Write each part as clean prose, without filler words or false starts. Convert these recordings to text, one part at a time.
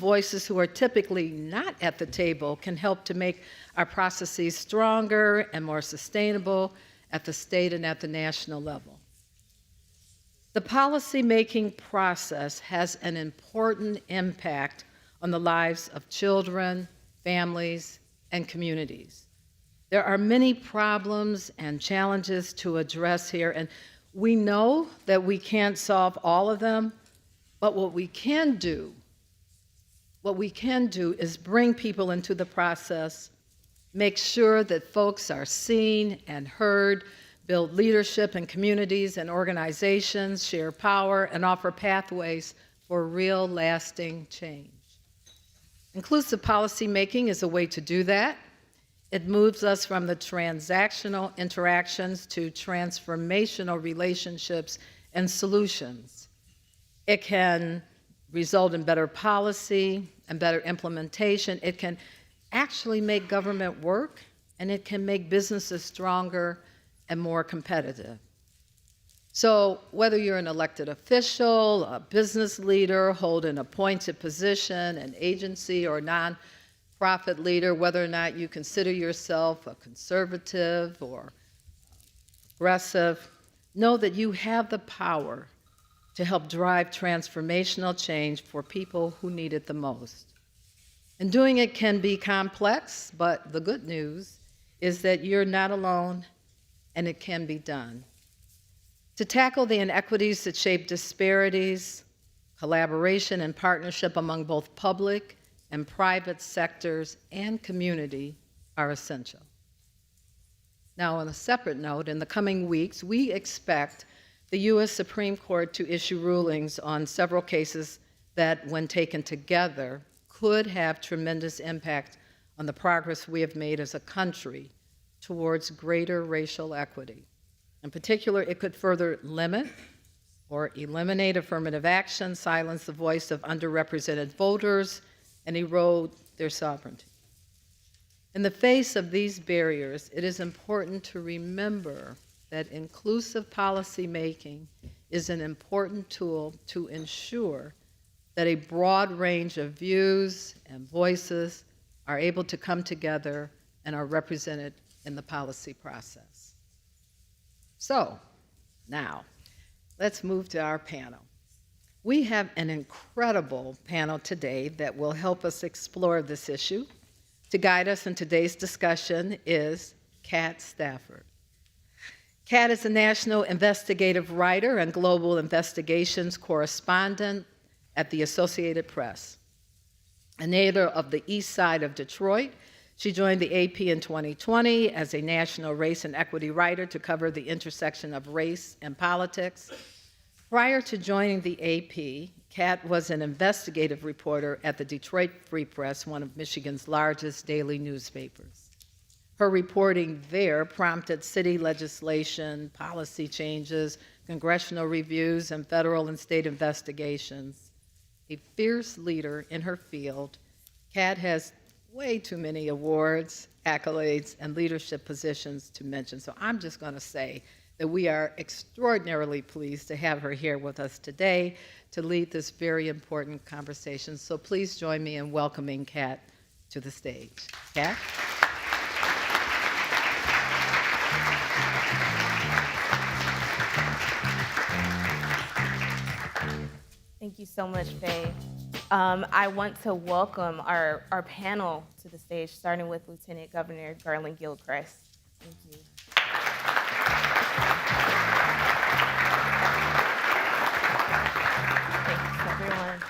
voices who are typically not at the table can help to make our processes stronger and more sustainable at the state and at the national level. The policymaking process has an important impact on the lives of children, families, and communities. There are many problems and challenges to address here, and we know that we can't solve all of them, but what we can do is bring people into the process, make sure that folks are seen and heard, build leadership in communities and organizations, share power, and offer pathways for real, lasting change. Inclusive policymaking is a way to do that. It moves us from the transactional interactions to transformational relationships and solutions. It can result in better policy and better implementation. It can actually make government work, and it can make businesses stronger and more competitive. So whether you're an elected official, a business leader, hold an appointed position, an agency or nonprofit leader, whether or not you consider yourself a conservative or progressive, know that you have the power to help drive transformational change for people who need it the most. And doing it can be complex, but the good news is that you're not alone and it can be done. To tackle the inequities that shape disparities, collaboration and partnership among both public and private sectors and community are essential. Now, on a separate note, in the coming weeks, we expect the U.S. Supreme Court to issue rulings on several cases that, when taken together, could have tremendous impact on the progress we have made as a country towards greater racial equity. In particular, it could further limit or eliminate affirmative action, silence the voice of underrepresented voters, and erode their sovereignty. In the face of these barriers, it is important to remember that inclusive policymaking is an important tool to ensure that a broad range of views and voices are able to come together and are represented in the policy process. So, now, let's move to our panel. We have an incredible panel today that will help us explore this issue. To guide us in today's discussion is Kat Stafford. Kat is a national investigative writer and global investigations correspondent at the Associated Press. A native of the east side of Detroit, she joined the AP in 2020 as a national race and equity writer to cover the intersection of race and politics. Prior to joining the AP, Kat was an investigative reporter at the Detroit Free Press, one of Michigan's largest daily newspapers. Her reporting there prompted city legislation, policy changes, congressional reviews, and federal and state investigations. A fierce leader in her field, Kat has way too many awards, accolades, and leadership positions to mention. So I'm just going to say that we are extraordinarily pleased to have her here with us today to lead this very important conversation. So please join me in welcoming Kat to the stage. Kat? Thank you so much, Faye. I want to welcome our panel to the stage, starting with Lieutenant Governor Garland Gilchrist. Thank you. Thanks, everyone.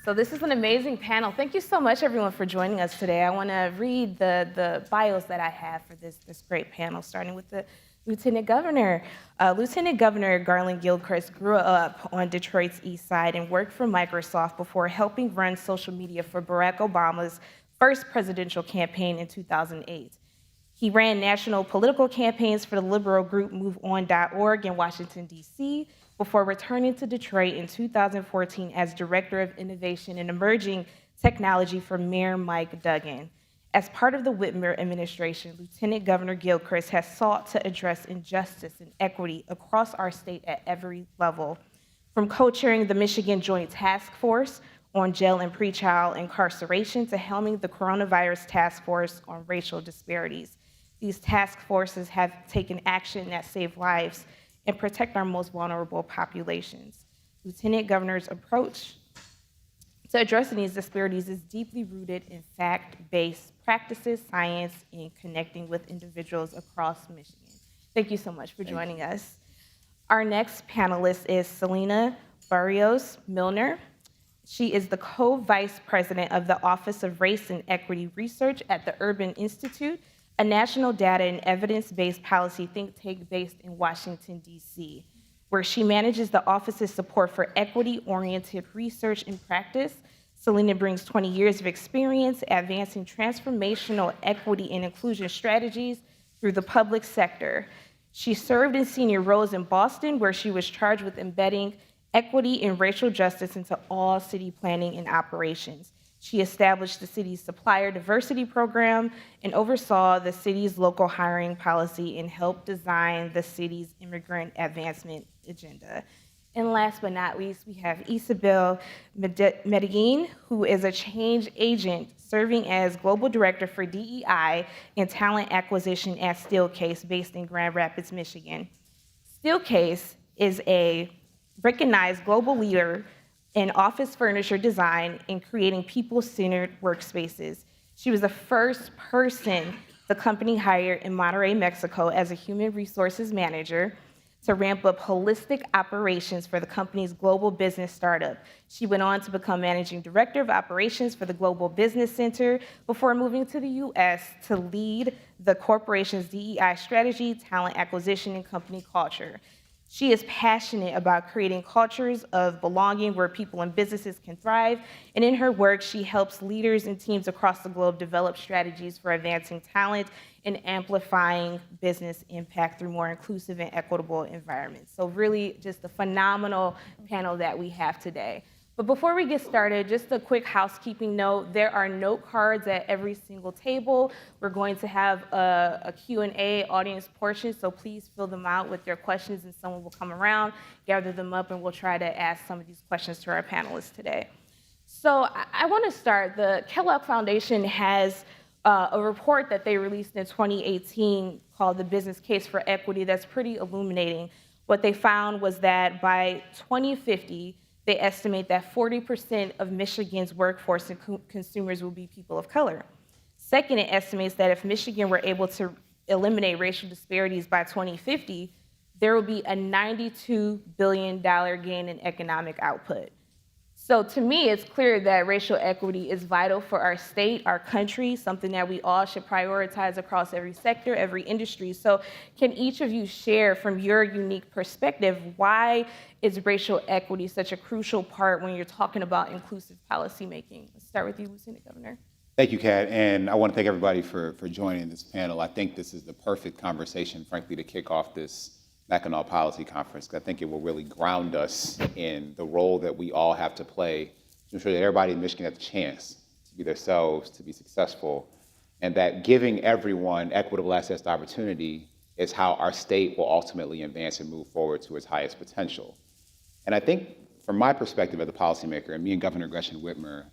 So this is an amazing panel. Thank you so much, everyone, for joining us today. I want to read the bios that I have for this great panel, starting with the Lieutenant Governor. Lieutenant Governor Garland Gilchrist grew up on Detroit's east side and worked for Microsoft before helping run social media for Barack Obama's first presidential campaign in 2008. He ran national political campaigns for the liberal group MoveOn.org in Washington, D.C., before returning to Detroit in 2014 as Director of Innovation and Emerging Technology for Mayor Mike Duggan. As part of the Whitmer administration, Lieutenant Governor Gilchrist has sought to address injustice and equity across our state at every level, from co-chairing the Michigan Joint Task Force on jail and pretrial incarceration to helming the Coronavirus Task Force on Racial Disparities. These task forces have taken action that save lives and protect our most vulnerable populations. Lieutenant Governor's approach to addressing these disparities is deeply rooted in fact-based practices, science, and connecting with individuals across Michigan. Thank you so much for joining us. Our next panelist is Selena Barrios Milner. She is the co-vice president of the Office of Race and Equity Research at the Urban Institute, a national data and evidence-based policy think tank based in Washington, D.C., where she manages the office's support for equity-oriented research and practice. Selena brings 20 years of experience advancing transformational equity and inclusion strategies through the public sector. She served in senior roles in Boston, where she was charged with embedding equity and racial justice into all city planning and operations. She established the city's supplier diversity program and oversaw the city's local hiring policy and helped design the city's immigrant advancement agenda. And last but not least, we have Isabel Medellin, who is a change agent serving as Global Director for DEI and Talent Acquisition at Steelcase, based in Grand Rapids, Michigan. Steelcase is a recognized global leader in office furniture design and creating people-centered workspaces. She was the first person the company hired in Monterrey, Mexico as a human resources manager to ramp up holistic operations for the company's global business startup. She went on to become managing director of operations for the Global Business Center before moving to the US to lead the corporation's DEI strategy, talent acquisition, and company culture. She is passionate about creating cultures of belonging where people and businesses can thrive, and in her work, she helps leaders and teams across the globe develop strategies for advancing talent and amplifying business impact through more inclusive and equitable environments. So really just a phenomenal panel that we have today. But before we get started, just a quick housekeeping note. There are note cards at every single table. We're going to have a Q&A audience portion, so please fill them out with your questions, and someone will come around, gather them up, and we'll try to ask some of these questions to our panelists today. So I want to start. The Kellogg Foundation has a report that they released in 2018 called The Business Case for Equity that's pretty illuminating. What they found was that by 2050, they estimate that 40% of Michigan's workforce and consumers will be people of color. Second, it estimates that if Michigan were able to eliminate racial disparities by 2050, there will be a $92 billion gain in economic output. So to me, it's clear that racial equity is vital for our state, our country, something that we all should prioritize across every sector, every industry. So can each of you share from your unique perspective, why is racial equity such a crucial part when you're talking about inclusive policymaking? Let's start with you, Lieutenant Governor. Thank you, Kat, and I want to thank everybody for joining this panel. I think this is the perfect conversation, frankly, to kick off this Mackinac Policy Conference, because I think it will really ground us in the role that we all have to play to ensure that everybody in Michigan has a chance to be themselves, to be successful, and that giving everyone equitable access to opportunity is how our state will ultimately advance and move forward to its highest potential. And I think from my perspective as a policymaker, and me and Governor Gretchen Whitmer,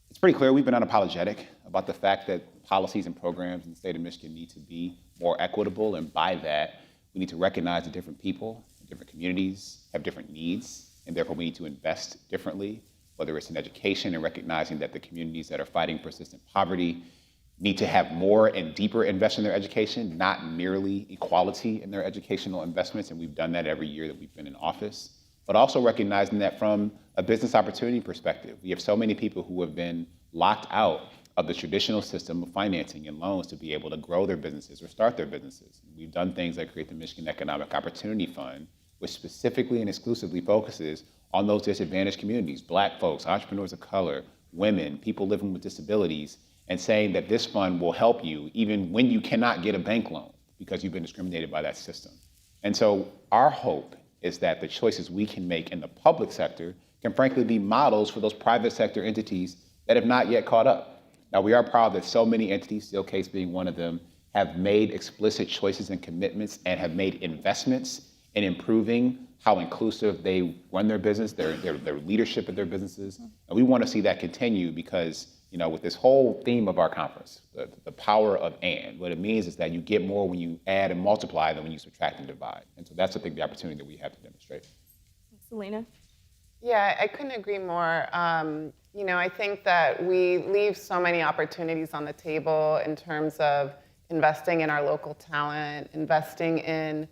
it's pretty clear we've been unapologetic about the fact that policies and programs in the state of Michigan need to be more equitable, and by that, we need to recognize that different people, different communities have different needs, and therefore we need to invest differently, whether it's in education and recognizing that the communities that are fighting persistent poverty need to have more and deeper investment in their education, not merely equality in their educational investments, and we've done that every year that we've been in office, but also recognizing that from a business opportunity perspective, we have so many people who have been locked out of the traditional system of financing and loans to be able to grow their businesses or start their businesses. We've done things like create the Michigan Economic Opportunity Fund, which specifically and exclusively focuses on those disadvantaged communities, Black folks, entrepreneurs of color, women, people living with disabilities, and saying that this fund will help you even when you cannot get a bank loan because you've been discriminated by that system. And so our hope is that the choices we can make in the public sector can frankly be models for those private sector entities that have not yet caught up. Now, we are proud that so many entities, Steelcase being one of them, have made explicit choices and commitments and have made investments in improving how inclusive they run their business, their leadership of their businesses. And we want to see that continue because, with this whole theme of our conference, the power of and, what it means is that you get more when you add and multiply than when you subtract and divide. And so that's, I think, the opportunity that we have to demonstrate. Selena? Yeah, I couldn't agree more. I think that we leave so many opportunities on the table in terms of investing in our local talent, investing in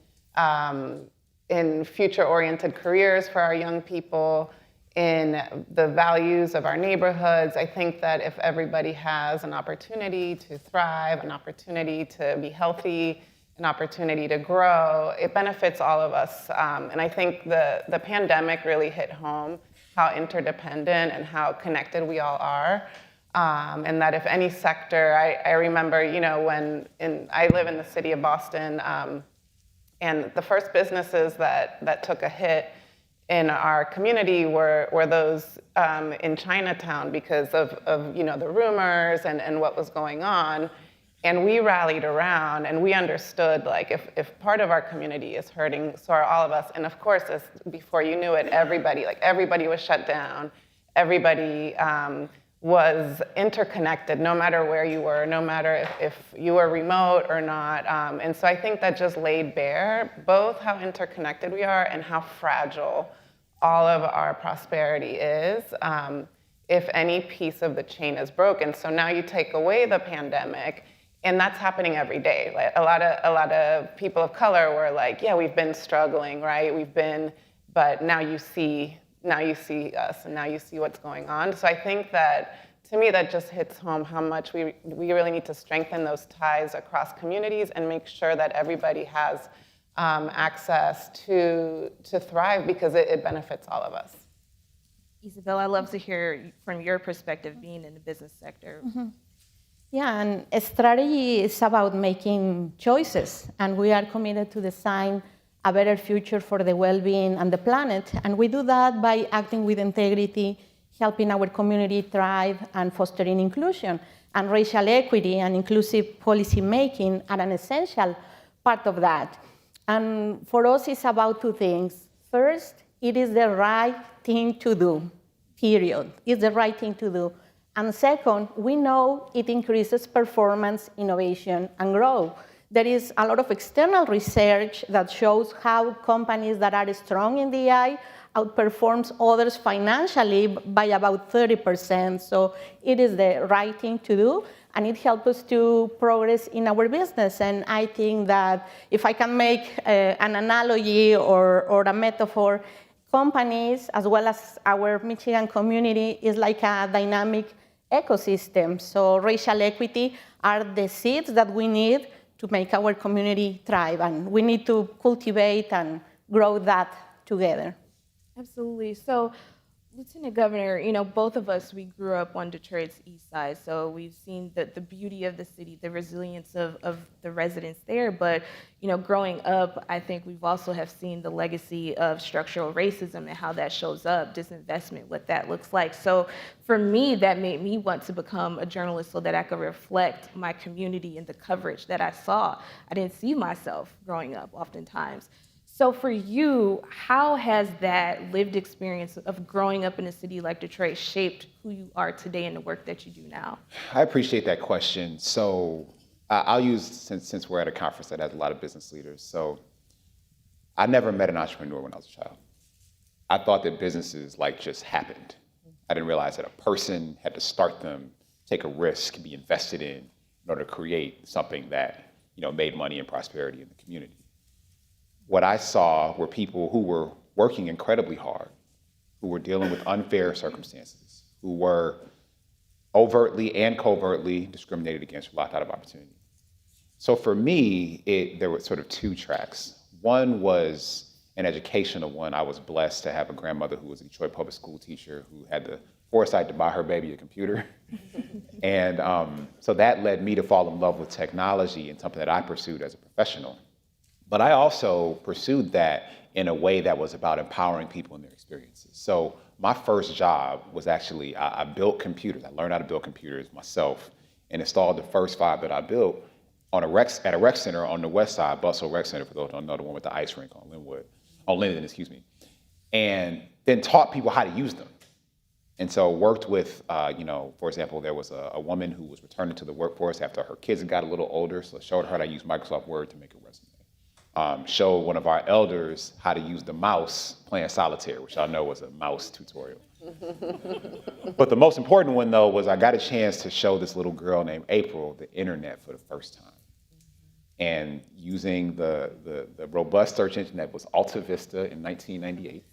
future-oriented careers for our young people, in the values of our neighborhoods. I think that if everybody has an opportunity to thrive, an opportunity to be healthy, an opportunity to grow, it benefits all of us. And I think the pandemic really hit home how interdependent and how connected we all are. And that if any sector, I remember, when I live in the city of Boston, and the first businesses that took a hit in our community were those in Chinatown because of the rumors and what was going on. And we rallied around and we understood, like, if part of our community is hurting, so are all of us. And of course, before you knew it, everybody was shut down. Everybody was interconnected, no matter where you were, no matter if you were remote or not. And so I think that just laid bare both how interconnected we are and how fragile all of our prosperity is if any piece of the chain is broken. So now you take away the pandemic, and that's happening every day. Like a lot of people of color were like, yeah, we've been struggling, right? But now you see us, and now you see what's going on. So I think that, to me, that just hits home how much we really need to strengthen those ties across communities and make sure that everybody has access to thrive because it benefits all of us. Isabel, I'd love to hear from your perspective being in the business sector. Mm-hmm. Yeah, and a strategy is about making choices, and we are committed to design a better future for the well-being and the planet, and we do that by acting with integrity, helping our community thrive, and fostering inclusion. And racial equity and inclusive policy making are an essential part of that. And for us, it's about two things. First, it is the right thing to do, period. It's the right thing to do. And second, we know it increases performance, innovation, and growth. There is a lot of external research that shows how companies that are strong in DEI outperforms others financially by about 30%. So it is the right thing to do, and it helps us to progress in our business. And I think that if I can make an analogy or a metaphor, companies, as well as our Michigan community, is like a dynamic ecosystem. So racial equity are the seeds that we need to make our community thrive, and we need to cultivate and grow that together. Absolutely. So, Lieutenant Governor, both of us, we grew up on Detroit's east side, so we've seen the beauty of the city, the resilience of the residents there, but, growing up, I think we've also have seen the legacy of structural racism and how that shows up, disinvestment, what that looks like. So for me, that made me want to become a journalist so that I could reflect my community and the coverage that I saw. I didn't see myself growing up oftentimes. So for you, how has that lived experience of growing up in a city like Detroit shaped who you are today and the work that you do now? I appreciate that question. So I'll use, since we're at a conference that has a lot of business leaders. So I never met an entrepreneur when I was a child. I thought that businesses just happened. I didn't realize that a person had to start them, take a risk, be invested in order to create something that made money and prosperity in the community. What I saw were people who were working incredibly hard, who were dealing with unfair circumstances, who were overtly and covertly discriminated against or locked out of opportunity. So for me, there were sort of two tracks. One was an educational one. I was blessed to have a grandmother who was a Detroit public school teacher who had the foresight to buy her baby a computer. And so that led me to fall in love with technology and something that I pursued as a professional. But I also pursued that in a way that was about empowering people in their experiences. So my first job was actually, I built computers. I learned how to build computers myself and installed the first 5 that I built at a rec center on the west side, Bustle Rec Center, for those who don't know, the one with the ice rink on Linwood. on Linden, excuse me, and then taught people how to use them. And so worked with, for example, there was a woman who was returning to the workforce after her kids got a little older, so showed her how to use Microsoft Word to make a resume. Showed one of our elders how to use the mouse playing solitaire, which I know was a mouse tutorial. But the most important one, though, was I got a chance to show this little girl named April the internet for the first time. And using the robust search engine that was Alta Vista in 1998.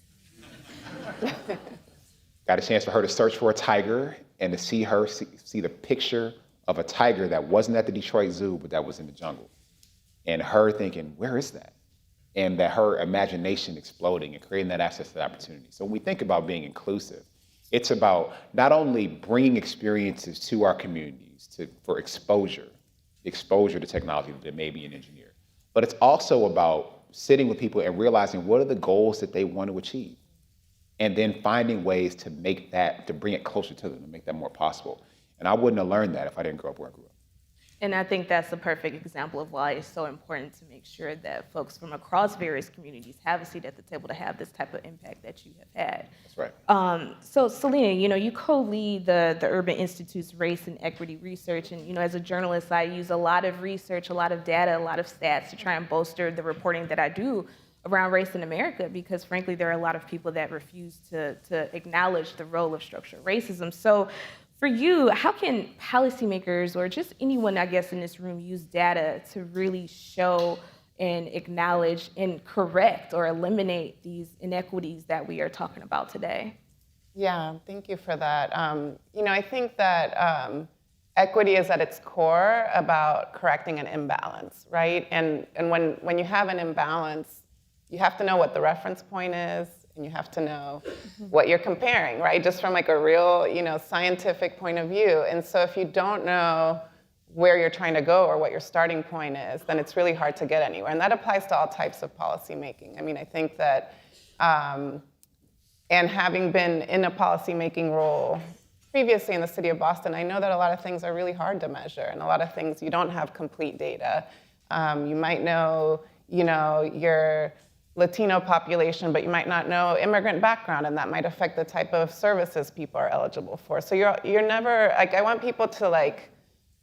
Got a chance for her to search for a tiger and to see the picture of a tiger that wasn't at the Detroit Zoo, but that was in the jungle. And her thinking, where is that? And that her imagination exploding and creating that access to that opportunity. So when we think about being inclusive, it's about not only bringing experiences to our communities for exposure to technology that may be an engineer, but it's also about sitting with people and realizing what are the goals that they want to achieve, and then finding ways to bring it closer to them, to make that more possible. And I wouldn't have learned that if I didn't grow up where I grew up. And I think that's a perfect example of why it's so important to make sure that folks from across various communities have a seat at the table to have this type of impact that you have had. That's right. So Selena, you co-lead the Urban Institute's Race and Equity Research, and as a journalist, I use a lot of research, a lot of data, a lot of stats to try and bolster the reporting that I do around race in America, because frankly, there are a lot of people that refuse to acknowledge the role of structural racism. So for you, how can policymakers or just anyone, I guess, in this room use data to really show and acknowledge and correct or eliminate these inequities that we are talking about today? Yeah, thank you for that. I think that equity is at its core about correcting an imbalance, right? And when you have an imbalance, you have to know what the reference point is, and you have to know what you're comparing, right? Just from like a real, scientific point of view. And so if you don't know where you're trying to go or what your starting point is, then it's really hard to get anywhere. And that applies to all types of policy making. I mean, I think that, and having been in a policy making role previously in the city of Boston, I know that a lot of things are really hard to measure, and a lot of things you don't have complete data. You might know, your Latino population, but you might not know immigrant background, and that might affect the type of services people are eligible for. So you're never, I want people to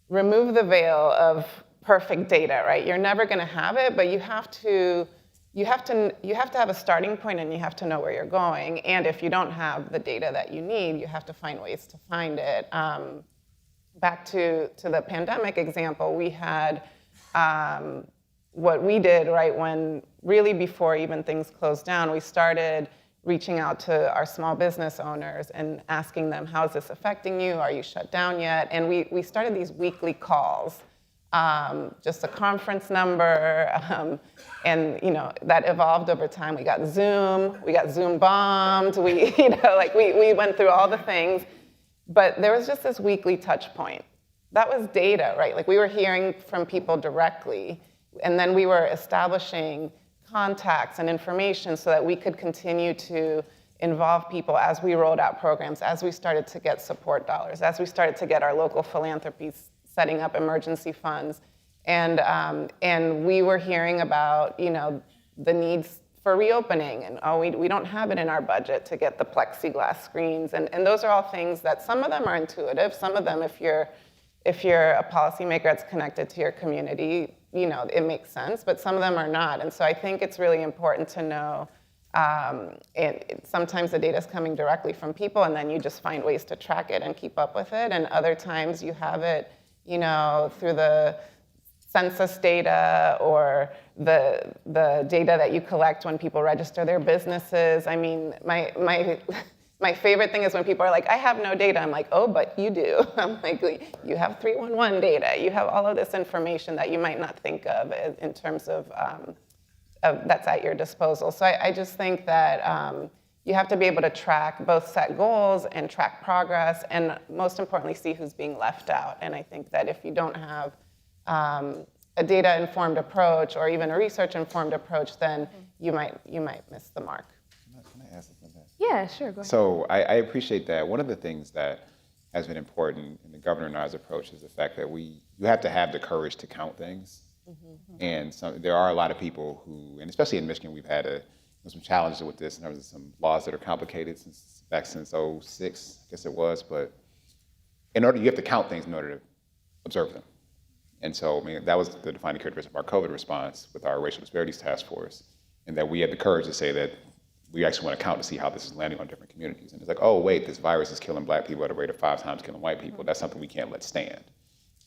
remove the veil of perfect data, right? You're never gonna have it, but you have to have a starting point, and you have to know where you're going. And if you don't have the data that you need, you have to find ways to find it. Back to the pandemic example, we had what we did, right, when really before even things closed down, we started reaching out to our small business owners and asking them, how is this affecting you? Are you shut down yet? And we started these weekly calls, just a conference number, and that evolved over time. We got Zoom bombed, we went through all the things, but there was just this weekly touch point. That was data, right? We were hearing from people directly, and then we were establishing contacts and information so that we could continue to involve people as we rolled out programs, as we started to get support dollars, as we started to get our local philanthropies setting up emergency funds. And we were hearing about, the needs for reopening, and we don't have it in our budget to get the plexiglass screens. And those are all things that some of them are intuitive, some of them, if you're a policymaker that's connected to your community, it makes sense, but some of them are not. And so I think it's really important to know, sometimes the data is coming directly from people, and then you just find ways to track it and keep up with it. And other times you have it, through the census data or the data that you collect when people register their businesses. I mean, my favorite thing is when people are like, I have no data. I'm like, oh, but you do. I'm like, you have 311 data. You have all of this information that you might not think of in terms of that's at your disposal. So I just think that you have to be able to track, both set goals and track progress, and most importantly, see who's being left out. And I think that if you don't have a data-informed approach or even a research-informed approach, then you might miss the mark. Can I ask something? Yeah, sure, go ahead. So I appreciate that. One of the things that has been important in the Governor and I's approach is the fact that you have to have the courage to count things. Mm-hmm. And there are a lot of people who, and especially in Michigan, we've had there's some challenges with this, and there was some laws that are complicated back since '06, I guess it was. But you have to count things in order to observe them. And so, I mean, that was the defining characteristic of our COVID response with our racial disparities task force, and that we had the courage to say that we actually want to count to see how this is landing on different communities. And it's like, oh, wait, this virus is killing Black people at a rate of 5 times killing white people. That's something we can't let stand.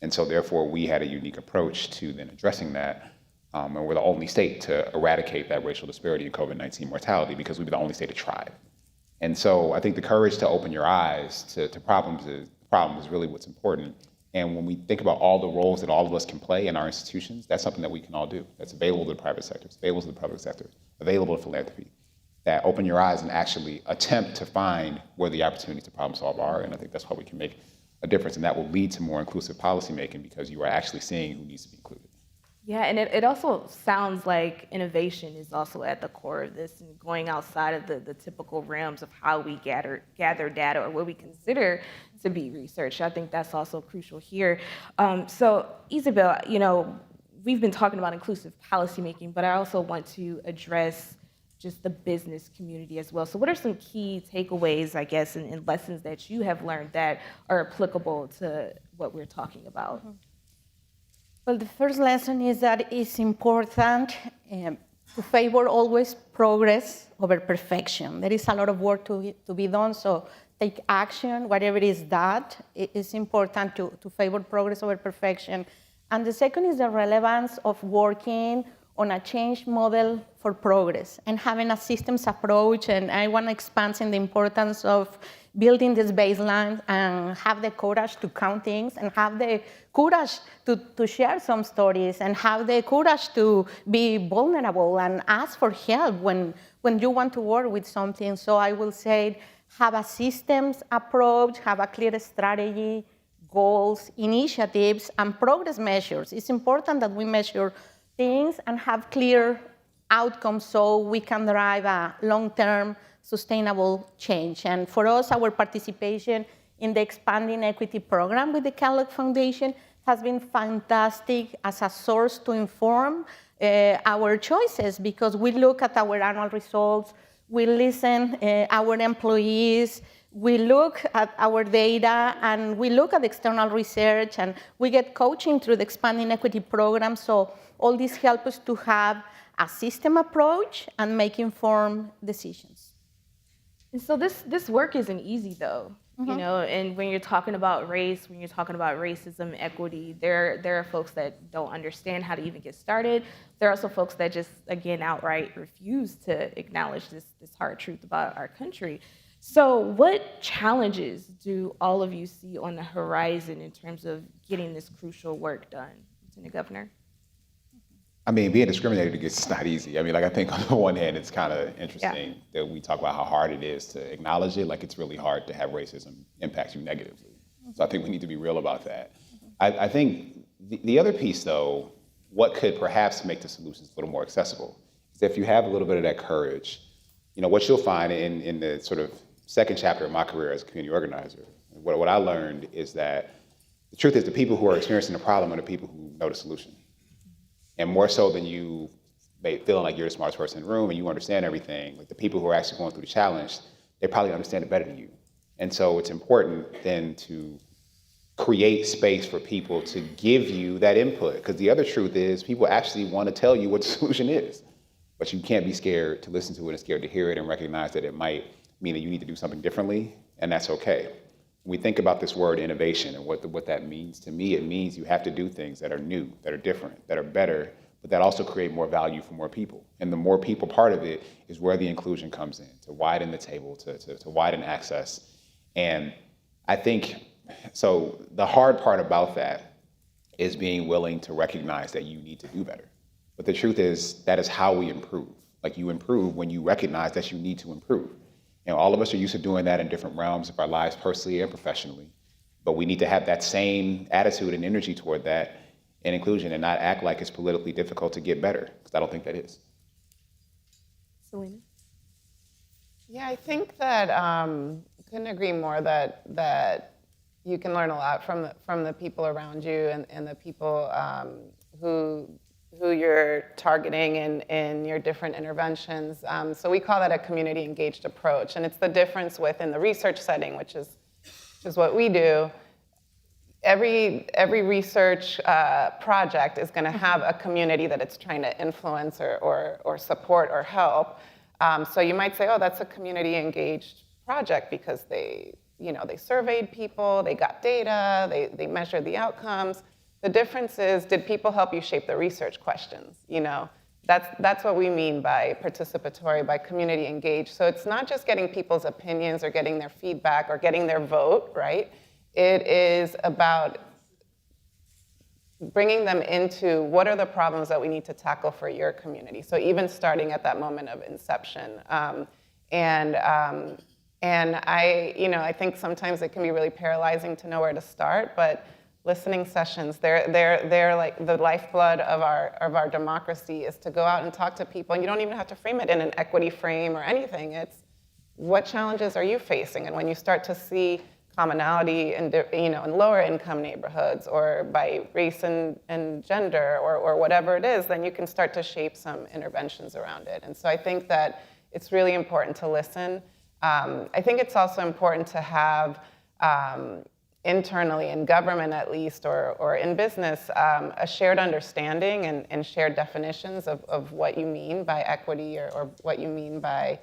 And so, therefore, we had a unique approach to then addressing that. And we're the only state to eradicate that racial disparity in COVID-19 mortality because we were the only state to try it. And so I think the courage to open your eyes to problems is really what's important. And when we think about all the roles that all of us can play in our institutions, that's something that we can all do. That's available to the private sector, it's available to the public sector, available to philanthropy. That open your eyes and actually attempt to find where the opportunities to problem solve are. And I think that's how we can make a difference. And that will lead to more inclusive policymaking because you are actually seeing who needs to be included. Yeah, and it also sounds like innovation is also at the core of this and going outside of the typical realms of how we gather data or what we consider to be research. I think that's also crucial here. So Isabel, we've been talking about inclusive policymaking, but I also want to address just the business community as well. So what are some key takeaways, I guess, and lessons that you have learned that are applicable to what we're talking about? Mm-hmm. Well, the first lesson is that it's important to favor always progress over perfection. There is a lot of work to be done, so take action, whatever it is that. It is important to favor progress over perfection. And the second is the relevance of working on a change model for progress and having a systems approach. And I want to expand on the importance of building this baseline and have the courage to count things and have the courage to share some stories and have the courage to be vulnerable and ask for help when you want to work with something. So I will say have a systems approach, have a clear strategy, goals, initiatives, and progress measures. It's important that we measure things and have clear outcomes so we can drive a long-term sustainable change. And for us, our participation in the Expanding Equity program with the Kellogg Foundation has been fantastic as a source to inform our choices because we look at our annual results, we listen our employees, we look at our data, and we look at external research, and we get coaching through the Expanding Equity program. So all this helps us to have a system approach and make informed decisions. And so this work isn't easy, though, and when you're talking about race, when you're talking about racism, equity, there are folks that don't understand how to even get started. There are also folks that just, again, outright refuse to acknowledge this hard truth about our country. So what challenges do all of you see on the horizon in terms of getting this crucial work done, Lieutenant Governor? I mean, being discriminated against is not easy. I mean, like I think on the one hand, it's kind of interesting that we talk about how hard it is to acknowledge it. Like it's really hard to have racism impact you negatively. So I think we need to be real about that. I think the other piece, though, what could perhaps make the solutions a little more accessible is if you have a little bit of that courage. What you'll find in the sort of second chapter of my career as a community organizer, what I learned is that the truth is the people who are experiencing the problem are the people who know the solution. And more so than you feeling like you're the smartest person in the room and you understand everything, like the people who are actually going through the challenge, they probably understand it better than you. And so it's important then to create space for people to give you that input. Because the other truth is people actually want to tell you what the solution is. But you can't be scared to listen to it and scared to hear it and recognize that it might mean that you need to do something differently, and that's okay. When we think about this word innovation and what that means, to me, it means you have to do things that are new, that are different, that are better, but that also create more value for more people. And the more people part of it is where the inclusion comes in, to widen the table, to widen access. And I think, so the hard part about that is being willing to recognize that you need to do better. But the truth is, that is how we improve. Like you improve when you recognize that you need to improve. All of us are used to doing that in different realms of our lives, personally and professionally. But we need to have that same attitude and energy toward that in inclusion and not act like it's politically difficult to get better, because I don't think that is. Selena? Yeah, I think that couldn't agree more that you can learn a lot from the people around you and the people who who you're targeting in your different interventions. So we call that a community engaged approach. And it's the difference within the research setting, which is what we do. Every research project is going to have a community that it's trying to influence or support or help. So you might say, oh, that's a community engaged project because they surveyed people, they got data, they measured the outcomes. The difference is, did people help you shape the research questions? That's what we mean by participatory, by community engaged. So it's not just getting people's opinions or getting their feedback or getting their vote, right? It is about bringing them into what are the problems that we need to tackle for your community. So even starting at that moment of inception. And I think sometimes it can be really paralyzing to know where to start, but listening sessions, they're like the lifeblood of our democracy, is to go out and talk to people. And you don't even have to frame it in an equity frame or anything. It's what challenges are you facing? And when you start to see commonality in lower income neighborhoods or by race and gender or whatever it is, then you can start to shape some interventions around it. And so I think that it's really important to listen. I think it's also important to have internally, in government at least, or in business, a shared understanding and shared definitions of what you mean by equity or what you mean by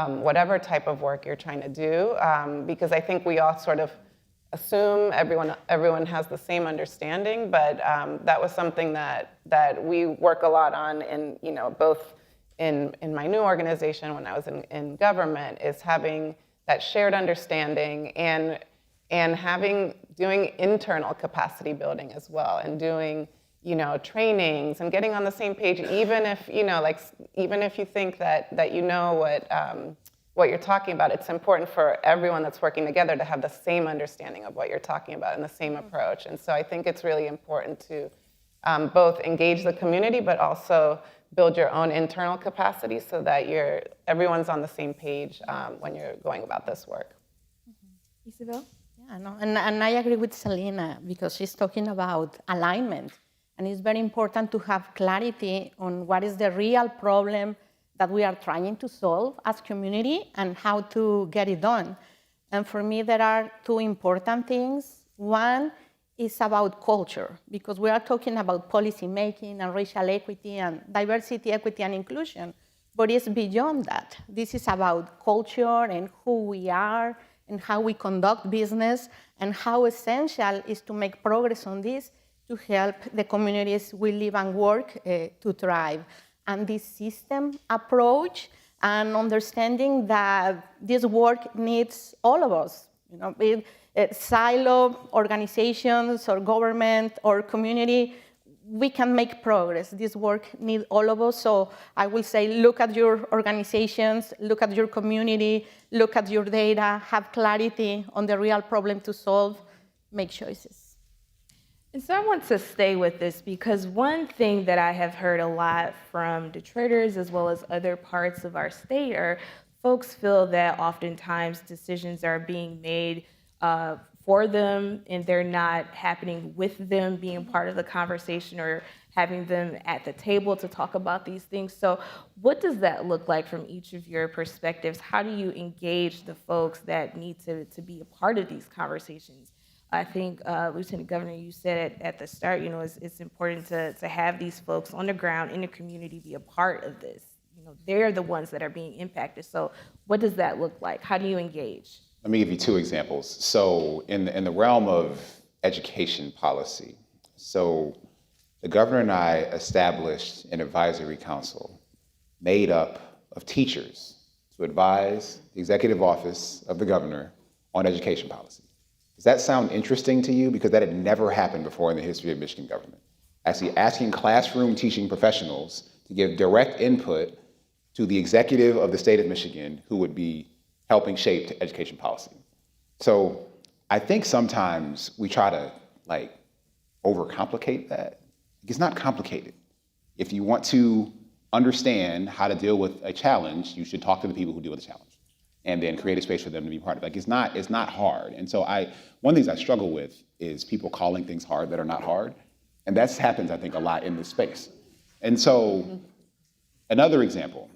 whatever type of work you're trying to do, because I think we all sort of assume everyone has the same understanding, but that was something that we work a lot on both in my new organization when I was in government, is having that shared understanding and doing internal capacity building as well, and doing trainings and getting on the same page, even if you think that you know what you're talking about. It's important for everyone that's working together to have the same understanding of what you're talking about and the same approach. And so I think it's really important to both engage the community, but also build your own internal capacity so that everyone's on the same page when you're going about this work. Isabel? Yeah, no, and I agree with Selena because she's talking about alignment. And it's very important to have clarity on what is the real problem that we are trying to solve as community and how to get it done. And for me, there are two important things. One is about culture, because we are talking about policy making and racial equity and diversity, equity, and inclusion. But it's beyond that. This is about culture and who we are and how we conduct business and how essential is to make progress on this to help the communities we live and work to thrive. And this system approach and understanding that this work needs all of us, silo organizations or government or community, we can make progress. This work needs all of us. So I will say, look at your organizations, look at your community, look at your data, have clarity on the real problem to solve, make choices. And so I want to stay with this because one thing that I have heard a lot from Detroiters as well as other parts of our state are folks feel that oftentimes decisions are being made for them and they're not happening with them, being part of the conversation or having them at the table to talk about these things. So what does that look like from each of your perspectives? How do you engage the folks that need to be a part of these conversations? I think, Lieutenant Governor, you said at the start, it's important to have these folks on the ground in the community be a part of this. They're the ones that are being impacted. So what does that look like? How do you engage? Let me give you two examples. So in the realm of education policy, so the governor and I established an advisory council made up of teachers to advise the executive office of the governor on education policy. Does that sound interesting to you? Because that had never happened before in the history of Michigan government. Actually asking classroom teaching professionals to give direct input to the executive of the state of Michigan who would be helping shape education policy. So I think sometimes we try to overcomplicate that. It's not complicated. If you want to understand how to deal with a challenge, you should talk to the people who deal with the challenge and then create a space for them to be part of it. It's not hard. And so one of the things I struggle with is people calling things hard that are not hard. And that happens, I think, a lot in this space. And so another example,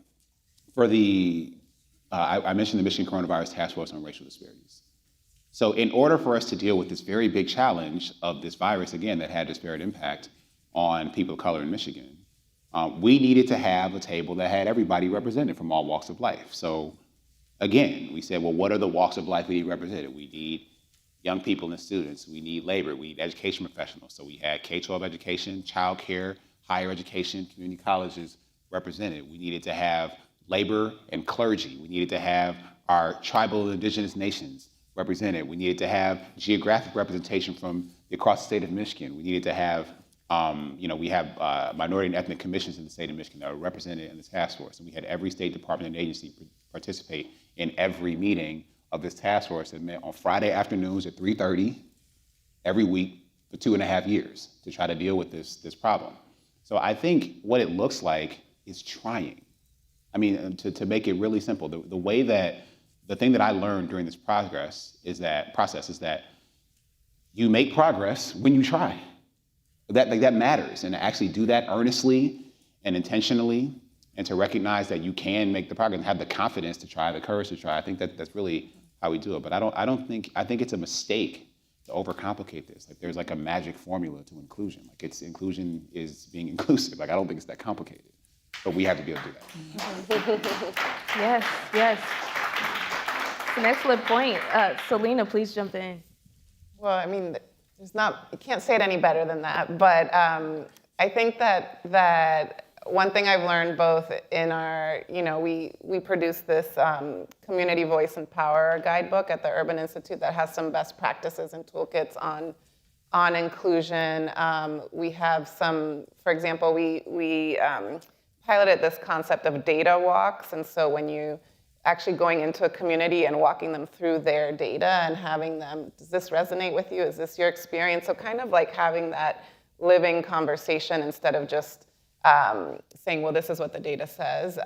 for I mentioned the Michigan Coronavirus Task Force on Racial Disparities. So in order for us to deal with this very big challenge of this virus, again, that had disparate impact on people of color in Michigan, we needed to have a table that had everybody represented from all walks of life. So again, we said, well, what are the walks of life we need represented? We need young people and students. We need labor. We need education professionals. So we had K-12 education, childcare, higher education, community colleges represented. We needed to have labor and clergy. We needed to have our tribal and indigenous nations represented. We needed to have geographic representation from across the state of Michigan. We needed to have, we have minority and ethnic commissions in the state of Michigan that are represented in the task force. And we had every state department and agency participate in every meeting of this task force that met on Friday afternoons at 3:30 every week for 2.5 years to try to deal with this problem. So I think what it looks like is trying. I mean, to make it really simple, the thing that I learned during this process is that you make progress when you try. That matters, and to actually do that earnestly and intentionally, and to recognize that you can make the progress and have the confidence to try, the courage to try. I think that's really how we do it. But I think it's a mistake to overcomplicate this. Like there's like a magic formula to inclusion. Like inclusion is being inclusive. Like I don't think it's that complicated. But we have to be able to do that. Yes. It's an excellent point. Selena, please jump in. Well, I mean, you can't say it any better than that. But I think that one thing I've learned both in our, we produce this Community Voice and Power guidebook at the Urban Institute that has some best practices and toolkits on inclusion. We have some, for example, we piloted this concept of data walks. And so when you actually going into a community and walking them through their data and having them, does this resonate with you? Is this your experience? So kind of like having that living conversation instead of just saying, well, this is what the data says.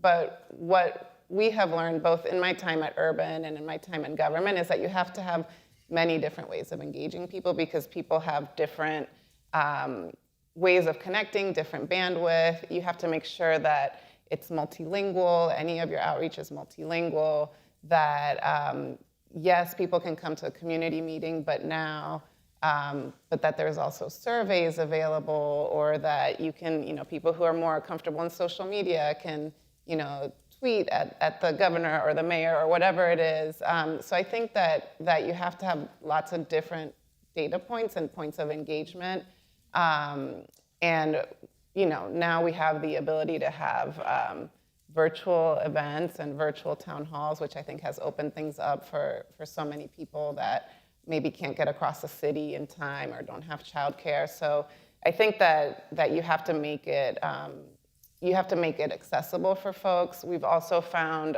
But what we have learned both in my time at Urban and in my time in government is that you have to have many different ways of engaging people because people have different ways of connecting, different bandwidth. You have to make sure that it's multilingual, any of your outreach is multilingual, that yes, people can come to a community meeting, but that there's also surveys available, or that you can, people who are more comfortable in social media can, tweet at the governor or the mayor or whatever it is. So I think that you have to have lots of different data points and points of engagement. And now we have the ability to have virtual events and virtual town halls, which I think has opened things up for so many people that maybe can't get across the city in time or don't have childcare. So I think that you have to make it accessible for folks. We've also found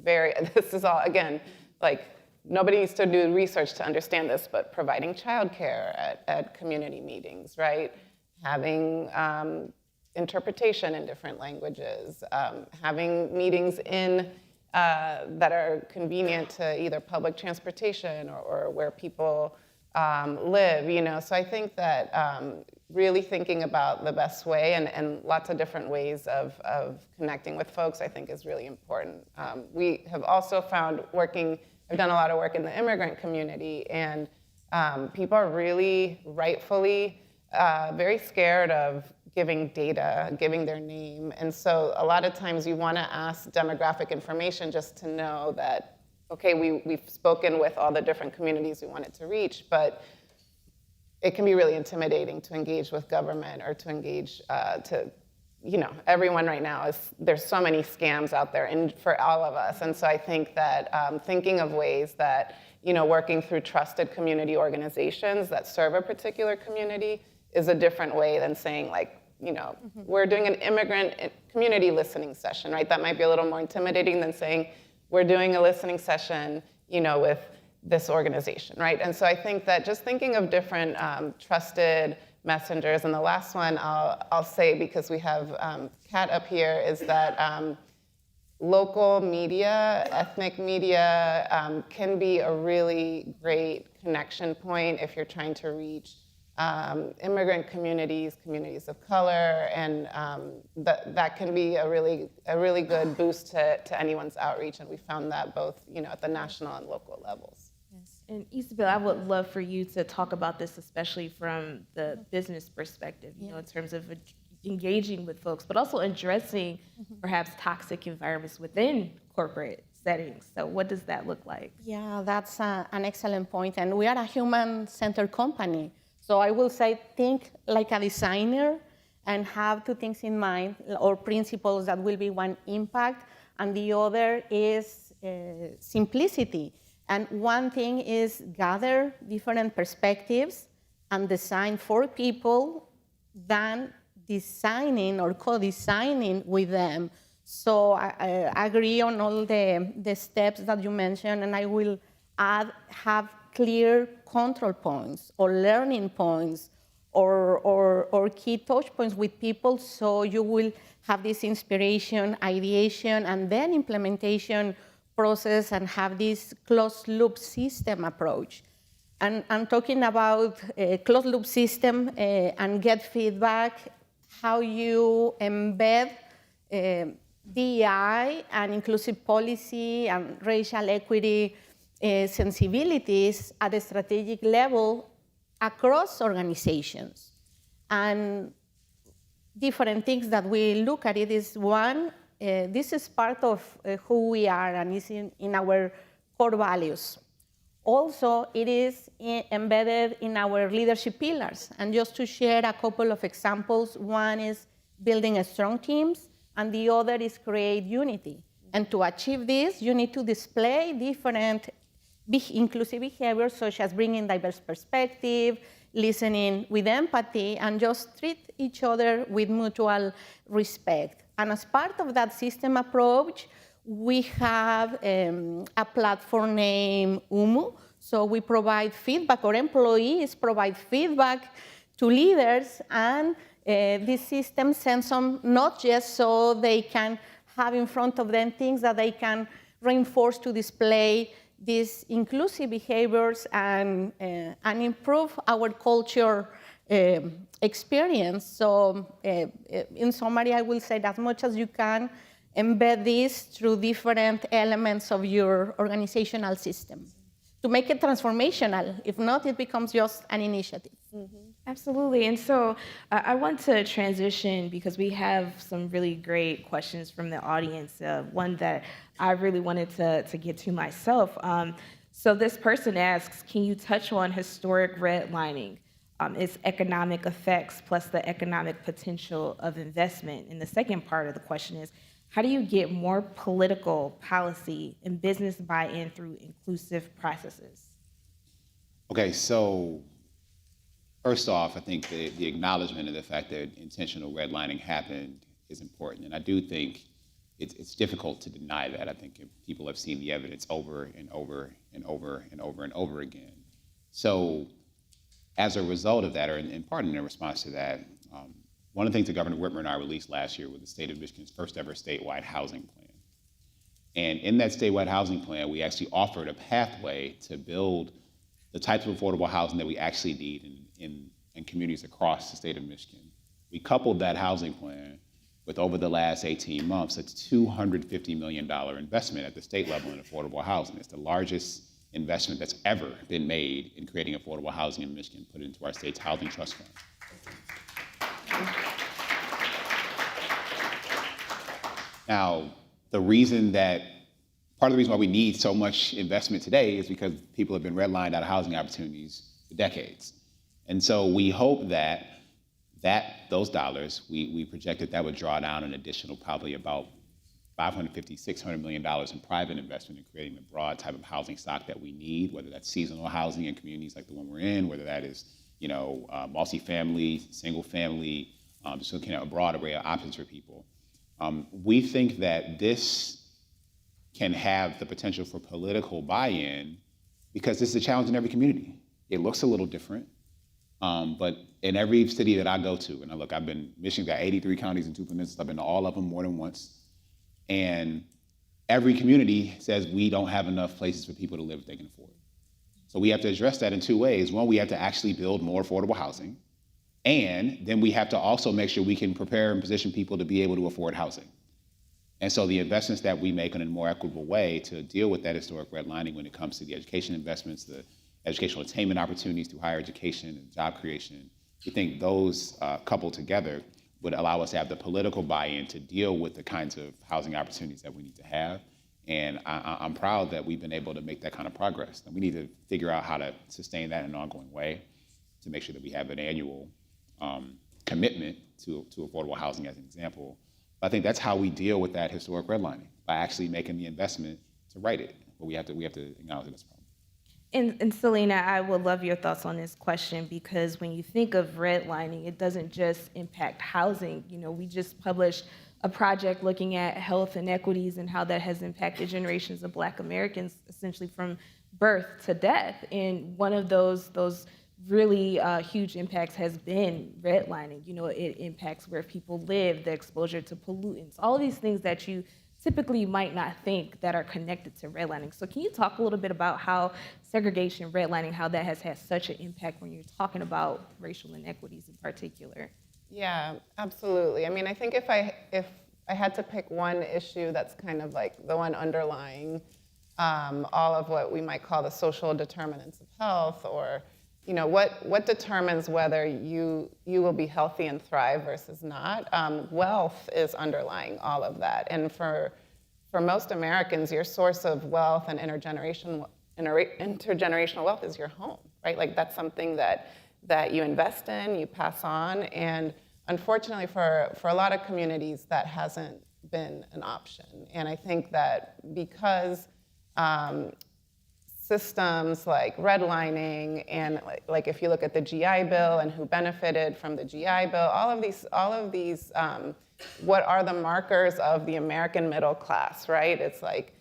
this is all, again, like nobody needs to do research to understand this, but providing childcare at community meetings, right? Having interpretation in different languages, having meetings that are convenient to either public transportation or where people live, So I think that really thinking about the best way and lots of different ways of connecting with folks, I think is really important. We have also found I've done a lot of work in the immigrant community, and people are really rightfully very scared of giving data, giving their name. And so a lot of times you want to ask demographic information just to know that, okay, we've spoken with all the different communities we wanted to reach, but it can be really intimidating to engage with government or to engage everyone right now there's so many scams out there and for all of us. And so I think that thinking of ways that, working through trusted community organizations that serve a particular community is a different way than saying we're doing an immigrant community listening session, right? That might be a little more intimidating than saying we're doing a listening session, with this organization, right? And so I think that just thinking of different trusted messengers, and the last one I'll say because we have Kat up here, is that local media, ethnic media can be a really great connection point if you're trying to reach immigrant communities, communities of color, and that can be a really good boost to anyone's outreach. And we found that both, at the national and local levels. Yes. And Isabel, I would love for you to talk about this, especially from the business perspective, in terms of engaging with folks, but also addressing perhaps toxic environments within corporate settings. So what does that look like? Yeah, that's an excellent point. And we are a human-centered company. So I will say, think like a designer and have two things in mind, or principles that will be one impact, and the other is simplicity. And one thing is gather different perspectives and design for people than designing or co-designing with them. So I agree on all the steps that you mentioned, and I will add, have clear control points or learning points or key touch points with people, so you will have this inspiration, ideation, and then implementation process and have this closed loop system approach. And talking about a closed loop system and get feedback, how you embed DEI and inclusive policy and racial equity sensibilities at a strategic level across organizations. And different things that we look at it is one, this is part of who we are and is in our core values. Also, it is embedded in our leadership pillars. And just to share a couple of examples, one is building strong teams, and the other is create unity. And to achieve this, you need to display different inclusive behaviors, such as bringing diverse perspective, listening with empathy, and just treat each other with mutual respect. And as part of that system approach, we have a platform named UMU. So we provide feedback, or employees provide feedback to leaders, and this system sends them not just so they can have in front of them things that they can reinforce to display these inclusive behaviors and improve our culture experience. So in summary, I will say that as much as you can, embed this through different elements of your organizational system to make it transformational. If not, it becomes just an initiative. Mm-hmm. Absolutely. And so I want to transition because we have some really great questions from the audience, one that I really wanted to get to myself. So this person asks, can you touch on historic redlining, its economic effects plus the economic potential of investment? And the second part of the question is, how do you get more political policy and business buy-in through inclusive processes? Okay, so first off, I think the acknowledgement of the fact that intentional redlining happened is important. And I do think it's difficult to deny that. I think people have seen the evidence over and over and over and over and over again. So as a result of that, or in part in response to that, one of the things that Governor Whitmer and I released last year was the state of Michigan's first ever statewide housing plan. And in that statewide housing plan, we actually offered a pathway to build the types of affordable housing that we actually need in communities across the state of Michigan. We coupled that housing plan with, over the last 18 months, a $250 million investment at the state level in affordable housing. It's the largest investment that's ever been made in creating affordable housing in Michigan, put into our state's housing trust fund. Now, part of the reason why we need so much investment today is because people have been redlined out of housing opportunities for decades. And so we hope that those dollars, we projected that would draw down an additional probably about $550, $600 million in private investment in creating the broad type of housing stock that we need, whether that's seasonal housing in communities like the one we're in, whether that is multifamily, single family, just looking at a broad array of options for people. We think that this can have the potential for political buy-in because this is a challenge in every community. It looks a little different, but in every city that I go to, and Michigan's got 83 counties and 2 peninsulas, I've been to all of them more than once, and every community says we don't have enough places for people to live if they can afford. So we have to address that in two ways. One, we have to actually build more affordable housing. And then we have to also make sure we can prepare and position people to be able to afford housing. And so the investments that we make in a more equitable way to deal with that historic redlining when it comes to the education investments, the educational attainment opportunities through higher education and job creation, we think those coupled together would allow us to have the political buy-in to deal with the kinds of housing opportunities that we need to have. And I'm proud that we've been able to make that kind of progress. And we need to figure out how to sustain that in an ongoing way to make sure that we have an annual commitment to affordable housing as an example. But I think that's how we deal with that historic redlining, by actually making the investment to right it. But we have to acknowledge this problem. And Selena, I would love your thoughts on this question, because when you think of redlining, it doesn't just impact housing. You know, we just published a project looking at health inequities and how that has impacted generations of Black Americans, essentially from birth to death. And one of those really huge impacts has been redlining. You know, it impacts where people live, the exposure to pollutants, all of these things that you typically might not think that are connected to redlining. So can you talk a little bit about how segregation, redlining, how that has had such an impact when you're talking about racial inequities in particular? Yeah, absolutely. I mean, I think if I had to pick one issue that's kind of like the one underlying all of what we might call the social determinants of health, or you know, what determines whether you will be healthy and thrive versus not? Wealth is underlying all of that. And for most Americans, your source of wealth and intergenerational wealth is your home, right? Like that's something that you invest in, you pass on. And unfortunately for a lot of communities, that hasn't been an option. And I think that because systems like redlining and like if you look at the GI Bill and who benefited from the GI Bill, all of these what are the markers of the American middle class, right? It's like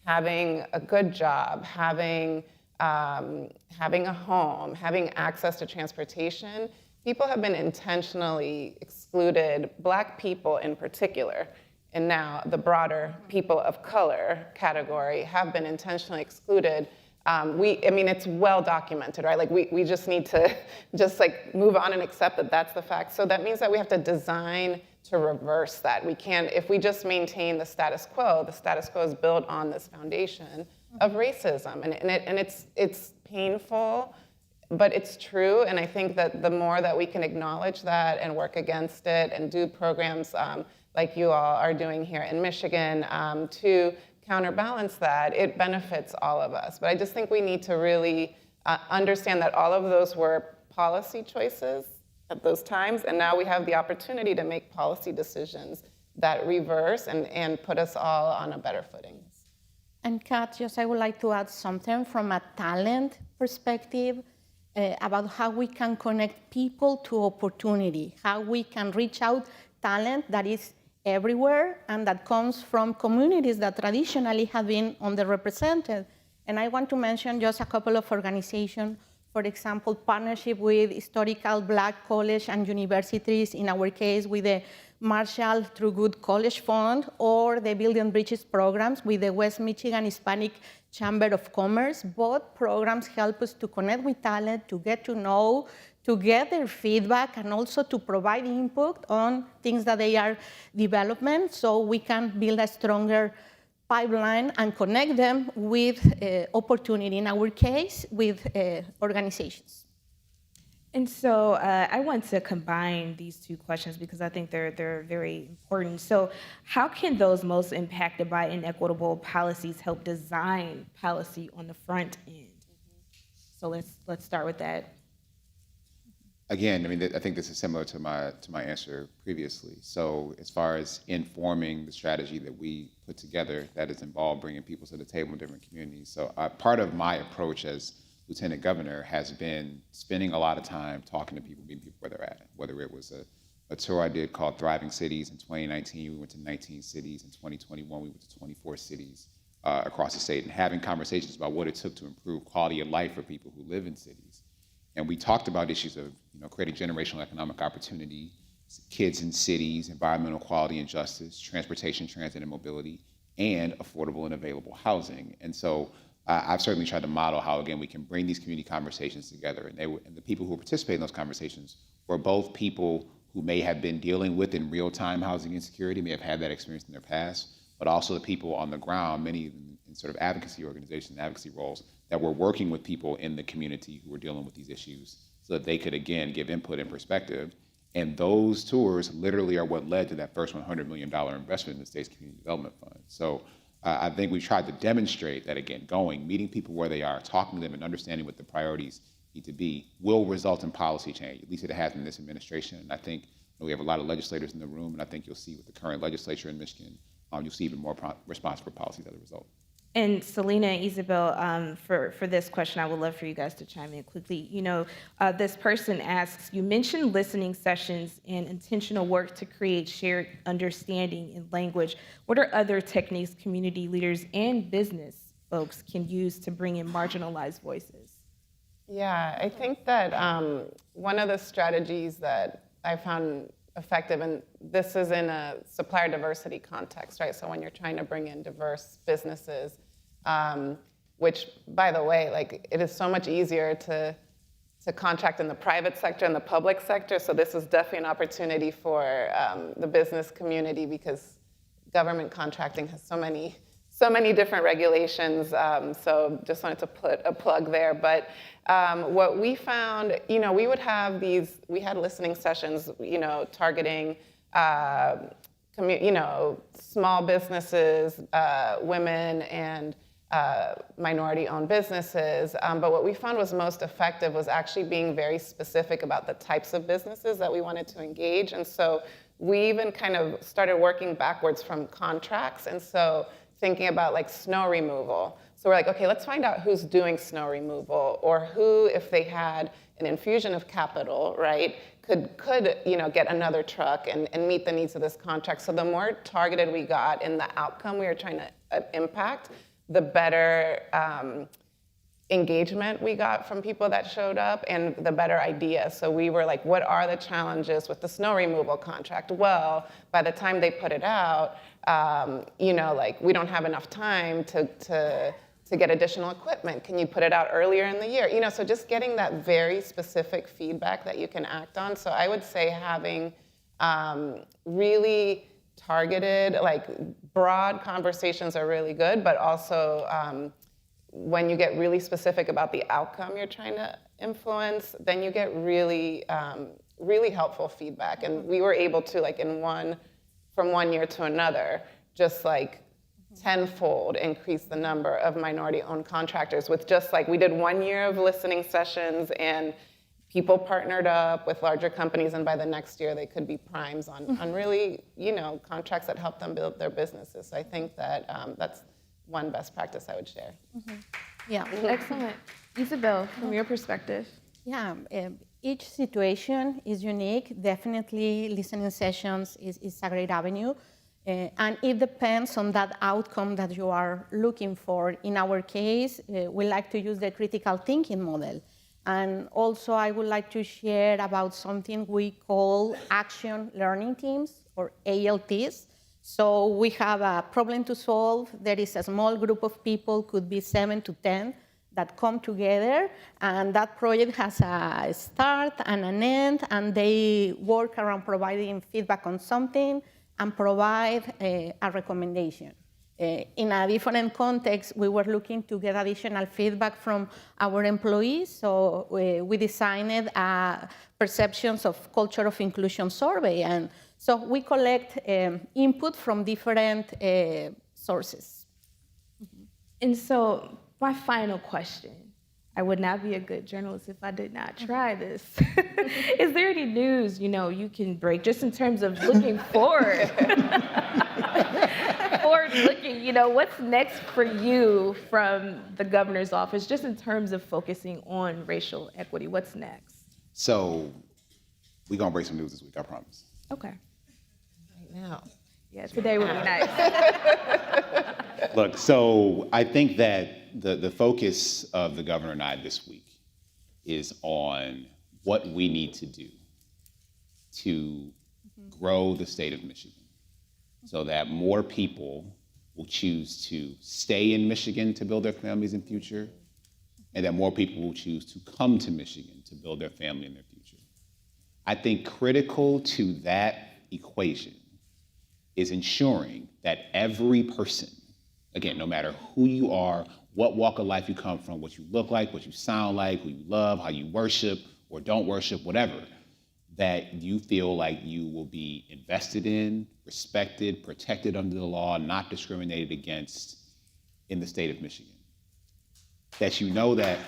having a good job, having a home, having access to transportation. People have been intentionally excluded, Black people in particular, and now the broader people of color category have been intentionally excluded. I mean, it's well documented, right? Like we just need to just like move on and accept that that's the fact. So that means that we have to design to reverse that. We can't, if we just maintain the status quo is built on this foundation of racism. And it's painful, but it's true. And I think that the more that we can acknowledge that and work against it and do programs like you all are doing here in Michigan to counterbalance that, it benefits all of us. But I just think we need to really understand that all of those were policy choices at those times, and now we have the opportunity to make policy decisions that reverse and put us all on a better footing. And Kat, just I would like to add something from a talent perspective about how we can connect people to opportunity, how we can reach out talent that is everywhere and that comes from communities that traditionally have been underrepresented. And I want to mention just a couple of organizations. For example, partnership with historical Black colleges and universities, in our case with the Marshall Thurgood College Fund, or the Building Bridges programs with the West Michigan Hispanic Chamber of Commerce. Both programs help us to connect with talent, to get to know, to get their feedback, and also to provide input on things that they are developing, so we can build a stronger pipeline and connect them with opportunity, in our case, with organizations. And so I want to combine these two questions because I think they're very important. So how can those most impacted by inequitable policies help design policy on the front end? So let's start with that. Again, I mean, I think this is similar to my answer previously. So as far as informing the strategy that we put together, that is involved bringing people to the table in different communities. So part of my approach as Lieutenant Governor has been spending a lot of time talking to people, meeting people where they're at. Whether it was a tour I did called Thriving Cities in 2019, we went to 19 cities. In 2021, we went to 24 cities across the state, and having conversations about what it took to improve quality of life for people who live in cities. And we talked about issues of creating generational economic opportunity, kids in cities, environmental quality and justice, transportation, transit, and mobility, and affordable and available housing. And so I've certainly tried to model how, again, we can bring these community conversations together. And the people who participate in those conversations were both people who may have been dealing with in real time housing insecurity, may have had that experience in their past, but also the people on the ground, many in sort of advocacy organizations, advocacy roles, that were working with people in the community who were dealing with these issues so that they could, again, give input and perspective. And those tours literally are what led to that first $100 million investment in the state's community development fund. So I think we've tried to demonstrate that, again, meeting people where they are, talking to them and understanding what the priorities need to be will result in policy change. At least it has in this administration. And I think we have a lot of legislators in the room, and I think you'll see with the current legislature in Michigan, you'll see even more responsive policies as a result. And Selena and Isabel, for this question, I would love for you guys to chime in quickly. This person asks, you mentioned listening sessions and intentional work to create shared understanding in language. What are other techniques community leaders and business folks can use to bring in marginalized voices? Yeah, I think that one of the strategies that I found effective, and this is in a supplier diversity context, right? So when you're trying to bring in diverse businesses, which, by the way, like, it is so much easier to contract in the private sector and the public sector. So this is definitely an opportunity for the business community, because government contracting has so many different regulations. So just wanted to put a plug there. But what we found, we we had listening sessions, targeting, small businesses, women, and minority-owned businesses. But what we found was most effective was actually being very specific about the types of businesses that we wanted to engage. And so we even kind of started working backwards from contracts. And so thinking about like snow removal. So we're like, okay, let's find out who's doing snow removal, or who, if they had an infusion of capital, right, could get another truck and meet the needs of this contract. So the more targeted we got in the outcome we were trying to impact, the better engagement we got from people that showed up, and the better idea. So we were like, what are the challenges with the snow removal contract? Well, by the time they put it out, we don't have enough time to get additional equipment. Can you put it out earlier in the year? So just getting that very specific feedback that you can act on. So I would say having really targeted, like, broad conversations are really good, but also when you get really specific about the outcome you're trying to influence, then you get really, really helpful feedback. And we were able to, like, from one year to another, just like tenfold increase the number of minority-owned contractors with just like, we did 1 year of listening sessions, and people partnered up with larger companies, and by the next year they could be primes on really, contracts that help them build their businesses. So I think that that's one best practice I would share. Yeah. Excellent. Isabel, from your perspective. Yeah, each situation is unique. Definitely listening sessions is a great avenue. And it depends on that outcome that you are looking for. In our case, we like to use the critical thinking model. And also I would like to share about something we call action learning teams, or ALTs. So we have a problem to solve. There is a small group of people, could be 7 to 10, that come together, and that project has a start and an end, and they work around providing feedback on something and provide a recommendation. In a different context, we were looking to get additional feedback from our employees, so we designed a perceptions of culture of inclusion survey, and so we collect input from different sources. And so my final question, I would not be a good journalist if I did not try this. Is there any news, you can break just in terms of looking forward? Forward looking, what's next for you from the governor's office, just in terms of focusing on racial equity? What's next? So we're going to break some news this week, I promise. Okay. Right now. Yeah, today would be nice. Look, so I think that the focus of the governor and I this week is on what we need to do to grow the state of Michigan so that more people will choose to stay in Michigan to build their families in the future, and that more people will choose to come to Michigan to build their family in their future. I think critical to that equation is ensuring that every person, again, no matter who you are, what walk of life you come from, what you look like, what you sound like, who you love, how you worship or don't worship, whatever, that you feel like you will be invested in, respected, protected under the law, not discriminated against in the state of Michigan. That you know that.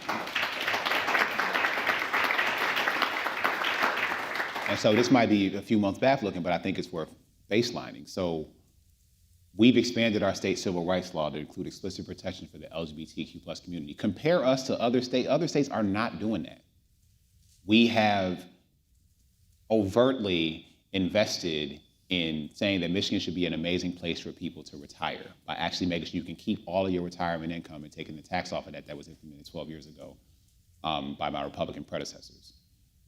And so this might be a few months back looking, but I think it's worth baselining. So we've expanded our state civil rights law to include explicit protection for the LGBTQ plus community. Compare us to other states. Other states are not doing that. We have overtly invested in saying that Michigan should be an amazing place for people to retire by actually making sure you can keep all of your retirement income and taking the tax off of that was implemented 12 years ago by my Republican predecessors.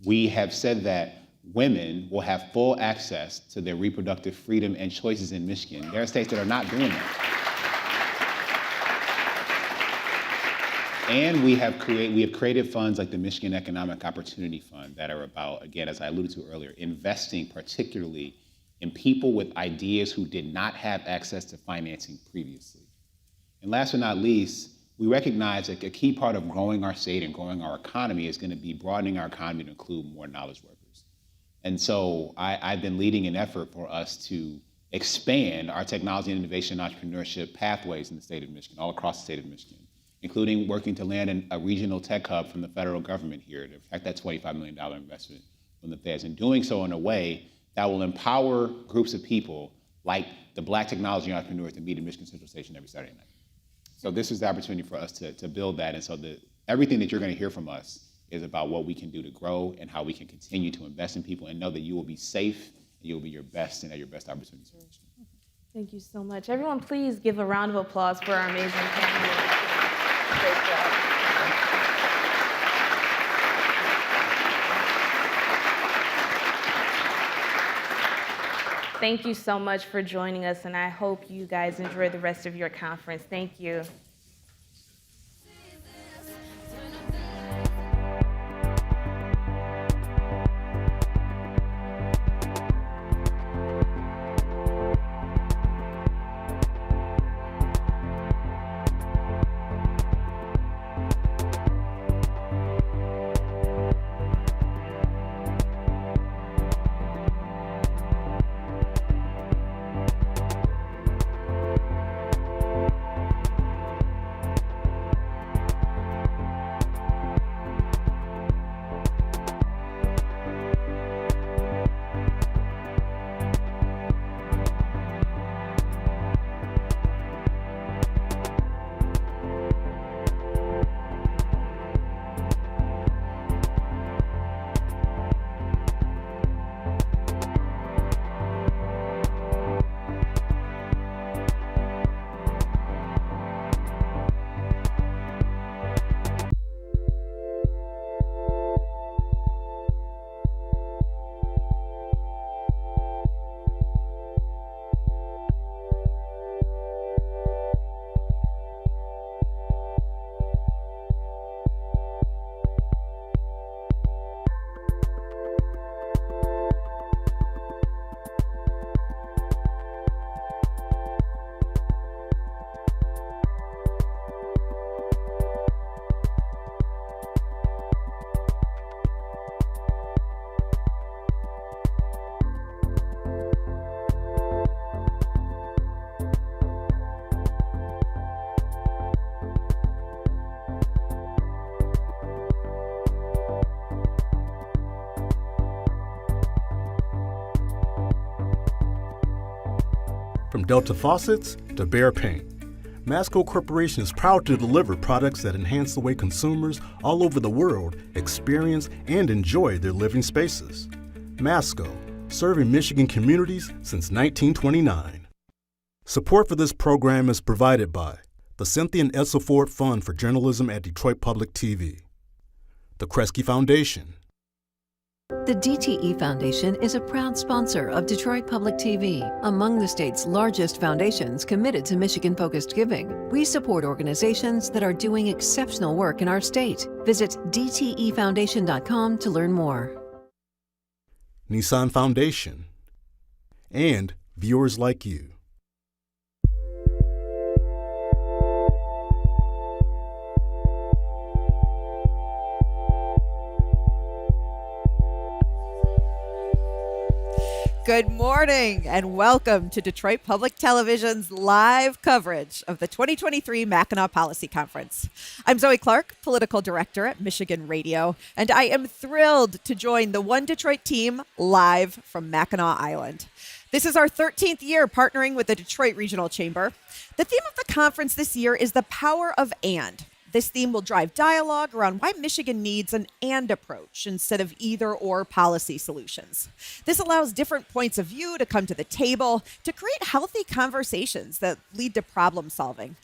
We have said that women will have full access to their reproductive freedom and choices in Michigan. There are states that are not doing that. And we have created funds like the Michigan Economic Opportunity Fund that are about, again, as I alluded to earlier, investing particularly in people with ideas who did not have access to financing previously. And last but not least, we recognize that a key part of growing our state and growing our economy is going to be broadening our economy to include more knowledge workers. And so I've been leading an effort for us to expand our technology and innovation and entrepreneurship pathways in the state of Michigan, all across the state of Michigan, including working to land a regional tech hub from the federal government here to affect that $25 million investment from the feds, and doing so in a way that will empower groups of people like the Black technology entrepreneurs that meet in Michigan Central Station every Saturday night. So this is the opportunity for us to build that. And so everything that you're going to hear from us is about what we can do to grow and how we can continue to invest in people and know that you will be safe and you'll be your best and at your best opportunities. Thank you so much. Everyone, please give a round of applause for our amazing panel. Great job. Thank you so much for joining us, and I hope you guys enjoy the rest of your conference. Thank you. From Delta faucets to Behr paint, Masco Corporation is proud to deliver products that enhance the way consumers all over the world experience and enjoy their living spaces. Masco, serving Michigan communities since 1929. Support for this program is provided by the Cynthia and Edsel Ford Fund for Journalism at Detroit Public TV, the Kresge Foundation, The DTE Foundation is a proud sponsor of Detroit Public TV, among the state's largest foundations committed to Michigan-focused giving. We support organizations that are doing exceptional work in our state. Visit dtefoundation.com to learn more. Nissan Foundation, and viewers like you. Good morning and welcome to Detroit Public Television's live coverage of the 2023 Mackinac Policy Conference. I'm Zoe Clark, Political Director at Michigan Radio, and I am thrilled to join the One Detroit team live from Mackinac Island. This is our 13th year partnering with the Detroit Regional Chamber. The theme of the conference this year is the power of and. This theme will drive dialogue around why Michigan needs an and approach instead of either or policy solutions. This allows different points of view to come to the table to create healthy conversations that lead to problem solving.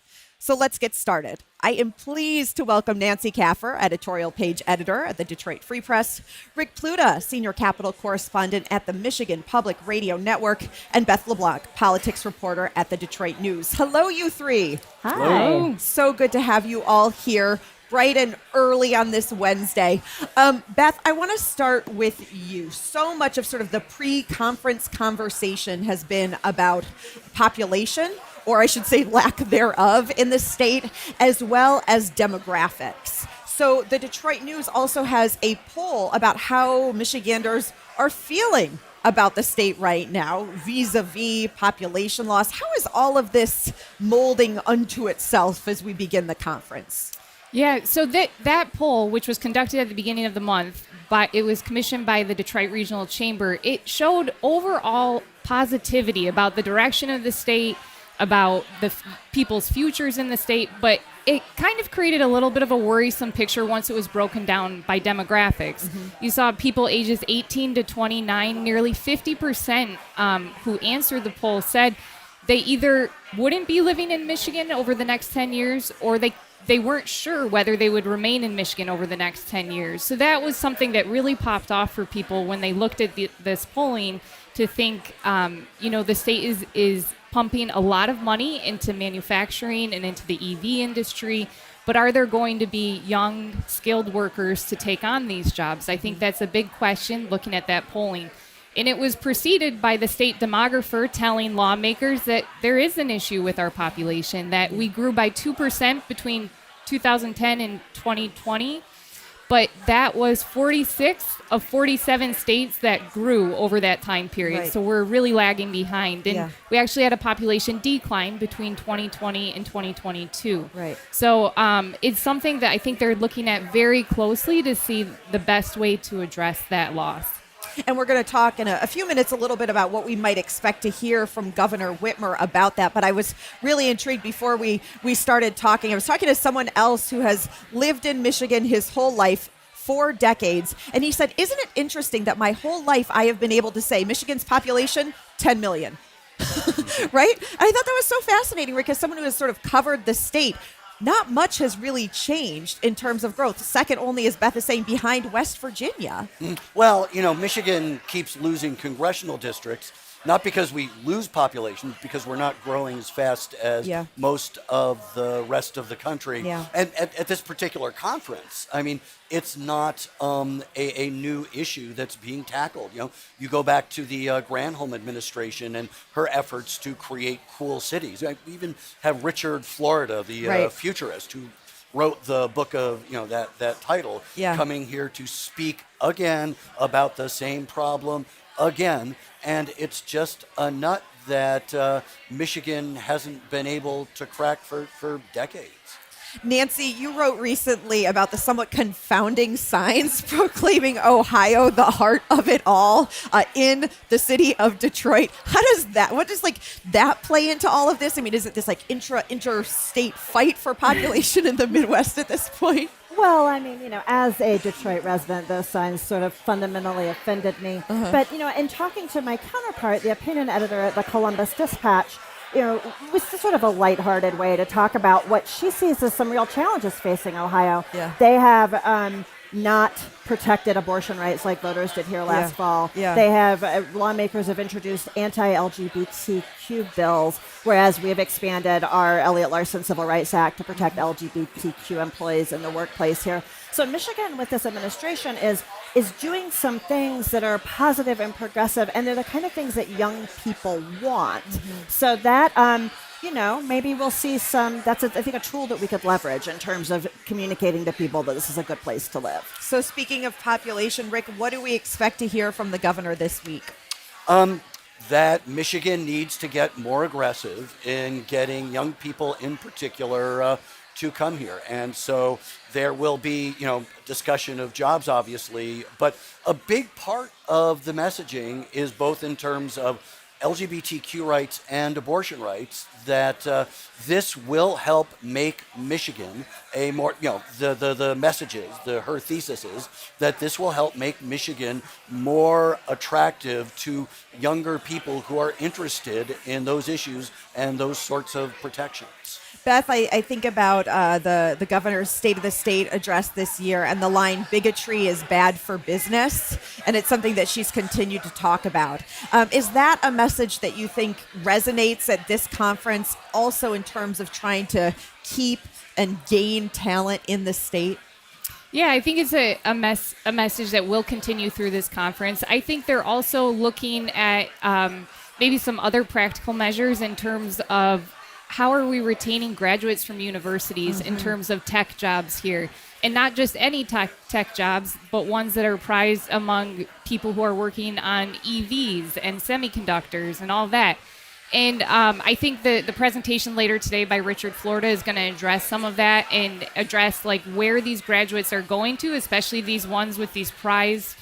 So let's get started. I am pleased to welcome Nancy Kaffer, editorial page editor at the Detroit Free Press, Rick Pluta, senior Capitol correspondent at the Michigan Public Radio Network, and Beth LeBlanc, politics reporter at the Detroit News. Hello, you three. Hi. Hello. So good to have you all here bright and early on this Wednesday. Beth, I want to start with you. So much of sort of the pre-conference conversation has been about population, or I should say lack thereof, in the state, as well as demographics. So the Detroit News also has a poll about how Michiganders are feeling about the state right now, vis-a-vis population loss. How is all of this molding unto itself as we begin the conference? Yeah, so that poll, which was conducted at the beginning of the month, it was commissioned by the Detroit Regional Chamber, it showed overall positivity about the direction of the state, about the people's futures in the state, but it kind of created a little bit of a worrisome picture once it was broken down by demographics. Mm-hmm. You saw people ages 18 to 29, nearly 50% who answered the poll said they either wouldn't be living in Michigan over the next 10 years or they weren't sure whether they would remain in Michigan over the next 10 years. So that was something that really popped off for people when they looked at this polling to think, the state is pumping a lot of money into manufacturing and into the EV industry, but are there going to be young, skilled workers to take on these jobs? I think that's a big question looking at that polling. And it was preceded by the state demographer telling lawmakers that there is an issue with our population, that we grew by 2% between 2010 and 2020, but that was 46 of 47 states that grew over that time period. Right. So we're really lagging behind. And Yeah. we actually had a population decline between 2020 and 2022. Right. So it's something that I think they're looking at very closely to see the best way to address that loss. And we're going to talk in a few minutes a little bit about what we might expect to hear from Governor Whitmer about that. But I was really intrigued before we started talking. I was talking to someone else who has lived in Michigan his whole life, 4 decades. And he said, isn't it interesting that my whole life I have been able to say Michigan's population, 10 million. Right? And I thought that was so fascinating because someone who has sort of covered the state, not much has really changed in terms of growth. Second only, as Beth is saying, behind West Virginia. Well, Michigan keeps losing congressional districts, not because we lose population, because we're not growing as fast as most of the rest of the country. Yeah. And at this particular conference, I mean, it's not a new issue that's being tackled. You go back to the Granholm administration and her efforts to create cool cities. We even have Richard Florida, the futurist, who wrote the book of that title, coming here to speak again about the same problem again. And it's just a nut that Michigan hasn't been able to crack for decades. Nancy, you wrote recently about the somewhat confounding signs proclaiming Ohio the heart of it all in the city of Detroit. What does that play into all of this? I mean, is it this interstate fight for population in the Midwest at this point? Well, I mean, as a Detroit resident, those signs sort of fundamentally offended me. Uh-huh. But, in talking to my counterpart, the opinion editor at the Columbus Dispatch, it was just sort of a lighthearted way to talk about what she sees as some real challenges facing Ohio. Yeah. They have not protected abortion rights like voters did here last fall. Yeah. They have, lawmakers have introduced anti-LGBTQ bills, whereas we have expanded our Elliott Larson Civil Rights Act to protect LGBTQ employees in the workplace here. So Michigan with this administration is doing some things that are positive and progressive, and they're the kind of things that young people want. So that, maybe we'll see some, I think, a tool that we could leverage in terms of communicating to people that this is a good place to live. So speaking of population, Rick, what do we expect to hear from the governor this week? That Michigan needs to get more aggressive in getting young people in particular to come here. And so there will be, discussion of jobs, obviously, but a big part of the messaging is both in terms of LGBTQ rights and abortion rights, that this will help make Michigan a more, the messages, her thesis is that this will help make Michigan more attractive to younger people who are interested in those issues and those sorts of protections. Beth, I think about the governor's State of the State address this year and the line, bigotry is bad for business, and it's something that she's continued to talk about. Is that a message that you think resonates at this conference, also in terms of trying to keep and gain talent in the state? Yeah, I think it's a message that will continue through this conference. I think they're also looking at maybe some other practical measures in terms of how are we retaining graduates from universities in terms of tech jobs here? And not just any tech jobs, but ones that are prized among people who are working on EVs and semiconductors and all that. And I think the presentation later today by Richard Florida is going to address some of that and address like where these graduates are going to, especially these ones with these prized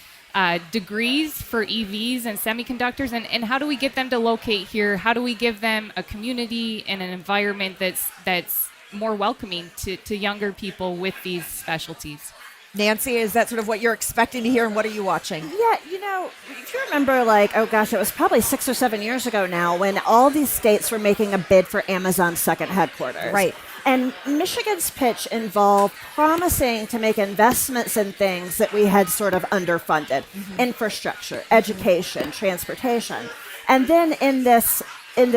degrees for EVs and semiconductors, and how do we get them to locate here? How do we give them a community and an environment that's more welcoming to younger people with these specialties? Nancy, is that sort of what you're expecting to hear, and what are you watching? Yeah, if you remember, it was probably 6 or 7 years ago now when all these states were making a bid for Amazon's second headquarters. Right. And Michigan's pitch involved promising to make investments in things that we had sort of underfunded, infrastructure, education, transportation. And then in this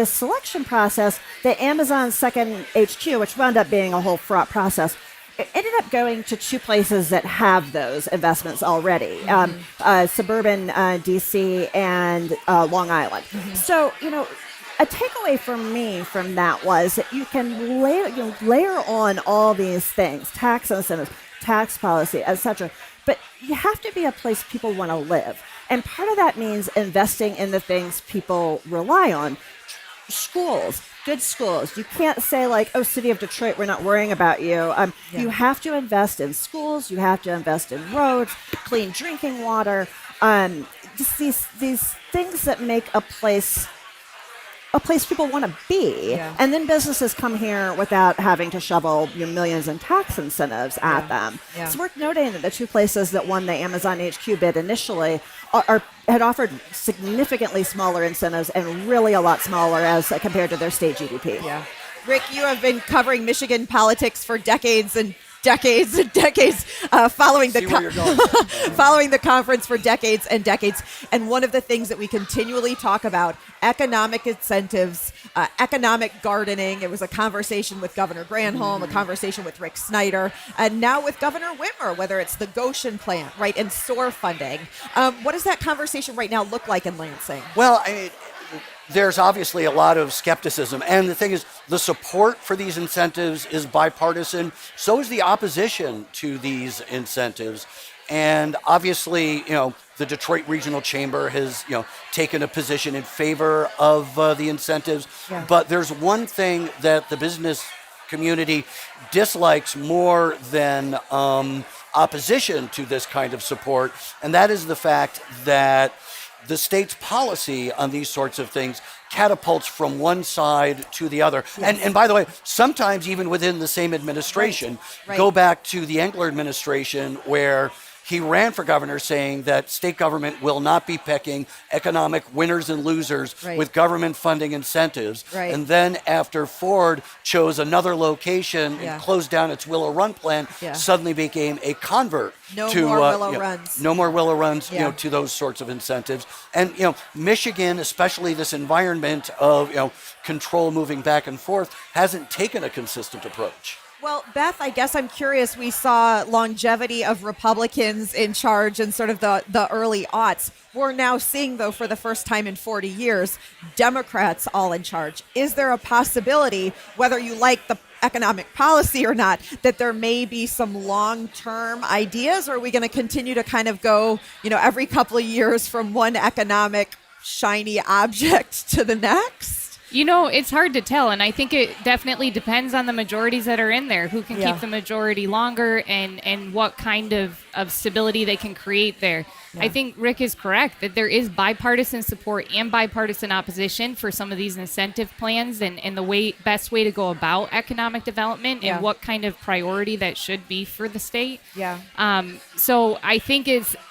selection process, the Amazon second HQ, which wound up being a whole fraught process, it ended up going to two places that have those investments already, suburban DC and Long Island. So, a takeaway for me from that was that you can layer on all these things, tax incentives, tax policy, etc. But you have to be a place people want to live. And part of that means investing in the things people rely on. Schools, good schools. You can't say City of Detroit, we're not worrying about you. You have to invest in schools. You have to invest in roads, clean drinking water, just these things that make a place people want to be. Yeah. And then businesses come here without having to shovel millions in tax incentives at them. Yeah. It's worth noting that the two places that won the Amazon HQ bid initially had offered significantly smaller incentives and really a lot smaller as compared to their state GDP. Yeah. Rick, you have been covering Michigan politics for decades and decades and decades, following the conference for decades and decades. And one of the things that we continually talk about, economic incentives, economic gardening. It was a conversation with Governor Granholm, a conversation with Rick Snyder, and now with Governor Whitmer, whether it's the Goshen plant, right, and SOAR funding. What does that conversation right now look like in Lansing? Well, there's obviously a lot of skepticism. And the thing is, the support for these incentives is bipartisan. So is the opposition to these incentives. And obviously, the Detroit Regional Chamber has, taken a position in favor of the incentives. Yeah. But there's one thing that the business community dislikes more than opposition to this kind of support. And that is the fact that the state's policy on these sorts of things catapults from one side to the other. Yes. And by the way, sometimes even within the same administration, right. Go back to the Engler administration where he ran for governor saying that state government will not be picking economic winners and losers Right. with government funding incentives. Right. And then after Ford chose another location Yeah. and closed down its Willow Run plant, Yeah. suddenly became a convert No to more Willow you know, Runs. no more Willow Runs, Yeah. to those sorts of incentives. And Michigan, especially this environment of control moving back and forth, hasn't taken a consistent approach. Well, Beth, I guess I'm curious. We saw longevity of Republicans in charge in sort of the early aughts. We're now seeing, though, for the first time in 40 years, Democrats all in charge. Is there a possibility, whether you like the economic policy or not, that there may be some long-term ideas, or are we going to continue to kind of go, every couple of years from one economic shiny object to the next? It's hard to tell, and I think it definitely depends on the majorities that are in there, who can Yeah. keep the majority longer and what kind of stability they can create there. Yeah. I think Rick is correct that there is bipartisan support and bipartisan opposition for some of these incentive plans and the best way to go about economic development Yeah. and what kind of priority that should be for the state. Yeah. So I think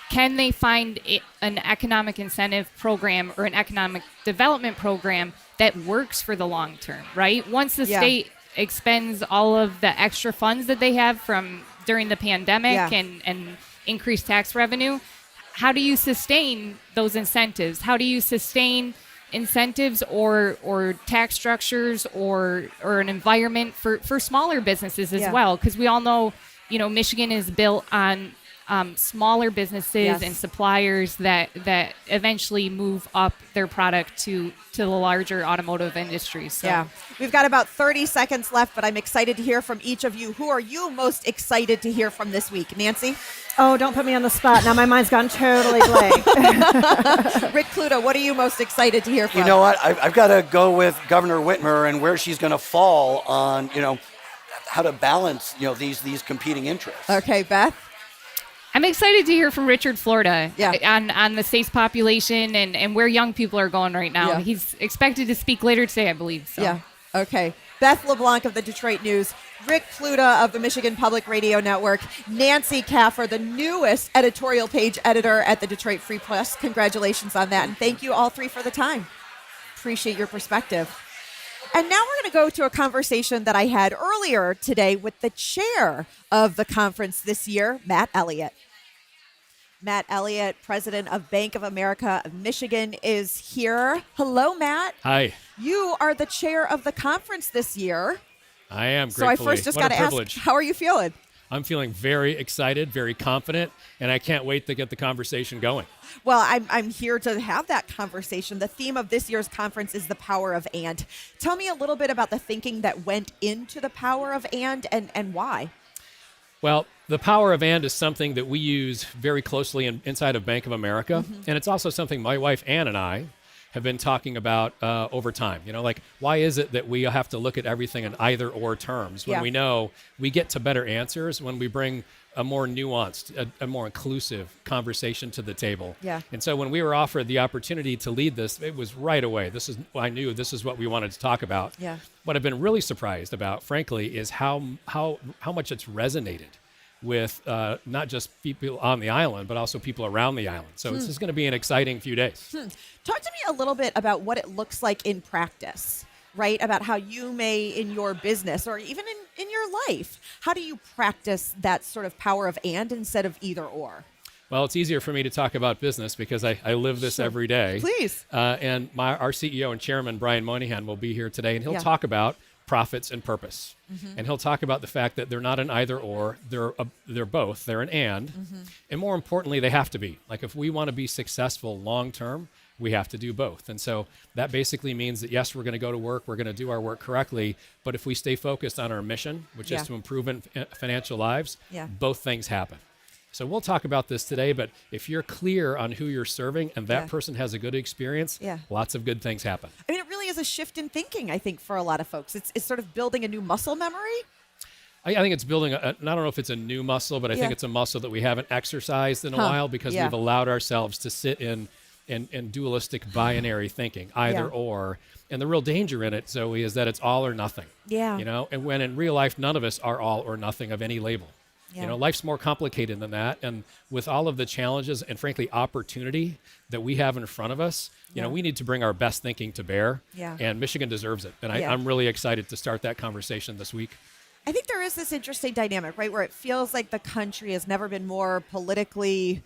can they find an economic incentive program or an economic development program that works for the long term, right? Once the Yeah. state expends all of the extra funds that they have from during the pandemic Yeah. and increased tax revenue, how do you sustain those incentives? How do you sustain incentives or tax structures or an environment for smaller businesses as Yeah. well? Because we all know, Michigan is built on smaller businesses Yes. and suppliers that eventually move up their product to the larger automotive industry. So. Yeah. We've got about 30 seconds left, but I'm excited to hear from each of you. Who are you most excited to hear from this week? Nancy? Oh, don't put me on the spot. Now my mind's gone totally blank. Rick Pluto, what are you most excited to hear from? You know what? I've got to go with Governor Whitmer and where she's going to fall on, how to balance, these competing interests. Okay, Beth? I'm excited to hear from Richard Florida Yeah. on the state's population and where young people are going right now. Yeah. He's expected to speak later today, I believe. So. Yeah. Okay. Beth LeBlanc of the Detroit News, Rick Pluta of the Michigan Public Radio Network, Nancy Kaffer, the newest editorial page editor at the Detroit Free Press. Congratulations on that. And thank you all three for the time. Appreciate your perspective. And now we're going to go to a conversation that I had earlier today with the chair of the conference this year, Matt Elliott. Matt Elliott, president of Bank of America of Michigan, is here. Hello, Matt. Hi, You are the chair of the conference this year. I am So I gratefully. first just What got a to ask, privilege. how are you feeling? I'm feeling very excited, very confident, and I can't wait to get the conversation going. Well, I'm here to have that conversation. The theme of this year's conference is the power of and. Tell me a little bit about the thinking that went into the power of and why. Well, the power of and is something that we use very closely inside of Bank of America, and it's also something my wife Ann and I have been talking about over time. Why is it that we have to look at everything in either or terms when Yeah. we know we get to better answers when we bring a more nuanced, a more inclusive conversation to the table. Yeah. And so when we were offered the opportunity to lead this, it was right away. I knew this is what we wanted to talk about. Yeah. What I've been really surprised about, frankly, is how much it's resonated with not just people on the island, but also people around the island. So this is going to be an exciting few days. Talk to me a little bit about what it looks like in practice, right? About how you may, in your business or even in your life, how do you practice that sort of power of and instead of either or? Well, it's easier for me to talk about business because I live this every day. Please. And our CEO and chairman, Brian Moynihan, will be here today, and he'll Yeah. talk about profits and purpose. And he'll talk about the fact that they're not an either or, they're both, they're an and. And more importantly, they have to be. Like if we want to be successful long term, we have to do both. And so that basically means that, yes, we're going to go to work, we're going to do our work correctly, but if we stay focused on our mission, which Yeah. is to improve financial lives, Yeah. both things happen. So we'll talk about this today, but if you're clear on who you're serving and that Yeah. person has a good experience, Yeah. lots of good things happen. I mean, it really is a shift in thinking, I think, for a lot of folks. It's sort of building a new muscle memory. I think it's building, I don't know if it's a new muscle, but I Yeah. think it's a muscle that we haven't exercised in a Huh. while because Yeah. we've allowed ourselves to sit in dualistic binary thinking, either Yeah. or. And the real danger in it, Zoe, is that it's all or nothing. Yeah. And when in real life, none of us are all or nothing of any label. You know, life's more complicated than that. And with all of the challenges and frankly, opportunity that we have in front of us, you know, we need to bring our best thinking to bear. And Michigan deserves it. And I'm really excited to start that conversation this week. I think there is this interesting dynamic, right, where it feels like the country has never been more politically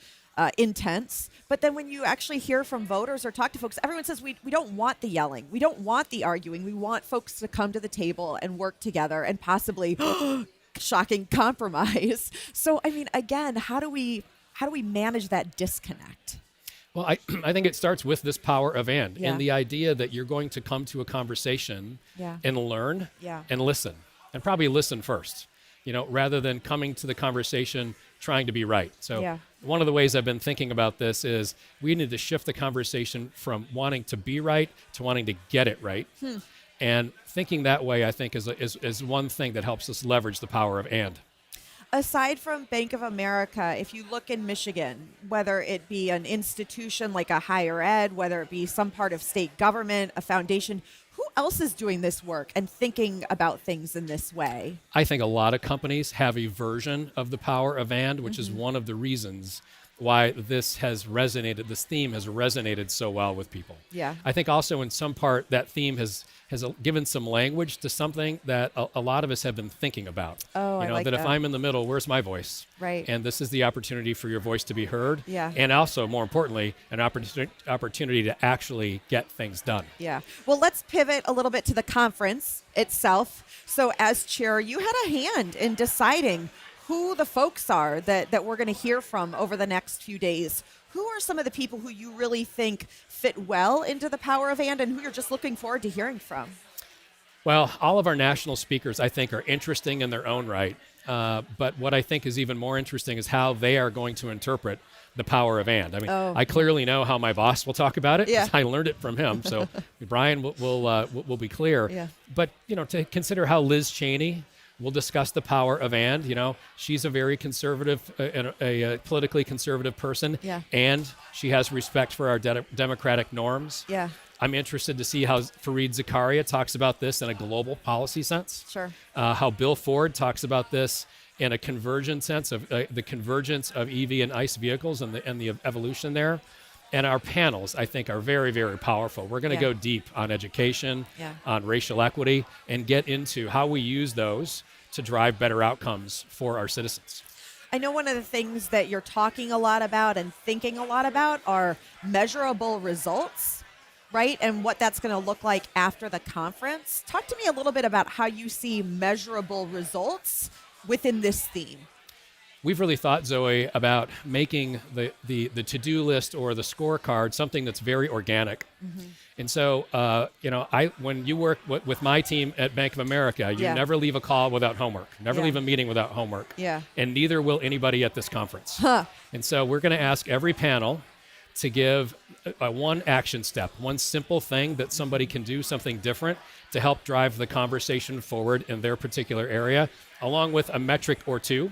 intense. But then when you actually hear from voters or talk to folks, everyone says we don't want the yelling. We don't want the arguing. We want folks to come to the table and work together and possibly, shocking, compromise. So, I mean, again, how do we manage that disconnect? Well, I think it starts with this power of and the idea that you're going to come to a conversation and learn and listen, and probably listen first, you know, rather than coming to the conversation trying to be right. So one of the ways I've been thinking about this is we need to shift the conversation from wanting to be right to wanting to get it right. And thinking that way, I think, is one thing that helps us leverage the power of and. Aside from Bank of America, if you look in Michigan, whether it be an institution like a higher ed, whether it be some part of state government, a foundation, who else is doing this work and thinking about things in this way? I think a lot of companies have a version of the power of and, which is one of the reasons why this theme has resonated so well with people. I think also in some part that theme has given some language to something that a lot of us have been thinking about. You know, I like that if I'm in the middle, where's my voice? Right. And this is the opportunity for your voice to be heard. Yeah. And also, more importantly, an opportunity to actually get things done. Yeah. Well, let's pivot a little bit to the conference itself. So as chair, you had a hand in deciding who the folks are that we're going to hear from over the next few days. Who are some of the people who you really think fit well into the power of and who you're just looking forward to hearing from? Well, all of our national speakers, I think, are interesting in their own right. But what I think is even more interesting is how they are going to interpret the power of and. I mean, I clearly know how my boss will talk about it. I learned it from him. So Brian will be clear. But, you know, to consider how Liz Cheney will discuss the power of and, you know, she's a very conservative, a politically conservative person. And she has respect for our democratic norms. I'm interested to see how Fareed Zakaria talks about this in a global policy sense. How Bill Ford talks about this in a convergent sense of the convergence of EV and ICE vehicles and the evolution there. And our panels, I think, are very, very powerful. We're going to go deep on education, on racial equity, and get into how we use those to drive better outcomes for our citizens. I know one of the things that you're talking a lot about and thinking a lot about are measurable results, right? And what that's going to look like after the conference. Talk to me a little bit about how you see measurable results within this theme. We've really thought, Zoe, about making the to-do list or the scorecard something that's very organic. And so, you know, when you work with my team at Bank of America, you never leave a call without homework, never leave a meeting without homework. And neither will anybody at this conference. And so we're going to ask every panel to give one action step, one simple thing that somebody can do, something different to help drive the conversation forward in their particular area, along with a metric or two.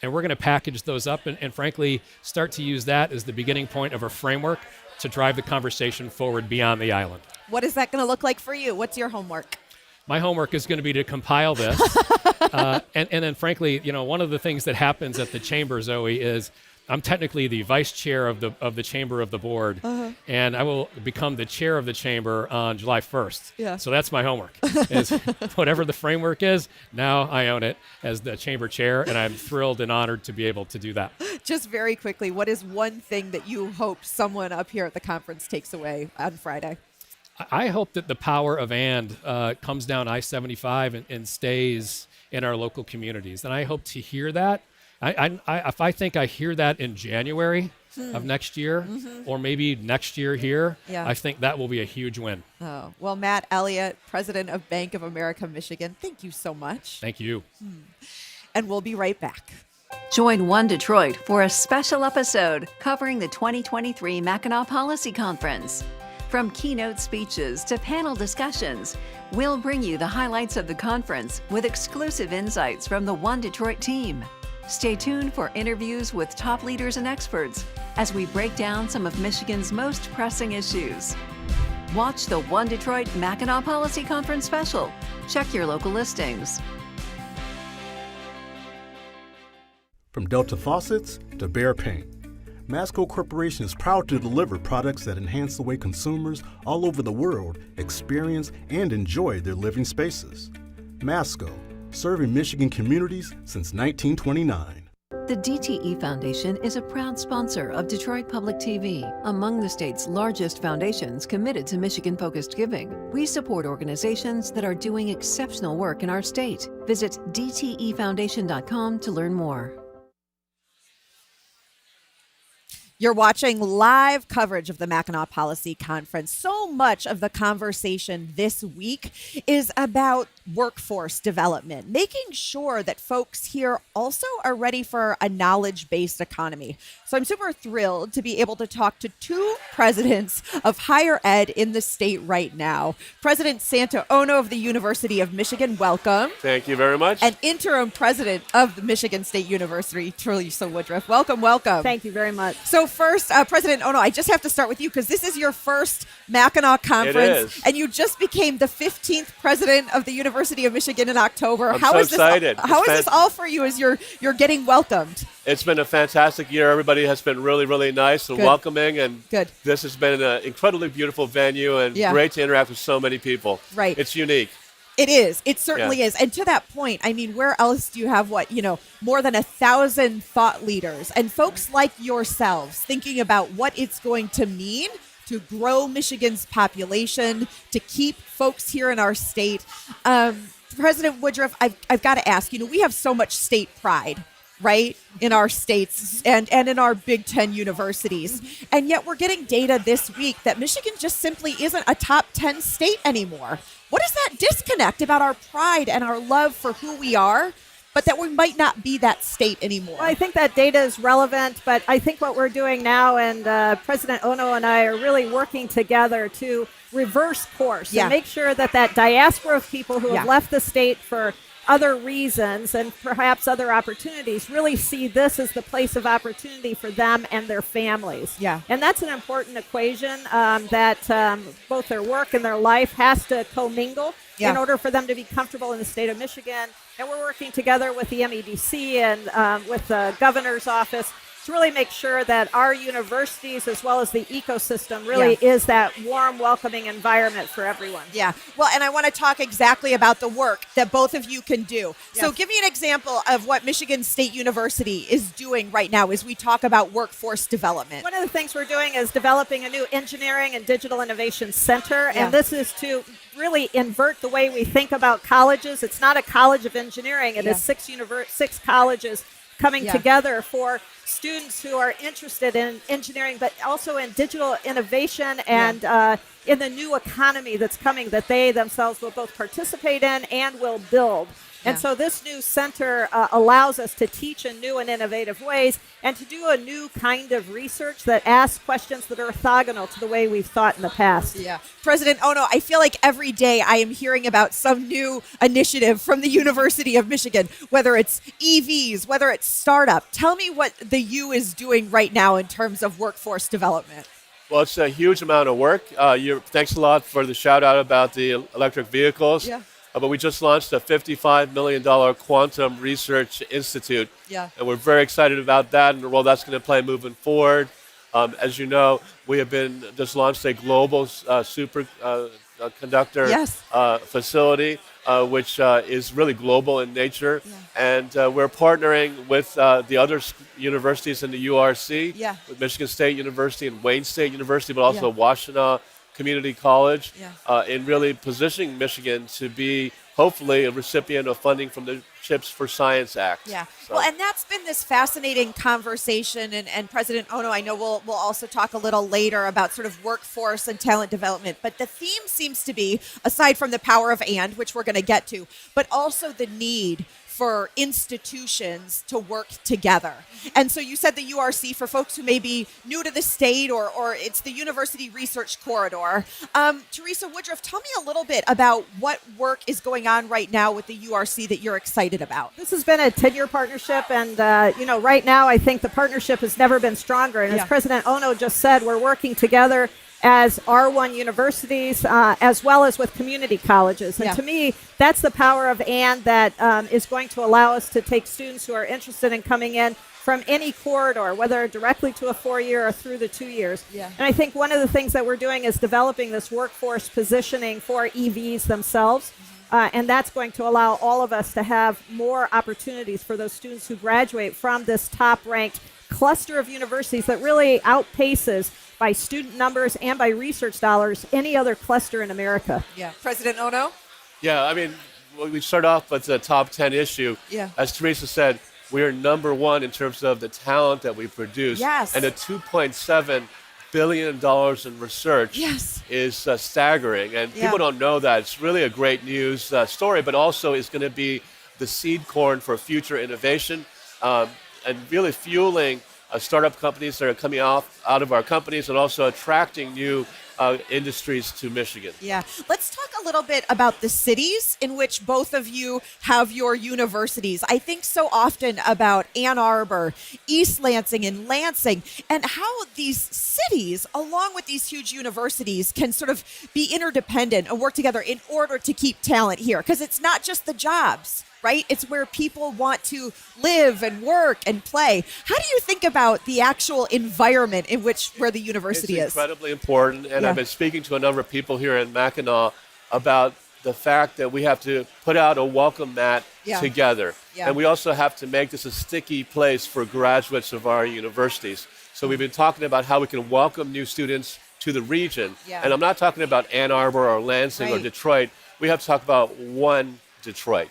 And we're going to package those up and frankly, start to use that as the beginning point of a framework to drive the conversation forward beyond the island. What is that going to look like for you? What's your homework? My homework is going to be to compile this. And then frankly, you know, one of the things that happens at the chamber, Zoe, is I'm technically the vice chair of the chamber of the board, and I will become the chair of the chamber on July 1st. So that's my homework. Is whatever the framework is, now I own it as the chamber chair, and I'm thrilled and honored to be able to do that. Just very quickly, what is one thing that you hope someone up here at the conference takes away on Friday? I hope that the power of and comes down I-75 and stays in our local communities, and I hope to hear that. If I think I hear that in January of next year, or maybe next year here, I think that will be a huge win. Oh, well, Matt Elliott, president of Bank of America, Michigan, thank you so much. Thank you. And we'll be right back. Join One Detroit for a special episode covering the 2023 Mackinac Policy Conference. From keynote speeches to panel discussions, we'll bring you the highlights of the conference with exclusive insights from the One Detroit team. Stay tuned for interviews with top leaders and experts as we break down some of Michigan's most pressing issues. Watch the One Detroit Mackinac Policy Conference special. Check your local listings. From Delta faucets to Behr paint, Masco Corporation is proud to deliver products that enhance the way consumers all over the world experience and enjoy their living spaces. Masco, serving Michigan communities since 1929. The DTE Foundation is a proud sponsor of Detroit Public TV, among the state's largest foundations committed to Michigan-focused giving. We support organizations that are doing exceptional work in our state. Visit dtefoundation.com to learn more. You're watching live coverage of the Mackinac Policy Conference. So much of the conversation this week is about workforce development, making sure that folks here also are ready for a knowledge-based economy. So I'm super thrilled to be able to talk to two presidents of higher ed in the state right now. President Santa Ono of the University of Michigan, welcome. Thank you very much. And interim president of the Michigan State University, Teresa Woodruff. Welcome, welcome. Thank you very much. So first, President Ono, I just have to start with you because this is your first Mackinac Conference. It is. And you just became the 15th president of the University of Michigan in October. I'm so excited. How is this all for you as you're getting welcomed? It's been a fantastic year. Everybody has been really, really nice and welcoming. And this has been an incredibly beautiful venue and great to interact with so many people. Right. It's unique. It is. It certainly is. And to that point, I mean, where else do you have more than 1,000 thought leaders and folks like yourselves thinking about what it's going to mean to grow Michigan's population, to keep folks here in our state? President Woodruff, I've got to ask, we have so much state pride, right, in our states and in our Big Ten universities. And yet we're getting data this week that Michigan just simply isn't a top 10 state anymore. What is that disconnect about our pride and our love for who we are, but that we might not be that state anymore? Well, I think that data is relevant, but I think what we're doing now, and President Ono and I are really working together to reverse course and make sure that diaspora of people who have left the state for other reasons and perhaps other opportunities really see this as the place of opportunity for them and their families. Yeah. And that's an important equation that both their work and their life has to commingle in order for them to be comfortable in the state of Michigan. And we're working together with the MEDC and with the governor's office to really make sure that our universities, as well as the ecosystem, really is that warm, welcoming environment for everyone. Yeah. Well, and I want to talk exactly about the work that both of you can do. Yes. So give me an example of what Michigan State University is doing right now as we talk about workforce development. One of the things we're doing is developing a new engineering and digital innovation center, and this is to really invert the way we think about colleges. It's not a college of engineering. It is six colleges coming together for students who are interested in engineering, but also in digital innovation and in the new economy that's coming that they themselves will both participate in and will build. And so this new center allows us to teach in new and innovative ways and to do a new kind of research that asks questions that are orthogonal to the way we've thought in the past. Yeah. President Ono, I feel like every day I am hearing about some new initiative from the University of Michigan, whether it's EVs, whether it's startup. Tell me what the U is doing right now in terms of workforce development. Well, it's a huge amount of work. Thanks a lot for the shout out about the electric vehicles. Yeah. But we just launched a $55 million quantum research institute. Yeah. And we're very excited about that and the role that's going to play moving forward. As you know, we have just launched a global superconductor facility, which is really global in nature. Yeah. And we're partnering with the other universities in the URC, with Michigan State University and Wayne State University, but also Washtenaw Community College, in really positioning Michigan to be hopefully a recipient of funding from the Chips for Science Act. Yeah. So. Well, and that's been this fascinating conversation. And President Ono, I know we'll also talk a little later about sort of workforce and talent development. But the theme seems to be, aside from the power of and, which we're going to get to, but also the need for institutions to work together. And so you said the URC, for folks who may be new to the state, or it's the University Research Corridor. Teresa Woodruff, tell me a little bit about what work is going on right now with the URC that you're excited about. This has been a 10-year partnership, and right now I think the partnership has never been stronger. And as President Ono just said, we're working together as R1 universities, as well as with community colleges. And to me, that's the power of AND that is going to allow us to take students who are interested in coming in from any corridor, whether directly to a 4-year or through the 2 years. And I think one of the things that we're doing is developing this workforce positioning for EVs themselves. And that's going to allow all of us to have more opportunities for those students who graduate from this top-ranked cluster of universities that really outpaces, by student numbers and by research dollars, any other cluster in America. President Ono? Yeah, I mean, we start off with the top 10 issue. As Teresa said, we are number one in terms of the talent that we produce. And the $2.7 billion in research is staggering. And people don't know that. It's really a great news story, but also is going to be the seed corn for future innovation and really fueling startup companies that are coming out of our companies and also attracting new industries to Michigan. Let's talk a little bit about the cities in which both of you have your universities. I think so often about Ann Arbor, East Lansing, and Lansing, and how these cities, along with these huge universities, can sort of be interdependent and work together in order to keep talent here. Because it's not just the jobs, right? It's where people want to live and work and play. How do you think about the actual environment in where the university is? It's incredibly important, and I've been speaking to a number of people here in Mackinac about the fact that we have to put out a welcome mat together. And we also have to make this a sticky place for graduates of our universities. So we've been talking about how we can welcome new students to the region. And I'm not talking about Ann Arbor or Lansing or Detroit. We have to talk about one Detroit.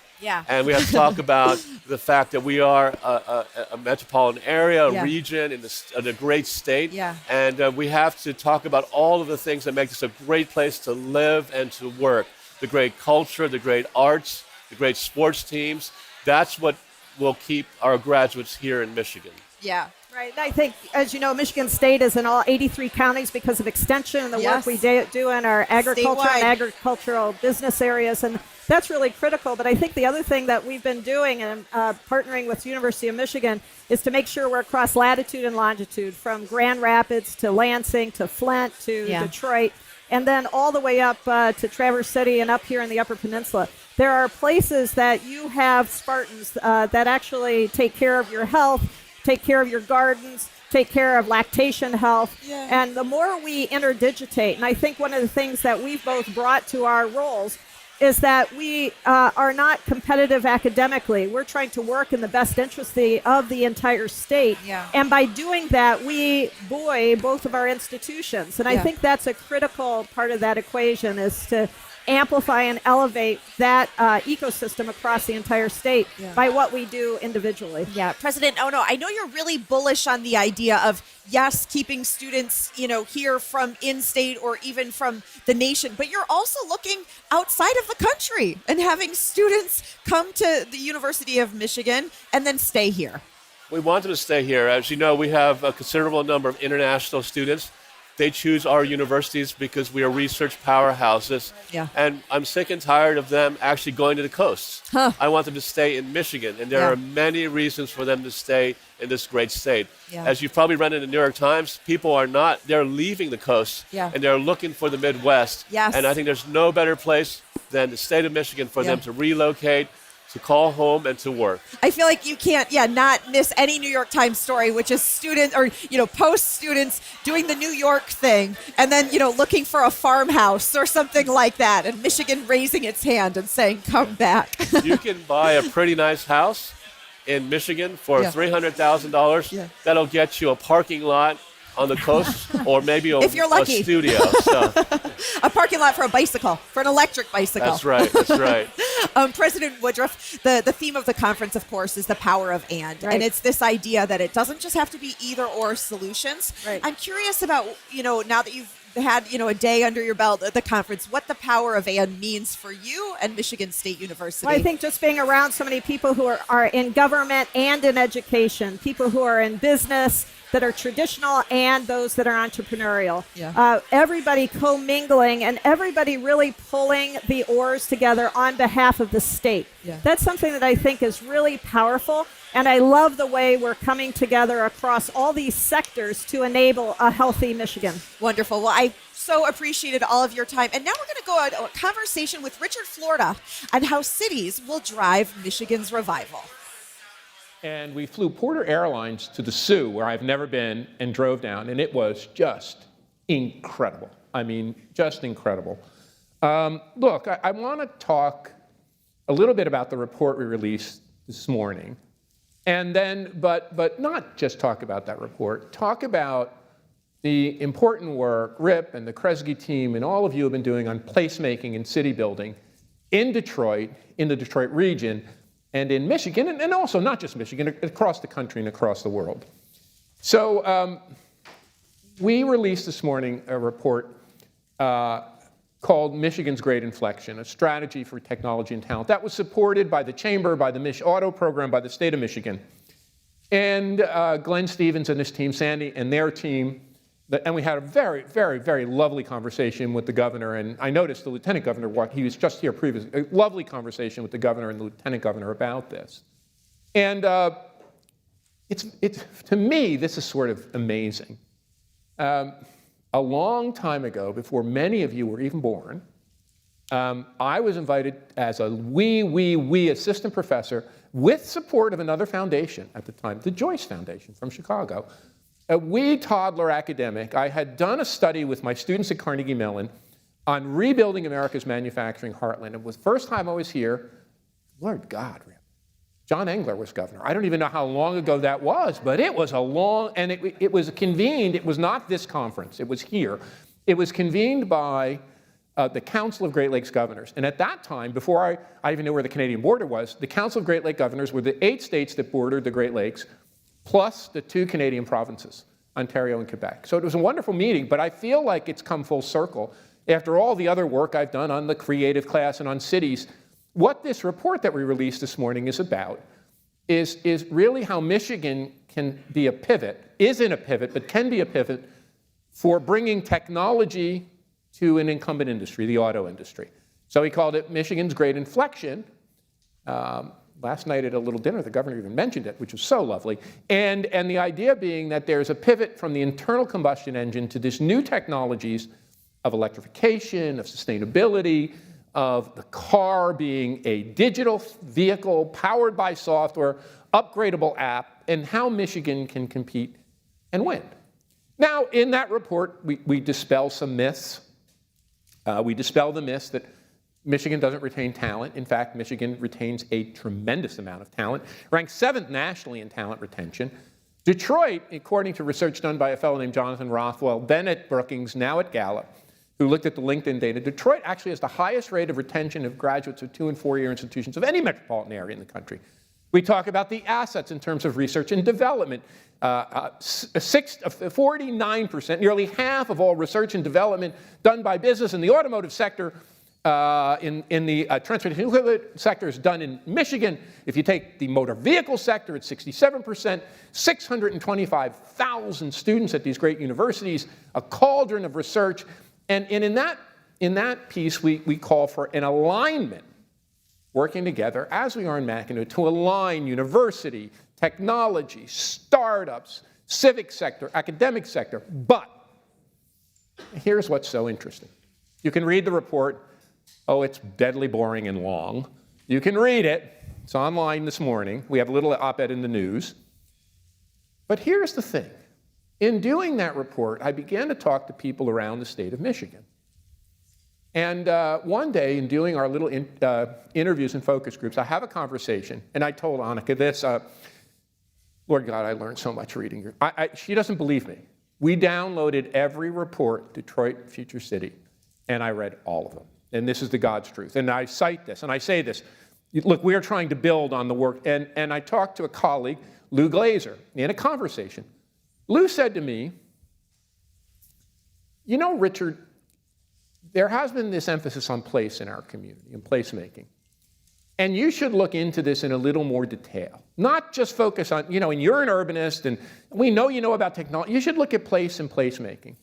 And we have to talk about the fact that we are a metropolitan area, a region in a great state. And we have to talk about all of the things that make this a great place to live and to work. The great culture, the great arts, the great sports teams. That's what will keep our graduates here in Michigan. Right. And I think, as you know, Michigan State is in all 83 counties because of extension and the work we do in our agriculture and agricultural business areas. And that's really critical. But I think the other thing that we've been doing and partnering with the University of Michigan is to make sure we're across latitude and longitude, from Grand Rapids to Lansing to Flint to Detroit, and then all the way up to Traverse City and up here in the Upper Peninsula. There are places that you have Spartans that actually take care of your health, take care of your gardens, take care of lactation health. And the more we interdigitate, and I think one of the things that we've both brought to our roles is that we are not competitive academically. We're trying to work in the best interest of the entire state. And by doing that, we buoy both of our institutions. And I think that's a critical part of that equation, is to amplify and elevate that ecosystem across the entire state by what we do individually. President Ono, I know you're really bullish on the idea of, yes, keeping students, here from in-state or even from the nation, but you're also looking outside of the country and having students come to the University of Michigan and then stay here. We want them to stay here. As you know, we have a considerable number of international students. They choose our universities because we are research powerhouses. And I'm sick and tired of them actually going to the coast. I want them to stay in Michigan. And there are many reasons for them to stay in this great state. As you've probably read in the New York Times, people are not, they're leaving the coast and they're looking for the Midwest. And I think there's no better place than the state of Michigan for them to relocate, to call home, and to work. I feel like you can't, not miss any New York Times story, which is students or, post-students doing the New York thing and then, looking for a farmhouse or something like that, and Michigan raising its hand and saying, come back. You can buy a pretty nice house in Michigan for $300,000. That'll get you a parking lot on the coast, or maybe if you're lucky, a studio. So. A parking lot for a bicycle, for an electric bicycle. That's right. That's right. President Woodruff, the theme of the conference, of course, is the power of and. And it's this idea that it doesn't just have to be either or solutions. I'm curious about, now that you've had, a day under your belt at the conference, what the power of and means for you and Michigan State University. Well, I think just being around so many people who are in government and in education, people who are in business, that are traditional, and those that are entrepreneurial. Everybody commingling and everybody really pulling the oars together on behalf of the state. That's something that I think is really powerful. And I love the way we're coming together across all these sectors to enable a healthy Michigan. Wonderful. Well, I so appreciated all of your time. And now we're going to go on a conversation with Richard Florida on how cities will drive Michigan's revival. And we flew Porter Airlines to the Sioux, where I've never been, and drove down, and it was just incredible. I mean, just incredible. Look, I want to talk a little bit about the report we released this morning, and then, but not just talk about that report, talk about the important work Rip and the Kresge team and all of you have been doing on placemaking and city building in Detroit, in the Detroit region, and in Michigan, and also not just Michigan, across the country and across the world. So we released this morning a report called Michigan's Great Inflection, a strategy for technology and talent. That was supported by the Chamber, by the Mich Auto program, by the state of Michigan. And Glenn Stevens and his team, Sandy and their team, and we had a very, very, very lovely conversation with the governor. And I noticed the lieutenant governor, he was just here previously, a lovely conversation with the governor and the lieutenant governor about this. And to me, this is sort of amazing. A long time ago, before many of you were even born, I was invited as a wee assistant professor with support of another foundation at the time, the Joyce Foundation from Chicago. A wee toddler academic. I had done a study with my students at Carnegie Mellon on rebuilding America's manufacturing heartland. It was the first time I was here. Lord God, John Engler was governor. I don't even know how long ago that was, but it was a long, and it was convened. It was not this conference. It was here. It was convened by the Council of Great Lakes Governors. And at that time, before I even knew where the Canadian border was, the Council of Great Lakes Governors were the 8 states that bordered the Great Lakes, plus the 2 Canadian provinces, Ontario and Quebec. So it was a wonderful meeting, but I feel like it's come full circle. After all the other work I've done on the creative class and on cities, what this report that we released this morning is about is really how Michigan can be a pivot, isn't a pivot, but can be a pivot for bringing technology to an incumbent industry, the auto industry. So he called it Michigan's Great Inflection. Last night at a little dinner, the governor even mentioned it, which was so lovely. And the idea being that there's a pivot from the internal combustion engine to these new technologies of electrification, of sustainability, of the car being a digital vehicle powered by software, upgradable app, and how Michigan can compete and win. Now, in that report, we dispel some myths. We dispel the myths that Michigan doesn't retain talent. In fact, Michigan retains a tremendous amount of talent, ranks 7th nationally in talent retention. Detroit, according to research done by a fellow named Jonathan Rothwell, then at Brookings, now at Gallup, who looked at the LinkedIn data, Detroit actually has the highest rate of retention of graduates of 2- and 4-year institutions of any metropolitan area in the country. We talk about the assets in terms of research and development. 49%, nearly half of all research and development done by business in the automotive sector, in the transportation sector is done in Michigan. If you take the motor vehicle sector, it's 67%, 625,000 students at these great universities, a cauldron of research. And in that piece, we call for an alignment, working together, as we are in Mackinac, to align university, technology, startups, civic sector, academic sector. But here's what's so interesting. You can read the report. Oh, it's deadly boring and long. You can read it. It's online this morning. We have a little op-ed in the news. But here's the thing. In doing that report, I began to talk to people around the state of Michigan. And one day, in doing our little interviews and focus groups, I have a conversation, and I told Annika this. Lord God, I learned so much reading her. She doesn't believe me. We downloaded every report, Detroit Future City, and I read all of them. And this is the God's truth. And I cite this, and I say this. Look, we are trying to build on the work. And I talked to a colleague, Lou Glazer, in a conversation. Lou said to me, you know, Richard, there has been this emphasis on place in our community, and placemaking. And you should look into this in a little more detail. Not just focus on, you know, and you're an urbanist, and we know you know about technology. You should look at place and placemaking.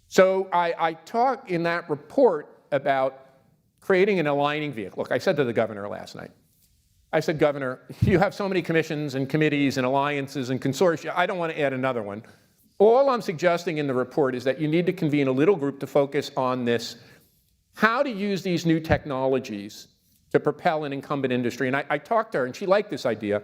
So I talk in that report about creating an aligning vehicle. Look, I said to the governor last night, I said, Governor, you have so many commissions and committees and alliances and consortia. I don't want to add another one. All I'm suggesting in the report is that you need to convene a little group to focus on this, how to use these new technologies to propel an incumbent industry. And I talked to her, and she liked this idea.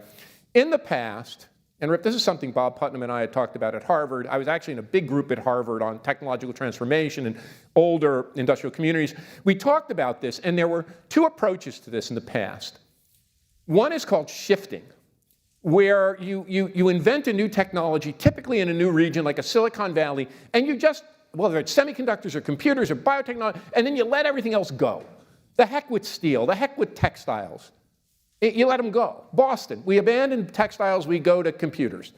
In the past, and Rip, this is something Bob Putnam and I had talked about at Harvard. I was actually in a big group at Harvard on technological transformation and older industrial communities. We talked about this, and there were two approaches to this in the past. One is called shifting, where you invent a new technology, typically in a new region like a Silicon Valley, and you just, whether it's semiconductors or computers or biotechnology, and then you let everything else go. The heck with steel, the heck with textiles. You let them go. Boston, we abandon textiles, we go to computers.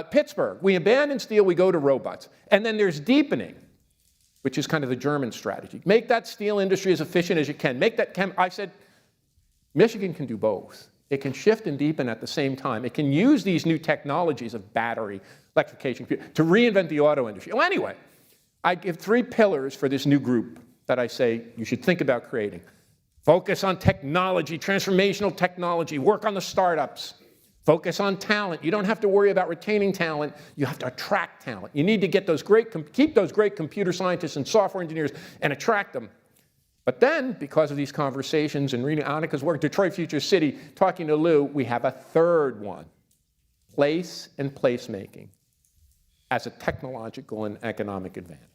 Pittsburgh, we abandon steel, we go to robots. And then there's deepening, which is kind of the German strategy. Make that steel industry as efficient as you can. Make that I said, Michigan can do both. It can shift and deepen at the same time. It can use these new technologies of battery, electrification, to reinvent the auto industry. Well, anyway, I give 3 pillars for this new group that I say you should think about creating. Focus on technology, transformational technology, work on the startups. Focus on talent. You don't have to worry about retaining talent. You have to attract talent. You need to get keep those great computer scientists and software engineers and attract them. But then, because of these conversations and reading Annika's work, Detroit Future City, talking to Lou, we have a third one, place and placemaking as a technological and economic advantage.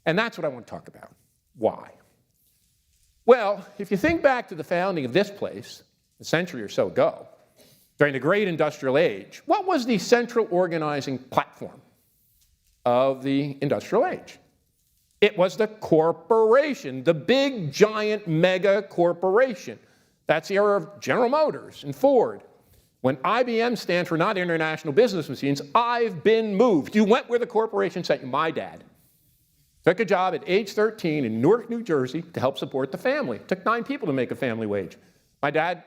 And that's what I want to talk about. Why? Well, if you think back to the founding of this place, a century or so ago, during the great industrial age, what was the central organizing platform of the industrial age? It was the corporation, the big, giant, mega corporation. That's the era of General Motors and Ford. When IBM stands for not International Business Machines, I've been moved. You went where the corporation sent you. My dad took a job at age 13 in Newark, New Jersey to help support the family. It took 9 people to make a family wage. My dad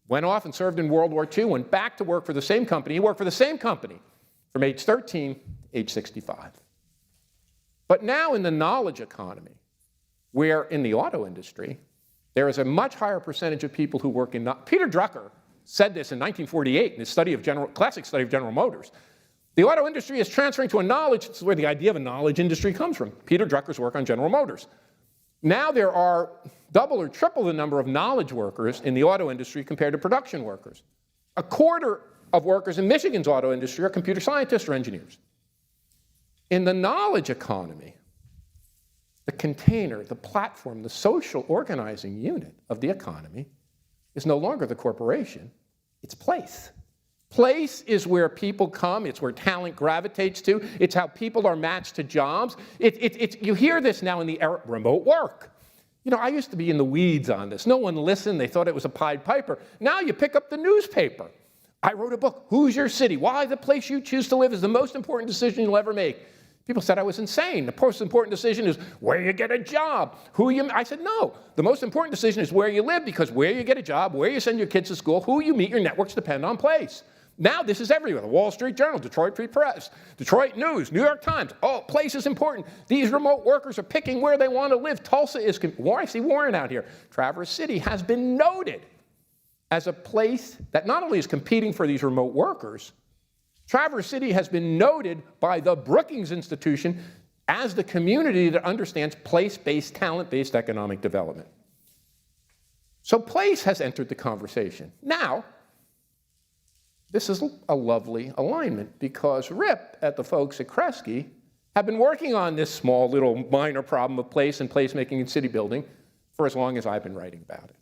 went off and served in World War II, went back to work for the same company. He worked for the same company from age 13 to age 65. But now in the knowledge economy, where in the auto industry, there is a much higher percentage of people who work in, Peter Drucker said this in 1948 in his classic study of General Motors. The auto industry is transferring to a knowledge, this is where the idea of a knowledge industry comes from. Peter Drucker's work on General Motors. Now there are double or triple the number of knowledge workers in the auto industry compared to production workers. A quarter of workers in Michigan's auto industry are computer scientists or engineers. In the knowledge economy, the container, the platform, the social organizing unit of the economy is no longer the corporation, it's place. Place is where people come, it's where talent gravitates to, it's how people are matched to jobs. You hear this now in the era of remote work. You know, I used to be in the weeds on this. No one listened, they thought it was a Pied Piper. Now you pick up the newspaper. I wrote a book, Who's Your City? Why the place you choose to live is the most important decision you'll ever make. People said I was insane. The most important decision is where you get a job, I said, no. The most important decision is where you live, because where you get a job, where you send your kids to school, who you meet, your networks depend on place. Now this is everywhere. The Wall Street Journal, Detroit Free Press, Detroit News, New York Times. Oh, place is important. These remote workers are picking where they want to live. Tulsa is, I see Warren out here. Traverse City has been noted as a place that not only is competing for these remote workers, Traverse City has been noted by the Brookings Institution as the community that understands place-based, talent-based economic development. So place has entered the conversation. Now, this is a lovely alignment, because Rip at the folks at Kresge have been working on this small little minor problem of place and placemaking and city building for as long as I've been writing about it.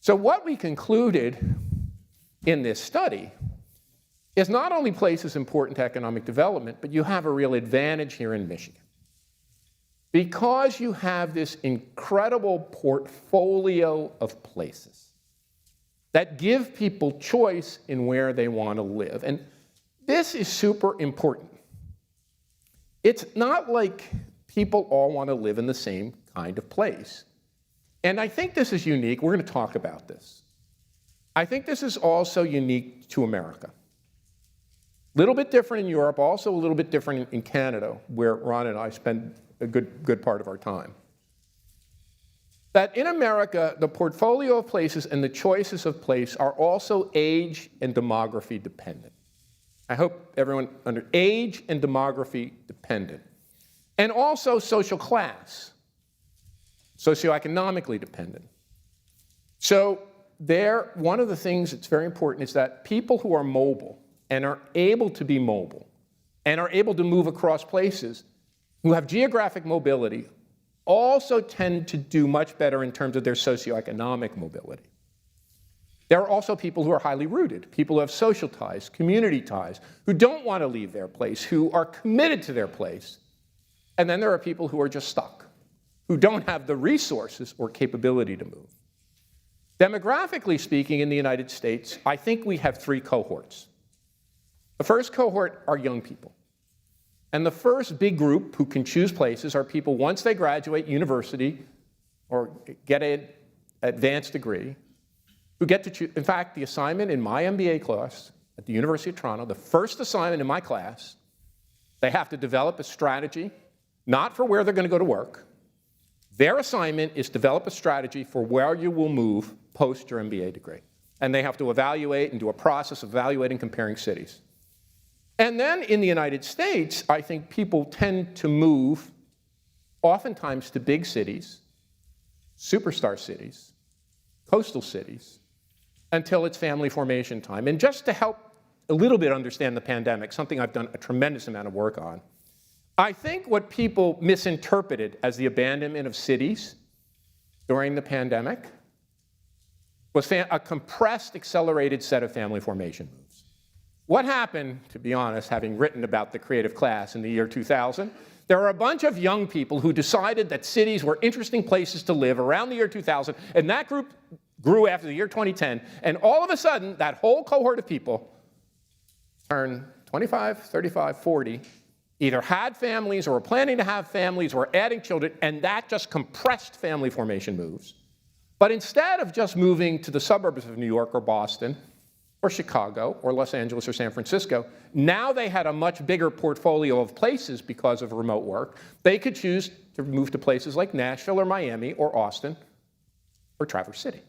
So what we concluded in this study is not only place is important to economic development, but you have a real advantage here in Michigan. Because you have this incredible portfolio of places that give people choice in where they want to live. And this is super important. It's not like people all want to live in the same kind of place. And I think this is unique. We're going to talk about this. I think this is also unique to America. A little bit different in Europe, also a little bit different in Canada, where Ron and I spend a good part of our time. That in America, the portfolio of places and the choices of place are also age and demography dependent. I hope everyone under age and demography dependent. And also social class, socioeconomically dependent. So one of the things that's very important is that people who are mobile and are able to be mobile and are able to move across places, who have geographic mobility, also tend to do much better in terms of their socioeconomic mobility. There are also people who are highly rooted, people who have social ties, community ties, who don't want to leave their place, who are committed to their place. And then there are people who are just stuck, who don't have the resources or capability to move. Demographically speaking, in the United States, I think we have 3 cohorts. The first cohort are young people. And the first big group who can choose places are people once they graduate university or get an advanced degree, who get to choose. In fact, the assignment in my MBA class at the University of Toronto, the first assignment in my class, they have to develop a strategy, not for where they're going to go to work. Their assignment is develop a strategy for where you will move post your MBA degree. And they have to evaluate and do a process of evaluating, comparing cities. And then in the United States, I think people tend to move oftentimes to big cities, superstar cities, coastal cities, until it's family formation time. And just to help a little bit understand the pandemic, something I've done a tremendous amount of work on, I think what people misinterpreted as the abandonment of cities during the pandemic was a compressed, accelerated set of family formation moves. What happened, to be honest, having written about the creative class in the year 2000, there were a bunch of young people who decided that cities were interesting places to live around the year 2000, and that group grew after the year 2010, and all of a sudden, that whole cohort of people turned 25, 35, 40, either had families or were planning to have families or adding children, and that just compressed family formation moves. But instead of just moving to the suburbs of New York or Boston or Chicago or Los Angeles or San Francisco, now they had a much bigger portfolio of places because of remote work. They could choose to move to places like Nashville or Miami or Austin or Traverse City.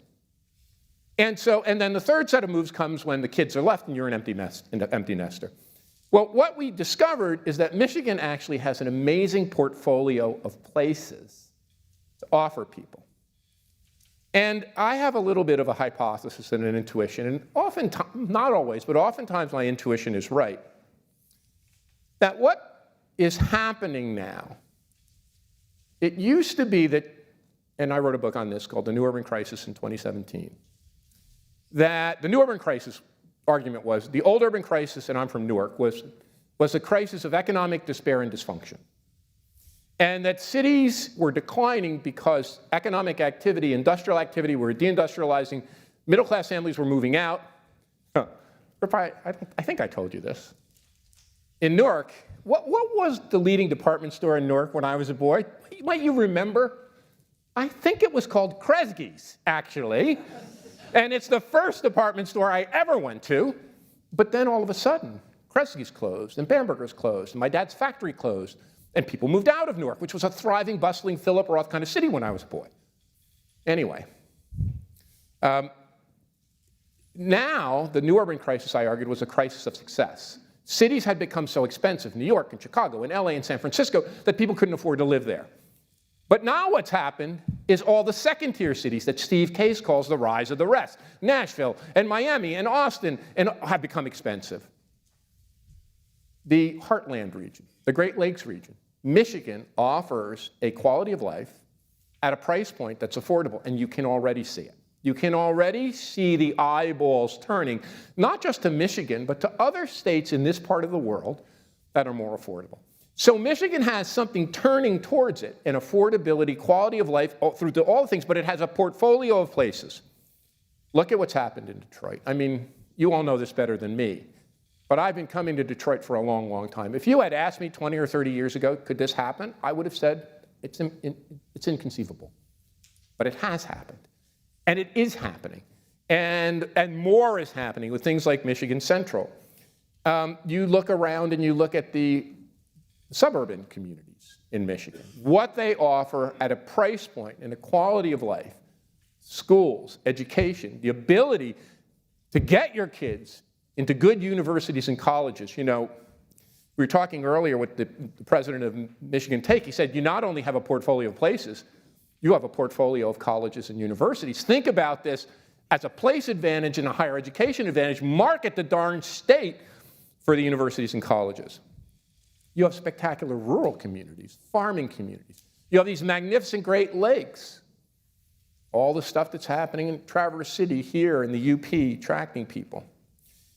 And then the third set of moves comes when the kids are left and you're an empty nester. Well, what we discovered is that Michigan actually has an amazing portfolio of places to offer people. And I have a little bit of a hypothesis and an intuition, and oftentimes, not always, but oftentimes my intuition is right, that what is happening now, it used to be that, and I wrote a book on this called The New Urban Crisis in 2017, that the New Urban Crisis argument was, the old urban crisis, and I'm from Newark, was a crisis of economic despair and dysfunction. And that cities were declining because economic activity, industrial activity, were deindustrializing, middle-class families were moving out. I think I told you this. In Newark, what was the leading department store in Newark when I was a boy? Might you remember? I think it was called Kresge's, actually. And it's the first department store I ever went to. But then all of a sudden, Kresge's closed, and Bamberger's closed, and my dad's factory closed. And people moved out of Newark, which was a thriving, bustling, Philip Roth kind of city when I was a boy. Anyway, now the new urban crisis, I argued, was a crisis of success. Cities had become so expensive, New York and Chicago and LA and San Francisco, that people couldn't afford to live there. But now what's happened is all the second-tier cities that Steve Case calls the rise of the rest, Nashville and Miami and Austin, and have become expensive. The Heartland region, the Great Lakes region, Michigan offers a quality of life at a price point that's affordable, and you can already see it. You can already see the eyeballs turning, not just to Michigan, but to other states in this part of the world that are more affordable. So Michigan has something turning towards it, an affordability, quality of life, through to all things, but it has a portfolio of places. Look at what's happened in Detroit. I mean, you all know this better than me. But I've been coming to Detroit for a long, long time. If you had asked me 20 or 30 years ago, could this happen? I would have said, it's inconceivable. But it has happened. And it is happening. And more is happening with things like Michigan Central. You look around and you look at the suburban communities in Michigan, what they offer at a price point and a quality of life, schools, education, the ability to get your kids into good universities and colleges. You know, we were talking earlier with the president of Michigan Tech. He said, you not only have a portfolio of places, you have a portfolio of colleges and universities. Think about this as a place advantage and a higher education advantage. Market the darn state for the universities and colleges. You have spectacular rural communities, farming communities. You have these magnificent Great Lakes. All the stuff that's happening in Traverse City here in the UP, attracting people.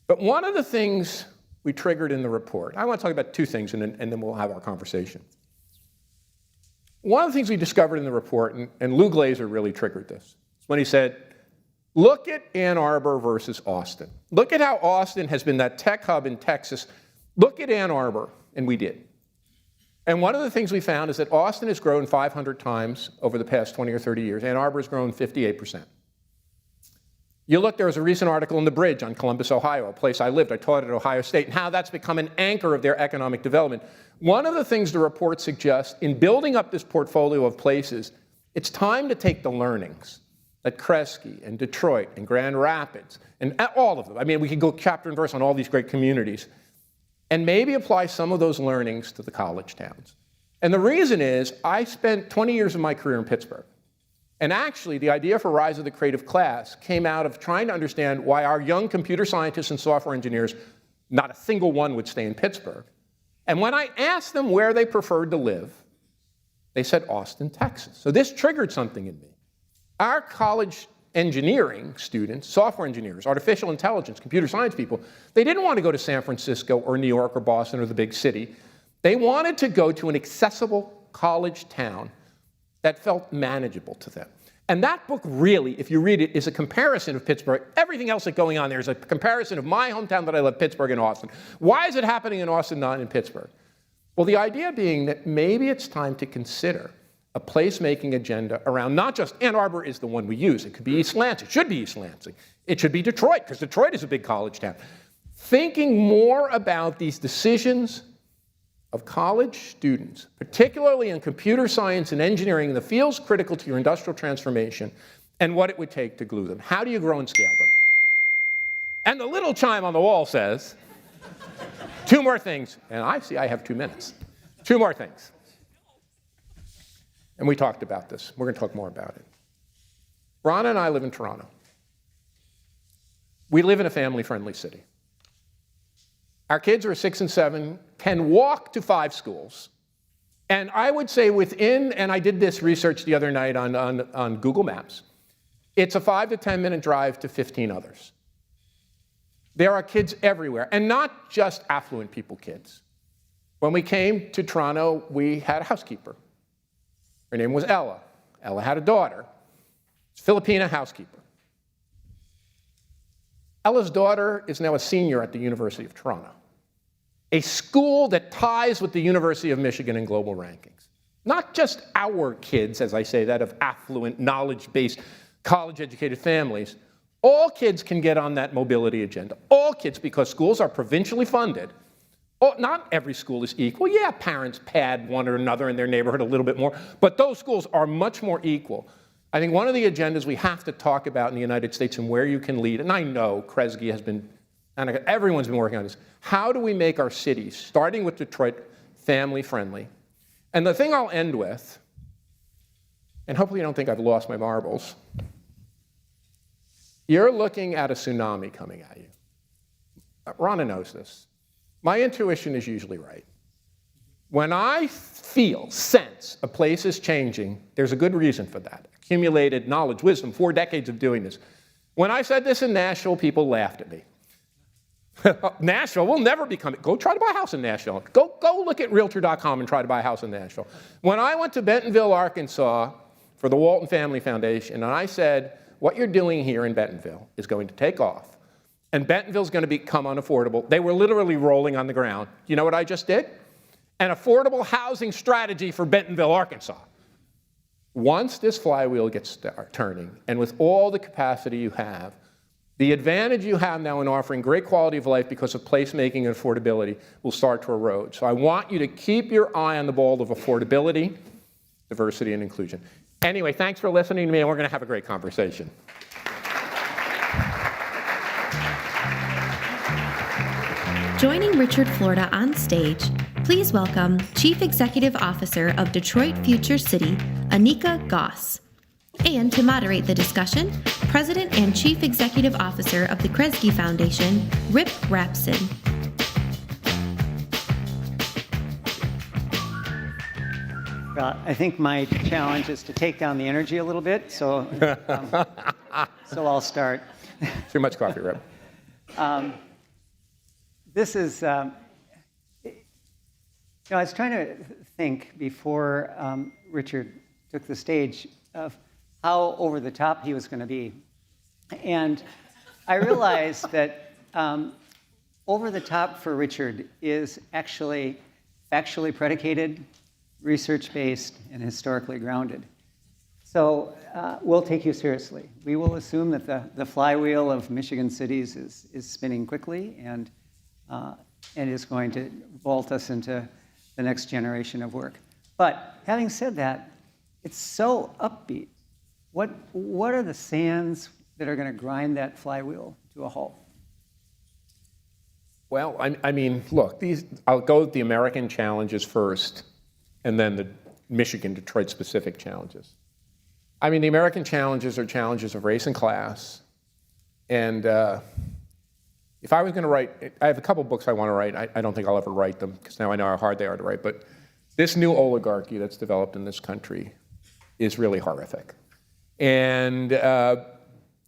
But one of the things we triggered in the report, I want to talk about two things and then we'll have our conversation. One of the things we discovered in the report, and Lou Glazer really triggered this, is when he said, look at Ann Arbor versus Austin. Look at how Austin has been that tech hub in Texas. Look at Ann Arbor, and we did. And one of the things we found is that Austin has grown 500 times over the past 20 or 30 years. Ann Arbor has grown 58%. You look, there was a recent article in The Bridge on Columbus, Ohio, a place I lived. I taught at Ohio State, and how that's become an anchor of their economic development. One of the things the report suggests in building up this portfolio of places, it's time to take the learnings at Kresge and Detroit and Grand Rapids and all of them. I mean, we could go chapter and verse on all these great communities and maybe apply some of those learnings to the college towns. And the reason is I spent 20 years of my career in Pittsburgh. And actually, the idea for Rise of the Creative Class came out of trying to understand why our young computer scientists and software engineers, not a single one would stay in Pittsburgh. And when I asked them where they preferred to live, they said Austin, Texas. So this triggered something in me. Our college engineering students, software engineers, artificial intelligence, computer science people, they didn't want to go to San Francisco or New York or Boston or the big city. They wanted to go to an accessible college town that felt manageable to them. And that book really, if you read it, is a comparison of Pittsburgh. Everything else that's going on there is a comparison of my hometown that I love, Pittsburgh and Austin. Why is it happening in Austin, not in Pittsburgh? Well, the idea being that maybe it's time to consider a placemaking agenda around not just Ann Arbor is the one we use. It could be East Lansing. It should be East Lansing. It should be Detroit, because Detroit is a big college town. Thinking more about these decisions of college students, particularly in computer science and engineering, the fields critical to your industrial transformation, and what it would take to glue them. How do you grow and scale them? And the little chime on the wall says, two more things. And I see I have 2 minutes. 2 more things. And we talked about this. We're going to talk more about it. Rana and I live in Toronto. We live in a family-friendly city. Our kids are 6 and 7, can walk to 5 schools. And I would say within, and I did this research the other night on Google Maps, it's a 5 to 10 minute drive to 15 others. There are kids everywhere, and not just affluent people kids. When we came to Toronto, we had a housekeeper. Her name was Ella. Ella had a daughter, Filipina housekeeper. Ella's daughter is now a senior at the University of Toronto, a school that ties with the University of Michigan in global rankings. Not just our kids, as I say that, of affluent, knowledge-based, college-educated families. All kids can get on that mobility agenda. All kids, because schools are provincially funded. Not every school is equal. Yeah, parents pad one or another in their neighborhood a little bit more, but those schools are much more equal. I think one of the agendas we have to talk about in the United States and where you can lead, and I know Kresge has been, and everyone's been working on this, how do we make our cities, starting with Detroit, family-friendly? And the thing I'll end with, and hopefully you don't think I've lost my marbles, you're looking at a tsunami coming at you. Rana knows this. My intuition is usually right. When I sense a place is changing, there's a good reason for that. Accumulated knowledge, wisdom, 4 decades of doing this. When I said this in Nashville, people laughed at me. Nashville will never become it. Go try to buy a house in Nashville. Go look at Realtor.com and try to buy a house in Nashville. When I went to Bentonville, Arkansas for the Walton Family Foundation, and I said, what you're doing here in Bentonville is going to take off. And Bentonville's going to become unaffordable. They were literally rolling on the ground. You know what I just did? An affordable housing strategy for Bentonville, Arkansas. Once this flywheel gets turning, and with all the capacity you have, the advantage you have now in offering great quality of life because of placemaking and affordability will start to erode. So I want you to keep your eye on the ball of affordability, diversity, and inclusion. Anyway, thanks for listening to me, and we're going to have a great conversation. Joining Richard Florida on stage, please welcome Chief Executive Officer of Detroit Future City, Anika Goss. And to moderate the discussion, President and Chief Executive Officer of the Kresge Foundation, Rip Rapson. I think my challenge is to take down the energy a little bit, so I'll start. Too much coffee, Rip. This is, I was trying to think before Richard took the stage of how over the top he was going to be. And I realized that over the top for Richard is actually factually predicated, research-based, and historically grounded. So we'll take you seriously. We will assume that the flywheel of Michigan cities is spinning quickly and is going to vault us into the next generation of work. But having said that, it's so upbeat. What are the sands that are going to grind that flywheel to a halt? Well, I mean, look, I'll go with the American challenges first, and then the Michigan-Detroit specific challenges. I mean, the American challenges are challenges of race and class. And if I was going to write, I have a couple books I want to write. I don't think I'll ever write them, because now I know how hard they are to write. But this new oligarchy that's developed in this country is really horrific. And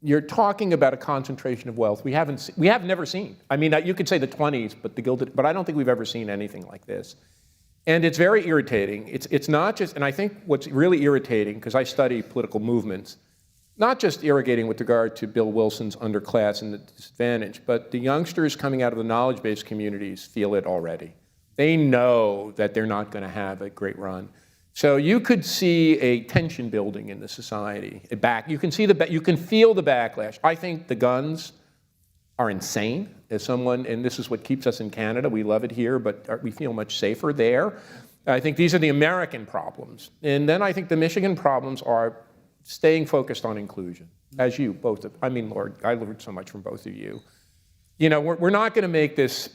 you're talking about a concentration of wealth we have never seen. I mean, you could say the 20s, but I don't think we've ever seen anything like this. And it's very irritating. It's not just, and I think what's really irritating, because I study political movements, not just irritating with regard to Bill Wilson's underclass and the disadvantage, but the youngsters coming out of the knowledge-based communities feel it already. They know that they're not going to have a great run. So you could see a tension building in the society. You can feel the backlash. I think the guns are insane. As someone, and this is what keeps us in Canada, we love it here, but we feel much safer there. I think these are the American problems. And then I think the Michigan problems are staying focused on inclusion, as you both have. I mean, Lord, I learned so much from both of you. You know, we're not going to make this,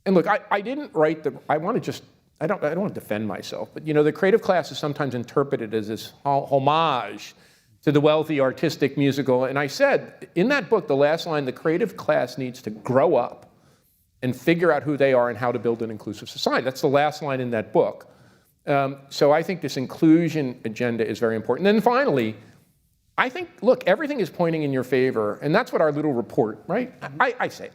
and look, I didn't write I don't want to defend myself, but you know, the creative class is sometimes interpreted as this homage to the wealthy, artistic, musical. And I said, in that book, the last line, the creative class needs to grow up and figure out who they are and how to build an inclusive society. That's the last line in that book. So I think this inclusion agenda is very important. And then finally, I think, look, everything is pointing in your favor, and that's what our little report, right? I say,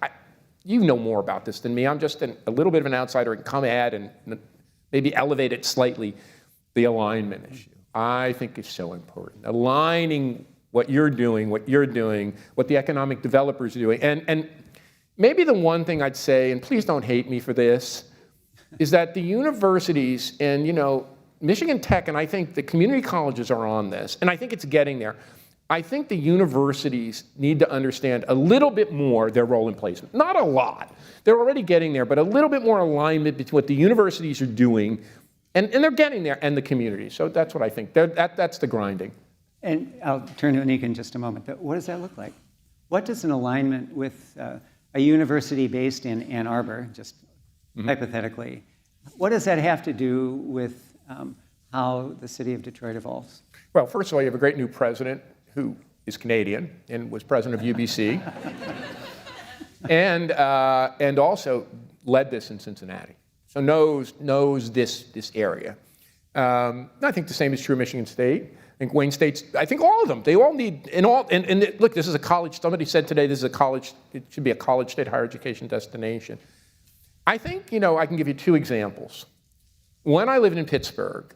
you know more about this than me. I'm just a little bit of an outsider and come add and maybe elevate it slightly. The alignment issue, I think, is so important. Aligning what you're doing, what the economic developers are doing. And maybe the one thing I'd say, and please don't hate me for this, is that the universities and, you know, Michigan Tech, and I think the community colleges are on this, and I think it's getting there. I think the universities need to understand a little bit more their role in placement. Not a lot. They're already getting there, but a little bit more alignment between what the universities are doing, and they're getting there, and the community. So that's what I think. That's the grinding. And I'll turn to Anika in just a moment, but what does that look like? What does an alignment with a university based in Ann Arbor, just hypothetically, what does that have to do with how the city of Detroit evolves? Well, first of all, you have a great new president who is Canadian and was president of UBC, and also led this in Cincinnati, so knows this area. I think the same is true of Michigan State. I think Wayne State's. I think all of them. They all need and look. This is a college. Somebody said today this is a college. It should be a college state higher education destination. I think, you know, I can give you two examples. When I lived in Pittsburgh,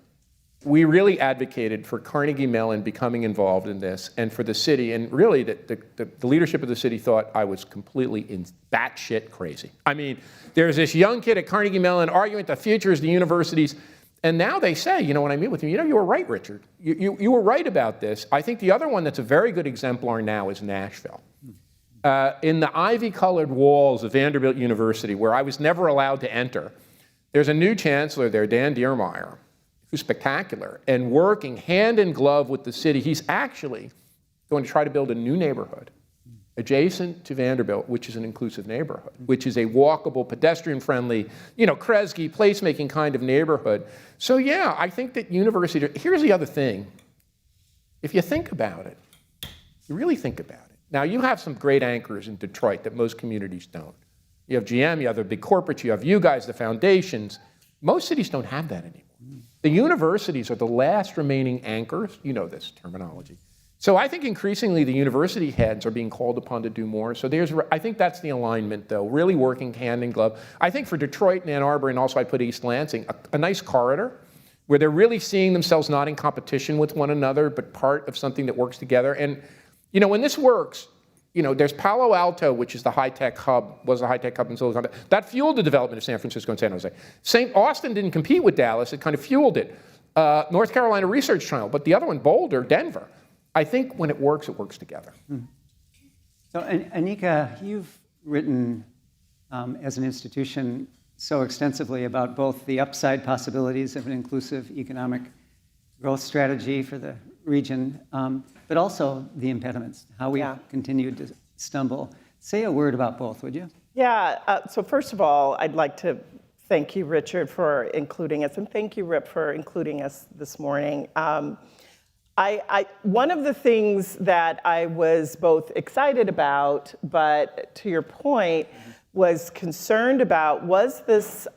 we really advocated for Carnegie Mellon becoming involved in this, and for the city, and really the leadership of the city thought I was completely batshit crazy. I mean, there's this young kid at Carnegie Mellon arguing the future is the universities, and now they say, you know, when I meet with them, you know, you were right, Richard. You were right about this. I think the other one that's a very good exemplar now is Nashville. In the ivy-colored walls of Vanderbilt University, where I was never allowed to enter, there's a new chancellor there, Dan Diermeyer, who's spectacular, and working hand in glove with the city. He's actually going to try to build a new neighborhood, adjacent to Vanderbilt, which is an inclusive neighborhood, which is a walkable, pedestrian-friendly, Kresge, placemaking kind of neighborhood. So yeah, I think that university, here's the other thing. If you think about it, you really think about it. Now, you have some great anchors in Detroit that most communities don't. You have GM, you have the big corporates, you have you guys, the foundations. Most cities don't have that anymore. The universities are the last remaining anchors. You know this terminology. So I think increasingly the university heads are being called upon to do more. So I think that's the alignment, though, really working hand in glove. I think for Detroit and Ann Arbor, and also I put East Lansing, a nice corridor where they're really seeing themselves not in competition with one another, but part of something that works together. And when this works, there's Palo Alto, which is the high-tech hub, was the high-tech hub in Silicon Valley. That fueled the development of San Francisco and San Jose. St. Austin didn't compete with Dallas, it kind of fueled it. North Carolina Research Triangle, but the other one, Boulder, Denver. I think when it works together. So, Anika, you've written as an institution so extensively about both the upside possibilities of an inclusive economic growth strategy for the region, but also the impediments, how we continue to stumble. Say a word about both, would you? Yeah, so first of all, I'd like to thank you, Richard, for including us, and thank you, Rip, for including us this morning. One of the things that I was both excited about, but to your point, was concerned about was this,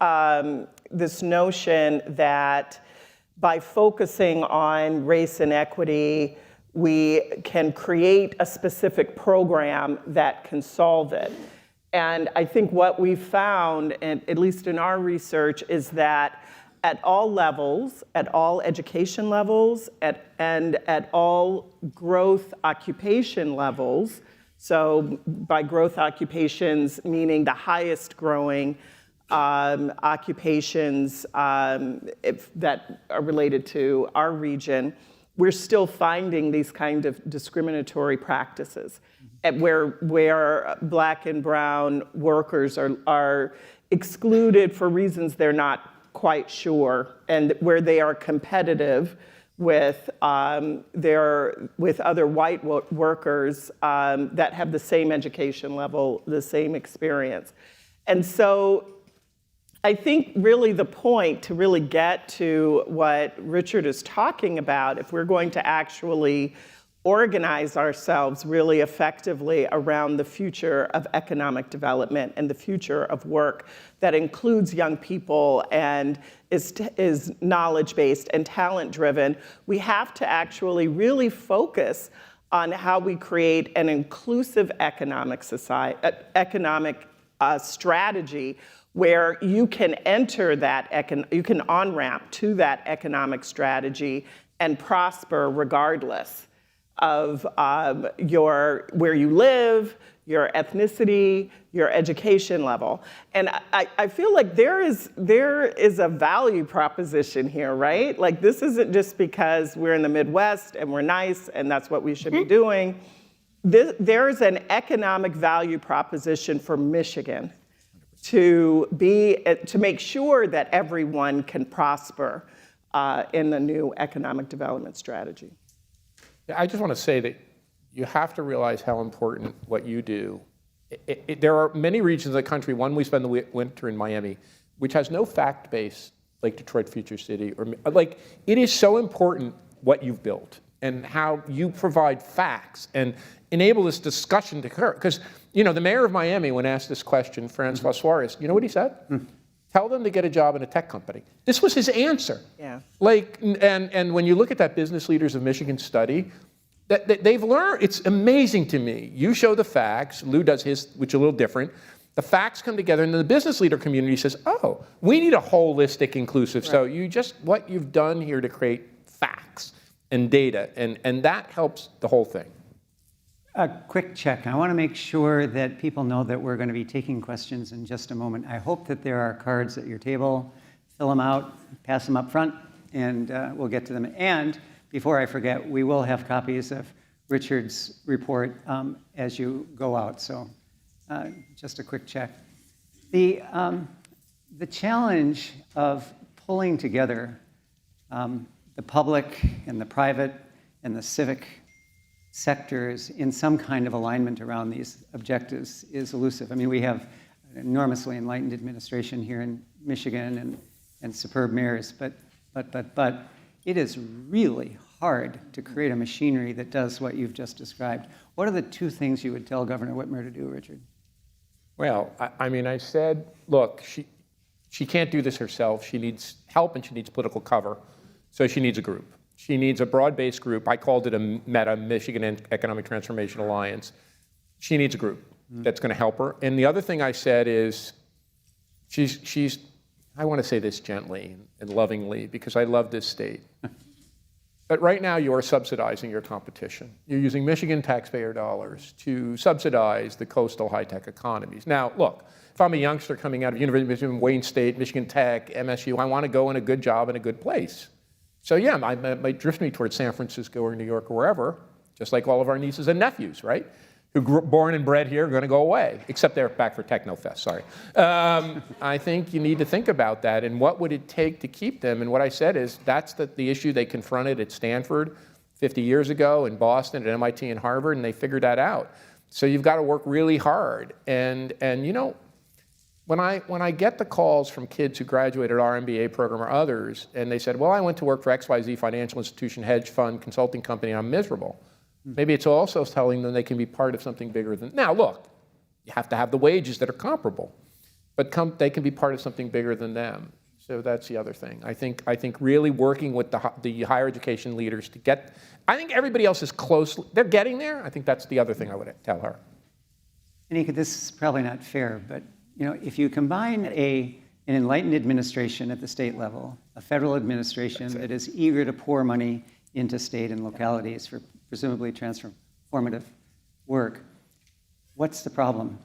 this notion that by focusing on race and equity, we can create a specific program that can solve it. And I think what we found, and at least in our research, is that at all levels, at all education levels, and at all growth occupation levels, so by growth occupations, meaning the highest growing occupations that are related to our region, we're still finding these kind of discriminatory practices where Black and brown workers are excluded for reasons they're not quite sure, and where they are competitive with other white workers that have the same education level, the same experience. And so I think really the point to really get to what Richard is talking about, if we're going to actually organize ourselves really effectively around the future of economic development and the future of work that includes young people and is knowledge-based and talent-driven, we have to actually really focus on how we create an inclusive economic strategy where you can enter that, you can on-ramp to that economic strategy and prosper regardless of where you live, your ethnicity, your education level. And I feel like there is a value proposition here, right? Like this isn't just because we're in the Midwest and we're nice and that's what we should be doing. There's an economic value proposition for Michigan to make sure that everyone can prosper in the new economic development strategy. I just want to say that you have to realize how important what you do. There are many regions of the country, one we spend the winter in Miami, which has no fact base like Detroit Future City. It is so important what you've built and how you provide facts and enable this discussion to occur. Because, the mayor of Miami, when asked this question, Francois Suarez, you know what he said? Tell them to get a job in a tech company. This was his answer. Yeah. And when you look at that Business Leaders of Michigan study, that they've learned, it's amazing to me. You show the facts, Lou does his, which is a little different. The facts come together, and then the business leader community says, oh, we need a holistic, inclusive. Right. So what you've done here to create facts and data, and that helps the whole thing. A quick check. I want to make sure that people know that we're going to be taking questions in just a moment. I hope that there are cards at your table. Fill them out, pass them up front, and we'll get to them. And before I forget, we will have copies of Richard's report as you go out. So just a quick check. The challenge of pulling together the public and the private and the civic sectors in some kind of alignment around these objectives is elusive. I mean, we have an enormously enlightened administration here in Michigan and superb mayors, but it is really hard to create a machinery that does what you've just described. What are the two things you would tell Governor Whitmer to do, Richard? Well, I mean, I said, look, she can't do this herself. She needs help and she needs political cover. So she needs a group. She needs a broad-based group. I called it a META, Michigan Economic Transformation Alliance. She needs a group that's going to help her. And the other thing I said is she's I want to say this gently and lovingly because I love this state. But right now you are subsidizing your competition. You're using Michigan taxpayer dollars to subsidize the coastal high-tech economies. Now, look, if I'm a youngster coming out of University of Michigan, Wayne State, Michigan Tech, MSU, I want to go in a good job in a good place. So yeah, it might drift me towards San Francisco or New York or wherever, just like all of our nieces and nephews, right? Who born and bred here are going to go away, except they're back for Technofest, sorry. I think you need to think about that and what would it take to keep them? And what I said is that's the issue they confronted at Stanford 50 years ago, in Boston, at MIT and Harvard, and they figured that out. So you've got to work really hard. And you know, when I get the calls from kids who graduated our MBA program or others, and they said, well, I went to work for XYZ financial institution, hedge fund, consulting company, and I'm miserable. Maybe it's also telling them they can be part of something bigger than, now look, you have to have the wages that are comparable, but they can be part of something bigger than them. So that's the other thing. I think really working with the higher education leaders to get, I think everybody else is close, they're getting there. I think that's the other thing I would tell her. Anika, this is probably not fair, but you know, if you combine an enlightened administration at the state level, a federal administration that is eager to pour money into state and localities for presumably transformative work, what's the problem?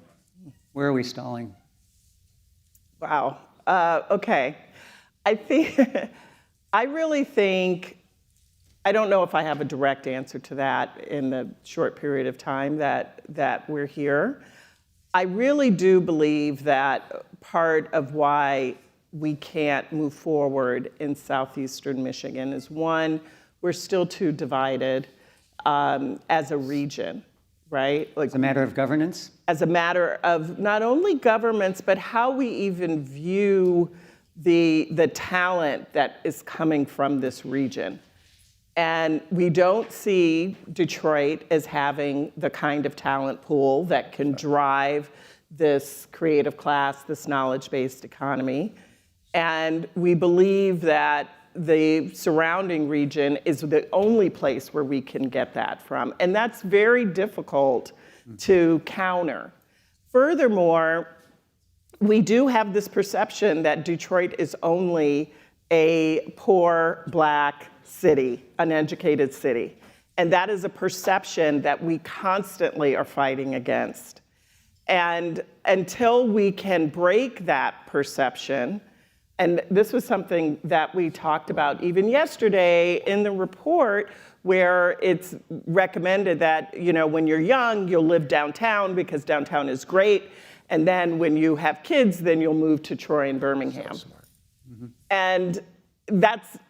Where are we stalling? Wow. Okay. I really think, I don't know if I have a direct answer to that in the short period of time that we're here. I really do believe that part of why we can't move forward in southeastern Michigan is, one, we're still too divided as a region, right? Like, as a matter of governance? As a matter of not only governments, but how we even view the talent that is coming from this region. And we don't see Detroit as having the kind of talent pool that can drive this creative class, this knowledge-based economy. And we believe that the surrounding region is the only place where we can get that from. And that's very difficult to counter. Furthermore, we do have this perception that Detroit is only a poor Black city, uneducated city. And that is a perception that we constantly are fighting against. And until we can break that perception, and this was something that we talked about even yesterday in the report, where it's recommended that, you know, when you're young, you'll live downtown because downtown is great. And then when you have kids, then you'll move to Troy and Birmingham. So smart. Mm-hmm. And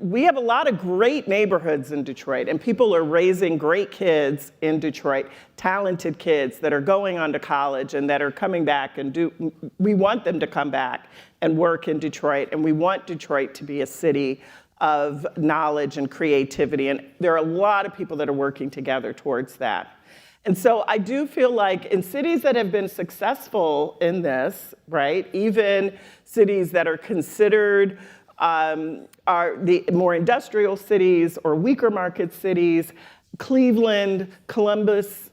we have a lot of great neighborhoods in Detroit, and people are raising great kids in Detroit, talented kids that are going on to college and that are coming back and we want them to come back and work in Detroit, and we want Detroit to be a city of knowledge and creativity, and there are a lot of people that are working together towards that. And so I do feel like in cities that have been successful in this, right, even cities that are considered are the more industrial cities or weaker market cities, Cleveland, Columbus,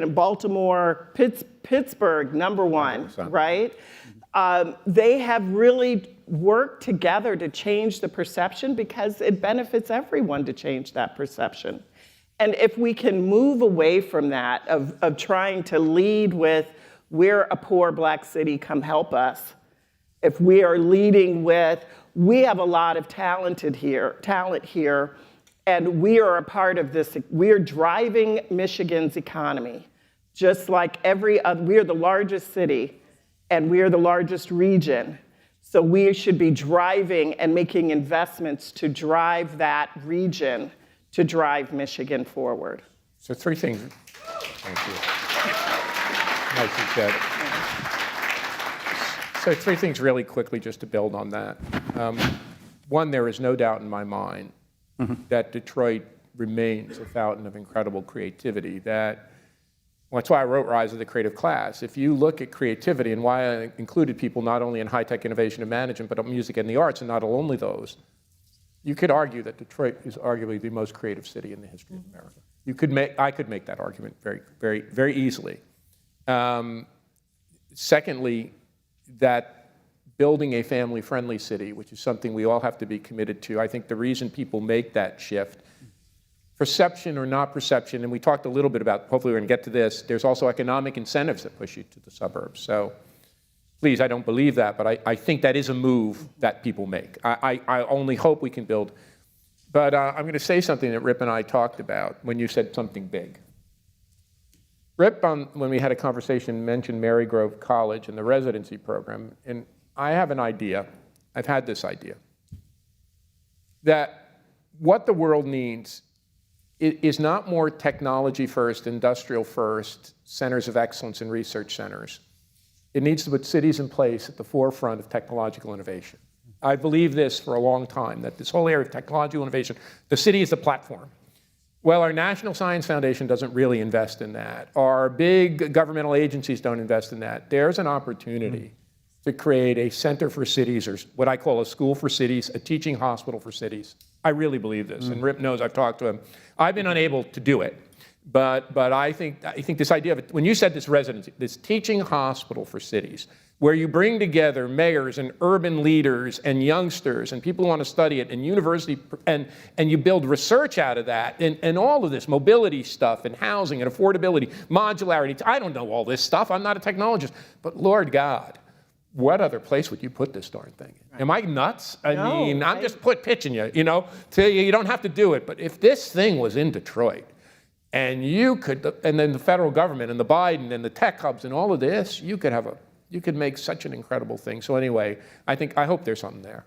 Baltimore, Pittsburgh, #1, right? They have really worked together to change the perception because it benefits everyone to change that perception. And if we can move away from that, of trying to lead with, we're a poor Black city, come help us. If we are leading with, we have a lot of talent here, and we are a part of this. We are driving Michigan's economy, just like every other. We are the largest city, and we are the largest region. So we should be driving and making investments to drive that region, to drive Michigan forward. So three things. Thank you. Nicely said. So three things really quickly just to build on that. One, there is no doubt in my mind that Detroit remains a fountain of incredible creativity. That's why I wrote Rise of the Creative Class. If you look at creativity and why I included people not only in high-tech innovation and management, but music and the arts, and not only those, you could argue that Detroit is arguably the most creative city in the history of America. I could make that argument very, very, very easily. Secondly, that building a family-friendly city, which is something we all have to be committed to, I think the reason people make that shift, perception or not perception, and we talked a little bit about, hopefully we're going to get to this, there's also economic incentives that push you to the suburbs. So please, I don't believe that, but I think that is a move that people make. I only hope we can build. But I'm going to say something that Rip and I talked about when you said something big. Rip, when we had a conversation, mentioned Marygrove College and the residency program, and I have an idea, I've had this idea, that what the world needs is not more technology first, industrial first, centers of excellence and research centers. It needs to put cities in place at the forefront of technological innovation. I believe this for a long time, that this whole area of technological innovation, the city is the platform. Well, our National Science Foundation doesn't really invest in that. Our big governmental agencies don't invest in that. There's an opportunity to create a center for cities, or what I call a school for cities, a teaching hospital for cities. I really believe this, and Rip knows, I've talked to him. I've been unable to do it, but I think this idea of it, when you said this residency, this teaching hospital for cities, where you bring together mayors and urban leaders and youngsters and people who want to study it and university, and you build research out of that, and all of this mobility stuff and housing and affordability, modularity. I don't know all this stuff. I'm not a technologist, but Lord God, what other place would you put this darn thing in? Am I nuts? I'm just pitching you, tell you don't have to do it. But if this thing was in Detroit, and you could, and then the federal government and the Biden and the tech hubs and all of this, you could make such an incredible thing. So anyway, I hope there's something there.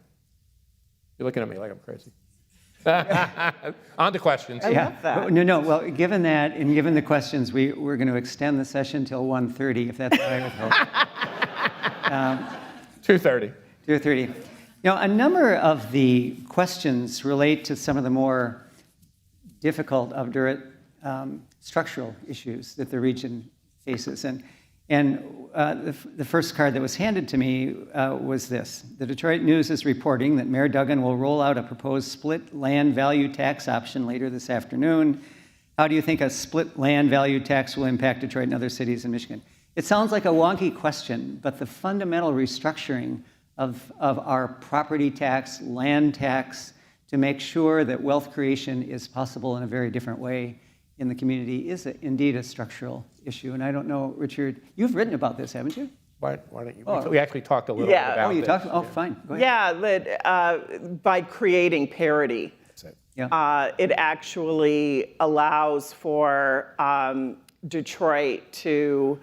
You're looking at me like I'm crazy. On to questions. I love that. No. Well, given that, and given the questions, we're going to extend the session till 1:30, if that's all right with you. 2:30. 2:30. A number of the questions relate to some of the more difficult, obdurate structural issues that the region faces. And the first card that was handed to me was this. The Detroit News is reporting that Mayor Duggan will roll out a proposed split land value tax option later this afternoon. How do you think a split land value tax will impact Detroit and other cities in Michigan? It sounds like a wonky question, but the fundamental restructuring of our property tax, land tax, to make sure that wealth creation is possible in a very different way in the community is indeed a structural issue. And I don't know, Richard, you've written about this, haven't you? Why don't you? We actually talked a little bit about you this. talked? Oh, fine. Go ahead. Yeah, by creating parity, it actually allows for Detroit to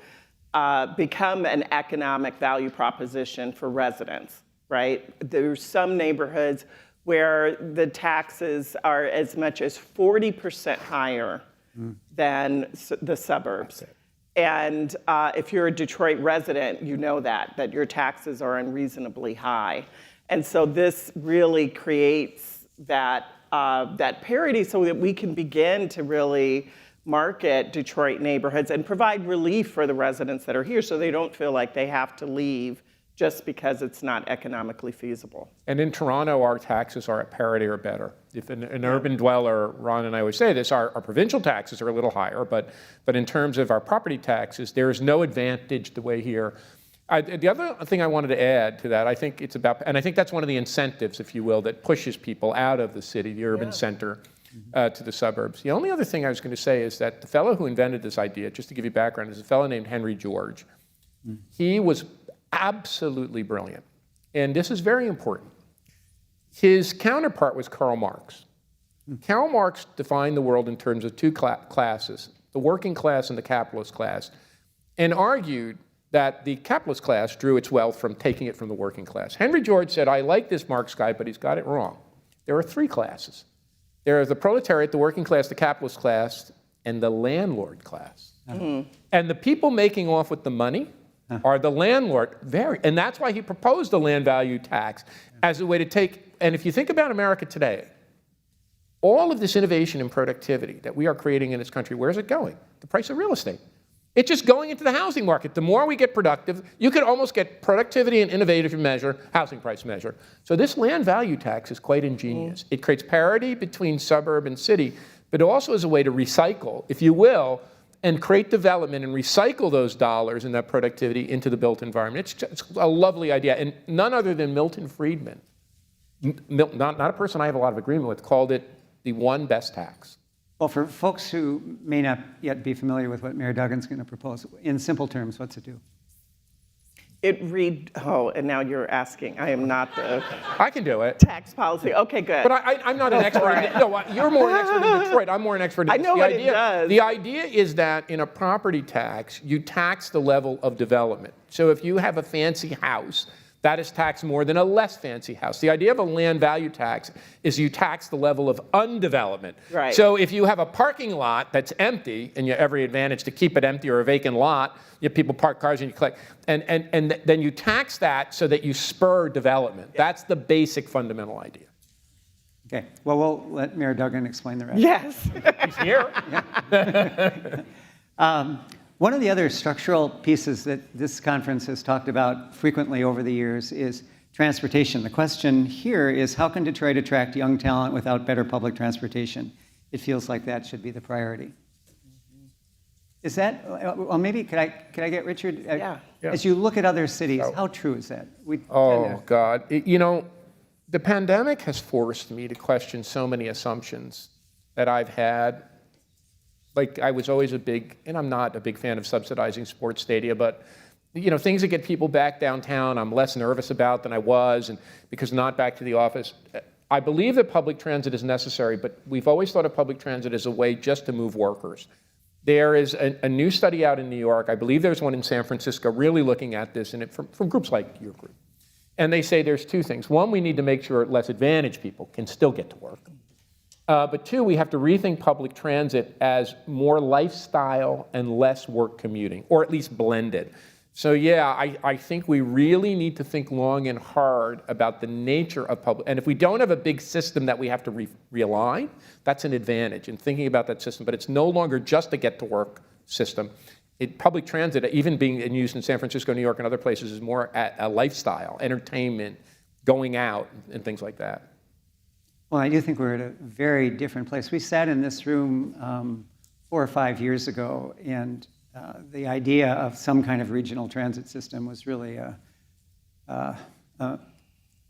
become an economic value proposition for residents, right? There's some neighborhoods where the taxes are as much as 40% higher than the suburbs. And if you're a Detroit resident, you know that your taxes are unreasonably high. And so this really creates that parity so that we can begin to really market Detroit neighborhoods and provide relief for the residents that are here so they don't feel like they have to leave just because it's not economically feasible. And in Toronto, our taxes are at parity or better. If an urban dweller, Ron and I always say this, our provincial taxes are a little higher, but in terms of our property taxes, there is no advantage the way here. The other thing I wanted to add to that, I think it's about, and I think that's one of the incentives, if you will, that pushes people out of the city, the urban center, to the suburbs. The only other thing I was going to say is that the fellow who invented this idea, just to give you background, is a fellow named Henry George. He was absolutely brilliant. And this is very important. His counterpart was Karl Marx. Karl Marx defined the world in terms of two classes, the working class and the capitalist class, and argued that the capitalist class drew its wealth from taking it from the working class. Henry George said, I like this Marx guy, but he's got it wrong. There are three classes. There is the proletariat, the working class, the capitalist class, and the landlord class. And the people making off with the money are the landlord. And that's why he proposed the land value tax as a way to take, and if you think about America today, all of this innovation and productivity that we are creating in this country, where's it going? The price of real estate. It's just going into the housing market. The more we get productive, you could almost get productivity and innovative measure, housing price measure. So this land value tax is quite ingenious. It creates parity between suburb and city, but also is a way to recycle, if you will, and create development and recycle those dollars and that productivity into the built environment. It's a lovely idea. And none other than Milton Friedman, not a person I have a lot of agreement with, called it the one best tax. Well, for folks who may not yet be familiar with what Mayor Duggan's going to propose, in simple terms, what's it do? And now you're asking. I am not the I can do it. Tax policy. Okay, good. But I'm not an expert. No, you're more an expert in Detroit. I'm more an expert in I know the what idea, it does. The idea is that in a property tax, you tax the level of development. So if you have a fancy house, that is taxed more than a less fancy house. The idea of a land value tax is you tax the level of undevelopment. Right. So if you have a parking lot that's empty, and you have every advantage to keep it empty or a vacant lot, you have people park cars and you collect, and then you tax that so that you spur development. Yeah. That's the basic fundamental idea. Okay, well, we'll let Mayor Duggan explain the rest. Yes. He's here. One of the other structural pieces that this conference has talked about frequently over the years is transportation. The question here is, how can Detroit attract young talent without better public transportation? It feels like that should be the priority. Is that, well, maybe, could I get Richard? Yeah. As you look at other cities, how true is that? God. The pandemic has forced me to question so many assumptions that I've had. Like, I was always and I'm not a big fan of subsidizing sports stadia, but things that get people back downtown, I'm less nervous about than I was, and because not back to the office. I believe that public transit is necessary, but we've always thought of public transit as a way just to move workers. There is a new study out in New York, I believe there's one in San Francisco, really looking at this, and from groups like your group. And they say there's two things. One, we need to make sure less advantaged people can still get to work. But two, we have to rethink public transit as more lifestyle and less work commuting, or at least blended. So yeah, I think we really need to think long and hard about the nature of public, and if we don't have a big system that we have to realign, that's an advantage in thinking about that system, but it's no longer just a get-to-work system. Public transit, even being used in San Francisco, New York, and other places, is more a lifestyle, entertainment, going out, and things like that. Well, I do think we're at a very different place. We sat in this room 4 or 5 years ago, and the idea of some kind of regional transit system was really an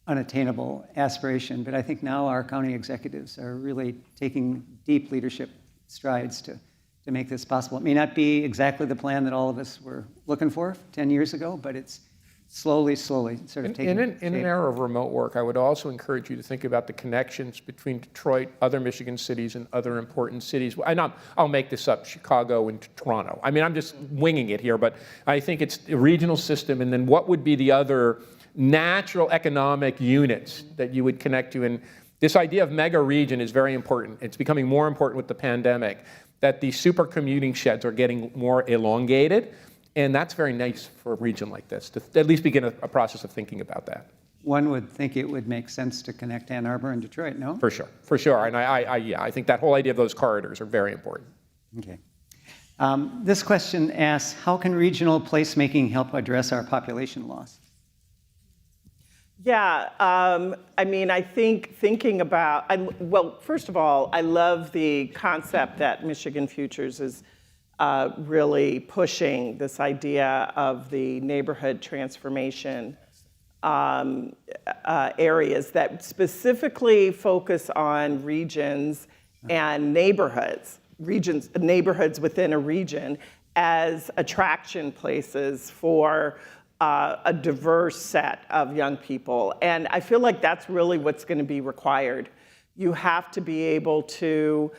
unattainable aspiration. But I think now our county executives are really taking deep leadership strides to make this possible. It may not be exactly the plan that all of us were looking for 10 years ago, but it's slowly sort of taking shape. In an era of remote work, I would also encourage you to think about the connections between Detroit, other Michigan cities, and other important cities. And I'll make this up, Chicago and Toronto. I mean, I'm just winging it here, but I think it's a regional system, and then what would be the other natural economic units that you would connect to? And this idea of mega region is very important. It's becoming more important with the pandemic, that the super commuting sheds are getting more elongated. And that's very nice for a region like this, to at least begin a process of thinking about that. One would think it would make sense to connect Ann Arbor and Detroit, no? For sure. And I think that whole idea of those corridors are very important. Okay. This question asks, how can regional placemaking help address our population loss? Yeah, I mean, I think thinking about, well, first of all, I love the concept that Michigan Futures is really pushing, this idea of the neighborhood transformation areas that specifically focus on regions and neighborhoods within a region as attraction places for a diverse set of young people. And I feel like that's really what's going to be required. You have to be able to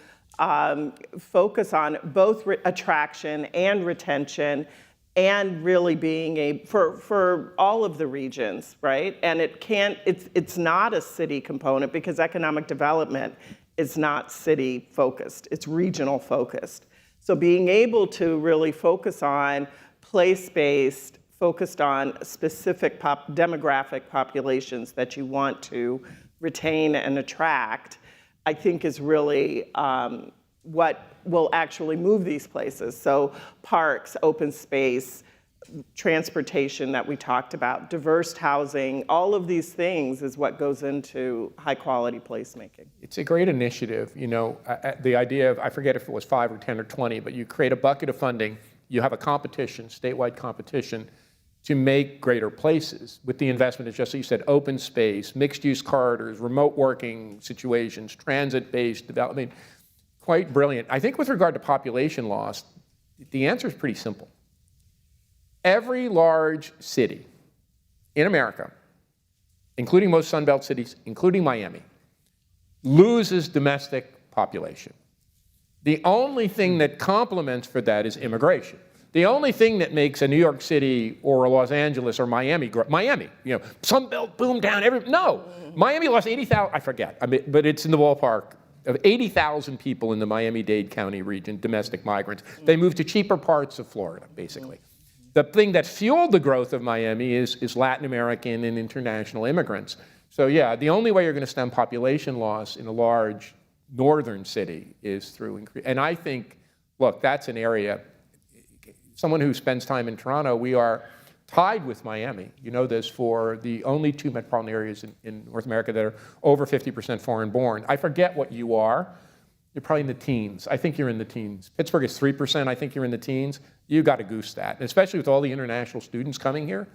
focus on both attraction and retention, and really being for all of the regions, right? And it's not a city component, because economic development is not city focused, it's regional focused. So being able to really focus on place-based, focused on specific demographic populations that you want to retain and attract, I think is really what will actually move these places. So parks, open space, transportation that we talked about, diverse housing, all of these things is what goes into high quality placemaking. It's a great initiative. You know, the idea of, I forget if it was 5 or 10 or 20, but you create a bucket of funding, you have a competition, statewide competition, to make greater places with the investment, as just you said, open space, mixed-use corridors, remote working situations, transit-based development. Quite brilliant. I think with regard to population loss, the answer is pretty simple. Every large city in America, including most Sun Belt cities, including Miami, loses domestic population. The only thing that complements for that is immigration. The only thing that makes a New York City or a Los Angeles or Miami, you know, Sun Belt, boom down, Miami lost 80,000, I forget, but it's in the ballpark of 80,000 people in the Miami-Dade County region, domestic migrants. They moved to cheaper parts of Florida, basically. The thing that fueled the growth of Miami is Latin American and international immigrants. So yeah, the only way you're going to stem population loss in a large northern city is through increase. And I think, look, that's an area, someone who spends time in Toronto, we are tied with Miami. You know this, for the only 2 metropolitan areas in North America that are over 50% foreign born. I forget what you are. You're probably in the teens. I think you're in the teens. Pittsburgh is 3%. I think you're in the teens. You got to goose that, and especially with all the international students coming here.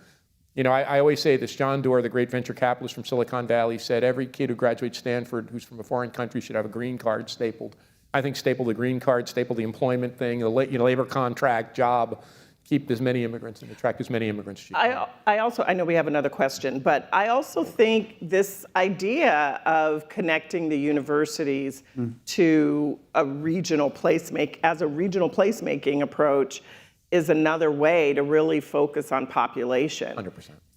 You know, I always say this. John Doerr, the great venture capitalist from Silicon Valley, said every kid who graduates Stanford who's from a foreign country should have a green card stapled. I think staple the green card, staple the employment thing, labor contract, job. Keep as many immigrants and attract as many immigrants as you can. I know we have another question, but I also think this idea of connecting the universities to a regional placemaking approach is another way to really focus on population.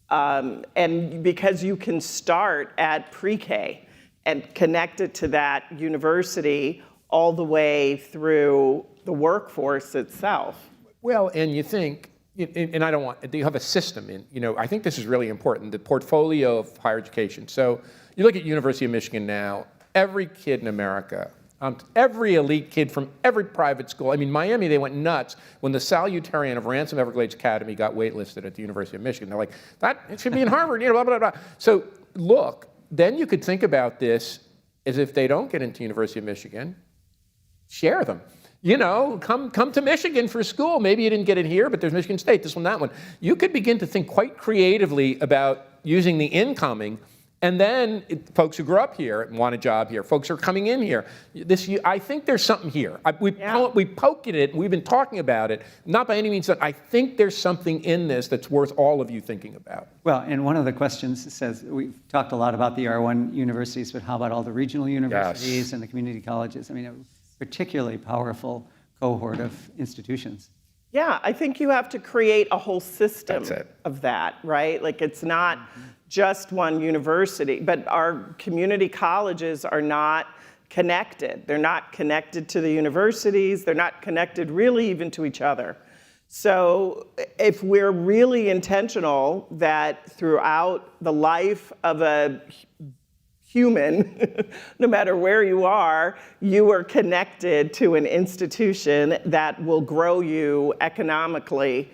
100%. And because you can start at pre-K and connect it to that university all the way through the workforce itself. Well, and you think, and I don't want, you have a system in, you know, I think this is really important, the portfolio of higher education. So you look at University of Michigan now, every kid in America, every elite kid from every private school, I mean, Miami, they went nuts when the salutarian of Ransom Everglades Academy got waitlisted at the University of Michigan. They're like, it should be in Harvard, you know, blah, blah, blah. So look, then you could think about this as if they don't get into University of Michigan, share them. You know, come to Michigan for school. Maybe you didn't get it here, but there's Michigan State, this one, that one. You could begin to think quite creatively about using the incoming, and then folks who grew up here and want a job here, folks who are coming in here. I think there's something here. We poke at it, and we've been talking about it. Not by any means that I think there's something in this that's worth all of you thinking about. Well, and one of the questions says, we've talked a lot about the R1 universities, but how about all the regional universities and the community colleges? I mean, particularly powerful cohort of institutions. Yeah, I think you have to create a whole system of that, right? Like it's not just one university, but our community colleges are not connected. They're not connected to the universities. They're not connected really even to each other. So if we're really intentional that throughout the life of a human, no matter where you are connected to an institution that will grow you economically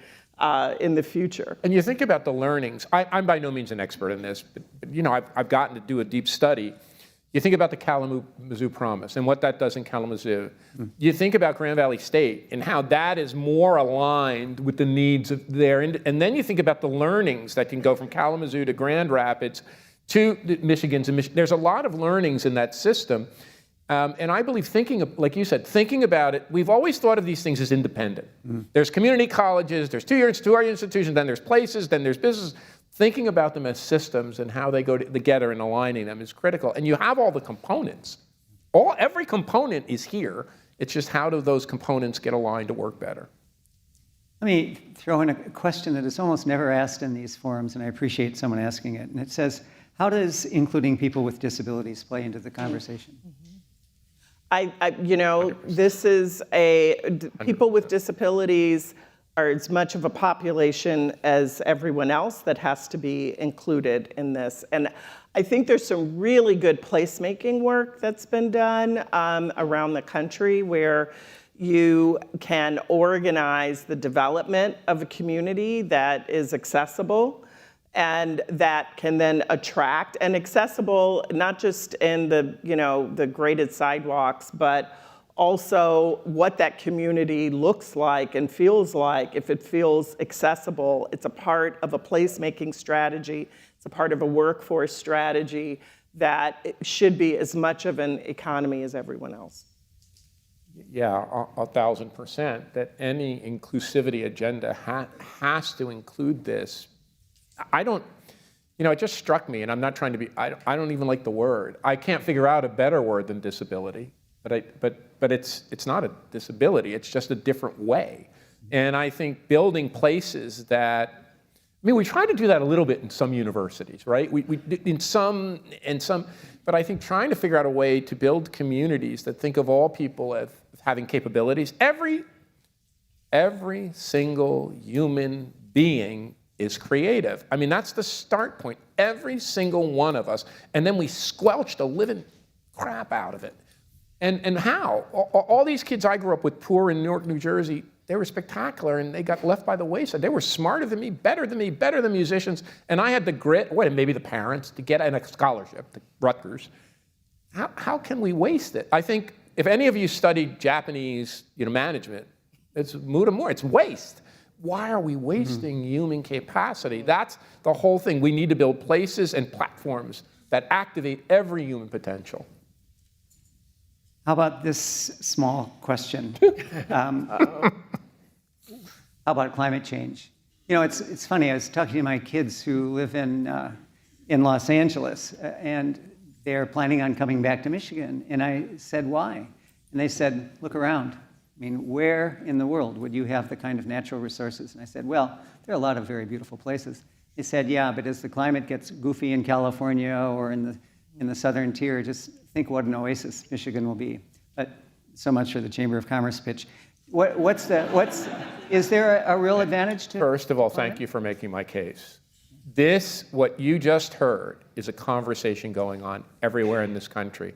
in the future. And you think about the learnings. I'm by no means an expert in this, but you know, I've gotten to do a deep study. You think about the Kalamazoo Promise and what that does in Kalamazoo. You think about Grand Valley State and how that is more aligned with the needs of their, and then you think about the learnings that can go from Kalamazoo to Grand Rapids to Michigan's. There's a lot of learnings in that system. And I believe like you said, thinking about it, we've always thought of these things as independent. There's community colleges, there's two-year institutions, then there's places, then there's business. Thinking about them as systems and how they go together and aligning them is critical. And you have all the components. Every component is here. It's just how do those components get aligned to work better? Let me throw in a question that is almost never asked in these forums, and I appreciate someone asking it. And it says, how does including people with disabilities play into the conversation? This is people with disabilities are as much of a population as everyone else that has to be included in this. And I think there's some really good placemaking work that's been done around the country where you can organize the development of a community that is accessible and that can then attract, and accessible not just in the graded sidewalks, but also what that community looks like and feels like. If it feels accessible, it's a part of a placemaking strategy, it's a part of a workforce strategy that it should be as much of an economy as everyone else. Yeah, 1,000%, that any inclusivity agenda has to include this. It just struck me, and I'm not trying to be, I don't even like the word. I can't figure out a better word than disability, but it's not a disability, it's just a different way. And I think building places that, we try to do that a little bit in some universities, right? But I think trying to figure out a way to build communities that think of all people as having capabilities. Every single human being is creative. That's the start point. Every single one of us. And then we squelch the living crap out of it. And how? All these kids I grew up with, poor in Newark, New Jersey, they were spectacular and they got left by the wayside. They were smarter than me, better than musicians. And I had the grit, maybe the parents, to get a scholarship to Rutgers. How can we waste it? I think if any of you studied Japanese management, it's muda-mori, it's waste. Why are we wasting human capacity? That's the whole thing. We need to build places and platforms that activate every human potential. How about this small question? How about climate change? It's funny. I was talking to my kids who live in Los Angeles, and they're planning on coming back to Michigan. And I said, why? And they said, look around. Where in the world would you have the kind of natural resources? And I said, well, there are a lot of very beautiful places. They said, yeah, but as the climate gets goofy in California or in the southern tier, just think what an oasis Michigan will be. But so much for the Chamber of Commerce pitch. Is there a real advantage to? First of all, thank you for making my case. What you just heard is a conversation going on everywhere in this country.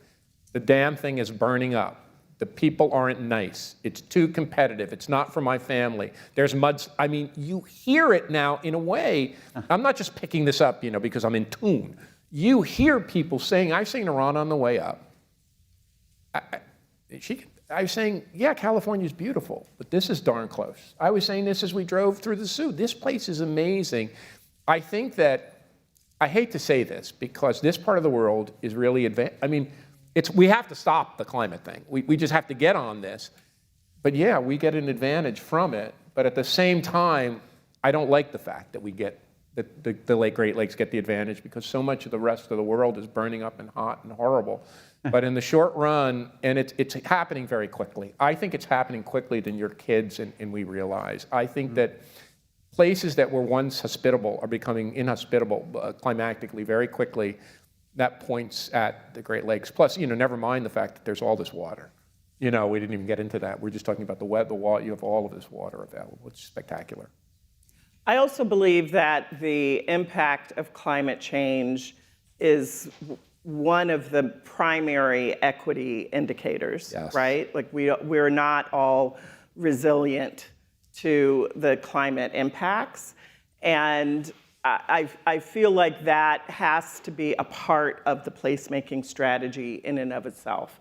The damn thing is burning up. The people aren't nice. It's too competitive. It's not for my family. There's muds. You hear it now in a way. I'm not just picking this up, because I'm in tune. You hear people saying, I've seen Iran on the way up. I was saying, yeah, California's beautiful, but this is darn close. I was saying this as we drove through the zoo. This place is amazing. I think that, I hate to say this, because this part of the world is really advanced. We have to stop the climate thing. We just have to get on this. But yeah, we get an advantage from it. But at the same time, I don't like the fact that we get, that the Great Lakes get the advantage, because so much of the rest of the world is burning up and hot and horrible. But in the short run, and it's happening very quickly. I think it's happening quickly than your kids and we realize. I think that places that were once hospitable are becoming inhospitable climatically very quickly. That points at the Great Lakes. Plus, never mind the fact that there's all this water. We didn't even get into that. We're just talking about the water. You have all of this water available. It's spectacular. I also believe that the impact of climate change is one of the primary equity indicators, yes. Right? We're not all resilient to the climate impacts. And I feel like that has to be a part of the placemaking strategy in and of itself,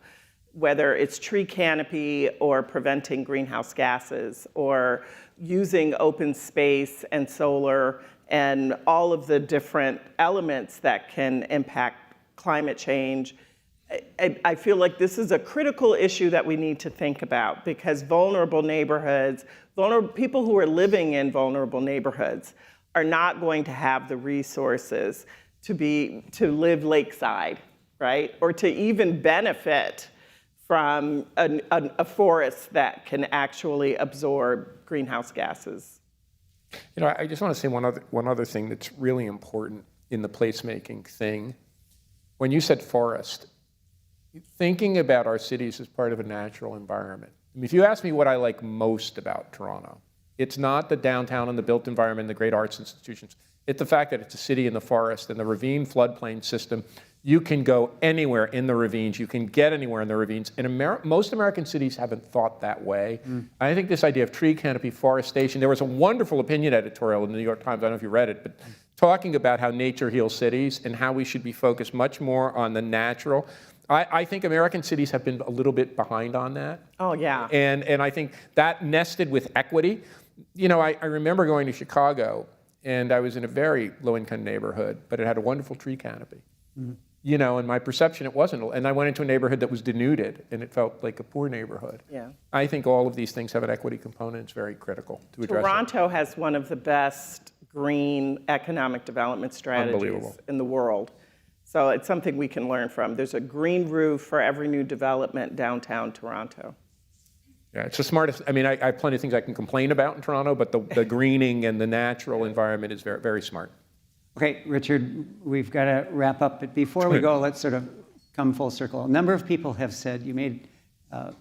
whether it's tree canopy or preventing greenhouse gases or using open space and solar and all of the different elements that can impact climate change. I feel like this is a critical issue that we need to think about, because vulnerable neighborhoods, people who are living in vulnerable neighborhoods are not going to have the resources to live lakeside, right? Or to even benefit from a forest that can actually absorb greenhouse gases. I just want to say one other thing that's really important in the placemaking thing. When you said forest, thinking about our cities as part of a natural environment. I mean, if you ask me what I like most about Toronto, it's not the downtown and the built environment and the great arts institutions. It's the fact that it's a city in the forest and the ravine floodplain system. You can go anywhere in the ravines. You can get anywhere in the ravines. And most American cities haven't thought that way. I think this idea of tree canopy forestation, there was a wonderful opinion editorial in the New York Times, I don't know if you read it, but talking about how nature heals cities and how we should be focused much more on the natural. I think American cities have been a little bit behind on that. Oh, yeah. And I think that nested with equity. You know, I remember going to Chicago, and I was in a very low-income neighborhood, but it had a wonderful tree canopy. You know, and my perception, it wasn't. And I went into a neighborhood that was denuded, and it felt like a poor neighborhood. Yeah. I think all of these things have an equity component. It's very critical to address. Toronto has one of the best green economic development strategies in the world. So it's something we can learn from. There's a green roof for every new development downtown Toronto. Yeah, it's the smartest. I mean, I have plenty of things I can complain about in Toronto, but the greening and the natural environment is very, very smart. Okay, Richard, we've got to wrap up, but before we go, let's sort of come full circle. A number of people have said, you made a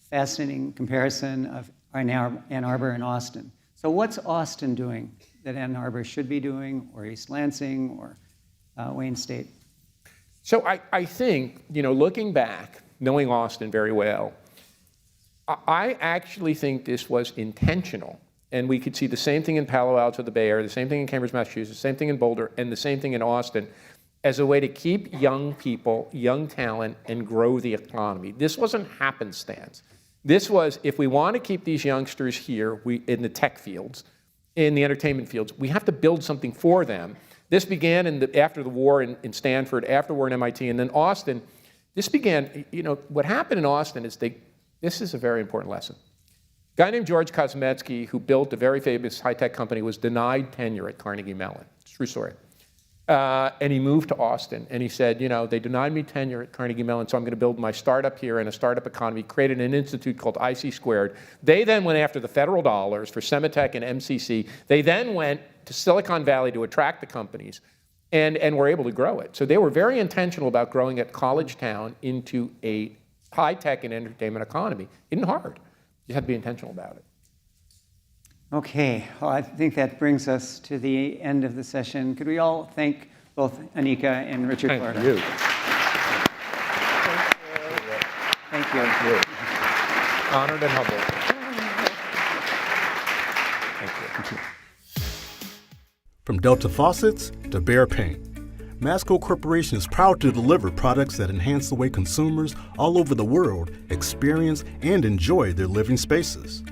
fascinating comparison of Ann Arbor and Austin. So what's Austin doing that Ann Arbor should be doing, or East Lansing, or Wayne State? So I think, you know, looking back, knowing Austin very well, I actually think this was intentional. And we could see the same thing in Palo Alto, the Bay Area, the same thing in Cambridge, Massachusetts, the same thing in Boulder, and the same thing in Austin, as a way to keep young people, young talent, and grow the economy. This wasn't happenstance. This was, if we want to keep these youngsters here in the tech fields, in the entertainment fields, we have to build something for them. This began after the war in Stanford, after the war in MIT, and then Austin. This began, you know, what happened in Austin is this is a very important lesson. A guy named George Kosmetsky, who built a very famous high-tech company, was denied tenure at Carnegie Mellon. It's a true story. And he moved to Austin, and he said, you know, they denied me tenure at Carnegie Mellon, so I'm going to build my startup here in a startup economy, created an institute called IC Squared. They then went after the federal dollars for Semitech and MCC. They then went to Silicon Valley to attract the companies and were able to grow it. So they were very intentional about growing a college town into a high-tech and entertainment economy. It isn't hard. You have to be intentional about it. Okay, well, I think that brings us to the end of the session. Could we all thank both Anika and Richard Clark? Thank you. Thank you. Thank you. Honored and humbled. Thank you. From Delta Faucets to Behr Paint, Masco Corporation is proud to deliver products that enhance the way consumers all over the world experience and enjoy their living spaces.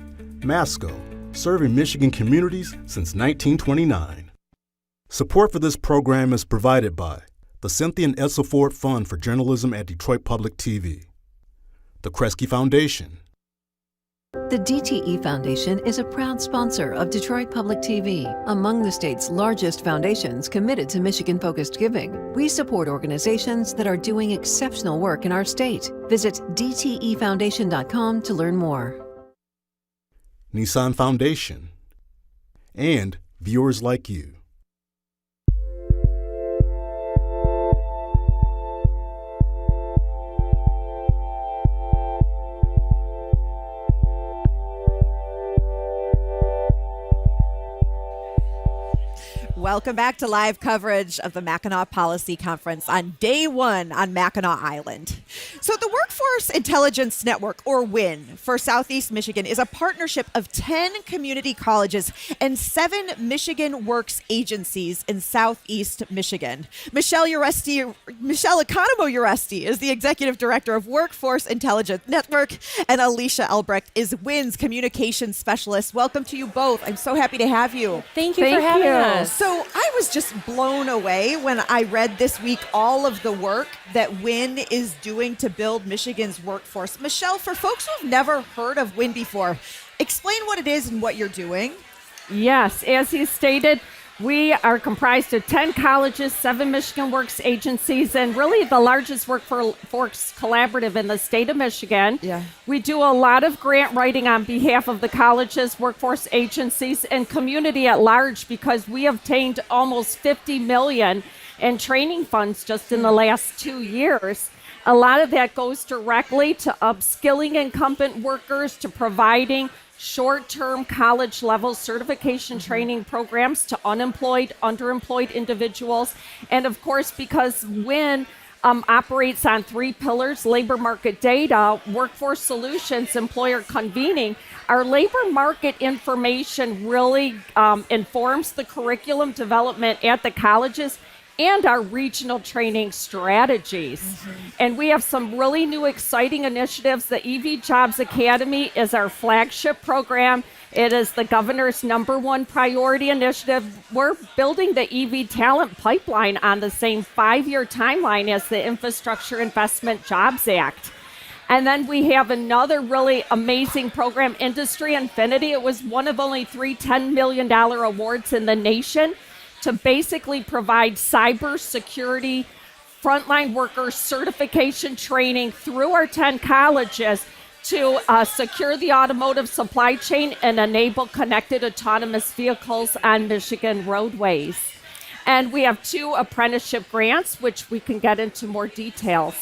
Masco, serving Michigan communities since 1929. Support for this program is provided by the Cynthia and Edsel Ford Fund for Journalism at Detroit Public TV, the Kresge Foundation. The DTE Foundation is a proud sponsor of Detroit Public TV, among the state's largest foundations committed to Michigan-focused giving. We support organizations that are doing exceptional work in our state. Visit dtefoundation.com to learn more. Nissan Foundation, and viewers like you. Welcome back to live coverage of the Mackinac Policy Conference on day one on Mackinac Island. So the Workforce Intelligence Network, or WIN, for Southeast Michigan is a partnership of 10 community colleges and 7 Michigan Works agencies in Southeast Michigan. Michelle Economo Uresti is the Executive Director of Workforce Intelligence Network, and Alicia Albrecht is WIN's Communications Specialist. Welcome to you both. I'm so happy to have you. Thank you for having us. So I was just blown away when I read this week all of the work that WIN is doing to build Michigan's workforce. Michelle, for folks who've never heard of WIN before, explain what it is and what you're doing. Yes, as you stated, we are comprised of 10 colleges, 7 Michigan Works agencies, and really the largest workforce collaborative in the state of Michigan. Yeah. We do a lot of grant writing on behalf of the colleges, workforce agencies, and community at large because we obtained almost $50 million in training funds just in the last 2 years. A lot of that goes directly to upskilling incumbent workers, to providing short-term college-level certification training programs to unemployed, underemployed individuals. And of course, because WIN operates on 3 pillars: labor market data, workforce solutions, employer convening, our labor market information really informs the curriculum development at the colleges and our regional training strategies. And we have some really new exciting initiatives. The EV Jobs Academy is our flagship program. It is the governor's #1 priority initiative. We're building the EV talent pipeline on the same 5-year timeline as the Infrastructure Investment Jobs Act. And then we have another really amazing program, Industry Infinity. It was one of only 3 $10 million awards in the nation to basically provide cybersecurity frontline workers certification training through our 10 colleges to secure the automotive supply chain and enable connected autonomous vehicles on Michigan roadways. And we have 2 apprenticeship grants, which we can get into more details.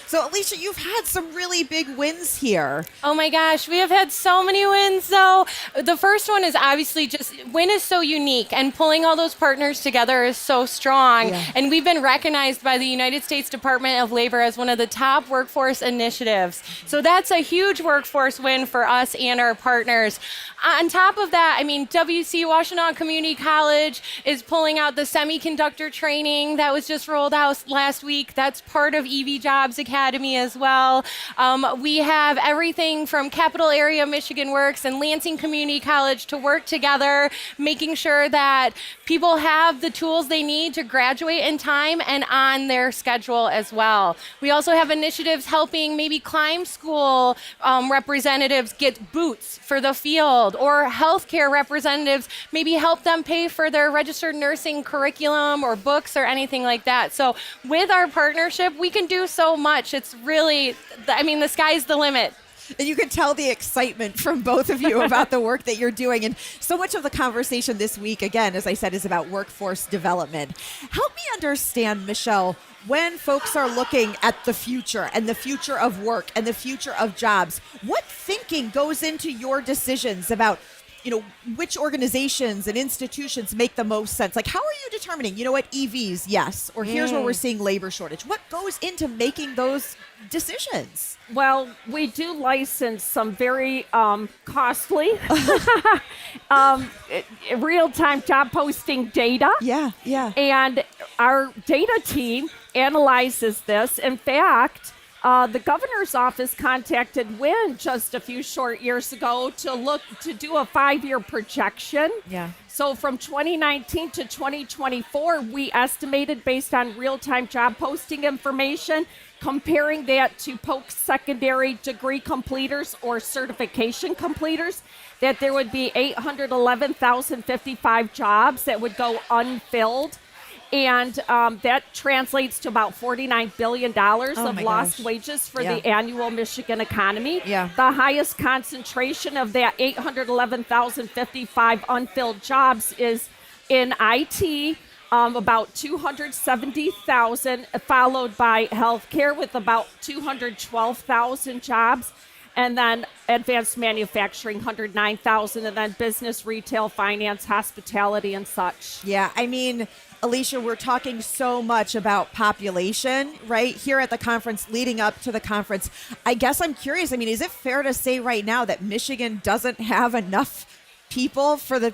So, Alicia, you've had some really big wins here. Oh my gosh, we have had so many wins though. The first one is obviously just, WIN is so unique and pulling all those partners together is so strong. Yeah. And we've been recognized by the United States Department of Labor as one of the top workforce initiatives. So that's a huge workforce win for us and our partners. On top of that, I mean, WC Washtenaw Community College is pulling out the semiconductor training that was just rolled out last week. That's part of EV Jobs Academy as well. We have everything from Capital Area Michigan Works and Lansing Community College to work together, making sure that people have the tools they need to graduate in time and on their schedule as well. We also have initiatives helping maybe climb school representatives get boots for the field, or healthcare representatives maybe help them pay for their registered nursing curriculum or books or anything like that. So with our partnership, we can do so much. It's really, I mean, the sky's the limit. And you can tell the excitement from both of you about the work that you're doing. And so much of the conversation this week, again, as I said, is about workforce development. Help me understand, Michelle, when folks are looking at the future and the future of work and the future of jobs, what thinking goes into your decisions about, you know, which organizations and institutions make the most sense? Like, how are you determining, you know what, EVs, yes, or here's where we're seeing labor shortage? What goes into making those decisions? Well, we do license some very costly real-time job posting data. Yeah. And our data team analyzes this. In fact, the governor's office contacted WIN just a few short years ago to do a 5-year projection. Yeah. So from 2019 to 2024, we estimated, based on real-time job posting information, comparing that to post-secondary degree completers or certification completers, that there would be 811,055 jobs that would go unfilled. And that translates to about $49 billion of lost wages for the annual Michigan economy. Yeah. The highest concentration of that 811,055 unfilled jobs is in IT, about 270,000, followed by healthcare with about 212,000 jobs. And then advanced manufacturing, 109,000, and then business, retail, finance, hospitality, and such. Yeah, I mean, Alicia, we're talking so much about population, right, here at the conference, leading up to the conference. I guess I'm curious, I mean, is it fair to say right now that Michigan doesn't have enough people for the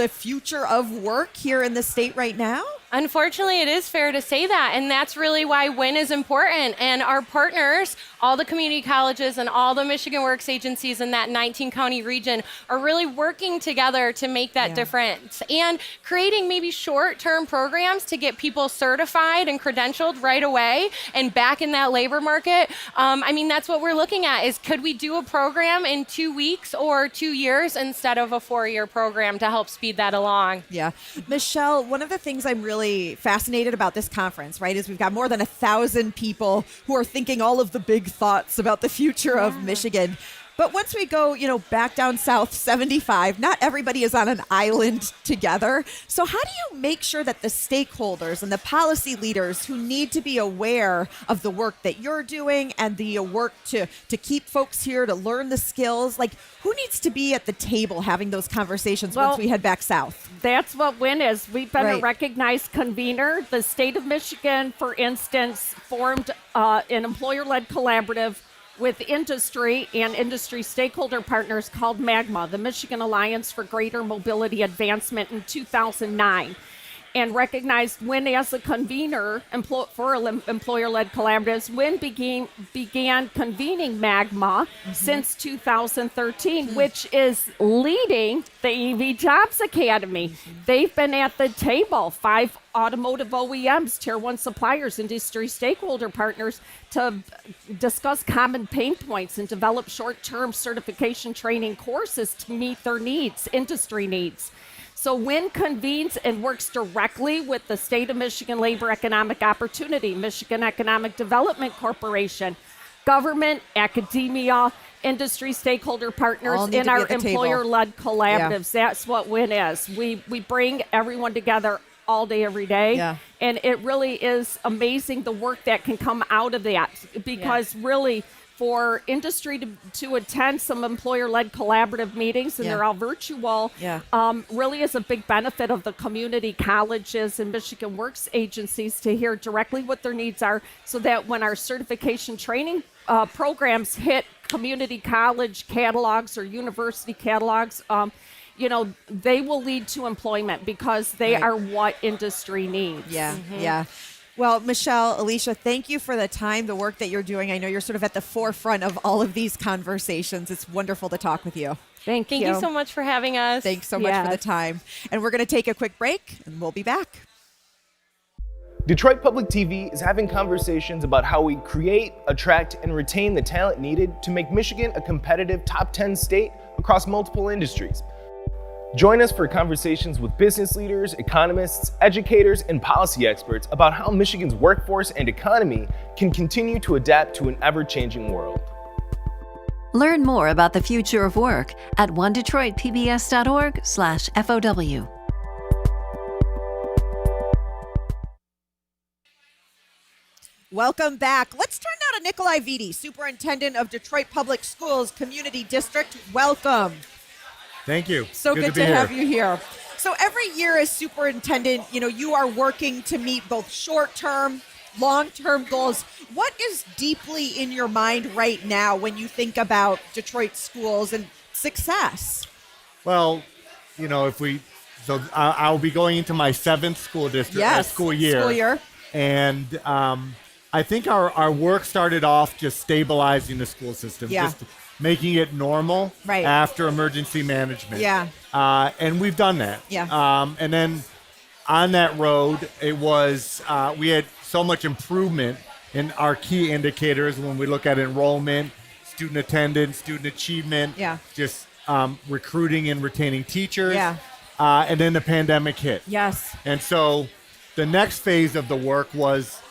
future of work here in the state right now? Unfortunately, it is fair to say that, and that's really why WIN is important. And our partners, all the community colleges and all the Michigan Works agencies in that 19-county region, are really working together to make that difference and creating maybe short-term programs to get people certified and credentialed right away and back in that labor market. I mean, that's what we're looking at, is could we do a program in 2 weeks or 2 years instead of a 4-year program to help speed that along? Yeah. Michelle, one of the things I'm really fascinated about this conference, right, is we've got more than 1,000 people who are thinking all of the big thoughts about the future of Michigan. But once we go, back down south 75, not everybody is on an island together. So how do you make sure that the stakeholders and the policy leaders who need to be aware of the work that you're doing and the work to keep folks here to learn the skills, like who needs to be at the table having those conversations once we head back south? That's what WIN is. We've been a Right. recognized convener. The state of Michigan, for instance, formed an employer-led collaborative with industry and industry stakeholder partners called MAGMA, the Michigan Alliance for Greater Mobility Advancement, in 2009, and recognized WIN as a convener for employer-led collaboratives. WIN began convening MAGMA since 2013, which is leading the EV Jobs Academy. They've been at the table, 5 automotive OEMs, tier 1 suppliers, industry stakeholder partners, to discuss common pain points and develop short-term certification training courses to meet their needs, industry needs. So WIN convenes and works directly with the State of Michigan Labor Economic Opportunity, Michigan Economic Development Corporation, government, academia, industry stakeholder partners in our employer-led collaboratives. Yeah. That's what WIN is. We bring everyone together all day, every day. Yeah. And it really is amazing the work that can come out of that, because really for industry to attend some employer-led collaborative meetings, and they're all virtual, really is a big benefit of the community colleges and Michigan Works agencies to hear directly what their needs are, so that when our certification training programs hit community college catalogs or university catalogs, they will lead to employment, because they are what industry needs. Yeah, yeah. Well, Michelle, Alicia, thank you for the time, the work that you're doing. I know you're sort of at the forefront of all of these conversations. It's wonderful to talk with you. Thank you so much for having us. Thanks so much for the time. And we're going to take a quick break, and we'll be back. Detroit Public TV is having conversations about how we create, attract, and retain the talent needed to make Michigan a competitive top 10 state across multiple industries. Join us for conversations with business leaders, economists, educators, and policy experts about how Michigan's workforce and economy can continue to adapt to an ever-changing world. Learn more about the future of work at onedetroitpbs.org/FOW. Welcome back. Let's turn now to Nikolai Vitti, Superintendent of Detroit Public Schools Community District. Welcome. Thank you. So good to have you here. So every year as superintendent, you are working to meet both short-term, long-term goals. What is deeply in your mind right now when you think about Detroit schools and success? Well, I'll be going into my 7th school district school year. And I think our work started off just stabilizing the school system, just making it normal after emergency management. And we've done that. And then on that road, it was we had so much improvement in our key indicators when we look at enrollment, student attendance, student achievement, just recruiting and retaining teachers. And then the pandemic hit. And so the next phase of the work was,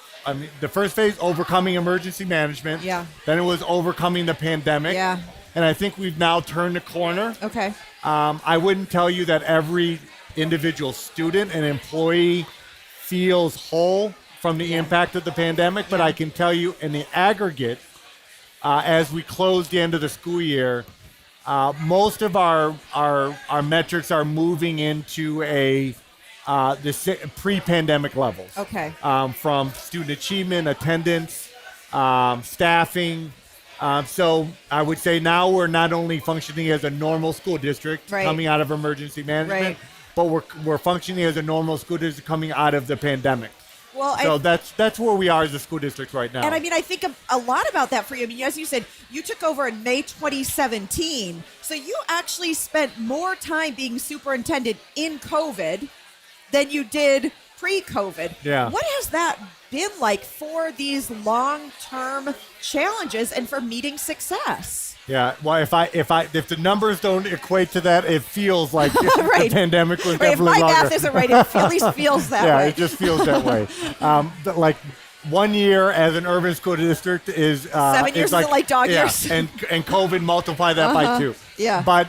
the first phase, overcoming emergency management. Then it was overcoming the pandemic. And I think we've now turned the corner. Okay. I wouldn't tell you that every individual student and employee feels whole from the impact of the pandemic, but I can tell you in the aggregate, as we close the end of the school year, most of our metrics are moving into the pre-pandemic levels. Okay. From student achievement, attendance, staffing. So I would say now we're not only functioning as a normal school district coming out of emergency management, but we're functioning as a normal school district coming out of the pandemic. Well, so that's where we are as a school district right now. And I think a lot about that for you. As you said, you took over in May 2017. So you actually spent more time being superintendent in COVID than you did pre-COVID. What has that been like for these long-term challenges and for meeting success? Yeah, well, if the numbers don't equate to that, it feels like the pandemic was definitely longer. If my longer. math isn't right, it at least feels that way. Yeah, it just feels that way. But 1 year as an urban school district is 7 years is like dog years. and COVID multiply that by 2. Yeah. But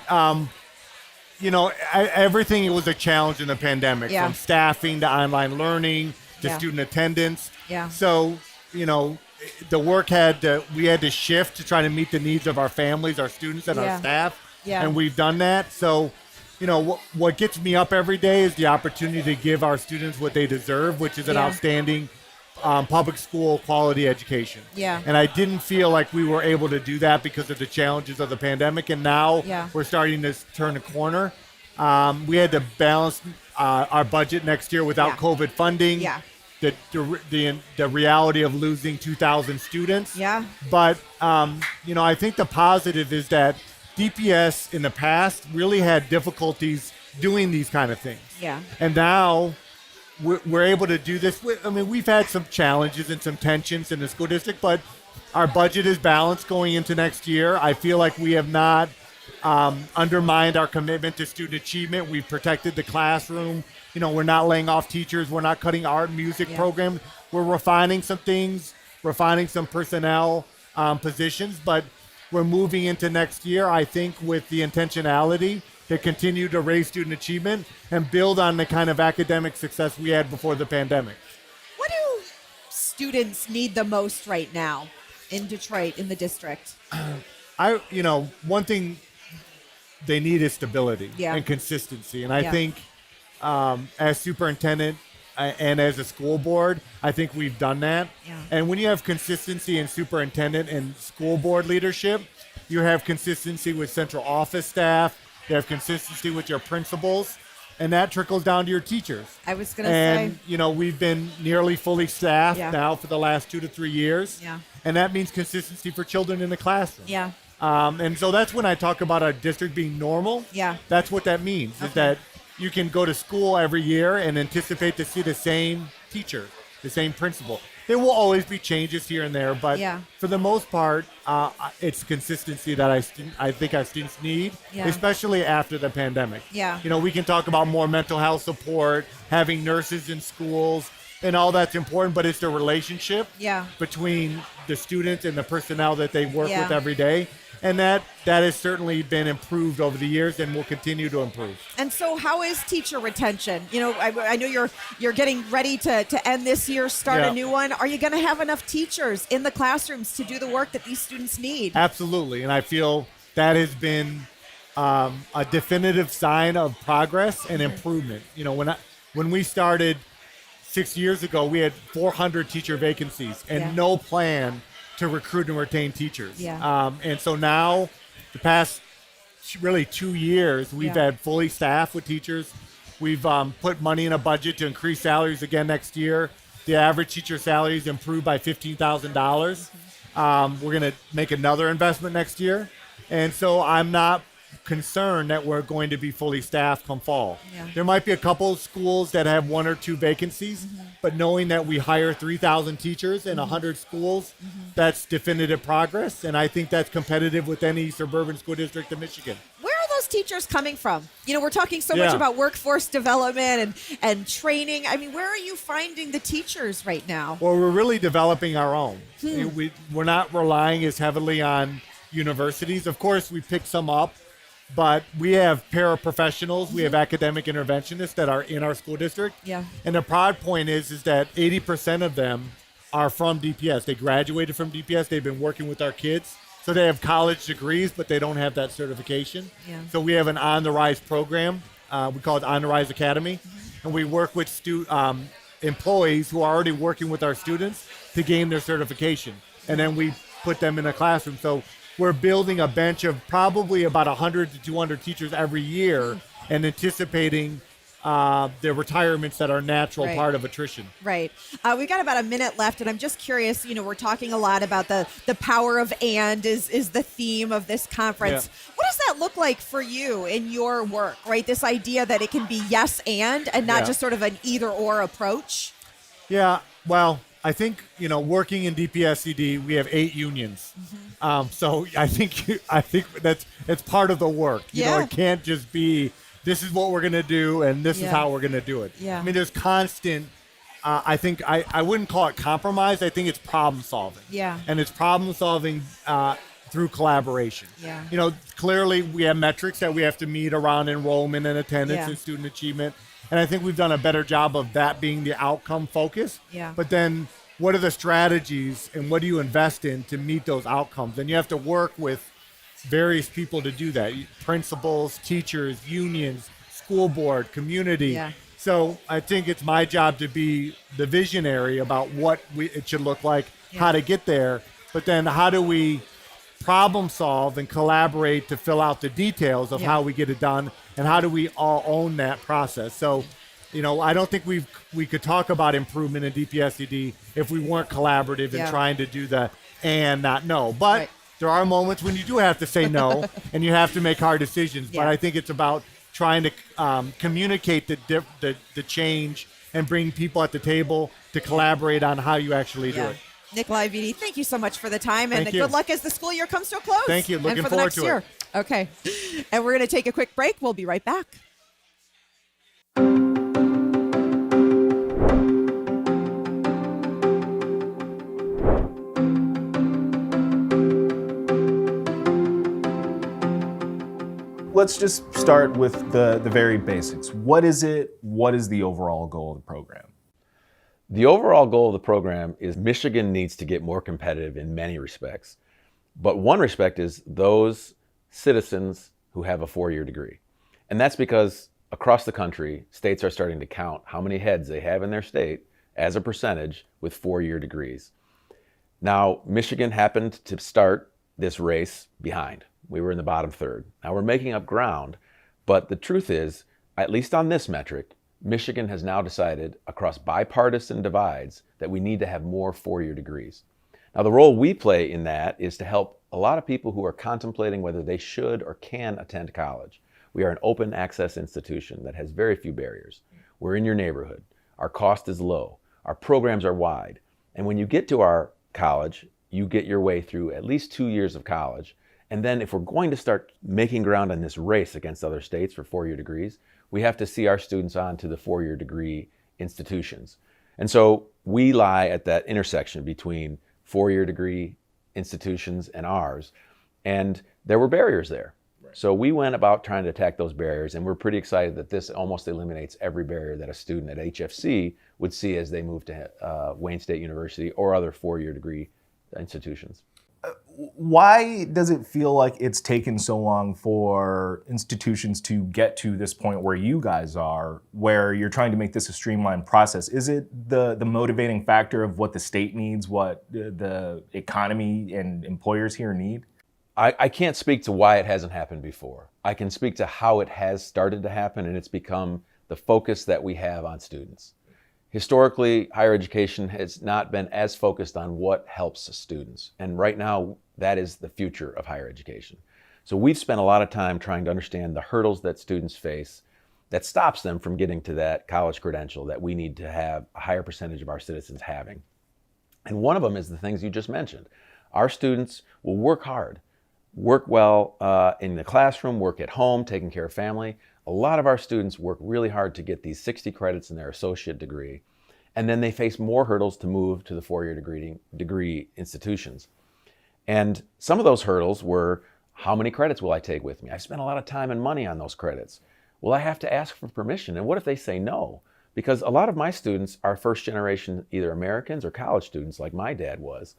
everything was a challenge in the pandemic, from staffing to online learning to student attendance. Yeah. So the work we had to shift to try to meet the needs of our families, our students, and our staff. Yeah. And we've done that. So what gets me up every day is the opportunity to give our students what they deserve, which is an outstanding public school quality education. Yeah. And I didn't feel like we were able to do that because of the challenges of the pandemic. And now we're starting to turn a corner. We had to balance our budget next year without COVID funding. Yeah. The reality of losing 2,000 students. Yeah. But, I think the positive is that DPS in the past really had difficulties doing these kind of things. Yeah. And now we're able to do this. We've had some challenges and some tensions in the school district, but our budget is balanced going into next year. I feel like we have not undermined our commitment to student achievement. We've protected the classroom. We're not laying off teachers. We're not cutting art and music programs. We're refining some things, refining some personnel positions, but we're moving into next year, I think, with the intentionality to continue to raise student achievement and build on the kind of academic success we had before the pandemic. What do students need the most right now in Detroit, in the district? One thing they need is stability and consistency. And I think as superintendent and as a school board, I think we've done that. Yeah. And when you have consistency in superintendent and school board leadership, you have consistency with central office staff, you have consistency with your principals, and that trickles down to your teachers. I was going to say. And, we've been nearly fully staffed now for the last 2 to 3 years. Yeah. And that means consistency for children in the classroom. Yeah. And so that's when I talk about our district being normal. Yeah. That's what that means, is that you can go to school every year and anticipate to see the same teacher, the same principal. There will always be changes here and there, but for the most part, it's consistency that I think our students need, especially after the pandemic. Yeah. We can talk about more mental health support, having nurses in schools, and all that's important, but it's the relationship between the students and the personnel that they work with every day. And that has certainly been improved over the years and will continue to improve. And so how is teacher retention? I know you're getting ready to end this year, start a new one. Are you going to have enough teachers in the classrooms to do the work that these students need? Absolutely. And I feel that has been a definitive sign of progress and improvement. When we started 6 years ago, we had 400 teacher vacancies and no plan to recruit and retain teachers. Yeah. And so now, the past really 2 years, we've had fully staffed with teachers. We've put money in a budget to increase salaries again next year. The average teacher salary is improved by $15,000. We're going to make another investment next year. And so I'm not concerned that we're going to be fully staffed come fall. Yeah. There might be a couple of schools that have 1 or 2 vacancies, but knowing that we hire 3,000 teachers in 100 schools, that's definitive progress, and I think that's competitive with any suburban school district in Michigan. Where are those teachers coming from? We're talking so much about workforce development and training. Where are you finding the teachers right now? Well, we're really developing our own. We're not relying as heavily on universities. Of course, we pick some up, but we have paraprofessionals, we have academic interventionists that are in our school district. Yeah. And the proud point is that 80% of them are from DPS. They graduated from DPS. They've been working with our kids. So they have college degrees, but they don't have that certification. Yeah. So we have an On the Rise program. We call it On the Rise Academy. And we work with employees who are already working with our students to gain their certification. And then we put them in a classroom. So we're building a bench of probably about 100 to 200 teachers every year and anticipating the retirements that are natural part of attrition. Right. We've got about a minute left, and I'm just curious, we're talking a lot about the power of and is the theme of this conference. Yeah. What does that look like for you in your work, right? This idea that it can be yes and not just sort of an either or approach? Yeah, well, I think, working in DPSCD, we have 8 unions. So I think it's part of the work. It can't just be, this is what we're going to do and this is how we're going to do it. Yeah. There's constant I think I wouldn't call it compromise. I think it's problem solving. Yeah. And it's problem solving through collaboration. Yeah. You know, clearly we have metrics that we have to meet around enrollment and attendance Yeah. and student achievement. And I think we've done a better job of that being the outcome focus. Yeah. But then what are the strategies and what do you invest in to meet those outcomes? And you have to work with various people to do that. Principals, teachers, unions, school board, community. Yeah. So I think it's my job to be the visionary about what it should look like, how to get there, but then how do we problem solve and collaborate to fill out the details of how we get it done, and how do we all own that process? So, you know, I don't think we could talk about improvement in DPSED if we weren't collaborative and trying to do the and not no. But there are moments when you do have to say no and you have to make hard decisions. But I think it's about trying to communicate the change and bring people at the table to collaborate on how you actually do it. Nikolai Vidi, thank you so much for the time, and Thank you. good luck as the school year comes to a close. Thank you. And Looking for the forward next to it. year. Okay. And we're going to take a quick break. We'll be right back. Let's just start with the very basics. What is it? What is the overall goal of the program? The overall goal of the program is Michigan needs to get more competitive in many respects. But one respect is those citizens who have a four-year degree. And that's because across the country, states are starting to count how many heads they have in their state as a percentage with four-year degrees. Now, Michigan happened to start this race behind. We were in the bottom third. Now we're making up ground, but the truth is, at least on this metric, Michigan has now decided across bipartisan divides that we need to have more four-year degrees. Now the role we play in that is to help a lot of people who are contemplating whether they should or can attend college. We are an open access institution that has very few barriers. We're in your neighborhood. Our cost is low. Our programs are wide. And when you get to our college, you get your way through at least 2 years of college. And then if we're going to start making ground on this race against other states for four-year degrees, we have to see our students on to the four-year degree institutions. And so we lie at that intersection between four-year degree institutions and ours. And there were barriers there. Right. So we went about trying to attack those barriers, and we're pretty excited that this almost eliminates every barrier that a student at HFC would see as they move to Wayne State University or other four-year degree institutions. Why does it feel like it's taken so long for institutions to get to this point where you guys are, where you're trying to make this a streamlined process? Is it the motivating factor of what the state needs, what the economy and employers here need? I can't speak to why it hasn't happened before. I can speak to how it has started to happen, and it's become the focus that we have on students. Historically, higher education has not been as focused on what helps students. And right now, that is the future of higher education. So we've spent a lot of time trying to understand the hurdles that students face that stops them from getting to that college credential that we need to have a higher percentage of our citizens having. And one of them is the things you just mentioned. Our students will work hard, work well in the classroom, work at home, taking care of family. A lot of our students work really hard to get these 60 credits in their associate degree, and then they face more hurdles to move to the four-year degree institutions. And some of those hurdles were, how many credits will I take with me? I spent a lot of time and money on those credits. Will I have to ask for permission? And what if they say no? Because a lot of my students are first generation, either Americans or college students like my dad was.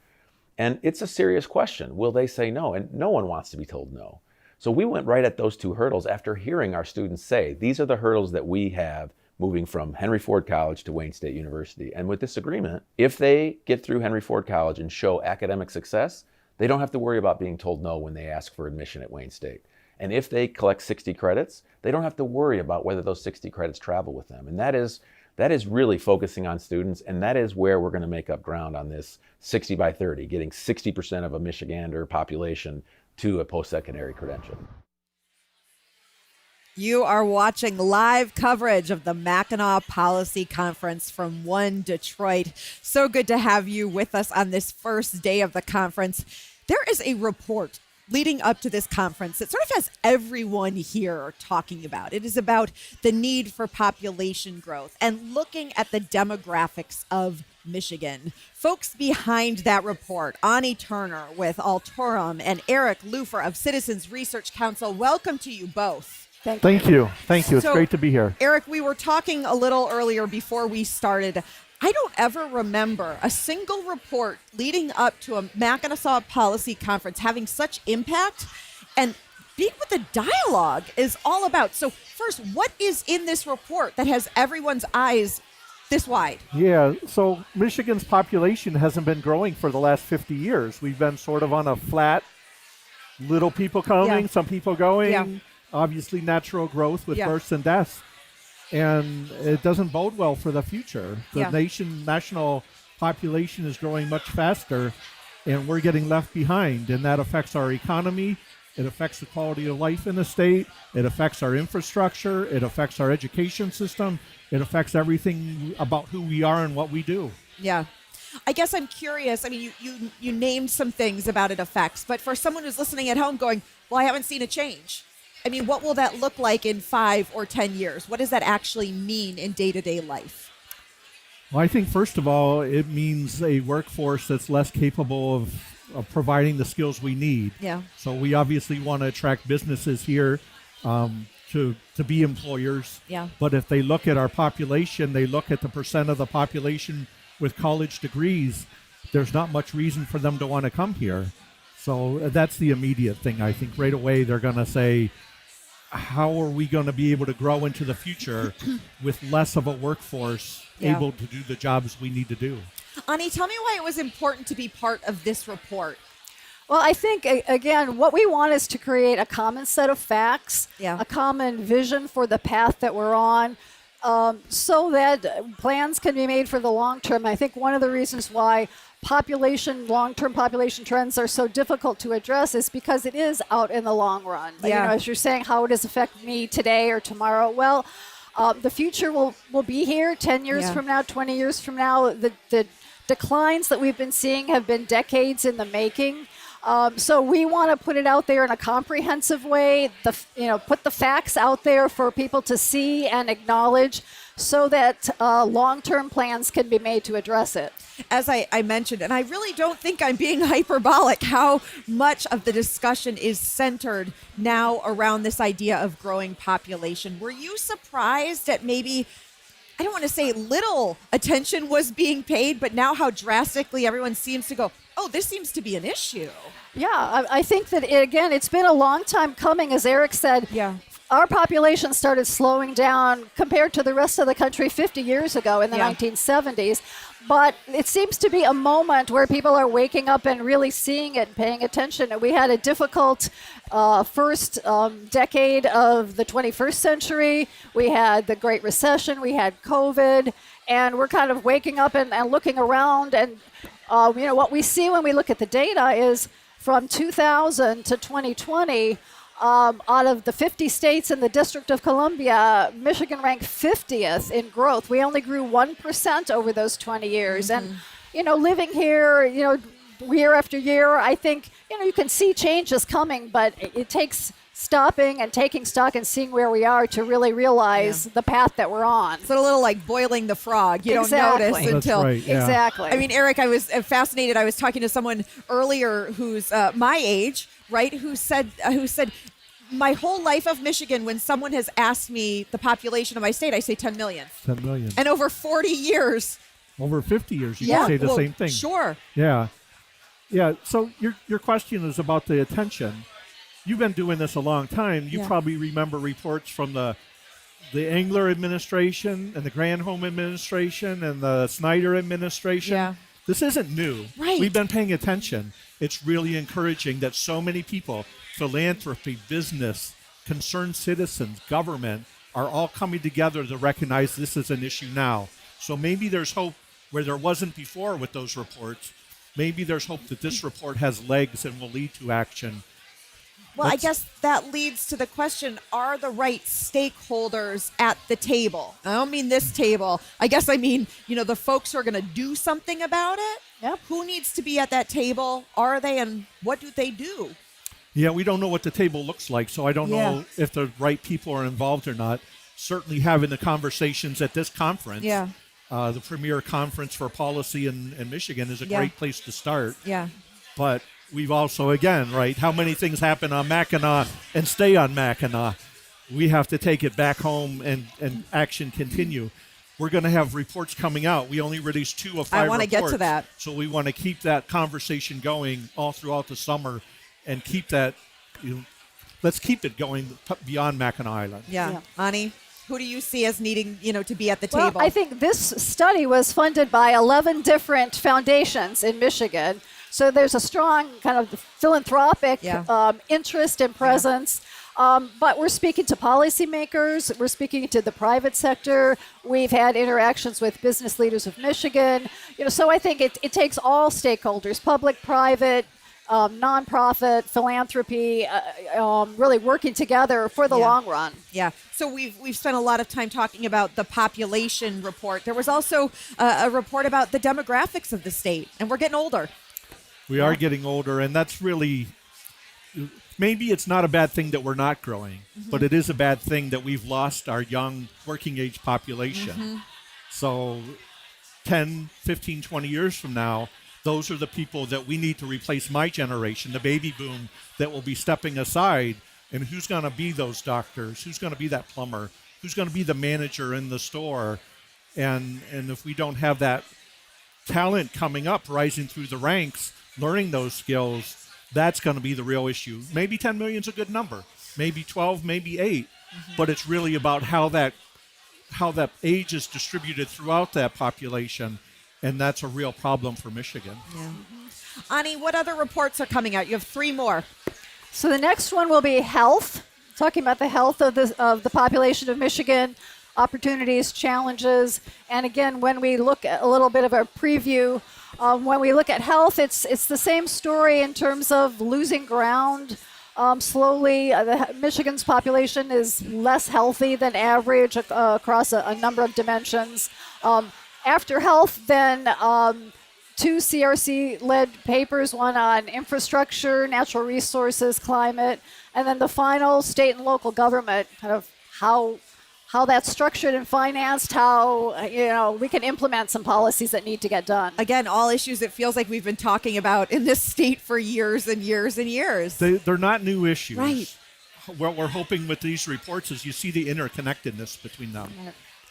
And it's a serious question. Will they say no? And no one wants to be told no. So we went right at those two hurdles after hearing our students say, these are the hurdles that we have moving from Henry Ford College to Wayne State University. And with this agreement, if they get through Henry Ford College and show academic success, they don't have to worry about being told no when they ask for admission at Wayne State. And if they collect 60 credits, they don't have to worry about whether those 60 credits travel with them. And that is really focusing on students, and that is where we're going to make up ground on this 60 by 30, getting 60% of a Michigander population to a post-secondary credential. You are watching live coverage of the Mackinac Policy Conference from One Detroit. So good to have you with us on this first day of the conference. There is a report leading up to this conference that sort of has everyone here talking about. It is about the need for population growth and looking at the demographics of Michigan. Folks behind that report, Ani Turner with Altorum and Eric Lufer of Citizens Research Council, welcome to you both. Thank you. It's So, great to be here. Eric, we were talking a little earlier before we started. I don't ever remember a single report leading up to a Mackinac policy conference having such impact and being what the dialogue is all about. So first, what is in this report that has everyone's eyes this wide? Yeah, so Michigan's population hasn't been growing for the last 50 years. We've been sort of on a flat, little people coming, some people going, obviously natural growth with births and deaths. And it doesn't bode well for the future. The national population is growing much faster, and we're getting left behind. And that affects our economy. It affects the quality of life in the state. It affects our infrastructure. It affects our education system. It affects everything about who we are and what we do. Yeah. I guess I'm curious. I mean, you named some things about it affects, but for someone who's listening at home going, well, I haven't seen a change. I mean, what will that look like in 5 or 10 years? What does that actually mean in day-to-day life? Well, I think, first of all, it means a workforce that's less capable of providing the skills we need. Yeah. So we obviously want to attract businesses here to be employers. Yeah. But if they look at our population, they look at the percent of the population with college degrees, there's not much reason for them to want to come here. So that's the immediate thing. I think right away they're going to say, how are we going to be able to grow into the future with less of a workforce able to do the jobs we need to do? Ani, tell me why it was important to be part of this report. Well, I think, again, what we want is to create a common set of facts, a common vision for the path that we're on, so that plans can be made for the long term. I think one of the reasons why long-term population trends are so difficult to address is because it is out in the long run. You know, as you're saying, how does it affect me today or tomorrow? Well, the future will be here 10 years from now, 20 years from now. The declines that we've been seeing have been decades in the making. So we want to put it out there in a comprehensive way, put the facts out there for people to see and acknowledge so that long-term plans can be made to address it. As I mentioned, and I really don't think I'm being hyperbolic, how much of the discussion is centered now around this idea of growing population. Were you surprised at maybe, I don't want to say little attention was being paid, but now how drastically everyone seems to go, oh, this seems to be an issue? Yeah, I think that, again, it's been a long time coming, as Eric said. Our population started slowing down compared to the rest of the country 50 years ago in the 1970s. But it seems to be a moment where people are waking up and really seeing it and paying attention. And we had a difficult first decade of the 21st century. We had the Great Recession. We had COVID. And we're kind of waking up and looking around. And, what we see when we look at the data is from 2000 to 2020, out of the 50 states in the District of Columbia, Michigan ranked 50th in growth. We only grew 1% over those 20 years. And, living here, year after year, I think, you can see changes coming, but it takes stopping and taking stock and seeing where we are to really realize the path that we're on. It's a little like boiling the frog. You don't notice until... Exactly. I mean, Eric, I was fascinated. I was talking to someone earlier who's my age, right, who said, my whole life of Michigan, when someone has asked me the population of my state, I say 10 million. 10 million. And over 40 years. Over 50 years, you can say the same thing. Sure. Yeah. Yeah, so your question is about the attention. You've been doing this a long time. You probably remember reports from the Engler administration and the Granholm administration and the Snyder administration. Yeah. This isn't new. Right. We've been paying attention. It's really encouraging that so many people, philanthropy, business, concerned citizens, government, are all coming together to recognize this is an issue now. So maybe there's hope where there wasn't before with those reports. Maybe there's hope that this report has legs and will lead to action. Well, I guess that leads to the question, are the right stakeholders at the table? I don't mean this table. I guess I mean, the folks who are going to do something about it. Yep. Who needs to be at that table? Are they, and what do they do? Yeah, we don't know what the table looks like, so I don't know if the right people are involved or not. Certainly having the conversations at this conference, the premier conference for policy in Michigan, is a great place to start. Yeah. But we've also, again, right, how many things happen on Mackinac and stay on Mackinac? We have to take it back home and action continue. We're going to have reports coming out. We only released 2 of 5 I want to get to that. So we want to keep that conversation going all throughout the summer and keep that, let's keep it going beyond Mackinac Island. Yeah. Ani, who do you see as needing, to be at the Well, table? I think this study was funded by 11 different foundations in Michigan. So there's a strong kind of philanthropic interest and presence. But we're speaking to policymakers. We're speaking to the private sector. We've had interactions with business leaders of Michigan. So I think it takes all stakeholders, public, private, nonprofit, philanthropy, really working together for the long run. Yeah. So we've spent a lot of time talking about the population report. There was also a report about the demographics of the state, and we're getting older. We are getting older, and that's really, maybe it's not a bad thing that we're not growing, but it is a bad thing that we've lost our young working age population. So 10, 15, 20 years from now, those are the people that we need to replace my generation, the baby boom that will be stepping aside. And who's going to be those doctors? Who's going to be that plumber? Who's going to be the manager in the store? And if we don't have that talent coming up, rising through the ranks, learning those skills, that's going to be the real issue. Maybe 10 million is a good number. Maybe 12, maybe 8. But it's really about how that age is distributed throughout that population. And that's a real problem for Michigan. Yeah. Ani, what other reports are coming out? You have 3 more. So the next one will be health, talking about the health of the population of Michigan, opportunities, challenges. And again, when we look at a little bit of a preview, when we look at health, it's the same story in terms of losing ground. Slowly, Michigan's population is less healthy than average across a number of dimensions. After health, then 2 CRC-led papers, one on infrastructure, natural resources, climate, and then the final, state and local government, kind of how that's structured and financed, how we can implement some policies that need to get done. Again, all issues it feels like we've been talking about in this state for years and years and years. They're not new issues. Right. What we're hoping with these reports is you see the interconnectedness between them.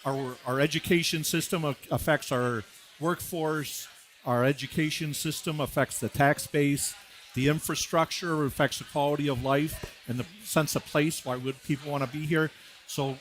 Our education system affects our workforce. Our education system affects the tax base. The infrastructure affects the quality of life and the sense of place. Why would people want to be here? So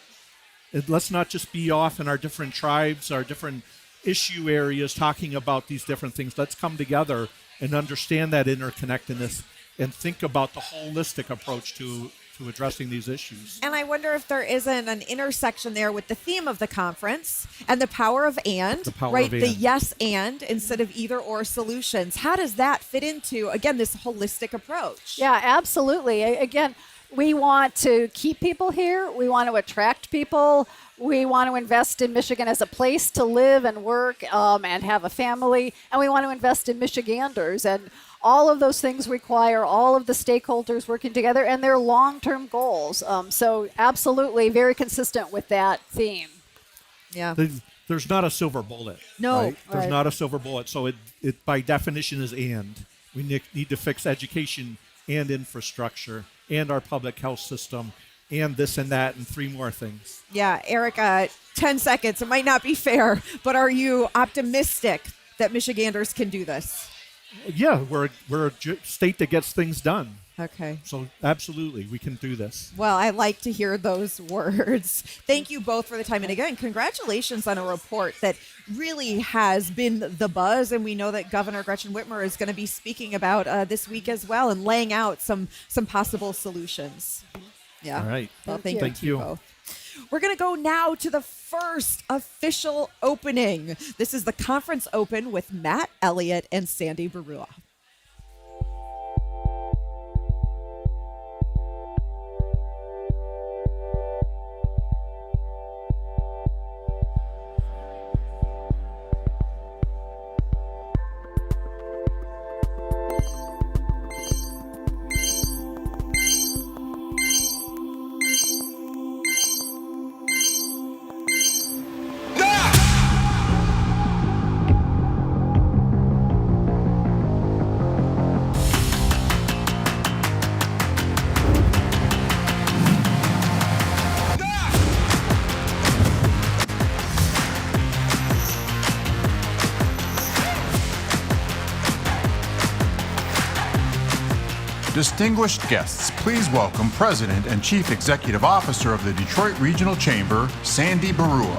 let's not just be off in our different tribes, our different issue areas talking about these different things. Let's come together and understand that interconnectedness and think about the holistic approach to addressing these issues. And I wonder if there isn't an intersection there with the theme of the conference and the power of and, the yes and instead of either or solutions. How does that fit into, again, this holistic approach? Yeah, absolutely. Again, we want to keep people here. We want to attract people. We want to invest in Michigan as a place to live and work and have a family. And we want to invest in Michiganders. And all of those things require all of the stakeholders working together and their long-term goals. So absolutely very consistent with that theme. Yeah. There's not a silver bullet. No. Right? There's not a silver bullet. So it by definition is and. We need to fix education and infrastructure and our public health system and this and that and 3 more things. Yeah, Eric, 10 seconds. It might not be fair, but are you optimistic that Michiganders can do this? Yeah, we're a state that gets things done. Okay. So absolutely, we can do this. Well, I like to hear those words. Thank you both for the time. And again, congratulations on a report that really has been the buzz. And we know that Governor Gretchen Whitmer is going to be speaking about this week as well and laying out some possible solutions. Yeah. All right. Well, thank you both. We're going to go now to the first official opening. This is the conference open with Matt Elliott and Sandy Barua. Distinguished guests, please welcome President and Chief Executive Officer of the Detroit Regional Chamber, Sandy Barua.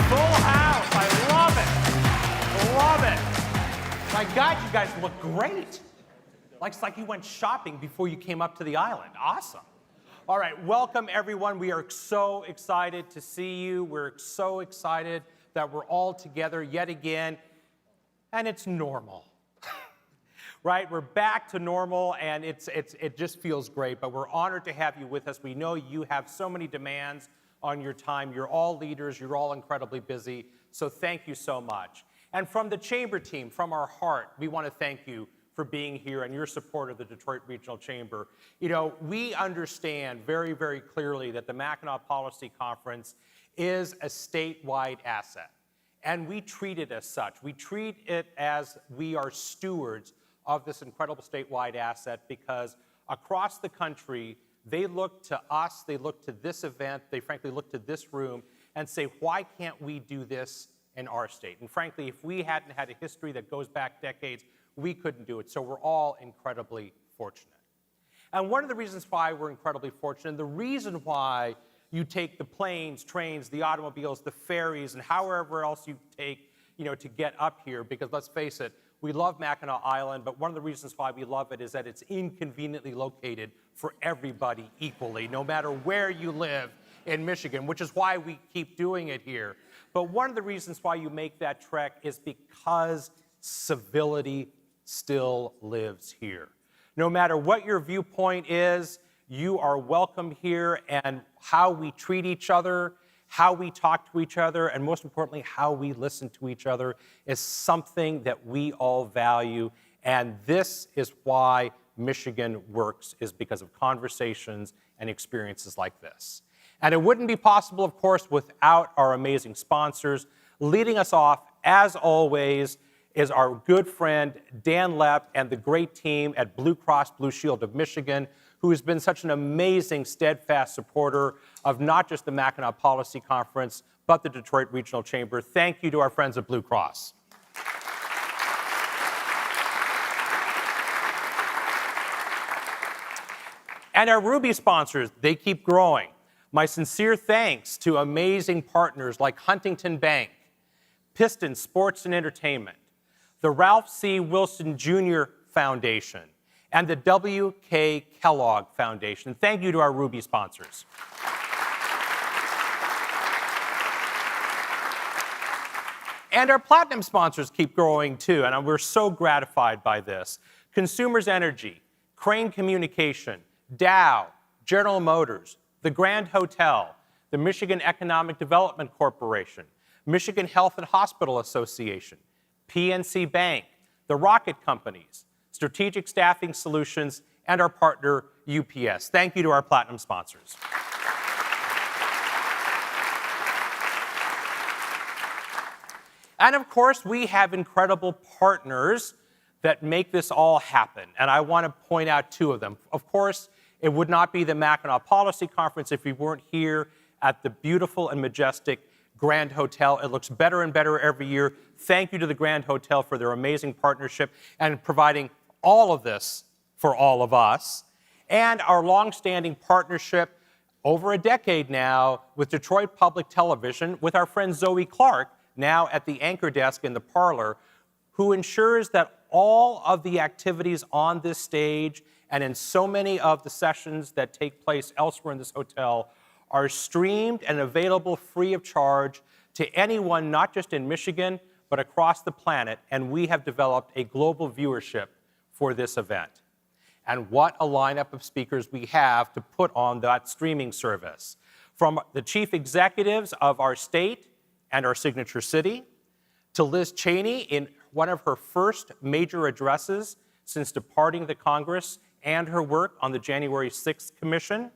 Full house. I love it. My God, you guys look great. It's like you went shopping before you came up to the island. Awesome. All right, welcome everyone. We are so excited to see you. We're so excited that we're all together yet again, and it's normal. Right? We're back to normal, and it just feels great, but we're honored to have you with us. We know you have so many demands on your time. You're all leaders. You're all incredibly busy, so thank you so much. And from the Chamber team, from our heart, we want to thank you for being here and your support of the Detroit Regional Chamber. You know, we understand very, very clearly that the Mackinac Policy Conference is a statewide asset, and we treat it as such. We treat it as we are stewards of this incredible statewide asset because across the country, they look to us, they look to this event, they frankly look to this room and say, why can't we do this in our state? And frankly, if we hadn't had a history that goes back decades, we couldn't do it. So we're all incredibly fortunate. And one of the reasons why we're incredibly fortunate, the reason why you take the planes, trains, the automobiles, the ferries, and however else you take, to get up here, because let's face it, we love Mackinac Island, but one of the reasons why we love it is that it's inconveniently located for everybody equally, no matter where you live in Michigan, which is why we keep doing it here. But one of the reasons why you make that trek is because civility still lives here. No matter what your viewpoint is, you are welcome here, and how we treat each other, how we talk to each other, and most importantly, how we listen to each other is something that we all value, and this is why Michigan works, is because of conversations and experiences like this. And it wouldn't be possible, of course, without our amazing sponsors. Leading us off, as always, is our good friend Dan Lepp and the great team at Blue Cross Blue Shield of Michigan, who has been such an amazing, steadfast supporter of not just the Mackinac Policy Conference, but the Detroit Regional Chamber. Thank you to our friends at Blue Cross. And our Ruby sponsors, they keep growing. My sincere thanks to amazing partners like Huntington Bank, Piston Sports and Entertainment, the Ralph C. Wilson Jr. Foundation, and the W.K. Kellogg Foundation. Thank you to our Ruby sponsors. And our Platinum sponsors keep growing too, and we're so gratified by this. Consumers Energy, Crane Communication, Dow, General Motors, the Grand Hotel, the Michigan Economic Development Corporation, Michigan Health and Hospital Association, PNC Bank, the Rocket Companies, Strategic Staffing Solutions, and our partner, UPS. Thank you to our Platinum sponsors. And of course, we have incredible partners that make this all happen, and I want to point out two of them. Of course, it would not be the Mackinac Policy Conference if we weren't here at the beautiful and majestic Grand Hotel. It looks better and better every year. Thank you to the Grand Hotel for their amazing partnership and providing all of this for all of us. And our longstanding partnership over a decade now with Detroit Public Television, with our friend Zoe Clark, now at the anchor desk in the parlor, who ensures that all of the activities on this stage and in so many of the sessions that take place elsewhere in this hotel are streamed and available free of charge to anyone, not just in Michigan, but across the planet, and we have developed a global viewership for this event. And what a lineup of speakers we have to put on that streaming service. From the chief executives of our state and our signature city, to Liz Cheney in one of her first major addresses since departing the Congress and her work on the January 6th Commission,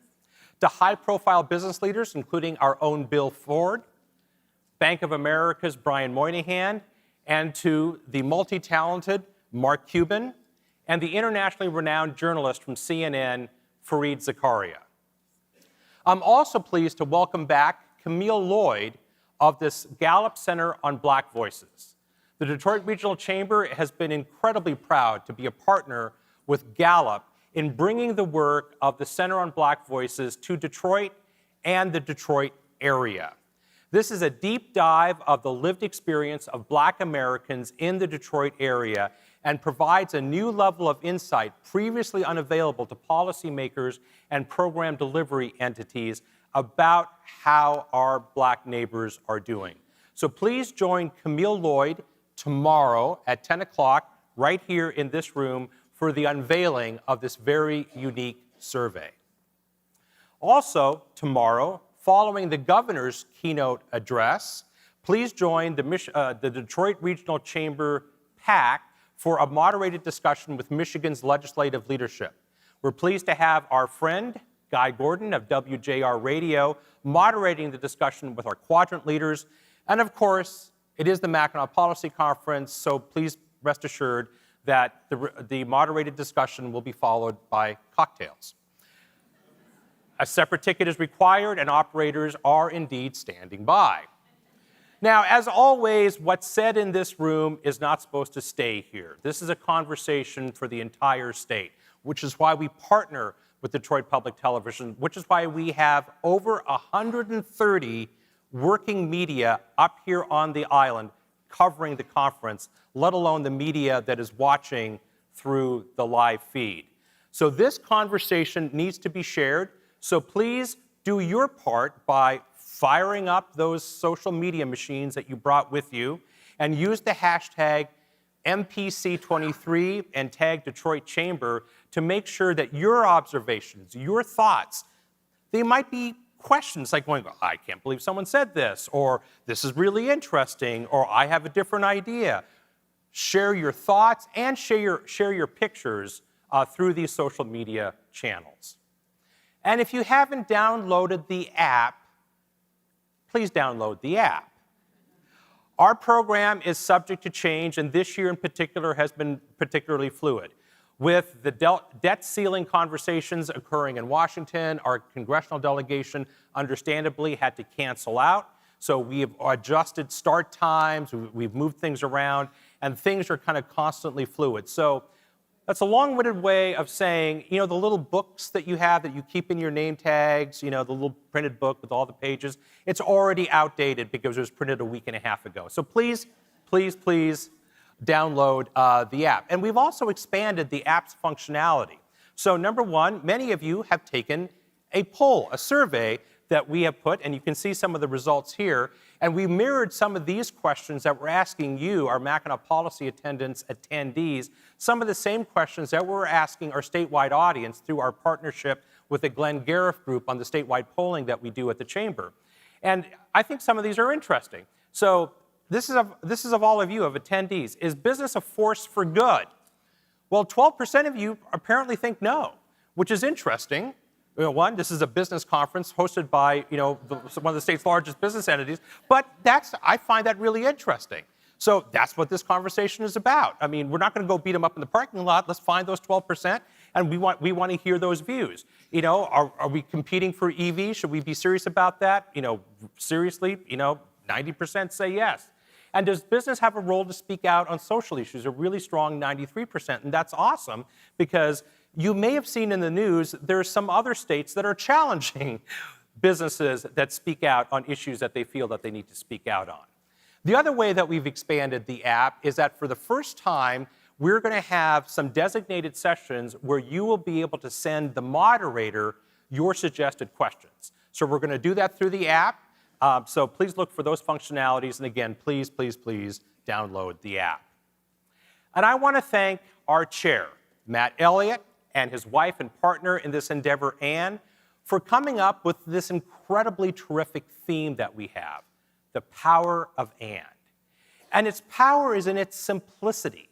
to high-profile business leaders, including our own Bill Ford, Bank of America's Brian Moynihan, and to the multi-talented Mark Cuban, and the internationally renowned journalist from CNN, Fareed Zakaria. I'm also pleased to welcome back Camille Lloyd of this Gallup Center on Black Voices. The Detroit Regional Chamber has been incredibly proud to be a partner with Gallup in bringing the work of the Center on Black Voices to Detroit and the Detroit area. This is a deep dive of the lived experience of Black Americans in the Detroit area and provides a new level of insight previously unavailable to policymakers and program delivery entities about how our Black neighbors are doing. So please join Camille Lloyd tomorrow at 10 o'clock right here in this room for the unveiling of this very unique survey. Also, tomorrow, following the governor's keynote address, please join the Detroit Regional Chamber PAC for a moderated discussion with Michigan's legislative leadership. We're pleased to have our friend, Guy Gordon of WJR Radio, moderating the discussion with our quadrant leaders. And of course, it is the Mackinac Policy Conference, so please rest assured that the moderated discussion will be followed by cocktails. A separate ticket is required, and operators are indeed standing by. Now, as always, what's said in this room is not supposed to stay here. This is a conversation for the entire state, which is why we partner with Detroit Public Television, which is why we have over 130 working media up here on the island covering the conference, let alone the media that is watching through the live feed. So this conversation needs to be shared. So please do your part by firing up those social media machines that you brought with you and use the hashtag MPC23 and tag Detroit Chamber to make sure that your observations, your thoughts, they might be questions like going, I can't believe someone said this, or this is really interesting, or I have a different idea. Share your thoughts and share your pictures through these social media channels. And if you haven't downloaded the app, please download the app. Our program is subject to change, and this year in particular has been particularly fluid. With the debt ceiling conversations occurring in Washington, our congressional delegation understandably had to cancel out. So we have adjusted start times, we've moved things around, and things are kind of constantly fluid. So that's a long-winded way of saying, the little books that you have that you keep in your name tags, the little printed book with all the pages, it's already outdated because it was printed a week and a half ago. So please, please, please download the app. And we've also expanded the app's functionality. So number one, many of you have taken a poll, a survey that we have put, and you can see some of the results here. And we mirrored some of these questions that we're asking you, our Mackinac Policy attendees, some of the same questions that we're asking our statewide audience through our partnership with the Glenn Gariff Group on the statewide polling that we do at the Chamber. And I think some of these are interesting. So this is of all of you, of attendees. Is business a force for good? Well, 12% of you apparently think no, which is interesting. One, this is a business conference hosted by, one of the state's largest business entities, but I find that really interesting. So that's what this conversation is about. I mean, we're not going to go beat them up in the parking lot. Let's find those 12%, and we want to hear those views. Are we competing for EV? Should we be serious about that? Seriously, 90% say yes. And does business have a role to speak out on social issues? A really strong 93%, and that's awesome because you may have seen in the news there are some other states that are challenging businesses that speak out on issues that they feel that they need to speak out on. The other way that we've expanded the app is that for the first time, we're going to have some designated sessions where you will be able to send the moderator your suggested questions. So we're going to do that through the app. So please look for those functionalities. And again, please, please, please download the app. And I want to thank our chair, Matt Elliott, and his wife and partner in this endeavor, Ann, for coming up with this incredibly terrific theme that we have, the power of and. And its power is in its simplicity.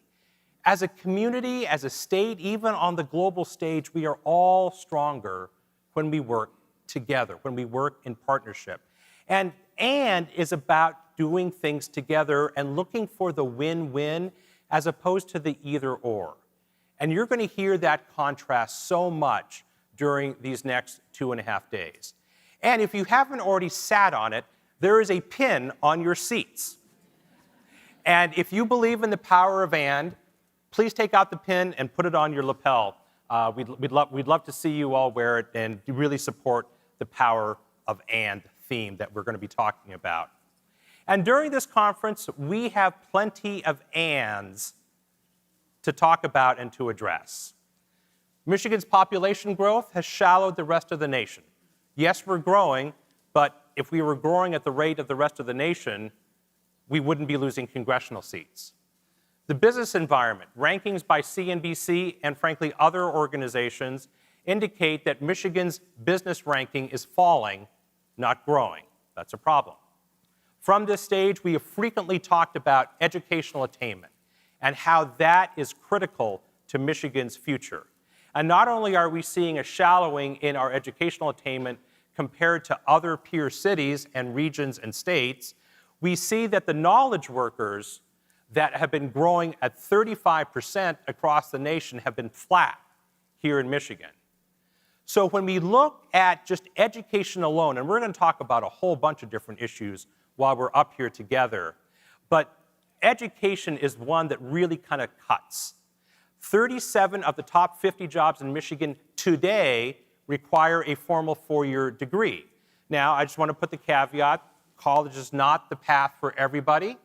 As a community, as a state, even on the global stage, we are all stronger when we work together, when we work in partnership. And is about doing things together and looking for the win-win as opposed to the either-or. And you're going to hear that contrast so much during these next 2.5 days. And if you haven't already sat on it, there is a pin on your seats. And if you believe in the power of and, please take out the pin and put it on your lapel. We'd love to see you all wear it and really support the power of and theme that we're going to be talking about. And during this conference, we have plenty of ands to talk about and to address. Michigan's population growth has shallowed the rest of the nation. Yes, we're growing, but if we were growing at the rate of the rest of the nation, we wouldn't be losing congressional seats. The business environment, rankings by CNBC and frankly other organizations indicate that Michigan's business ranking is falling, not growing. That's a problem. From this stage, we have frequently talked about educational attainment and how that is critical to Michigan's future. And not only are we seeing a shallowing in our educational attainment compared to other peer cities and regions and states, we see that the knowledge workers that have been growing at 35% across the nation have been flat here in Michigan. So when we look at just education alone, and we're going to talk about a whole bunch of different issues while we're up here together, but education is one that really kind of cuts. 37 of the top 50 jobs in Michigan today require a formal four-year degree. Now, I just want to put the caveat, college is not the path for everybody,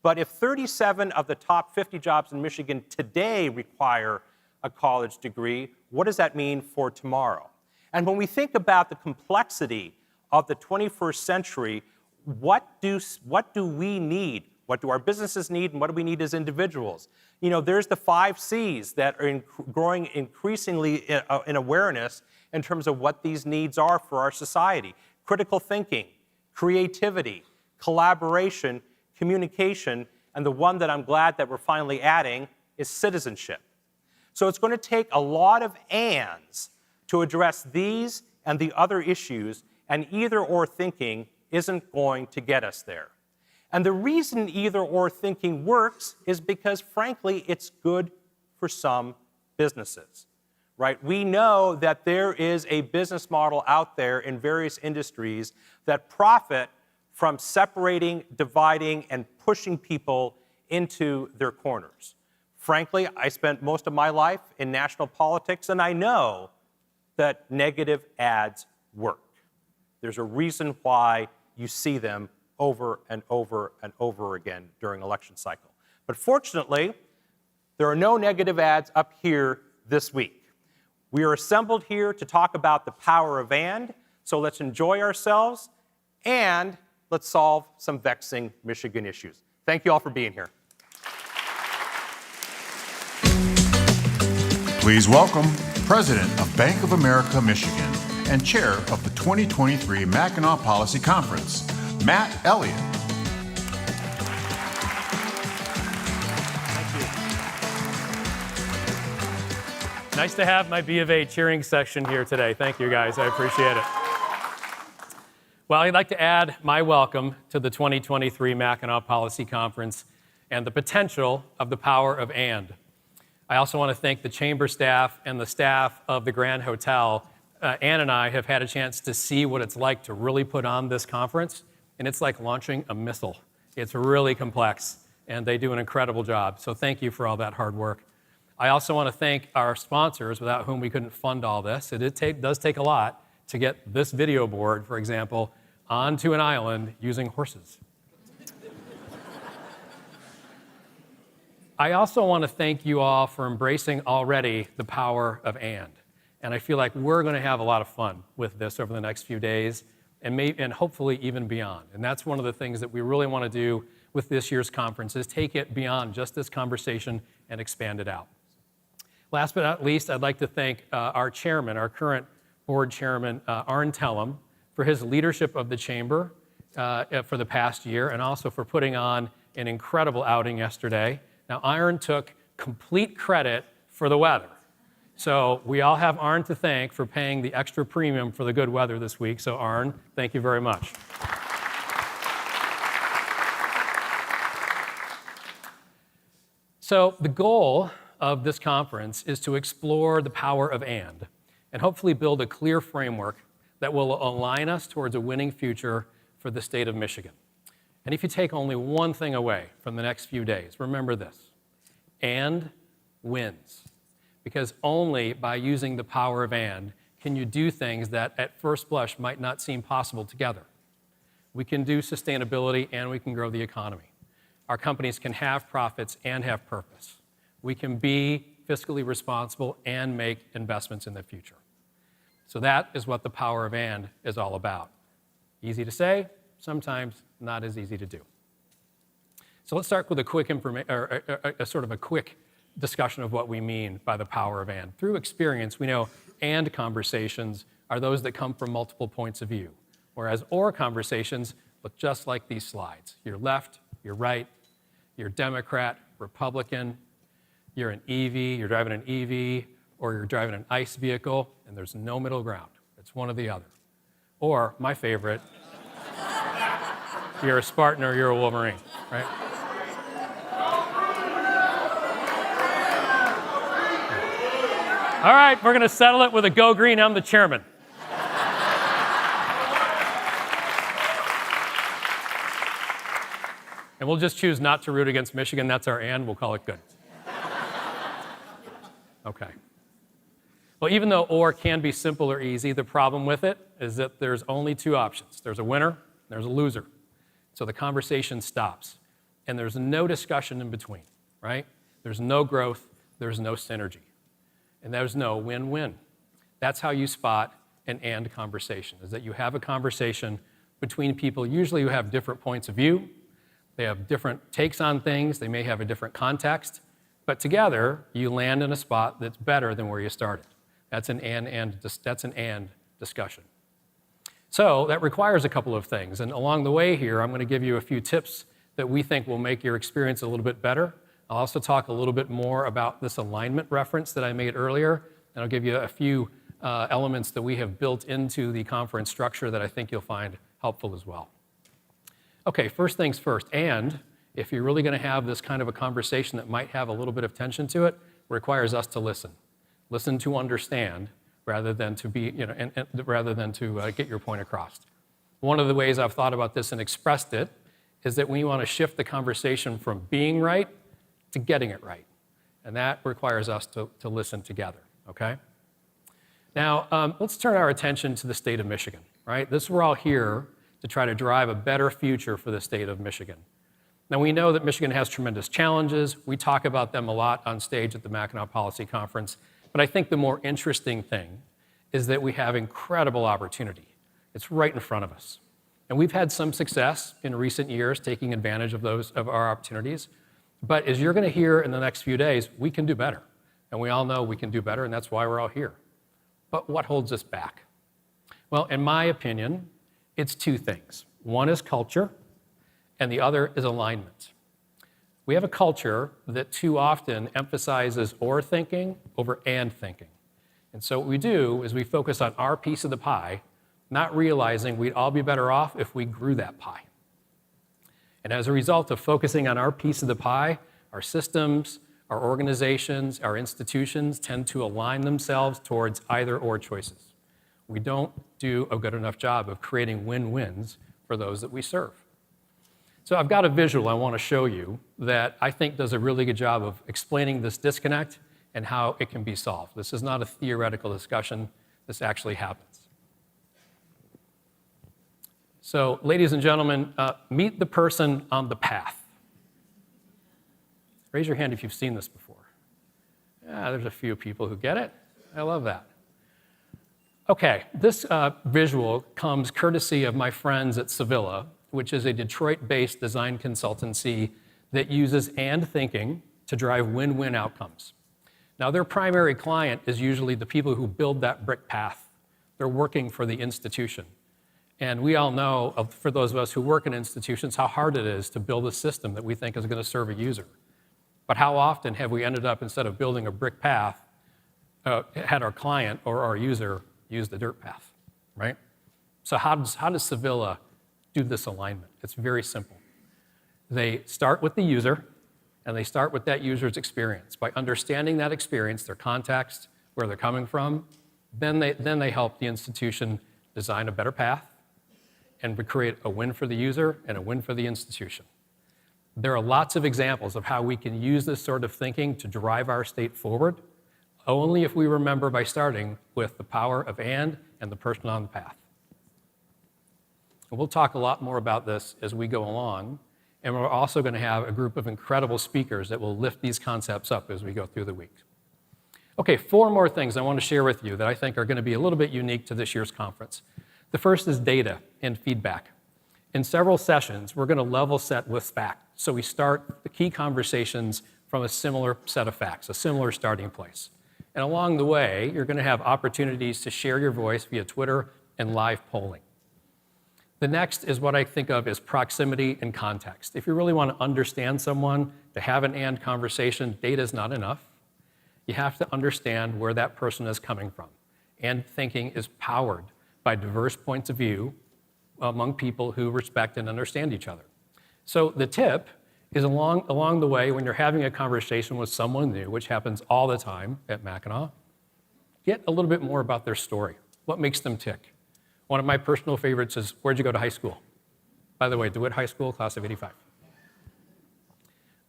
but if 37 of the top 50 jobs in Michigan today require a college degree, what does that mean for tomorrow? And when we think about the complexity of the 21st century, what do we need? What do our businesses need, and what do we need as individuals? You know, there's the 5 C's that are growing increasingly in awareness in terms of what these needs are for our society. Critical thinking, creativity, collaboration, communication, and the one that I'm glad that we're finally adding is citizenship. So it's going to take a lot of ands to address these and the other issues, and either-or thinking isn't going to get us there. And the reason either-or thinking works is because, frankly, it's good for some businesses, right? We know that there is a business model out there in various industries that profit from separating, dividing, and pushing people into their corners. Frankly, I spent most of my life in national politics, and I know that negative ads work. There's a reason why you see them over and over and over again during election cycle. But fortunately, there are no negative ads up here this week. We are assembled here to talk about the power of and, so let's enjoy ourselves and let's solve some vexing Michigan issues. Thank you all for being here. Please welcome President of Bank of America Michigan and Chair of the 2023 Mackinac Policy Conference, Matt Elliott. Nice to have my B of A cheering section here today. Thank you, guys. I appreciate it. Well, I'd like to add my welcome to the 2023 Mackinac Policy Conference and the potential of the power of and. I also want to thank the chamber staff and the staff of the Grand Hotel. Ann and I have had a chance to see what it's like to really put on this conference, and it's like launching a missile. It's really complex, and they do an incredible job. So thank you for all that hard work. I also want to thank our sponsors, without whom we couldn't fund all this. It does take a lot to get this video board, for example, onto an island using horses. I also want to thank you all for embracing already the power of and. And I feel like we're going to have a lot of fun with this over the next few days and hopefully even beyond. And that's one of the things that we really want to do with this year's conference is take it beyond just this conversation and expand it out. Last but not least, I'd like to thank our chairman, our current board chairman, Arn Tellem, for his leadership of the chamber for the past year and also for putting on an incredible outing yesterday. Now, Arn took complete credit for the weather. So we all have Arn to thank for paying the extra premium for the good weather this week. So Arn, thank you very much. So the goal of this conference is to explore the power of and hopefully build a clear framework that will align us towards a winning future for the state of Michigan. And if you take only one thing away from the next few days, remember this: and wins. Because only by using the power of and can you do things that at first blush might not seem possible together. We can do sustainability and we can grow the economy. Our companies can have profits and have purpose. We can be fiscally responsible and make investments in the future. So that is what the power of and is all about. Easy to say, sometimes not as easy to do. So let's start with a quick quick discussion of what we mean by the power of and. Through experience, we know and conversations are those that come from multiple points of view, whereas or conversations look just like these slides. You're left, you're right, you're Democrat, Republican, you're an EV, you're driving an EV, or you're driving an ICE vehicle, and there's no middle ground. It's one or the other. Or, my favorite, you're a Spartan or you're a Wolverine, right? All right, we're going to settle it with a go green. I'm the chairman. And we'll just choose not to root against Michigan. That's our and. We'll call it good. Okay. Well, even though or can be simple or easy, the problem with it is that there's only two options. There's a winner, there's a loser. So the conversation stops. And there's no discussion in between, right? There's no growth, there's no synergy. And there's no win-win. That's how you spot an and conversation, is that you have a conversation between people usually who have different points of view, they have different takes on things, they may have a different context, but together you land in a spot that's better than where you started. That's an and discussion. So that requires a couple of things, and along the way here, I'm going to give you a few tips that we think will make your experience a little bit better. I'll also talk a little bit more about this alignment reference that I made earlier, and I'll give you a few elements that we have built into the conference structure that I think you'll find helpful as well. Okay, first things first, and if you're really going to have this kind of a conversation that might have a little bit of tension to it, requires us to listen. Listen to understand rather than to be, rather than to get your point across. One of the ways I've thought about this and expressed it is that we want to shift the conversation from being right to getting it right. And that requires us to listen together, okay? Now, let's turn our attention to the state of Michigan, right? We're all here to try to drive a better future for the state of Michigan. Now, we know that Michigan has tremendous challenges. We talk about them a lot on stage at the Mackinac Policy Conference. But I think the more interesting thing is that we have incredible opportunity. It's right in front of us. And we've had some success in recent years taking advantage of our opportunities. But as you're going to hear in the next few days, we can do better. And we all know we can do better, and that's why we're all here. But what holds us back? Well, in my opinion, it's two things. One is culture, and the other is alignment. We have a culture that too often emphasizes or thinking over and thinking. And so what we do is we focus on our piece of the pie, not realizing we'd all be better off if we grew that pie. And as a result of focusing on our piece of the pie, our systems, our organizations, our institutions tend to align themselves towards either or choices. We don't do a good enough job of creating win-wins for those that we serve. So I've got a visual I want to show you that I think does a really good job of explaining this disconnect and how it can be solved. This is not a theoretical discussion. This actually happens. So, ladies and gentlemen, meet the person on the path. Raise your hand if you've seen this before. Yeah, there's a few people who get it. I love that. Okay, this visual comes courtesy of my friends at Sevilla, which is a Detroit-based design consultancy that uses and thinking to drive win-win outcomes. Now, their primary client is usually the people who build that brick path. They're working for the institution. And we all know, for those of us who work in institutions, how hard it is to build a system that we think is going to serve a user. But how often have we ended up, instead of building a brick path, had our client or our user use the dirt path, right? So how does Sevilla do this alignment? It's very simple. They start with the user, and they start with that user's experience. By understanding that experience, their context, where they're coming from, then they help the institution design a better path, and we create a win for the user and a win for the institution. There are lots of examples of how we can use this sort of thinking to drive our state forward, only if we remember by starting with the power of and the person on the path. And we'll talk a lot more about this as we go along, and we're also going to have a group of incredible speakers that will lift these concepts up as we go through the week. Okay, 4 more things I want to share with you that I think are going to be a little bit unique to this year's conference. The first is data and feedback. In several sessions, we're going to level set with fact. So we start the key conversations from a similar set of facts, a similar starting place. And along the way, you're going to have opportunities to share your voice via Twitter and live polling. The next is what I think of as proximity and context. If you really want to understand someone, to have an and conversation, data is not enough. You have to understand where that person is coming from. And thinking is powered by diverse points of view among people who respect and understand each other. So the tip is along the way, when you're having a conversation with someone new, which happens all the time at Mackinac, get a little bit more about their story. What makes them tick? One of my personal favorites is, where'd you go to high school? By the way, DeWitt High School, class of '85.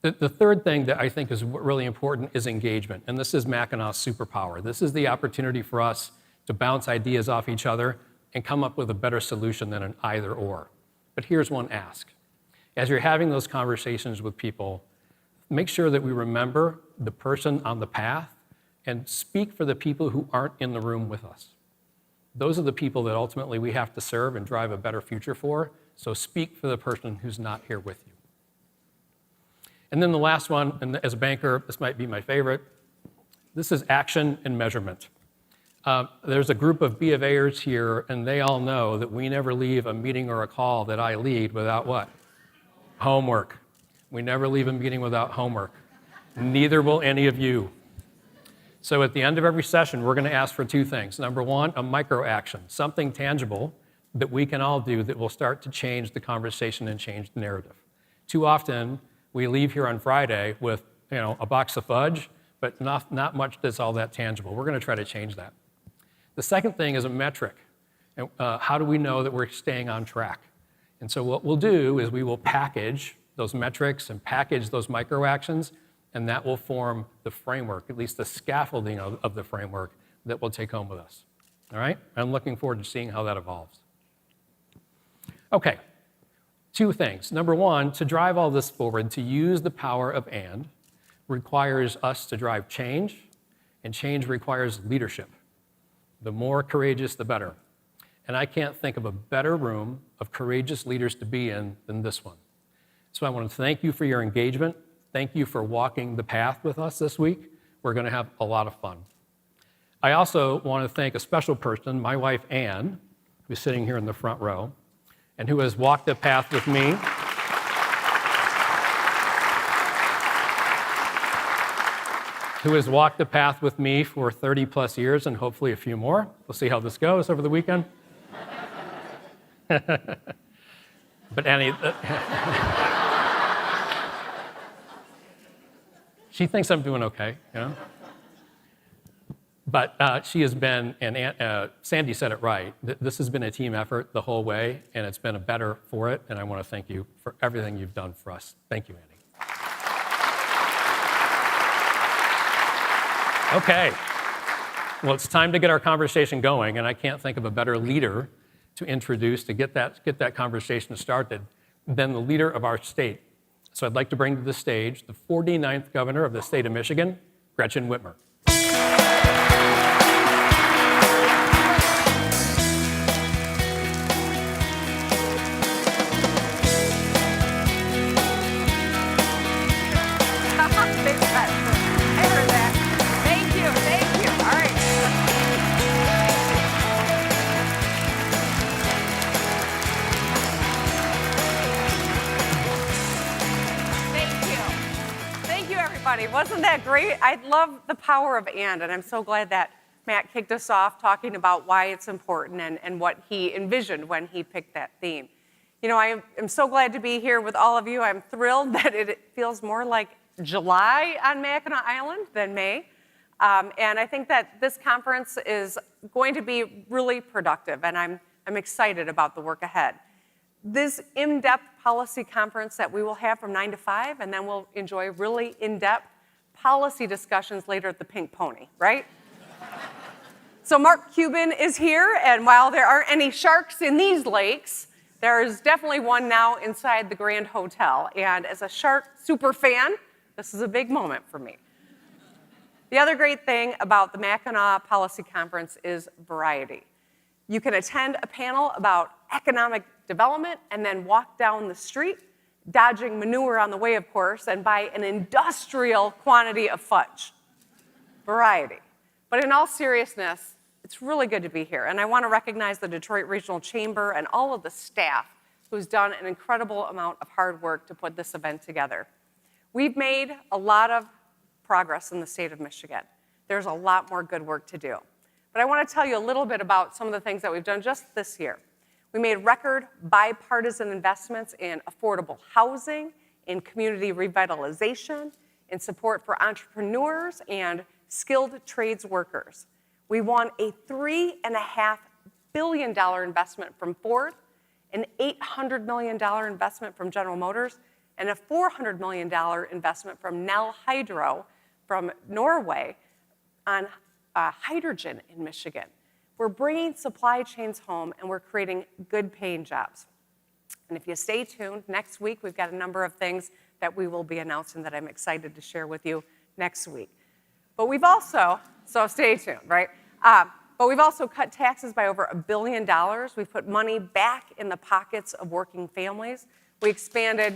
The third thing that I think is really important is engagement, and this is Mackinac's superpower. This is the opportunity for us to bounce ideas off each other and come up with a better solution than an either or. But here's one ask. As you're having those conversations with people, make sure that we remember the person on the path and speak for the people who aren't in the room with us. Those are the people that ultimately we have to serve and drive a better future for, so speak for the person who's not here with you. And then the last one, and as a banker, this might be my favorite, this is action and measurement. There's a group of B of A'ers here, and they all know that we never leave a meeting or a call that I lead without what? Homework. We never leave a meeting without homework. Neither will any of you. So at the end of every session, we're going to ask for 2 things. Number 1, a micro action, something tangible that we can all do that will start to change the conversation and change the narrative. Too often, we leave here on Friday with a box of fudge, but not much that's all that tangible. We're going to try to change that. The second thing is a metric. How do we know that we're staying on track? And so what we'll do is we will package those metrics and package those micro actions, and that will form the framework, at least the scaffolding of the framework that we'll take home with us. All right? I'm looking forward to seeing how that evolves. Okay, 2 things. Number 1, to drive all this forward, to use the power of and requires us to drive change, and change requires leadership. The more courageous, the better. And I can't think of a better room of courageous leaders to be in than this one. So I want to thank you for your engagement. Thank you for walking the path with us this week. We're going to have a lot of fun. I also want to thank a special person, my wife, Ann, who's sitting here in the front row, and who has walked the path with me. Who has walked the path with me for 30 plus years and hopefully a few more. We'll see how this goes over the weekend. But Annie, she thinks I'm doing okay, But she has been, and Sandy said it right, this has been a team effort the whole way, and it's been a better for it, and I want to thank you for everything you've done for us. Thank you, Annie. Okay, well, it's time to get our conversation going, and I can't think of a better leader to introduce to get that conversation started than the leader of our state. So I'd like to bring to the stage the 49th governor of the state of Michigan, Gretchen Whitmer. Wasn't that great? I love the power of and I'm so glad that Matt kicked us off talking about why it's important and what he envisioned when he picked that theme. I am so glad to be here with all of you. I'm thrilled that it feels more like July on Mackinac Island than May. And I think that this conference is going to be really productive, and I'm excited about the work ahead. this in-depth policy conference that we will have from 9 to 5, and then we'll enjoy really in-depth policy discussions later at the Pink Pony, right? So Mark Cuban is here, and while there aren't any sharks in these lakes, there is definitely one now inside the Grand Hotel. And as a shark super fan, this is a big moment for me. The other great thing about the Mackinac Policy Conference is variety. You can attend a panel about economic development and then walk down the street, dodging manure on the way, of course, and buy an industrial quantity of fudge. Variety. But in all seriousness, it's really good to be here. And I want to recognize the Detroit Regional Chamber and all of the staff who's done an incredible amount of hard work to put this event together. We've made a lot of progress in the state of Michigan. There's a lot more good work to do. But I want to tell you a little bit about some of the things that we've done just this year. We made record bipartisan investments in affordable housing, in community revitalization, in support for entrepreneurs and skilled trades workers. We won a $3.5 billion investment from Ford, an $800 million investment from General Motors, and a $400 million investment from Nel Hydro from Norway on hydrogen in Michigan. We're bringing supply chains home, and we're creating good-paying jobs. And if you stay tuned, next week we've got a number of things that we will be announcing that I'm excited to share with you next week. But we've also, so stay tuned, right? But we've also cut taxes by over $1 billion. We've put money back in the pockets of working families. We expanded,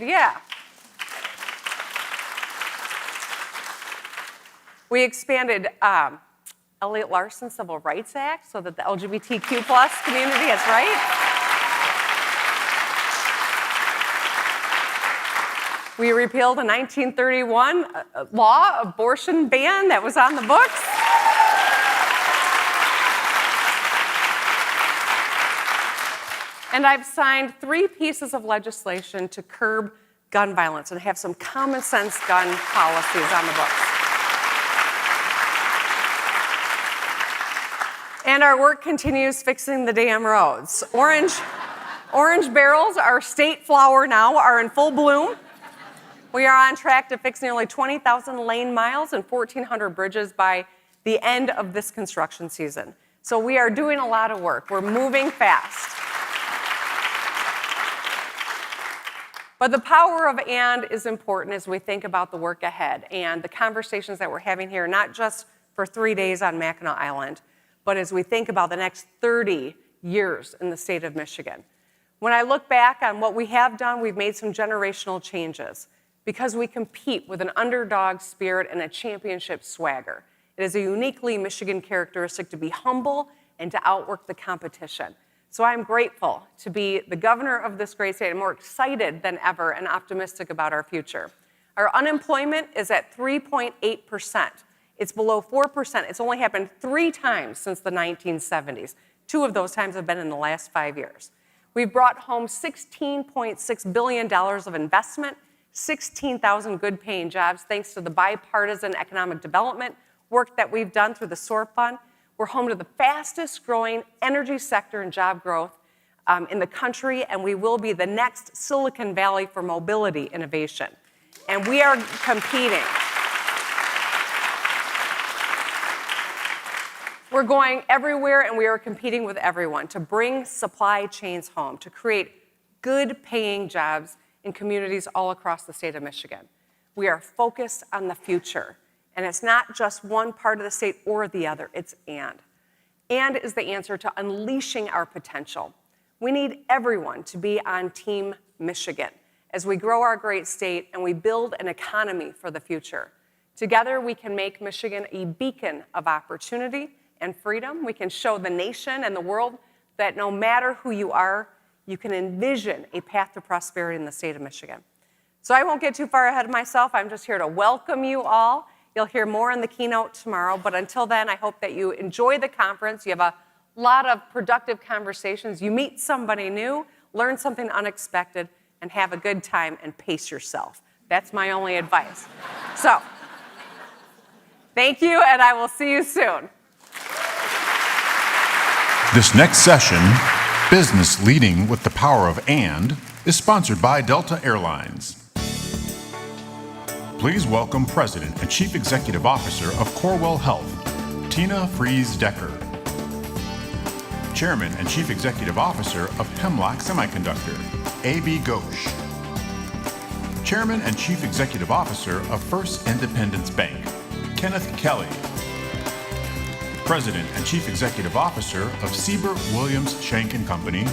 we expanded Elliott Larson's Civil Rights Act so that the LGBTQ plus community has rights. We repealed a 1931 law abortion ban that was on the books. And I've signed 3 pieces of legislation to curb gun violence and have some common sense gun policies on the books. And our work continues fixing the damn roads. Orange barrels, our state flower now, are in full bloom. We are on track to fix nearly 20,000 lane miles and 1,400 bridges by the end of this construction season. So we are doing a lot of work. We're moving fast. But the power of and is important as we think about the work ahead and the conversations that we're having here, not just for 3 days on Mackinac Island, but as we think about the next 30 years in the state of Michigan. When I look back on what we have done, we've made some generational changes because we compete with an underdog spirit and a championship swagger. It is a uniquely Michigan characteristic to be humble and to outwork the competition. So I'm grateful to be the governor of this great state. I'm more excited than ever and optimistic about our future. Our unemployment is at 3.8%. It's below 4%. It's only happened 3 times since the 1970s. 2 of those times have been in the last 5 years. We've brought home $16.6 billion of investment, 16,000 good-paying jobs thanks to the bipartisan economic development work that we've done through the SOAR Fund. We're home to the fastest-growing energy sector and job growth in the country, and we will be the next Silicon Valley for mobility innovation. And we are competing. We're going everywhere, and we are competing with everyone to bring supply chains home, to create good-paying jobs in communities all across the state of Michigan. We are focused on the future, and it's not just one part of the state or the other, it's and. And is the answer to unleashing our potential. We need everyone to be on Team Michigan as we grow our great state and we build an economy for the future. Together, we can make Michigan a beacon of opportunity and freedom. We can show the nation and the world that no matter who you are, you can envision a path to prosperity in the state of Michigan. So I won't get too far ahead of myself. I'm just here to welcome you all. You'll hear more in the keynote tomorrow, but until then, I hope that you enjoy the conference. You have a lot of productive conversations. You meet somebody new, learn something unexpected, and have a good time and pace yourself. That's my only advice. So, thank you, and I will see you soon. This next session Business Leading with the Power of And is sponsored by Delta Airlines. Please welcome President and Chief Executive Officer of Corewell Health, Tina Fries-Decker. Chairman and Chief Executive Officer of Hemlock Semiconductor, A.B. Ghosh. Chairman and Chief Executive Officer of First Independence Bank, Kenneth Kelly. President and Chief Executive Officer of Sieber Williams Shank & Company,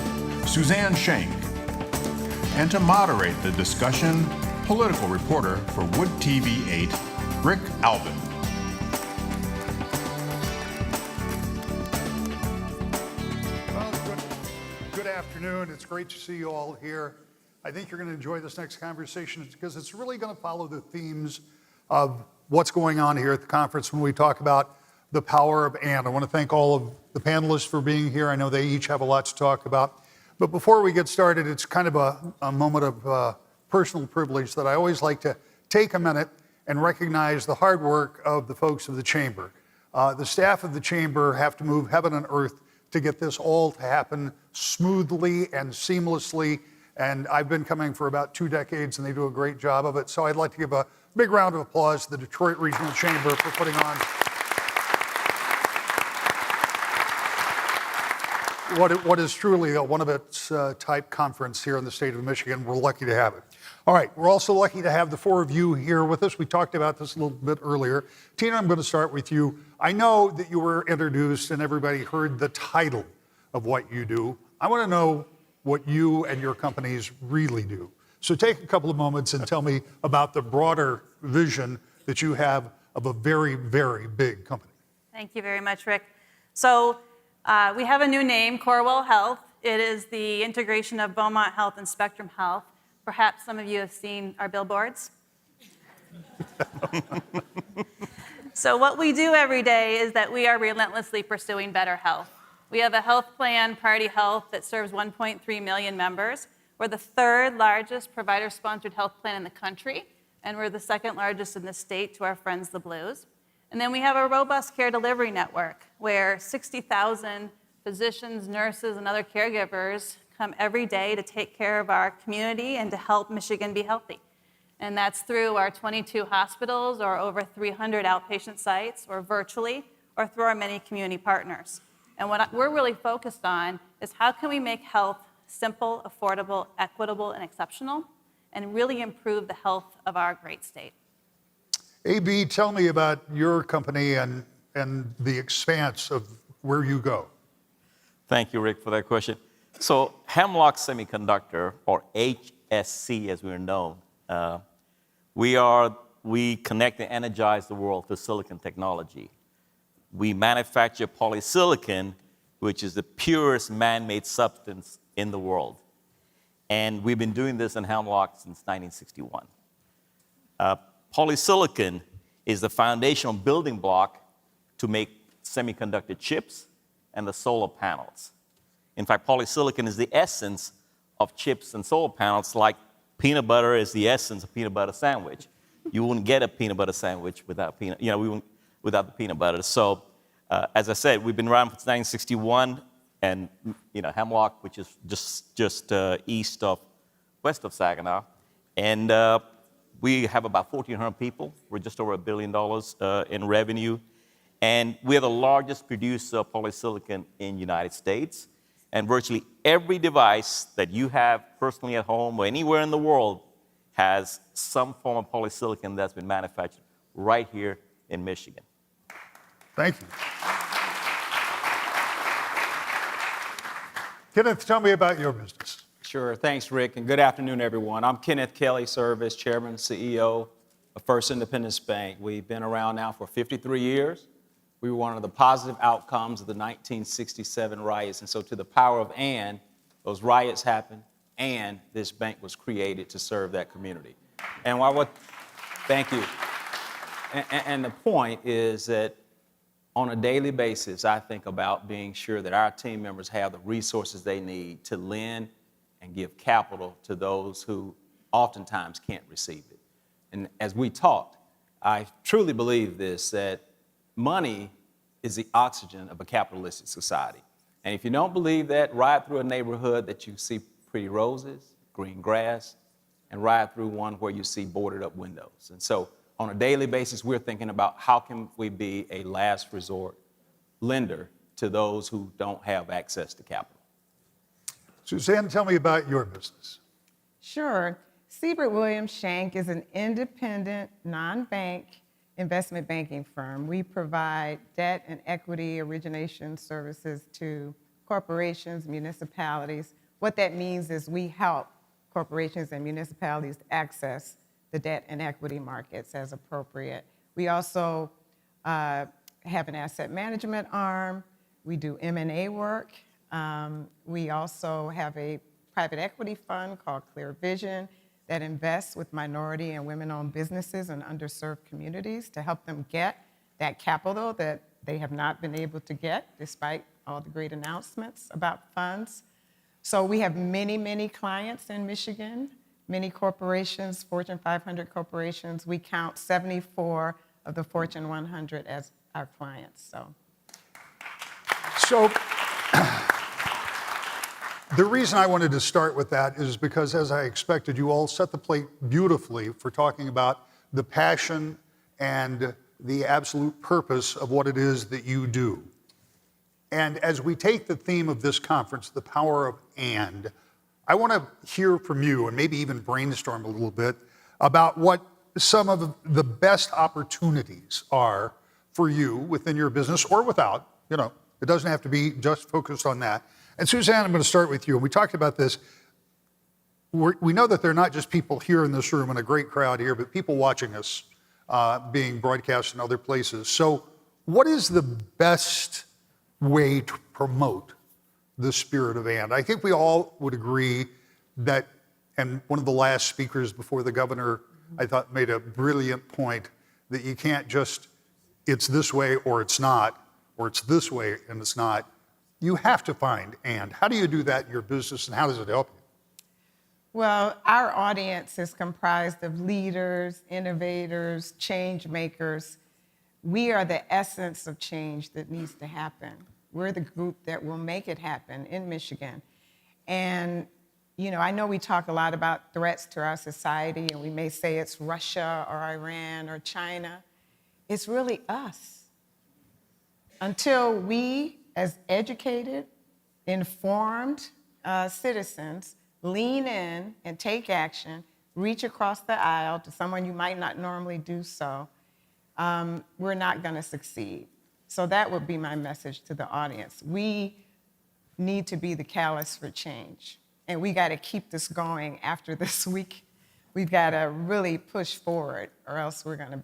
Suzanne Shank. And to moderate the discussion, political reporter for Wood TV 8, Rick Alvin. Well, good afternoon. It's great to see you all here. I think you're going to enjoy this next conversation because it's really going to follow the themes of what's going on here at the conference when we talk about the power of and. I want to thank all of the panelists for being here. I know they each have a lot to talk about. But before we get started, it's kind of a moment of personal privilege that I always like to take a minute and recognize the hard work of the folks of the Chamber. The staff of the Chamber have to move heaven and earth to get this all to happen smoothly and seamlessly. And I've been coming for about 2 decades, and they do a great job of it. So I'd like to give a big round of applause to the Detroit Regional Chamber for putting on what is truly a one of its type conference here in the state of Michigan. We're lucky to have it. All right, we're also lucky to have the 4 of you here with us. We talked about this a little bit earlier. Tina, I'm going to start with you. I know that you were introduced and everybody heard the title of what you do. I want to know what you and your companies really do. So take a couple of moments and tell me about the broader vision that you have of a very, very big company. Thank you very much, Rick. So we have a new name, Corewell Health. It is the integration of Beaumont Health and Spectrum Health. Perhaps some of you have seen our billboards. So what we do every day is that we are relentlessly pursuing better health. We have a health plan, Priority Health, that serves 1.3 million members. We're the 3rd largest provider-sponsored health plan in the country, and we're the 2nd largest in the state to our friends, the Blues. And then we have a robust care delivery network where 60,000 physicians, nurses, and other caregivers come every day to take care of our community and to help Michigan be healthy. And that's through our 22 hospitals or over 300 outpatient sites or virtually or through our many community partners. And what we're really focused on is how can we make health simple, affordable, equitable, and exceptional and really improve the health of our great state. AB, tell me about your company and the expanse of where you go. Thank you, Rick, for that question. So Hemlock Semiconductor, or HSC as we're known, we connect and energize the world through silicon technology. We manufacture polysilicon, which is the purest man-made substance in the world. And we've been doing this in Hemlock since 1961. Polysilicon is the foundational building block to make semiconductor chips and the solar panels. In fact, polysilicon is the essence of chips and solar panels, like peanut butter is the essence of peanut butter sandwich. You wouldn't get a peanut butter sandwich without without the peanut butter. So, as I said, we've been around since 1961, and Hemlock, which is just west of Saginaw, and we have about 1,400 people. We're just over $1 billion in revenue, and we're the largest producer of polysilicon in the United States. And virtually every device that you have personally at home or anywhere in the world has some form of polysilicon that's been manufactured right here in Michigan. Thank you. Kenneth, tell me about your business. Sure. Thanks, Rick, and good afternoon, everyone. I'm Kenneth Kelly, serve as Chairman and CEO of First Independence Bank. We've been around now for 53 years. We were one of the positive outcomes of the 1967 riots. And so to the power of and, those riots happened, and this bank was created to serve that community. And thank you. And the point is that on a daily basis, I think about being sure that our team members have the resources they need to lend and give capital to those who oftentimes can't receive it. And as we talked, I truly believe this, that money is the oxygen of a capitalistic society. And if you don't believe that, ride through a neighborhood that you see pretty roses, green grass, and ride through one where you see boarded up windows. And so on a daily basis, we're thinking about how can we be a last resort lender to those who don't have access to capital. Suzanne, tell me about your business. Sure. Siebert Williams Shank is an independent, non-bank investment banking firm. We provide debt and equity origination services to corporations, municipalities. What that means is we help corporations and municipalities access the debt and equity markets as appropriate. We also have an asset management arm. We do M&A work. We also have a private equity fund called Clear Vision that invests with minority and women-owned businesses in underserved communities to help them get that capital that they have not been able to get despite all the great announcements about funds. So we have many, many clients in Michigan, many corporations, Fortune 500 corporations. We count 74 of the Fortune 100 as our clients. So the reason I wanted to start with that is because, as I expected, you all set the plate beautifully for talking about the passion and the absolute purpose of what it is that you do. And as we take the theme of this conference, the power of and, I want to hear from you and maybe even brainstorm a little bit about what some of the best opportunities are for you within your business or without. You know, it doesn't have to be just focused on that. And Suzanne, I'm going to start with you. And we talked about this. We know that there are not just people here in this room and a great crowd here, but people watching us being broadcast in other places. So what is the best way to promote the spirit of and? I think we all would agree that, and one of the last speakers before the governor, I thought, made a brilliant point, that you can't just, it's this way or it's not, or it's this way and it's not. You have to find and. How do you do that in your business, and how does it help you? Well, our audience is comprised of leaders, innovators, change makers. We are the essence of change that needs to happen. We're the group that will make it happen in Michigan. And, you know, I know we talk a lot about threats to our society, and we may say it's Russia or Iran or China. It's really us. Until we, as educated, informed citizens, lean in and take action, reach across the aisle to someone you might not normally do so, we're not going to succeed. So that would be my message to the audience. We need to be the catalyst for change, and we got to keep this going after this week. We've got to really push forward, or else we're going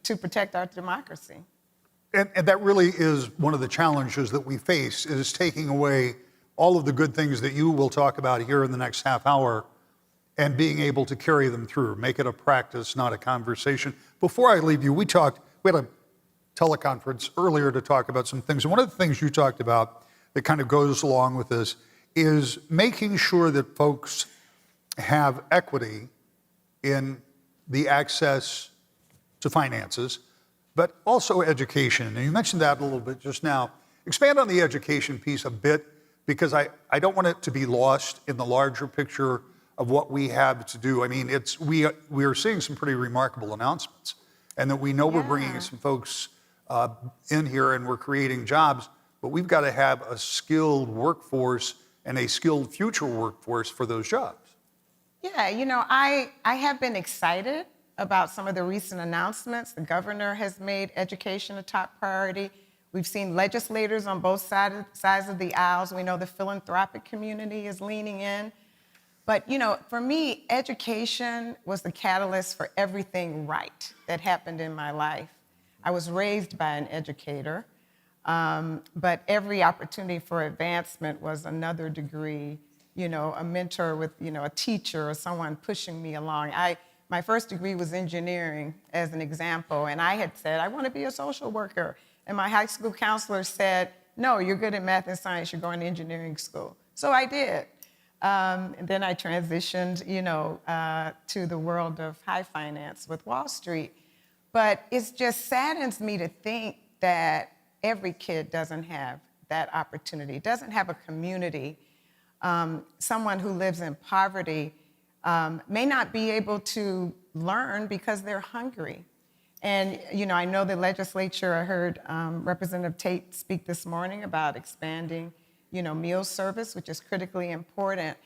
to protect our democracy. And that really is one of the challenges that we face, is taking away all of the good things that you will talk about here in the next half hour and being able to carry them through, make it a practice, not a conversation. Before I leave you, we had a teleconference earlier to talk about some things. And one of the things you talked about that kind of goes along with this is making sure that folks have equity in the access to finances, but also education. And you mentioned that a little bit just now. Expand on the education piece a bit, because I don't want it to be lost in the larger picture of what we have to do. I mean, we are seeing some pretty remarkable announcements, and that we know we're bringing some folks in here and we're creating jobs, but we've got to have a skilled workforce and a skilled future workforce for those jobs. Yeah, you know, I have been excited about some of the recent announcements. The governor has made education a top priority. We've seen legislators on both sides of the aisles. We know the philanthropic community is leaning in. But, you know, for me, education was the catalyst for everything right that happened in my life. I was raised by an educator, but every opportunity for advancement was another degree, you know, a mentor with, you know, a teacher or someone pushing me along. My first degree was engineering, as an example, and I had said, I want to be a social worker. And my high school counselor said, no, you're good at math and science, you're going to engineering school. So I did. And then I transitioned, you know, to the world of high finance with Wall Street. But it just saddens me to think that every kid doesn't have that opportunity, doesn't have a community. Someone who lives in poverty may not be able to learn because they're hungry. And, I know the legislature, I heard Representative Tate speak this morning about expanding, meal service, which is critically important.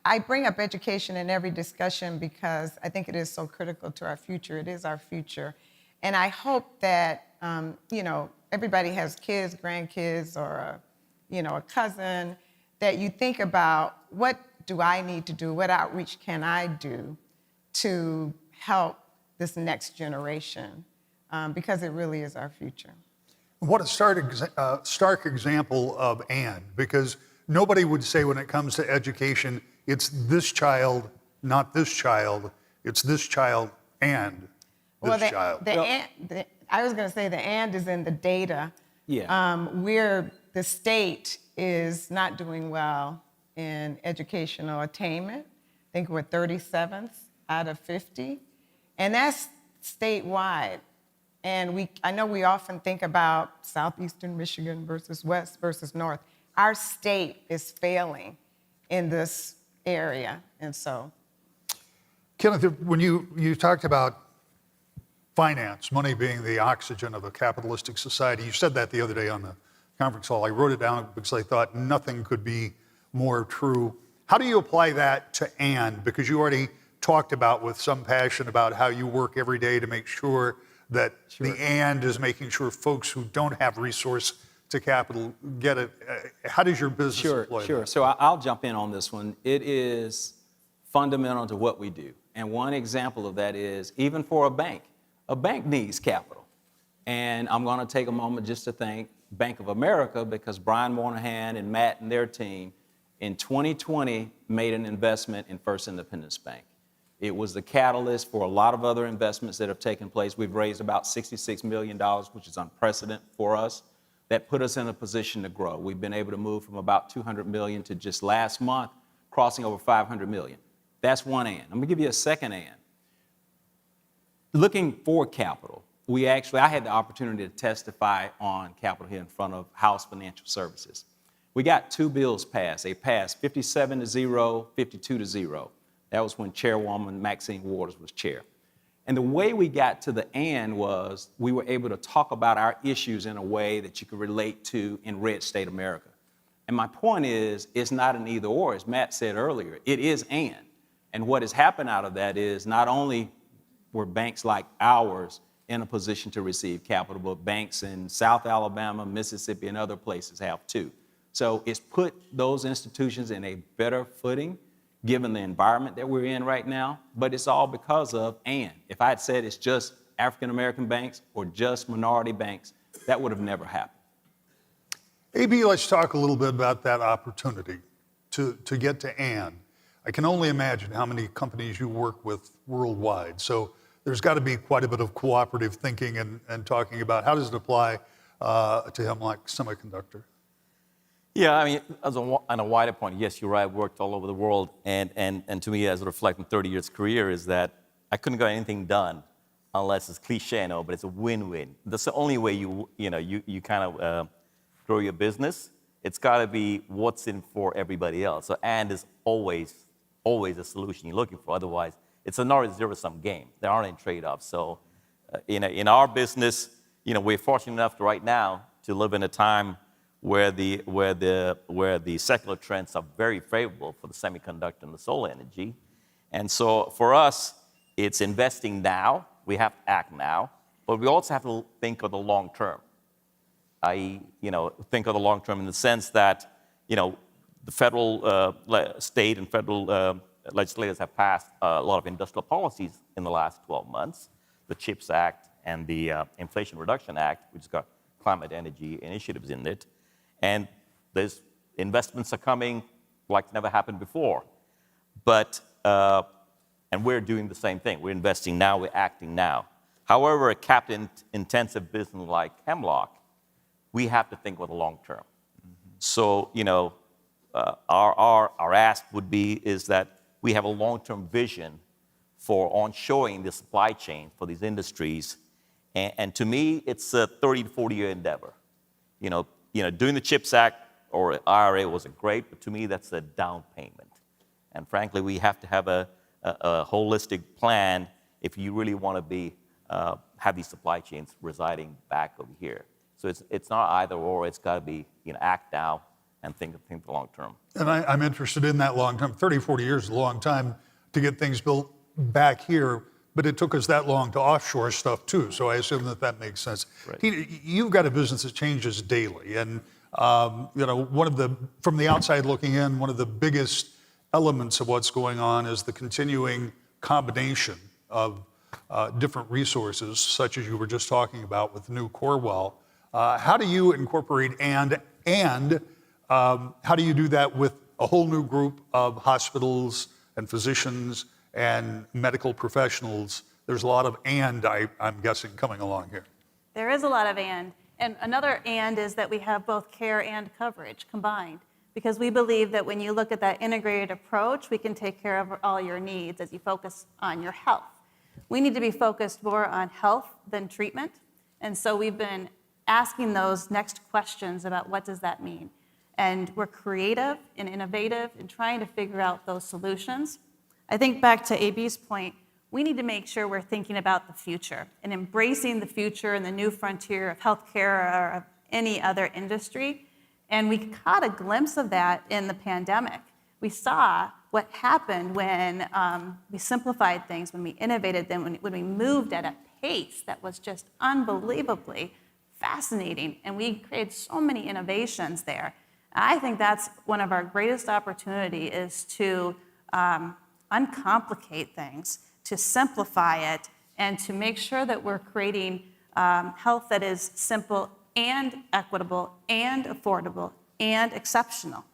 I bring up education in every discussion because I think it is so critical to our future. It is our future. And I hope that, everybody has kids, grandkids, or a cousin, that you think about, what do I need to do? What outreach can I do to help this next generation? Because it really is our future. What a stark example of and, because nobody would say when it comes to education, it's this child, not this child. It's this child and this child. I was going to say the and is in the data. Yeah. Where the state is not doing well in educational attainment. I think we're 37th out of 50. And that's statewide. And I know we often think about southeastern Michigan versus west versus north. Our state is failing in this area, and so. Kenneth, when you talked about finance, money being the oxygen of a capitalistic society, you said that the other day on the conference call. I wrote it down because I thought nothing could be more true. How do you apply that to and? Because you already talked about with some passion about how you work every day to make sure that the and is making sure folks who don't have resource to capital get it. How does your business employ that? So I'll jump in on this one. It is fundamental to what we do. And one example of that is even for a bank needs capital. And I'm going to take a moment just to thank Bank of America, because Brian Moynihan and Matt and their team in 2020 made an investment in First Independence Bank. It was the catalyst for a lot of other investments that have taken place. We've raised about $66 million, which is unprecedented for us. That put us in a position to grow. We've been able to move from about $200 million to just last month, crossing over $500 million. That's one and. I'm gonna give you a second and. Looking for capital, I had the opportunity to testify on capital here in front of House Financial Services. We got two bills passed. They passed 57-0, 52-0. That was when Chairwoman Maxine Waters was chair. And the way we got to the and was we were able to talk about our issues in a way that you could relate to in red state America. And my point is, it's not an either or, as Matt said earlier, it is and. And what has happened out of that is not only were banks like ours in a position to receive capital, but banks in South Alabama, Mississippi, and other places have too. So it's put those institutions in a better footing given the environment that we're in right now, but it's all because of and. If I had said it's just African-American banks or just minority banks, that would have never happened. AB, let's talk a little bit about that opportunity to get to and. I can only imagine how many companies you work with worldwide. So there's got to be quite a bit of cooperative thinking and talking about how does it apply to Hemlock Semiconductor. Yeah, I mean, on a wider point, yes, you're right, I've worked all over the world, and to me, as a reflecting 30 years career, is that I couldn't get anything done unless it's cliche, but it's a win-win. That's the only way you kind of grow your business. It's got to be what's in for everybody else. So and is always a solution you're looking for. Otherwise, it's a zero-sum game. There aren't any trade-offs. So in our business, we're fortunate enough right now to live in a time where the secular trends are very favorable for the semiconductor and the solar energy. And so for us, it's investing now. We have to act now, but we also have to think of the long term. Think of the long term in the sense that, the federal, state and federal legislators have passed a lot of industrial policies in the last 12 months, the CHIPS Act and the Inflation Reduction Act, which has got climate energy initiatives in it. And those investments are coming like never happened before. But, and we're doing the same thing. We're investing now, we're acting now. However, a capital-intensive business like Hemlock, we have to think with the long term. Mm-hmm. So, our ask would be is that we have a long-term vision for onshoring the supply chain for these industries. And to me, it's a 30 to 40-year endeavor. doing the CHIPS Act or IRA was great, but to me, that's a down payment. And frankly, we have to have a holistic plan if you really want to be have these supply chains residing back over here. So it's not either or. It's got to be act now and think the long term. And I'm interested in that long term. 30, 40 years is a long time to get things built back here, but it took us that long to offshore stuff too. So I assume that makes sense. Right. You've got a business that changes daily, and from the outside looking in, one of the biggest elements of what's going on is the continuing combination of different resources, such as you were just talking about with the new Corewell. How do you incorporate and how do you do that with a whole new group of hospitals and physicians and medical professionals? There's a lot of I'm guessing, coming along here. There is a lot of and. And another and is that we have both care and coverage combined, because we believe that when you look at that integrated approach, we can take care of all your needs as you focus on your health. We need to be focused more on health than treatment. And so we've been asking those next questions about what does that mean? And we're creative and innovative in trying to figure out those solutions. I think back to AB's point, we need to make sure we're thinking about the future and embracing the future and the new frontier of healthcare or of any other industry. And we caught a glimpse of that in the pandemic. We saw what happened when we simplified things, when we innovated them, when we moved at a pace that was just unbelievably fascinating. And we created so many innovations there. I think that's one of our greatest opportunity is to uncomplicate things, to simplify it, and to make sure that we're creating health that is simple and equitable and affordable and exceptional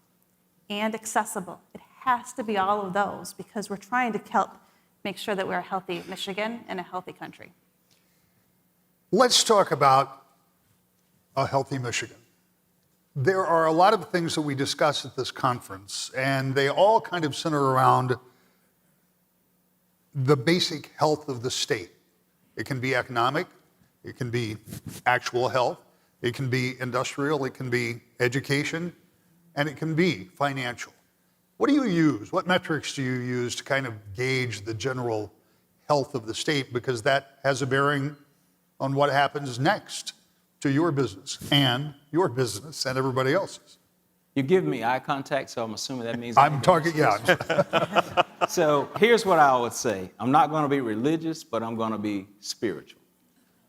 and accessible. It has to be all of those because we're trying to help make sure that we're a healthy Michigan and a healthy country. Let's talk about a healthy Michigan. There are a lot of things that we discuss at this conference, and they all kind of center around the basic health of the state. It can be economic, it can be actual health, it can be industrial, it can be education, and it can be financial. What do you use? What metrics do you use to kind of gauge the general health of the state? Because that has a bearing on what happens next to your business and everybody else's. You're giving me eye contact, so I'm assuming that means I'm talking, yeah. So here's what I would say. I'm not going to be religious, but I'm going to be spiritual.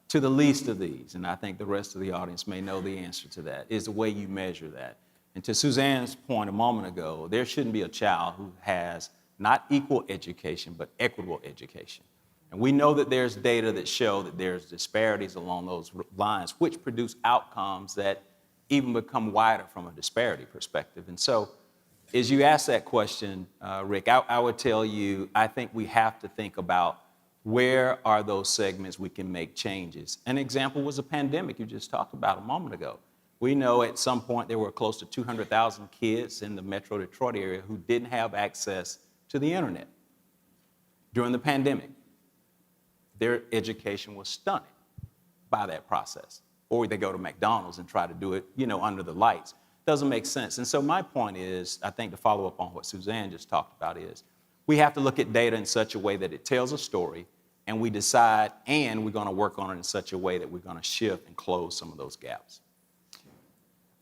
To the least of these, and I think the rest of the audience may know the answer to that, is the way you measure that. And to Suzanne's point a moment ago, there shouldn't be a child who has not equal education, but equitable education. And we know that there's data that show that there's disparities along those lines, which produce outcomes that even become wider from a disparity perspective. And so as you ask that question, Rick, I would tell you, I think we have to think about where are those segments we can make changes. An example was a pandemic you just talked about a moment ago. We know at some point there were close to 200,000 kids in the Metro Detroit area who didn't have access to the internet during the pandemic. Their education was stunted by that process. Or they go to McDonald's and try to do it, under the lights. Doesn't make sense. And so my point is, I think to follow up on what Suzanne just talked about is, we have to look at data in such a way that it tells a story, and we decide, and we're going to work on it in such a way that we're going to shift and close some of those gaps.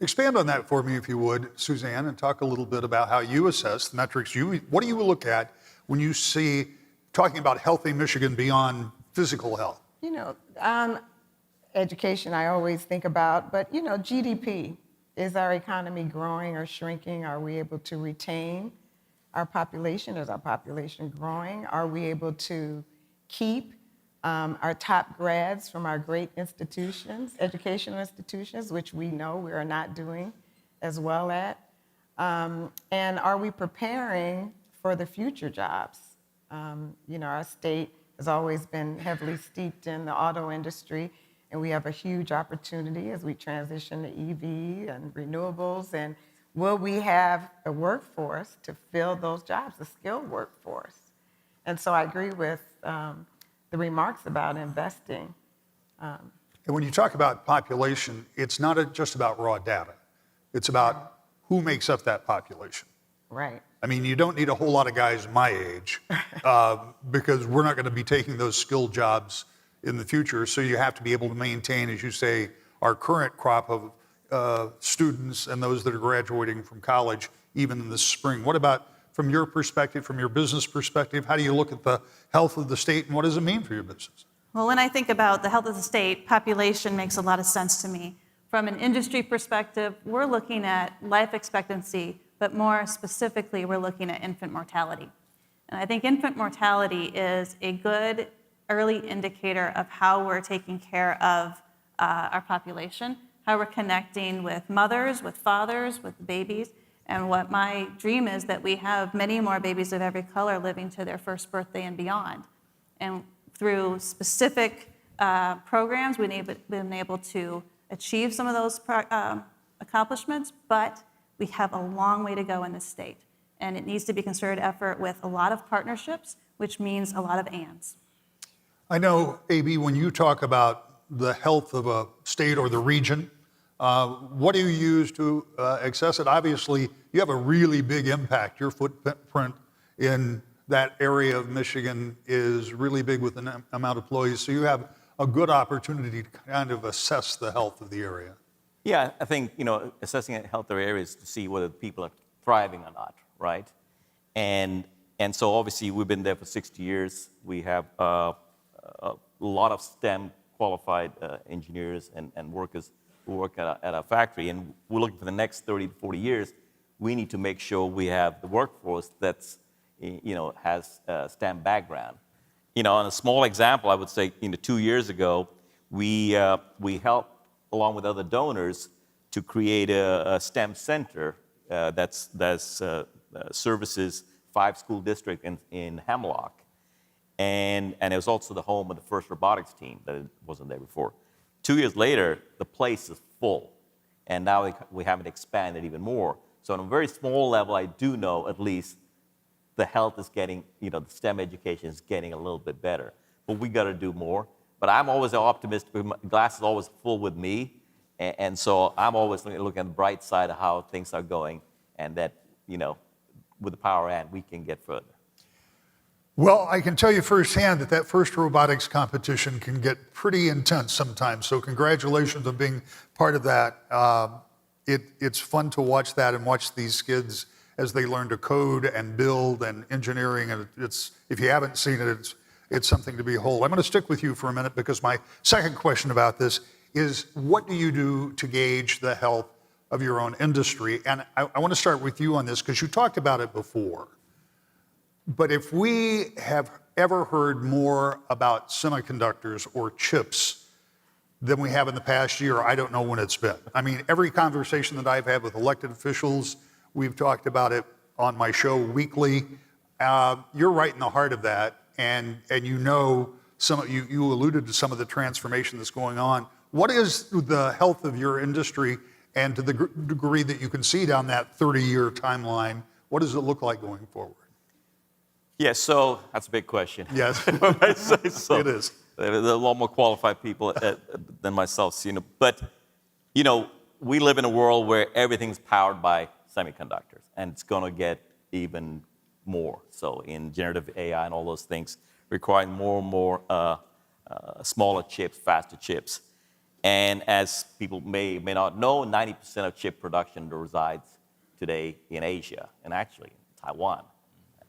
Expand on that for me, if you would, Suzanne, and talk a little bit about how you assess the metrics. What do you look at when you see talking about healthy Michigan beyond physical health? Education I always think about, but GDP. Is our economy growing or shrinking? Are we able to retain our population? Is our population growing? Are we able to keep our top grads from our great institutions, educational institutions, which we know we are not doing as well at? And are we preparing for the future jobs? Our state has always been heavily steeped in the auto industry, and we have a huge opportunity as we transition to EV and renewables. And will we have a workforce to fill those jobs, the skilled workforce? And so I agree with the remarks about investing. And when you talk about population, it's not just about raw data. It's about who makes up that population. Right. I mean, you don't need a whole lot of guys my age because we're not going to be taking those skilled jobs in the future. So you have to be able to maintain, as you say, our current crop of students and those that are graduating from college even in the spring. What about from your perspective, from your business perspective, how do you look at the health of the state and what does it mean for your business? Well, when I think about the health of the state, population makes a lot of sense to me. From an industry perspective, we're looking at life expectancy, but more specifically, we're looking at infant mortality. And I think infant mortality is a good early indicator of how we're taking care of our population, how we're connecting with mothers, with fathers, with babies. And what my dream is that we have many more babies of every color living to their first birthday and beyond. And through specific programs, we've been able to achieve some of those accomplishments, but we have a long way to go in this state. And it needs to be concerted effort with a lot of partnerships, which means a lot of ands. I know, AB, when you talk about the health of a state or the region, what do you use to assess it? Obviously, you have a really big impact. Your footprint in that area of Michigan is really big with the amount of employees. So you have a good opportunity to kind of assess the health of the area. Yeah, I think, assessing health of areas to see whether people are thriving or not, right? And so obviously we've been there for 60 years. We have a lot of STEM qualified engineers and workers who work at our factory. And we're looking for the next 30 to 40 years, we need to make sure we have the workforce that's, has a STEM background. On a small example, I would say, 2 years ago, we helped, along with other donors, to create a STEM center that services 5 school districts in Hemlock. And it was also the home of the first robotics team that wasn't there before. 2 years later, the place is full. And now we haven't expanded even more. So on a very small level, I do know at least the health is getting, the STEM education is getting a little bit better. But we got to do more. But I'm always an optimist. My glass is always full with me. And so I'm always looking at the bright side of how things are going. And that, with the power and we can get further. Well, I can tell you firsthand that first robotics competition can get pretty intense sometimes. So congratulations on being part of that. It's fun to watch that and watch these kids as they learn to code and build and engineering. And if you haven't seen it, it's something to behold. I'm going to stick with you for a minute because my second question about this is, what do you do to gauge the health of your own industry? And I want to start with you on this because you talked about it before. But if we have ever heard more about semiconductors or chips than we have in the past year, I don't know when it's been. I mean, every conversation that I've had with elected officials, we've talked about it on my show weekly. You're right in the heart of that, and you alluded to some of the transformation that's going on. What is the health of your industry, and to the degree that you can see down that 30-year timeline, what does it look like going forward? Yeah, so that's a big question. Yes, I say so. It is. There are a lot more qualified people than myself, but we live in a world where everything's powered by semiconductors, and it's going to get even more so in generative AI and all those things, requiring more and more smaller chips, faster chips. And as people may not know, 90% of chip production resides today in Asia, and actually Taiwan.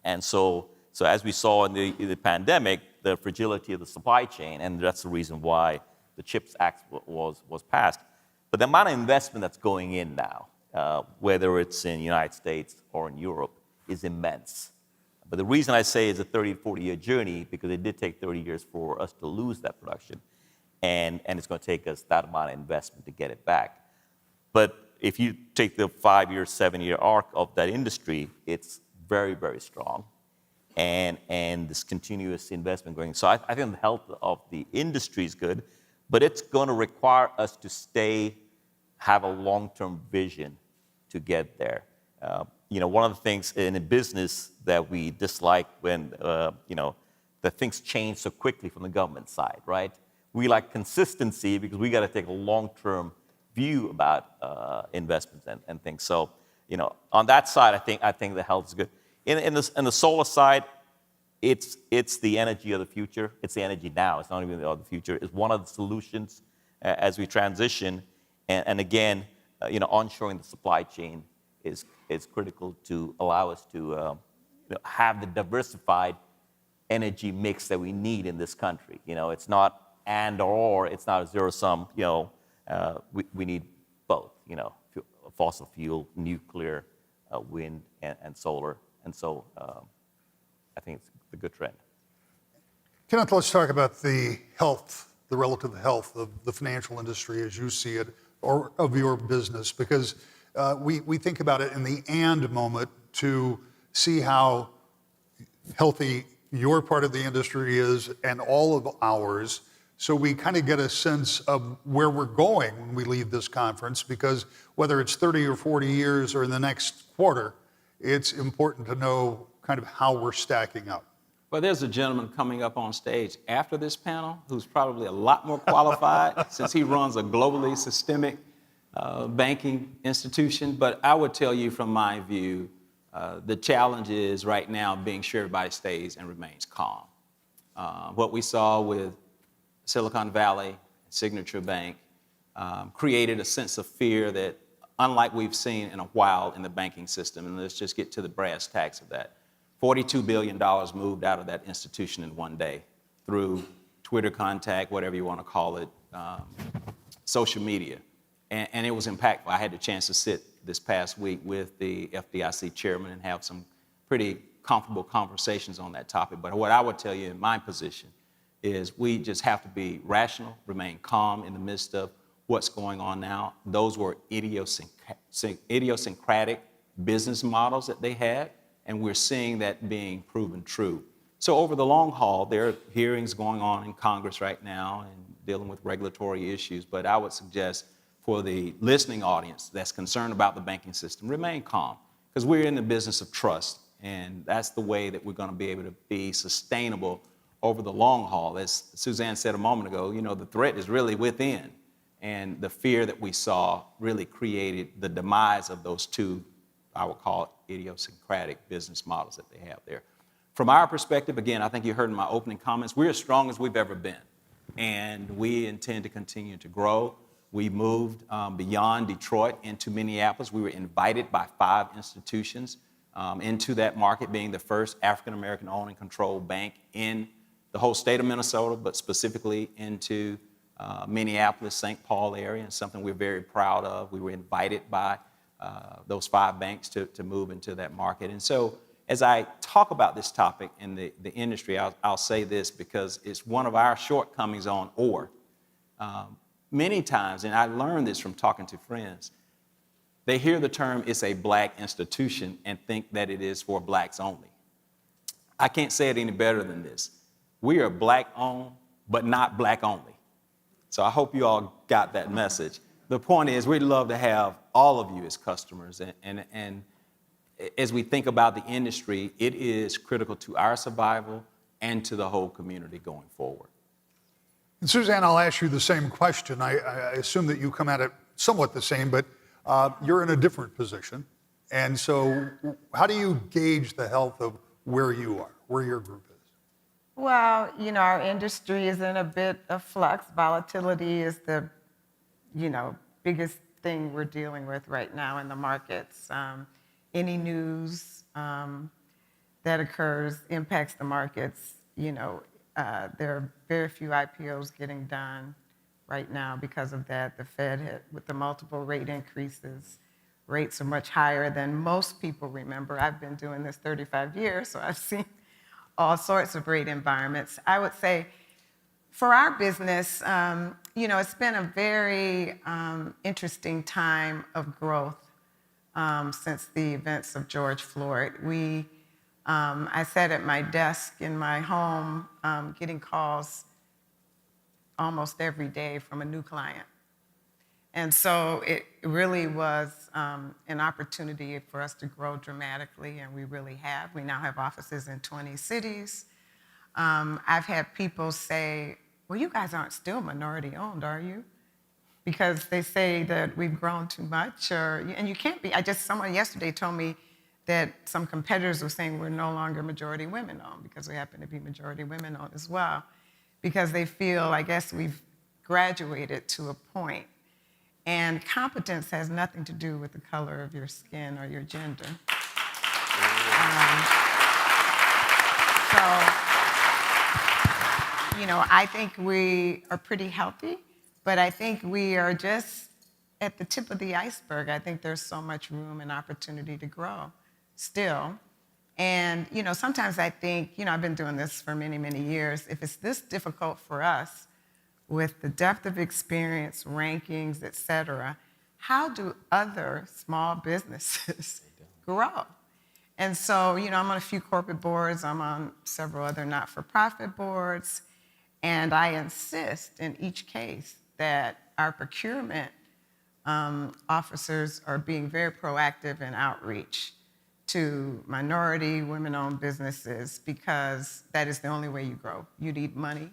And so as we saw in the pandemic, the fragility of the supply chain, and that's the reason why the CHIPS Act was passed. But the amount of investment that's going in now, whether it's in the United States or in Europe, is immense. But the reason I say it's a 30 to 40-year journey, because it did take 30 years for us to lose that production. And it's going to take us that amount of investment to get it back. But if you take the 5-year, 7-year arc of that industry, it's very, very strong. And this continuous investment going. So I think the health of the industry is good, but it's going to require us to have a long-term vision to get there. One of the things in a business that we dislike when, that things change so quickly from the government side, right? we like consistency because we got to take a long-term view about investments and things. So, on that side, I think the health is good. In the solar side, it's the energy of the future. It's the energy now. It's not even the future. It's one of the solutions as we transition. And again, onshoring the supply chain is critical to allow us to have the diversified energy mix that we need in this country. It's not and or. It's not a zero sum. We need both. Fossil fuel, nuclear, wind, and solar. And so I think it's a good trend. Kenneth, let's talk about the health, the relative health of the financial industry as you see it, or of your business, because we think about it in the and moment to see how healthy your part of the industry is and all of ours. So we kind of get a sense of where we're going when we leave this conference, because whether it's 30 or 40 years or in the next quarter, it's important to know kind of how we're stacking up. Well, there's a gentleman coming up on stage after this panel who's probably a lot more qualified since he runs a globally systemic banking institution. But I would tell you from my view, the challenge is right now being sure everybody stays and remains calm. What we saw with Silicon Valley, Signature Bank, created a sense of fear that unlike we've seen in a while in the banking system. And let's just get to the brass tacks of that. $42 billion moved out of that institution in one day through Twitter contact, whatever you want to call it, social media. And it was impactful. I had the chance to sit this past week with the FDIC chairman and have some pretty comfortable conversations on that topic. But what I would tell you in my position is we just have to be rational, remain calm in the midst of what's going on now. Those were idiosyncratic business models that they had, and we're seeing that being proven true. So over the long haul, there are hearings going on in Congress right now and dealing with regulatory issues, but I would suggest for the listening audience that's concerned about the banking system, remain calm, because we're in the business of trust, and that's the way that we're going to be able to be sustainable over the long haul. As Suzanne said a moment ago, the threat is really within, and the fear that we saw really created the demise of those two, I would call it, idiosyncratic business models that they have there. From our perspective, again, I think you heard in my opening comments, we're as strong as we've ever been, and we intend to continue to grow. We moved beyond Detroit into Minneapolis. We were invited by 5 institutions into that market, being the first African-American owned and controlled bank in the whole state of Minnesota, but specifically into Minneapolis, St. Paul area, and something we're very proud of. We were invited by those 5 banks to move into that market. And so as I talk about this topic in the industry, I'll say this because it's one of our shortcomings on or. Many times, and I learned this from talking to friends, they hear the term it's a black institution and think that it is for blacks only. I can't say it any better than this. We are black owned, but not black only. So I hope you all got that message. The point is we'd love to have all of you as customers. And as we think about the industry, it is critical to our survival and to the whole community going forward. And Suzanne, I'll ask you the same question. I assume that you come at it somewhat the same, but you're in a different position. And so how do you gauge the health of where you are, where your group is? Well, our industry is in a bit of flux. Volatility is the, biggest thing we're dealing with right now in the markets. Any news that occurs impacts the markets. There are very few IPOs getting done right now because of that. The Fed, with the multiple rate increases, rates are much higher than most people remember. I've been doing this 35 years, so I've seen all sorts of rate environments. I would say for our business, it's been a very interesting time of growth since the events of George Floyd. I sat at my desk in my home getting calls almost every day from a new client. And so it really was an opportunity for us to grow dramatically, and we really have. We now have offices in 20 cities. I've had people say, well, you guys aren't still minority owned, are you? Because they say that we've grown too much, and you can't be. Someone yesterday told me that some competitors were saying we're no longer majority women owned because we happen to be majority women owned as well, because they feel, I guess, we've graduated to a point. And competence has nothing to do with the color of your skin or your gender. I think we are pretty healthy, but I think we are just at the tip of the iceberg. I think there's so much room and opportunity to grow still. And, sometimes I think, I've been doing this for many, many years. If it's this difficult for us with the depth of experience, rankings, et cetera, how do other small businesses grow? And so, I'm on a few corporate boards. I'm on several other not-for-profit boards. And I insist in each case that our procurement officers are being very proactive in outreach to minority, women-owned businesses, because that is the only way you grow. You need money.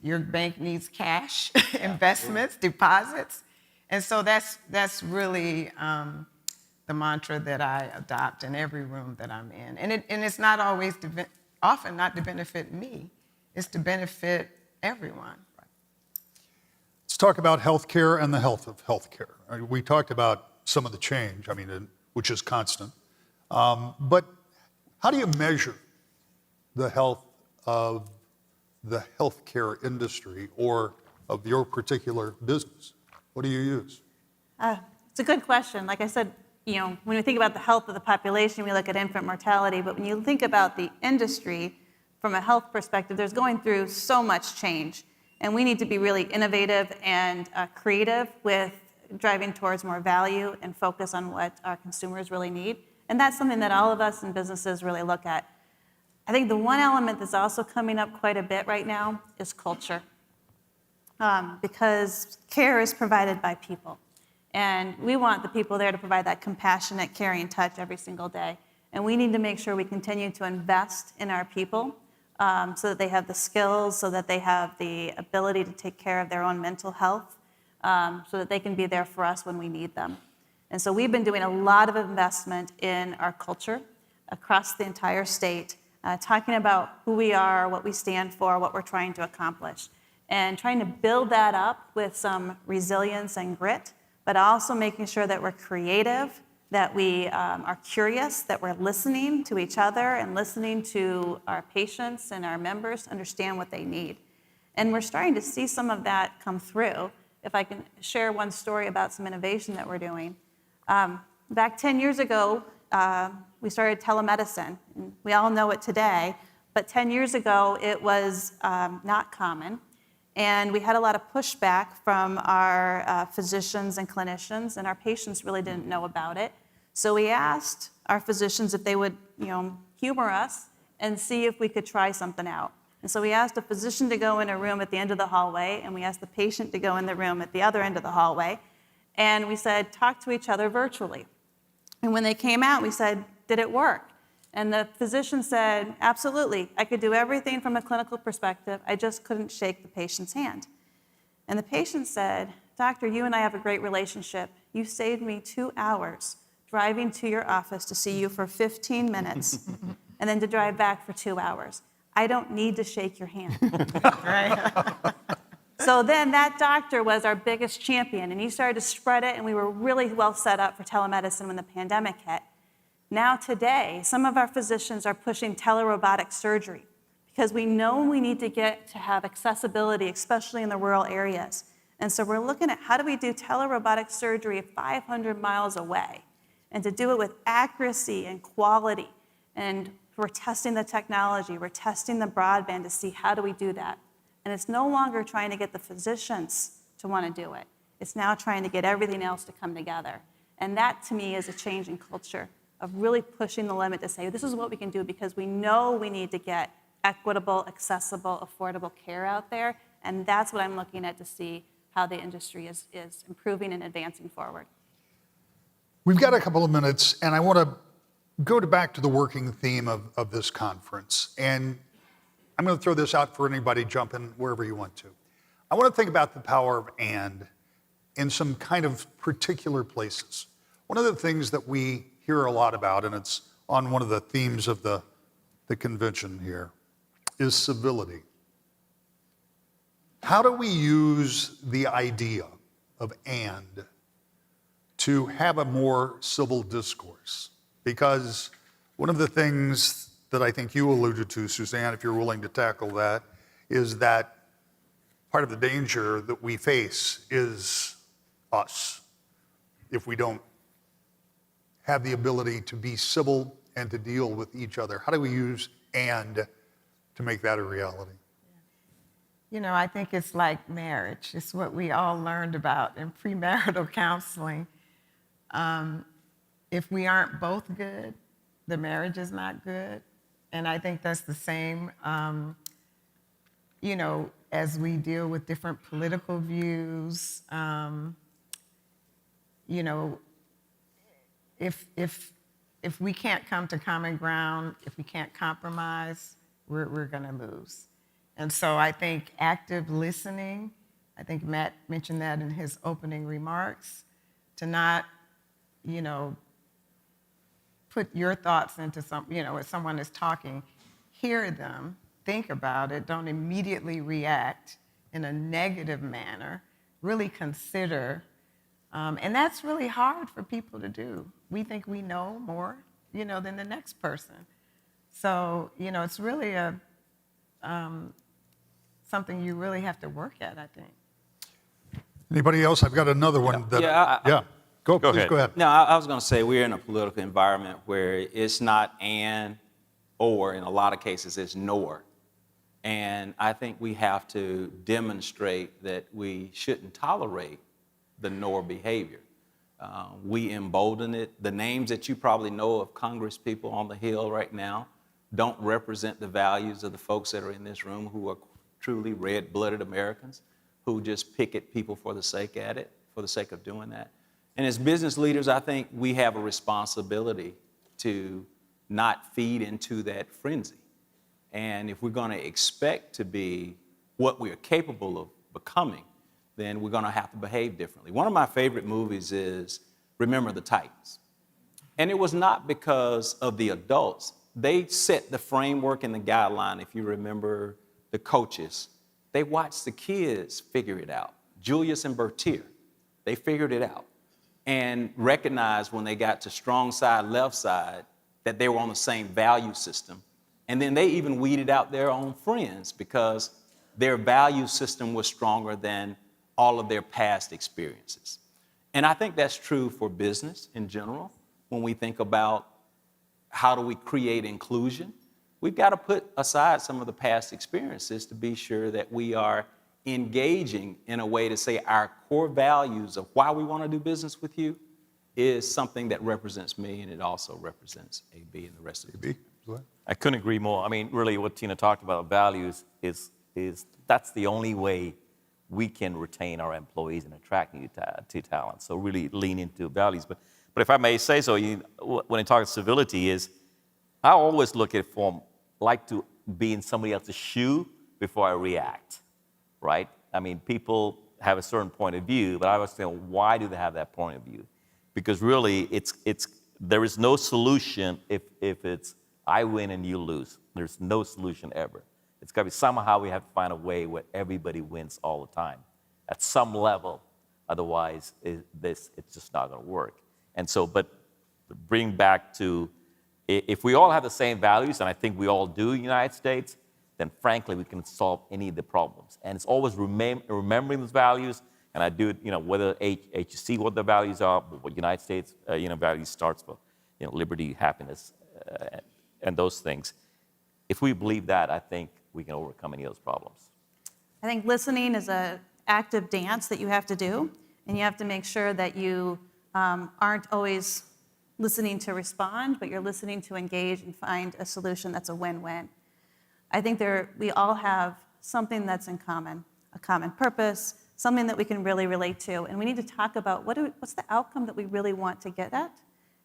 Your bank needs cash, investments, deposits. And so that's really the mantra that I adopt in every room that I'm in. And it's not always, often not to benefit me, it's to benefit everyone. Let's talk about healthcare and the health of healthcare. We talked about some of the change, which is constant. But how do you measure the health of the healthcare industry or of your particular business? What do you use? It's a good question. Like I said, when we think about the health of the population, we look at infant mortality. But when you think about the industry from a health perspective, there's going through so much change. And we need to be really innovative and creative with driving towards more value and focus on what our consumers really need. And that's something that all of us in businesses really look at. I think the one element that's also coming up quite a bit right now is culture. Because care is provided by people. And we want the people there to provide that compassionate, caring touch every single day. And we need to make sure we continue to invest in our people so that they have the skills, so that they have the ability to take care of their own mental health, so that they can be there for us when we need them. And so we've been doing a lot of investment in our culture across the entire state, talking about who we are, what we stand for, what we're trying to accomplish, and trying to build that up with some resilience and grit, but also making sure that we're creative, that we are curious, that we're listening to each other and listening to our patients and our members to understand what they need. And we're starting to see some of that come through. If I can share one story about some innovation that we're doing. Back 10 years ago, we started telemedicine. We all know it today, but 10 years ago, it was not common. And we had a lot of pushback from our physicians and clinicians, and our patients really didn't know about it. So we asked our physicians if they would, humor us and see if we could try something out. And so we asked a physician to go in a room at the end of the hallway, and we asked the patient to go in the room at the other end of the hallway. And we said, talk to each other virtually. And when they came out, we said, did it work? And the physician said, absolutely. I could do everything from a clinical perspective. I just couldn't shake the patient's hand. And the patient said, doctor, you and I have a great relationship. You saved me 2 hours driving to your office to see you for 15 minutes and then to drive back for 2 hours. I don't need to shake your hand. Right? So then that doctor was our biggest champion, and he started to spread it, and we were really well set up for telemedicine when the pandemic hit. Now today, some of our physicians are pushing telerobotic surgery because we know we need to get to have accessibility, especially in the rural areas. And so we're looking at how do we do telerobotic surgery 500 miles away and to do it with accuracy and quality. And we're testing the technology, we're testing the broadband to see how do we do that. And it's no longer trying to get the physicians to want to do it. It's now trying to get everything else to come together. And that, to me, is a change in culture of really pushing the limit to say, this is what we can do because we know we need to get equitable, accessible, affordable care out there. And that's what I'm looking at to see how the industry is improving and advancing forward. We've got a couple of minutes, and I want to go back to the working theme of this conference. And I'm going to throw this out for anybody, jump in wherever you want to. I want to think about the power of and in some kind of particular places. One of the things that we hear a lot about, and it's on one of the themes of the convention here, is civility. How do we use the idea of and to have a more civil discourse? Because one of the things that I think you alluded to, Suzanne, if you're willing to tackle that, is that part of the danger that we face is us if we don't have the ability to be civil and to deal with each other. How do we use and to make that a reality? You know, I think it's like marriage. It's what we all learned about in premarital counseling. If we aren't both good, the marriage is not good. And I think that's the same, you know, as we deal with different political views. You know, if we can't come to common ground, if we can't compromise, we're going to lose. And so I think active listening, I think Matt mentioned that in his opening remarks, to not, you know, put your thoughts into you know, if someone is talking, hear them, think about it, don't immediately react in a negative manner, really consider. And that's really hard for people to do. We think we know more, you know, than the next person. So, you know, it's really a something you really have to work at, I think. Anybody else? I've got another one. Go ahead. No, I was going to say we're in a political environment where it's not and, or, in a lot of cases it's nor. And I think we have to demonstrate that we shouldn't tolerate the nor behavior. We embolden it. The names that you probably know of Congress people on the Hill right now don't represent the values of the folks that are in this room who are truly red-blooded Americans who just pick at people for the sake of doing that. And as business leaders, I think we have a responsibility to not feed into that frenzy. And if we're going to expect to be what we are capable of becoming, then we're going to have to behave differently. One of my favorite movies is Remember the Titans. And it was not because of the adults. They set the framework and the guideline, if you remember the coaches. They watched the kids figure it out. Julius and Bertier, they figured it out and recognized when they got to strong side, left side, that they were on the same value system. And then they even weeded out their own friends because their value system was stronger than all of their past experiences. And I think that's true for business in general. When we think about how do we create inclusion, we've got to put aside some of the past experiences to be sure that we are engaging in a way to say our core values of why we want to do business with you is something that represents me, and it also represents AB and the rest of the team. I couldn't agree more. I mean, really what Tina talked about, values, is that's the only way we can retain our employees and attract new talent. So really lean into values. But if I may say so, when I talk civility is, I always look at it from, like to be in somebody else's shoe before I react, right? I mean, people have a certain point of view, but I always think, why do they have that point of view? Because really, there is no solution if it's I win and you lose. There's no solution ever. It's got to be somehow we have to find a way where everybody wins all the time at some level. Otherwise, it's just not going to work. And so, but bring back to, if we all have the same values, and I think we all do in the United States, then frankly, we can solve any of the problems. And it's always remembering those values, and I do it, whether HC, what the values are, what United States, values starts for, liberty, happiness, and those things. If we believe that, I think we can overcome any of those problems. I think listening is an active dance that you have to do, and you have to make sure that you aren't always listening to respond, but you're listening to engage and find a solution that's a win-win. I think we all have something that's in common, a common purpose, something that we can really relate to, and we need to talk about what's the outcome that we really want to get at,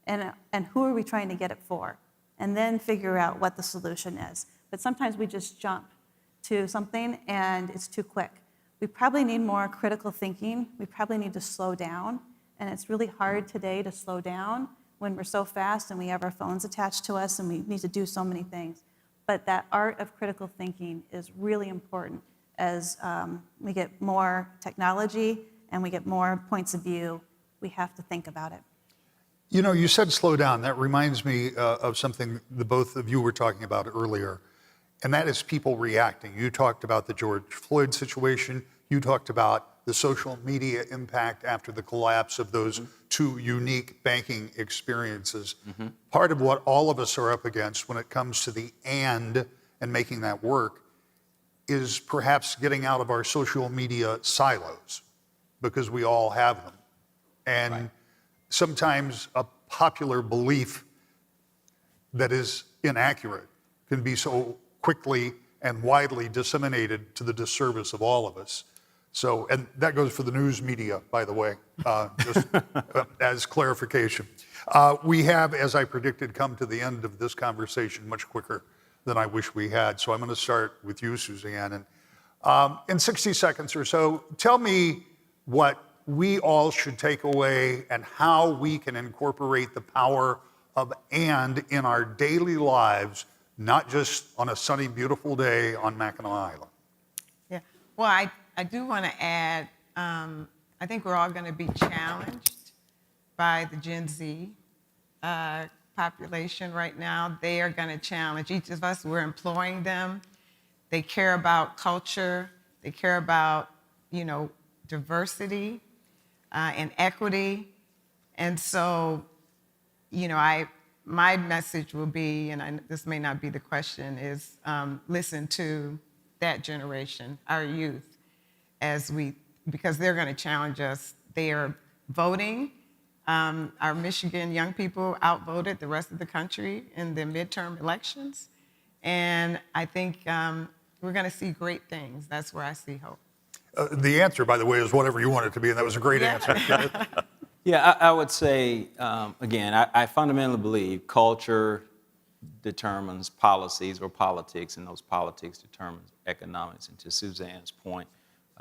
and who are we trying to get it for, and then figure out what the solution is. But sometimes we just jump to something and it's too quick. We probably need more critical thinking. We probably need to slow down. And it's really hard today to slow down when we're so fast and we have our phones attached to us and we need to do so many things. But that art of critical thinking is really important as we get more technology and we get more points of view. We have to think about it. You know, you said slow down. That reminds me of something the both of you were talking about earlier, and that is people reacting. You talked about the George Floyd situation. You talked about the social media impact after the collapse of those two unique banking experiences. Part of what all of us are up against when it comes to the and making that work is perhaps getting out of our social media silos, because we all have them. And sometimes a popular belief that is inaccurate can be so quickly and widely disseminated to the disservice of all of us. So, and that goes for the news media, by the way, just as clarification. We have, as I predicted, come to the end of this conversation much quicker than I wish we had. So I'm going to start with you, Suzanne. And in 60 seconds or so, tell me what we all should take away and how we can incorporate the power of and in our daily lives, not just on a sunny, beautiful day on Mackinac Island. Yeah, well, I do want to add, I think we're all going to be challenged by the Gen Z population right now. They are going to challenge each of us. We're employing them. They care about culture. They care about, diversity and equity. And so, my message will be, and this may not be the question, is listen to that generation, our youth, because they're going to challenge us. They are voting. Our Michigan young people outvoted the rest of the country in the midterm elections. And I think we're going to see great things. That's where I see hope. The answer, by the way, is whatever you want it to be, and that was a great answer. Yeah, I would say, again, I fundamentally believe culture determines policies or politics, and those politics determines economics. And to Suzanne's point,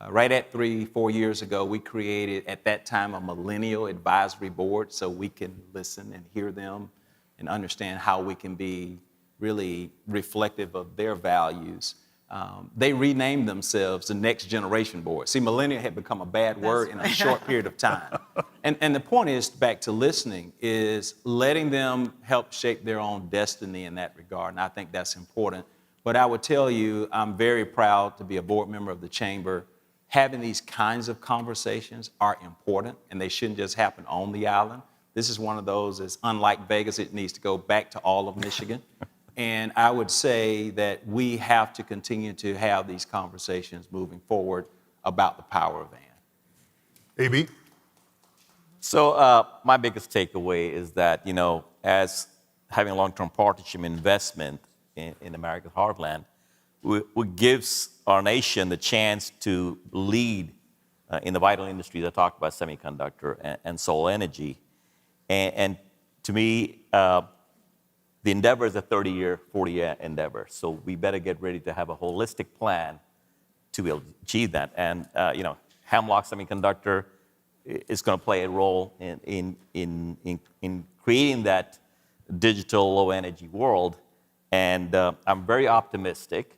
right at 3-4 years ago, we created, at that time, a millennial advisory board so we can listen and hear them and understand how we can be really reflective of their values. They renamed themselves the Next Generation Board. See, millennial had become a bad word in a short period of time. And the point is, back to listening, is letting them help shape their own destiny in that regard. And I think that's important. But I would tell you, I'm very proud to be a board member of the Chamber. Having these kinds of conversations are important, and they shouldn't just happen on the island. This is one of those that's unlike Vegas. It needs to go back to all of Michigan. And I would say that we have to continue to have these conversations moving forward about the power of and. AB? So my biggest takeaway is that, as having a long-term partnership investment in America's heartland, what gives our nation the chance to lead in the vital industries. I talked about semiconductor and solar energy. And to me, the endeavor is a 30-year, 40-year endeavor. So we better get ready to have a holistic plan to be able to achieve that. And, Hemlock Semiconductor is going to play a role in creating that digital low-energy world. And I'm very optimistic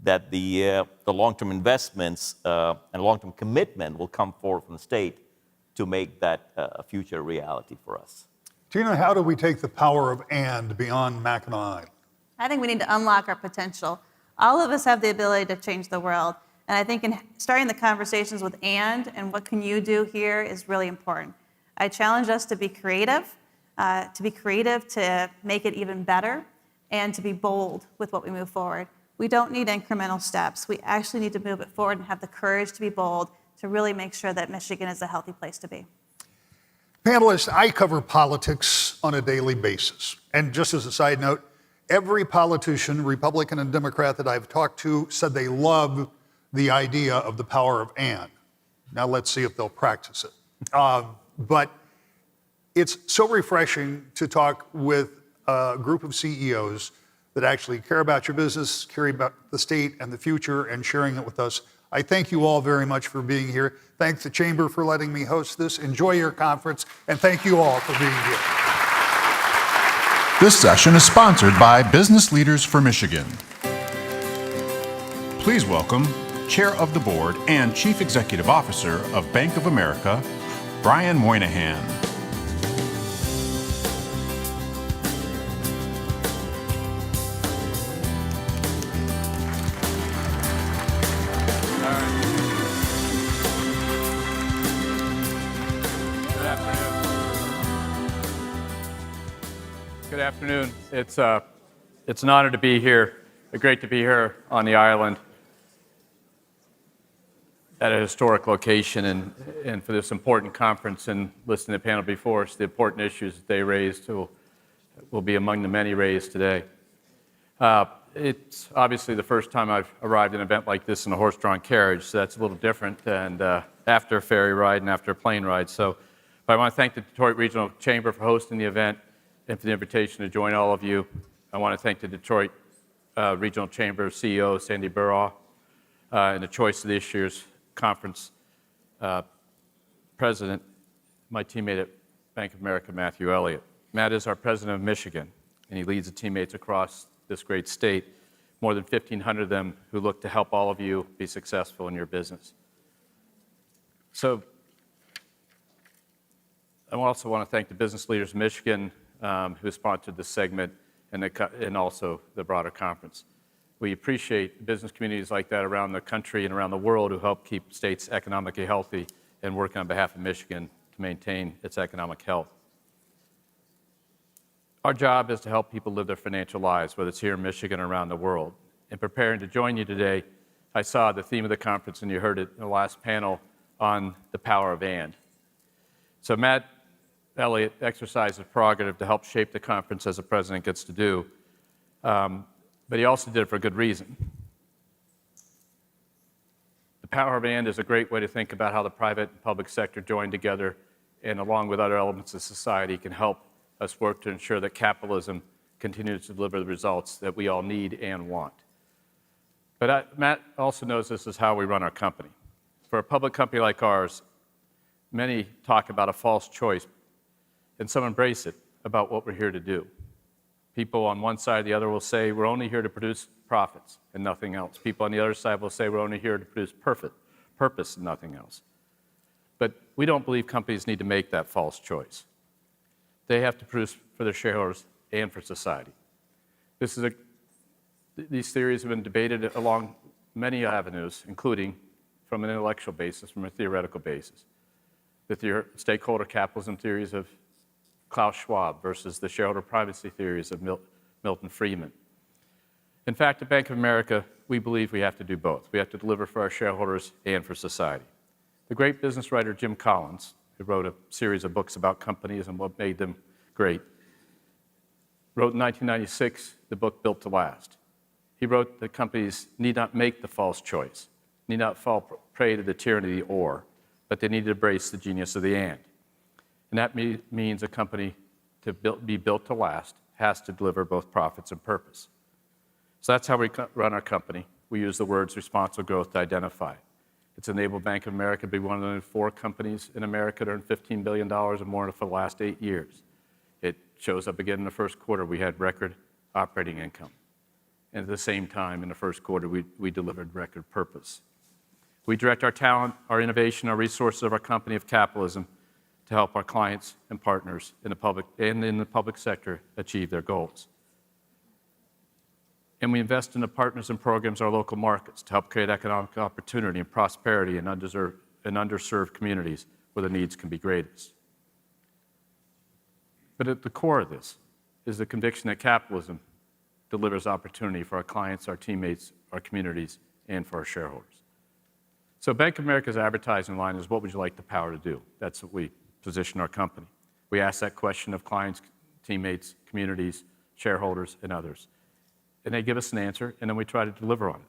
that the long-term investments and long-term commitment will come forward from the state to make that a future reality for us. Tina, how do we take the power of and beyond Mackinac Island? I think we need to unlock our potential. All of us have the ability to change the world. And I think in starting the conversations with and what can you do here is really important. I challenge us to be creative to make it even better, and to be bold with what we move forward. We don't need incremental steps. We actually need to move it forward and have the courage to be bold to really make sure that Michigan is a healthy place to be. Panelists, I cover politics on a daily basis. And just as a side note, every politician, Republican and Democrat that I've talked to, said they love the idea of the power of and. Now let's see if they'll practice it. But it's so refreshing to talk with a group of CEOs that actually care about your business, care about the state and the future, and sharing it with us. I thank you all very much for being here. Thank the Chamber for letting me host this. Enjoy your conference, and thank you all for being here. This session is sponsored by Business Leaders for Michigan. Please welcome Chair of the Board and Chief Executive Officer of Bank of America, Brian Moynihan. Good afternoon. It's an honor to be here. Great to be here on the island at a historic location and for this important conference, and listening to the panel before us, the important issues that they raised will be among the many raised today. It's obviously the first time I've arrived at an event like this in a horse-drawn carriage, so that's a little different, and after a ferry ride and after a plane ride. So I want to thank the Detroit Regional Chamber for hosting the event and for the invitation to join all of you. I want to thank the Detroit Regional Chamber CEO, Sandy Burraw, and the choice of this year's conference president, my teammate at Bank of America, Matthew Elliott. Matt is our president of Michigan, and he leads the teammates across this great state, more than 1,500 of them who look to help all of you be successful in your business. So I also want to thank the Business Leaders of Michigan who sponsored this segment and also the broader conference. We appreciate business communities like that around the country and around the world who help keep states economically healthy and work on behalf of Michigan to maintain its economic health. Our job is to help people live their financial lives, whether it's here in Michigan or around the world. In preparing to join you today, I saw the theme of the conference, and you heard it in the last panel on the power of and. So Matt Elliott exercised his prerogative to help shape the conference as the president gets to do, but he also did it for a good reason. The power of and is a great way to think about how the private and public sector join together and, along with other elements of society, can help us work to ensure that capitalism continues to deliver the results that we all need and want. But Matt also knows this is how we run our company. For a public company like ours, many talk about a false choice, and some embrace it about what we're here to do. People on one side or the other will say we're only here to produce profits and nothing else. People on the other side will say we're only here to produce purpose and nothing else. But we don't believe companies need to make that false choice. They have to produce for their shareholders and for society. These theories have been debated along many avenues, including from an intellectual basis, from a theoretical basis. The stakeholder capitalism theories of Klaus Schwab versus the shareholder privacy theories of Milton Friedman. In fact, at Bank of America, we believe we have to do both. We have to deliver for our shareholders and for society. The great business writer Jim Collins, who wrote a series of books about companies and what made them great, wrote in 1996 the book Built to Last. He wrote that companies need not make the false choice, need not fall prey to the tyranny of the or, but they need to embrace the genius of the and. And that means a company to be built to last has to deliver both profits and purpose. So that's how we run our company. We use the words responsible growth to identify. It's enabled Bank of America to be one of the 4 companies in America that earned $15 billion or more for the last 8 years. It shows up again in the first quarter. We had record operating income. And at the same time, in the first quarter, we delivered record purpose. We direct our talent, our innovation, our resources of our company of capitalism to help our clients and partners in the public sector achieve their goals. And we invest in the partners and programs in our local markets to help create economic opportunity and prosperity in underserved communities where the needs can be greatest. But at the core of this is the conviction that capitalism delivers opportunity for our clients, our teammates, our communities, and for our shareholders. So Bank of America's advertising line is, what would you like the power to do? That's what we position our company. We ask that question of clients, teammates, communities, shareholders, and others. And they give us an answer, and then we try to deliver on it.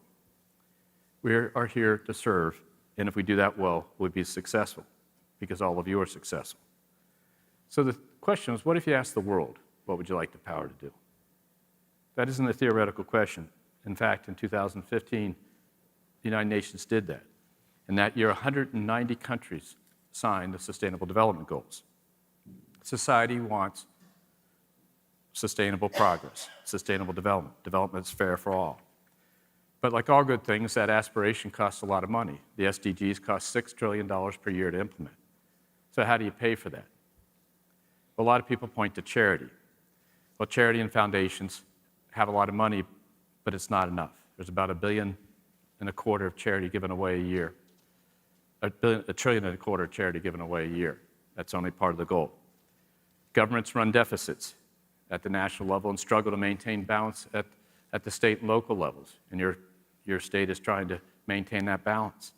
We are here to serve, and if we do that well, we'll be successful, because all of you are successful. So the question is, what if you ask the world, what would you like the power to do? That isn't a theoretical question. In fact, in 2015, the United Nations did that. In that year, 190 countries signed the Sustainable Development Goals. Society wants sustainable progress, sustainable development. Development is fair for all. But like all good things, that aspiration costs a lot of money. The SDGs cost $6 trillion per year to implement. So how do you pay for that? Well, a lot of people point to charity. Well, charity and foundations have a lot of money, but it's not enough. There's about $1.25 billion of charity given away a year. $1.25 trillion of charity given away a year. That's only part of the goal. Governments run deficits at the national level and struggle to maintain balance at the state and local levels. And your state is trying to maintain that balance.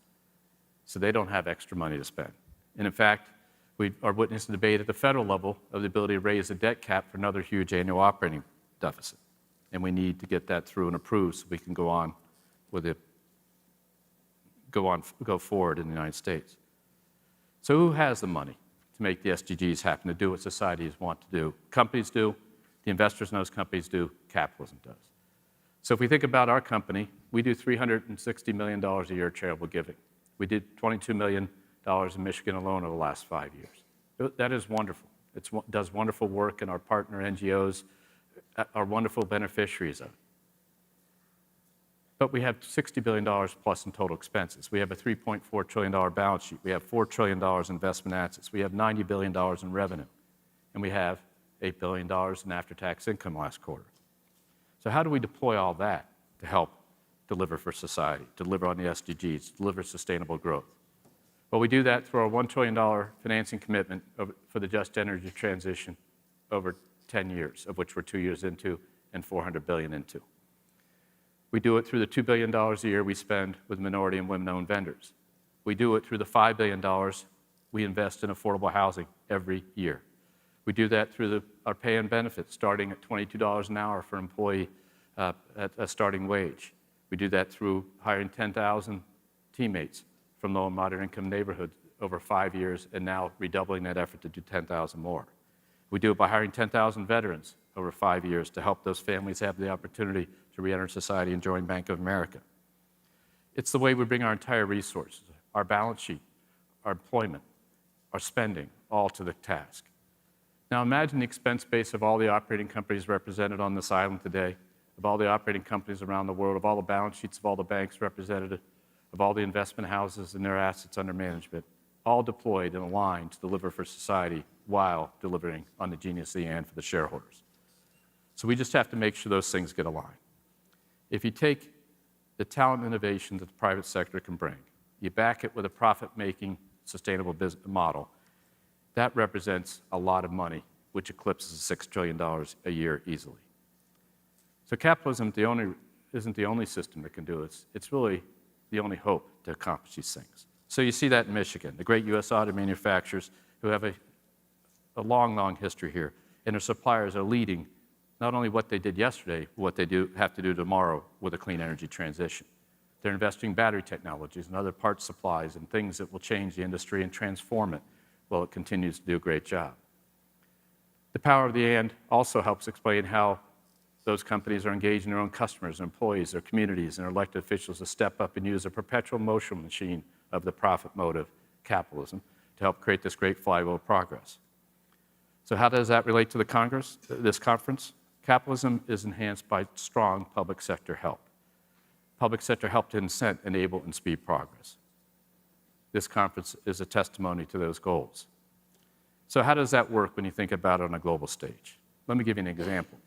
So they don't have extra money to spend. And in fact, we are witnessing a debate at the federal level of the ability to raise the debt cap for another huge annual operating deficit. And we need to get that through and approved so we can go on with it, go forward in the United States. So who has the money to make the SDGs happen, to do what societies want to do? Companies do, the investors in those companies do, capitalism does. So if we think about our company, we do $360 million a year charitable giving. We did $22 million in Michigan alone over the last 5 years. That is wonderful. It does wonderful work, and our partner NGOs are wonderful beneficiaries of it. But we have $60 billion plus in total expenses. We have a $3.4 trillion balance sheet. We have $4 trillion in investment assets. We have $90 billion in revenue. And we have $8 billion in after-tax income last quarter. So how do we deploy all that to help deliver for society, deliver on the SDGs, deliver sustainable growth? Well, we do that through our $1 trillion financing commitment for the just energy transition over 10 years, of which we're 2 years into and $400 billion into. We do it through the $2 billion a year we spend with minority and women-owned vendors. We do it through the $5 billion we invest in affordable housing every year. We do that through our pay and benefits, starting at $22 an hour for an employee at a starting wage. We do that through hiring 10,000 teammates from low and moderate income neighborhoods over 5 years, and now redoubling that effort to do 10,000 more. We do it by hiring 10,000 veterans over 5 years to help those families have the opportunity to re-enter society and join Bank of America. It's the way we bring our entire resources, our balance sheet, our employment, our spending, all to the task. Now imagine the expense base of all the operating companies represented on this island today, of all the operating companies around the world, of all the balance sheets of all the banks represented, of all the investment houses and their assets under management, all deployed and aligned to deliver for society while delivering on the genius of the and for the shareholders. So we just have to make sure those things get aligned. If you take the talent and innovation that the private sector can bring, you back it with a profit-making, sustainable business model, that represents a lot of money, which eclipses $6 trillion a year easily. So capitalism isn't the only system that can do this. It's really the only hope to accomplish these things. So you see that in Michigan, the great U.S. auto manufacturers who have a long, long history here, and their suppliers are leading not only what they did yesterday, but what they have to do tomorrow with a clean energy transition. They're investing in battery technologies and other parts supplies and things that will change the industry and transform it while it continues to do a great job. The power of the and also helps explain how those companies are engaging their own customers, their employees, their communities, and their elected officials to step up and use a perpetual motion machine of the profit motive, capitalism, to help create this great flywheel of progress. So how does that relate to this conference? Capitalism is enhanced by strong public sector help. Public sector help to incent, enable, and speed progress. This conference is a testimony to those goals. So how does that work when you think about it on a global stage? Let me give you an example.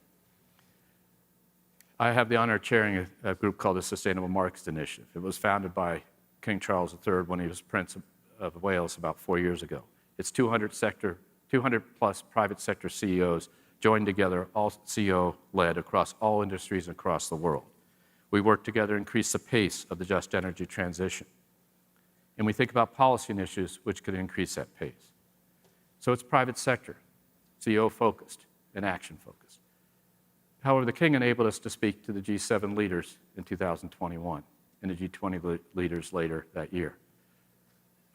I have the honor of chairing a group called the Sustainable Markets Initiative. It was founded by King Charles III when he was Prince of Wales about 4 years ago. It's 200 plus private sector CEOs joined together, all CEO-led across all industries across the world. We work together to increase the pace of the just energy transition. And we think about policy initiatives which could increase that pace. So it's private sector, CEO-focused, and action-focused. However, the King enabled us to speak to the G7 leaders in 2021 and the G20 leaders later that year.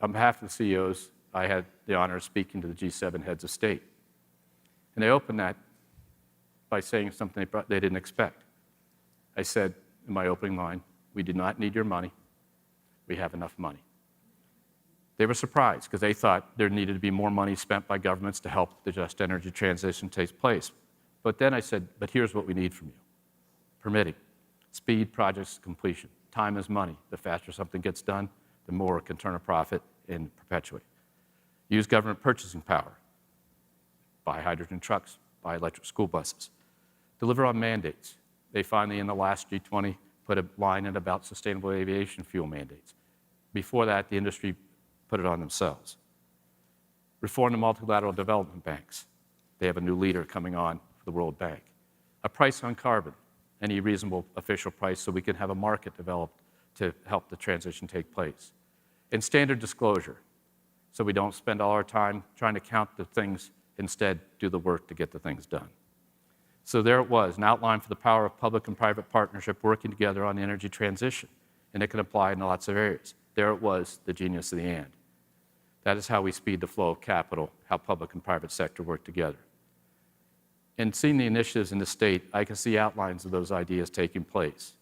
On behalf of the CEOs, I had the honor of speaking to the G7 heads of state. And they opened that by saying something they didn't expect. I said in my opening line, we do not need your money. We have enough money. They were surprised because they thought there needed to be more money spent by governments to help the just energy transition take place. But then I said, but here's what we need from you. Permitting, speed, projects completion. Time is money. The faster something gets done, the more it can turn a profit and perpetuate. Use government purchasing power. Buy hydrogen trucks, buy electric school buses. Deliver on mandates. They finally, in the last G20, put a line in about sustainable aviation fuel mandates. Before that, the industry put it on themselves. Reform the multilateral development banks. They have a new leader coming on for the World Bank. A price on carbon, any reasonable official price, so we can have a market developed to help the transition take place. And standard disclosure, so we don't spend all our time trying to count the things, instead do the work to get the things done. So there it was, an outline for the power of public and private partnership working together on the energy transition, and it can apply in lots of areas. There it was, the genius of the and. That is how we speed the flow of capital, how public and private sector work together. And seeing the initiatives in the state, I can see outlines of those ideas taking place.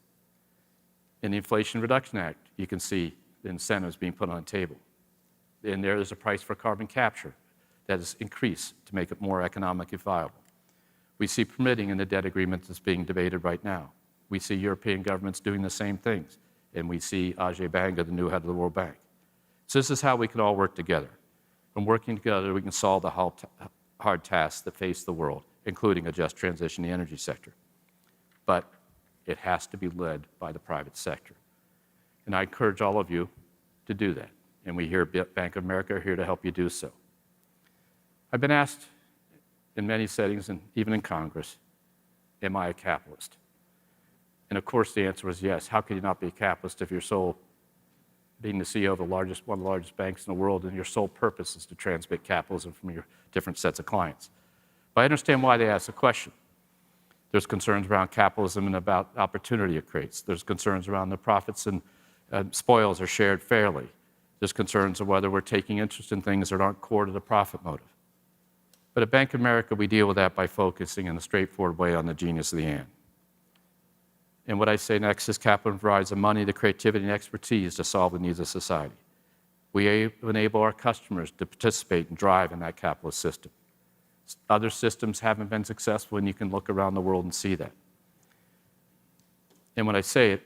In the Inflation Reduction Act, you can see the incentives being put on the table. And there is a price for carbon capture that is increased to make it more economically viable. We see permitting in the debt agreement that's being debated right now. We see European governments doing the same things. And we see Ajay Banga, the new head of the World Bank. So this is how we can all work together. And working together, we can solve the hard tasks that face the world, including a just transition in the energy sector. But it has to be led by the private sector. And I encourage all of you to do that. And we here at Bank of America are here to help you do so. I've been asked in many settings, and even in Congress, am I a capitalist? And of course the answer was yes. How could you not be a capitalist if your sole, being the CEO of one of the largest banks in the world, and your sole purpose is to transmit capitalism from your different sets of clients? But I understand why they ask the question. There's concerns around capitalism and about opportunity it creates. There's concerns around the profits and spoils are shared fairly. There's concerns of whether we're taking interest in things that aren't core to the profit motive. But at Bank of America, we deal with that by focusing in a straightforward way on the genius of the and. And what I say next is capital provides the money, the creativity, and expertise to solve the needs of society. We enable our customers to participate and drive in that capitalist system. Other systems haven't been successful, and you can look around the world and see that. And when I say it,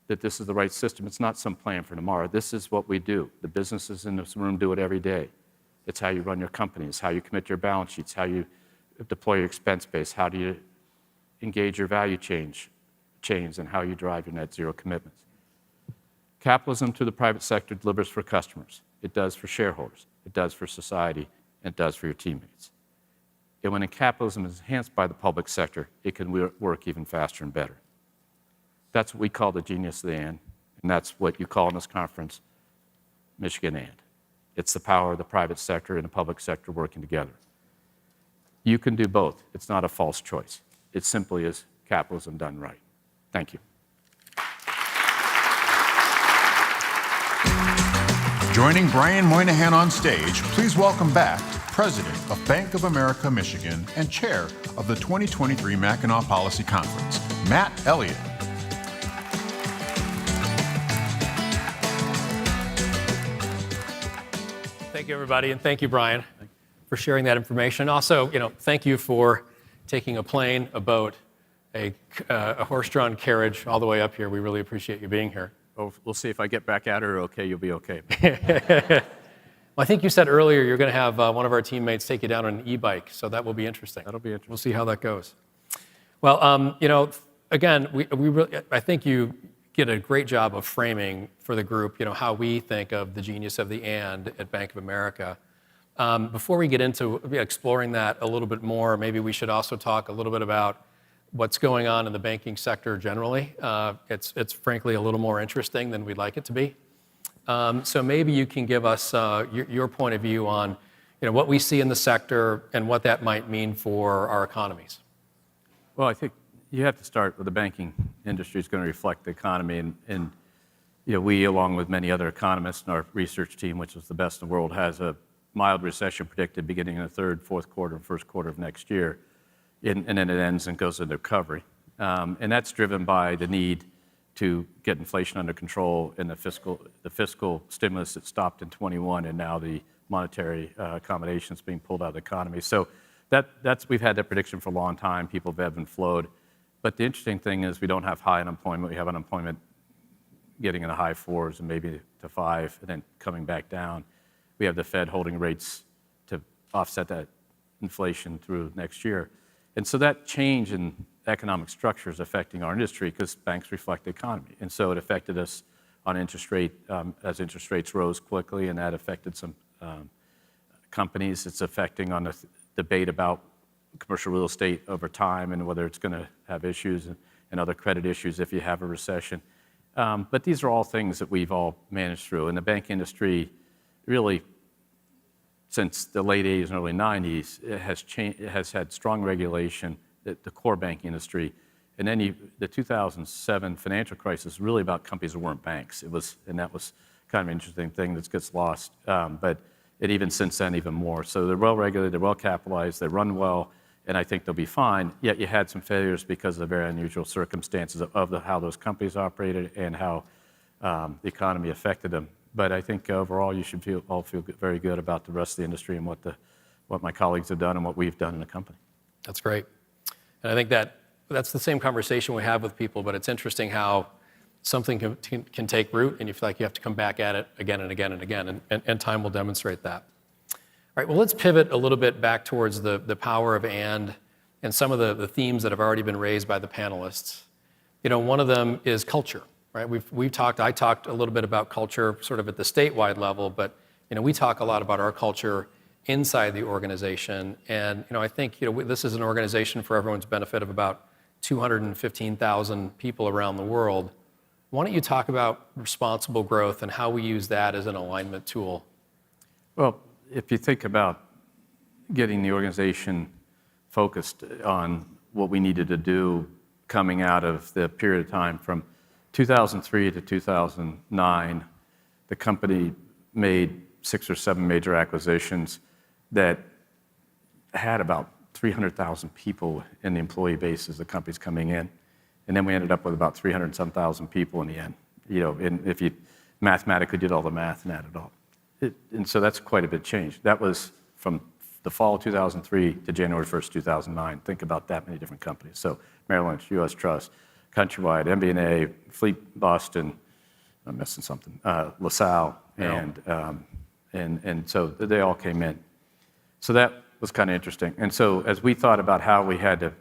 that this is the right system, it's not some plan for tomorrow. This is what we do. The businesses in this room do it every day. It's how you run your company. It's how you commit your balance sheets, how you deploy your expense base, how do you engage your value chains, and how you drive your net zero commitments. Capitalism to the private sector delivers for customers. It does for shareholders. It does for society. And it does for your teammates. And when capitalism is enhanced by the public sector, it can work even faster and better. That's what we call the genius of the and that's what you call in this conference Michigan and. It's the power of the private sector and the public sector working together. You can do both. It's not a false choice. It simply is capitalism done right. Thank you. Joining Brian Moynihan on stage, please welcome back President of Bank of America Michigan and Chair of the 2023 Mackinac Policy Conference, Matt Elliott. Thank you, everybody, and thank you, Brian, for sharing that information. Also, thank you for taking a plane, a boat, a horse-drawn carriage all the way up here. We really appreciate you being here. Oh, we'll see if I get back at her okay, you'll be okay. Well, I think you said earlier you're going to have one of our teammates take you down on an e-bike, so that will be interesting. That'll be interesting. We'll see how that goes. Well, again, we really, I think you did a great job of framing for the group, how we think of the genius of the and at Bank of America. Before we get into exploring that a little bit more, maybe we should also talk a little bit about what's going on in the banking sector generally. It's frankly a little more interesting than we'd like it to be. So maybe you can give us your point of view on what we see in the sector and what that might mean for our economies. Well, I think you have to start with the banking industry is going to reflect the economy. And we, along with many other economists and our research team, which is the best in the world, has a mild recession predicted beginning in the third, fourth quarter, and first quarter of next year. And then it ends and goes into recovery. And that's driven by the need to get inflation under control and the fiscal stimulus that stopped in 21 and now the monetary accommodations being pulled out of the economy. So we've had that prediction for a long time. People have ebbed and flowed. But the interesting thing is we don't have high unemployment. We have unemployment getting in the high 4s and maybe to 5 and then coming back down. We have the Fed holding rates to offset that inflation through next year. And so that change in economic structure is affecting our industry because banks reflect the economy. And so it affected us on interest rate as interest rates rose quickly, and that affected some companies. It's affecting on the debate about commercial real estate over time and whether it's going to have issues and other credit issues if you have a recession. But these are all things that we've all managed through. And the bank industry really, since the late 80s and early 90s, it has had strong regulation, the core banking industry. And then the 2007 financial crisis was really about companies that weren't banks. And that was kind of an interesting thing that gets lost. But even since then, even more. So they're well regulated, they're well capitalized, they run well, and I think they'll be fine. Yet you had some failures because of the very unusual circumstances of how those companies operated and how the economy affected them. But I think overall you should all feel very good about the rest of the industry and what my colleagues have done and what we've done in the company. That's great. And I think that's the same conversation we have with people, but it's interesting how something can take root and you feel like you have to come back at it again and again and again, and time will demonstrate that. All right, well, let's pivot a little bit back towards the power of and some of the themes that have already been raised by the panelists. One of them is culture. Right? I talked a little bit about culture sort of at the statewide level, but we talk a lot about our culture inside the organization. And I think this is an organization for everyone's benefit of about 215,000 people around the world. Why don't you talk about responsible growth and how we use that as an alignment tool? Well, if you think about getting the organization focused on what we needed to do coming out of the period of time from 2003 to 2009, the company made 6 or 7 major acquisitions that had about 300,000 people in the employee base as the company's coming in. And then we ended up with about 300-some-thousand people in the end. And if you mathematically did all the math and added all. And so that's quite a bit change. That was from the fall of 2003 to January 1st, 2009. Think about that many different companies. So Merrill Lynch, U.S. Trust, Countrywide, MBNA, Fleet Boston, I'm missing something, LaSalle, and so they all came in. So that was kind of interesting. And so as we thought about how we had to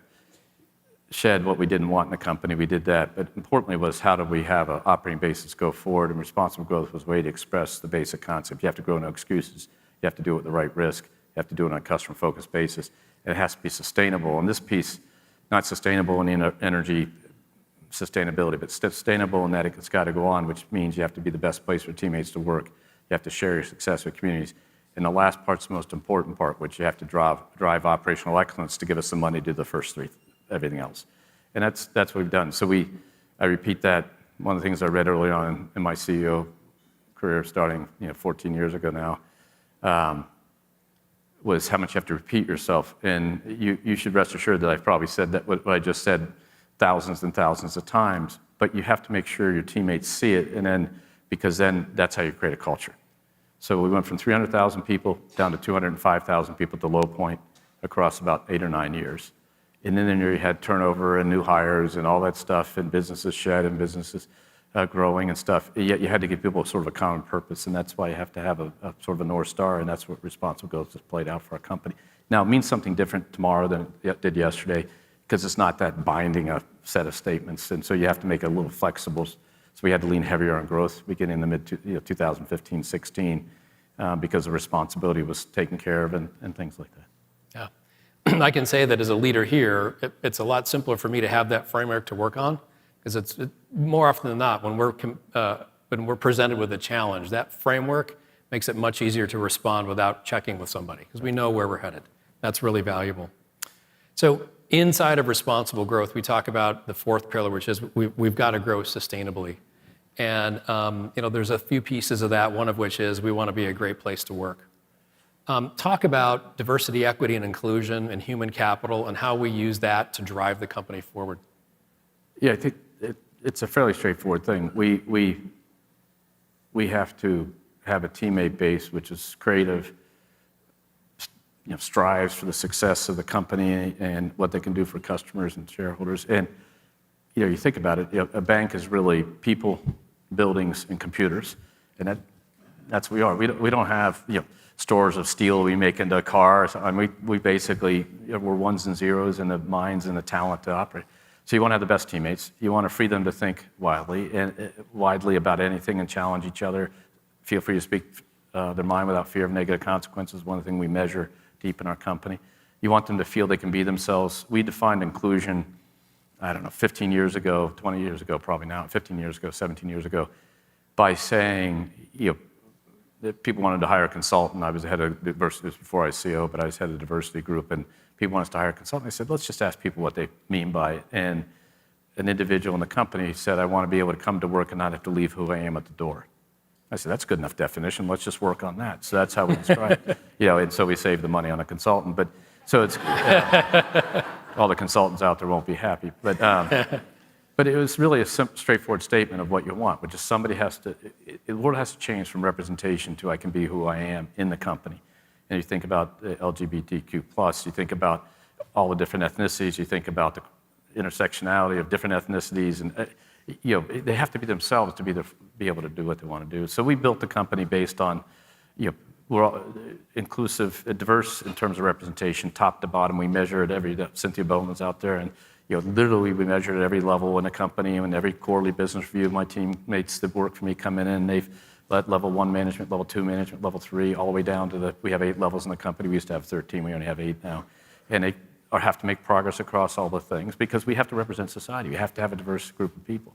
shed what we didn't want in the company, we did that. But importantly was how do we have an operating basis go forward, and responsible growth was a way to express the basic concept. You have to grow, no excuses. You have to do it with the right risk. You have to do it on a customer-focused basis. And it has to be sustainable. And this piece, not sustainable in the energy sustainability, but sustainable in that it's got to go on, which means you have to be the best place for teammates to work. You have to share your success with communities. And the last part's the most important part, which you have to drive operational excellence to give us the money to do the first 3, everything else. And that's what we've done. So I repeat that. One of the things I read early on in my CEO career, starting 14 years ago now, was how much you have to repeat yourself. And you should rest assured that I've probably said that what I just said thousands and thousands of times, but you have to make sure your teammates see it, because then that's how you create a culture. So we went from 300,000 people down to 205,000 people at the low point across about 8 or 9 years. And then you had turnover and new hires and all that stuff, and businesses shed and businesses growing and stuff. Yet you had to give people sort of a common purpose, and that's why you have to have a sort of a North Star, and that's what responsible growth has played out for our company. Now, it means something different tomorrow than it did yesterday, because it's not that binding a set of statements, and so you have to make it a little flexible. So we had to lean heavier on growth beginning in the mid 2015, 16, because the responsibility was taken care of and things like that. Yeah, I can say that as a leader here, it's a lot simpler for me to have that framework to work on, because it's more often than not when we're presented with a challenge, that framework makes it much easier to respond without checking with somebody, because we know where we're headed. That's really valuable. So inside of responsible growth, we talk about the 4th pillar, which is we've got to grow sustainably. And there's a few pieces of that, one of which is we want to be a great place to work. Talk about diversity, equity, and inclusion and human capital and how we use that to drive the company forward. Yeah, I think it's a fairly straightforward thing. We have to have a teammate base which is creative, strives for the success of the company and what they can do for customers and shareholders. And you think about it, a bank is really people, buildings, and computers, and that's what we are. We don't have stores of steel we make into a car. I mean, we basically we're ones and zeros and the minds and the talent to operate. So you want to have the best teammates. You want to free them to think widely about anything and challenge each other. Feel free to speak their mind without fear of negative consequences. One of the things we measure deep in our company. You want them to feel they can be themselves. We defined inclusion, 15 years ago, 20 years ago, probably now, 15 years ago, 17 years ago, by saying, that people wanted to hire a consultant. I was the head of diversity before I was CEO, but I was head of the diversity group, and people wanted us to hire a consultant. I said, let's just ask people what they mean by it. And an individual in the company said, I want to be able to come to work and not have to leave who I am at the door. I said, that's a good enough definition. Let's just work on that. So that's how we describe it. And so we save the money on a consultant. But so it's all the consultants out there won't be happy. But it was really a straightforward statement of what you want, which is somebody has to. The world has to change from representation to I can be who I am in the company. And you think about LGBTQ+, you think about all the different ethnicities, you think about the intersectionality of different ethnicities, and they have to be themselves to be able to do what they want to do. So we built the company based on, we're all inclusive, diverse in terms of representation, top to bottom. We measure it Cynthia Bowman's out there, and literally we measure it at every level in the company, and every quarterly business review, my teammates that work for me come in and they've let level 1 management, level 2 management, level 3, all the way down to we have 8 levels in the company. We used to have 13, we only have 8 now. And they have to make progress across all the things because we have to represent society. We have to have a diverse group of people.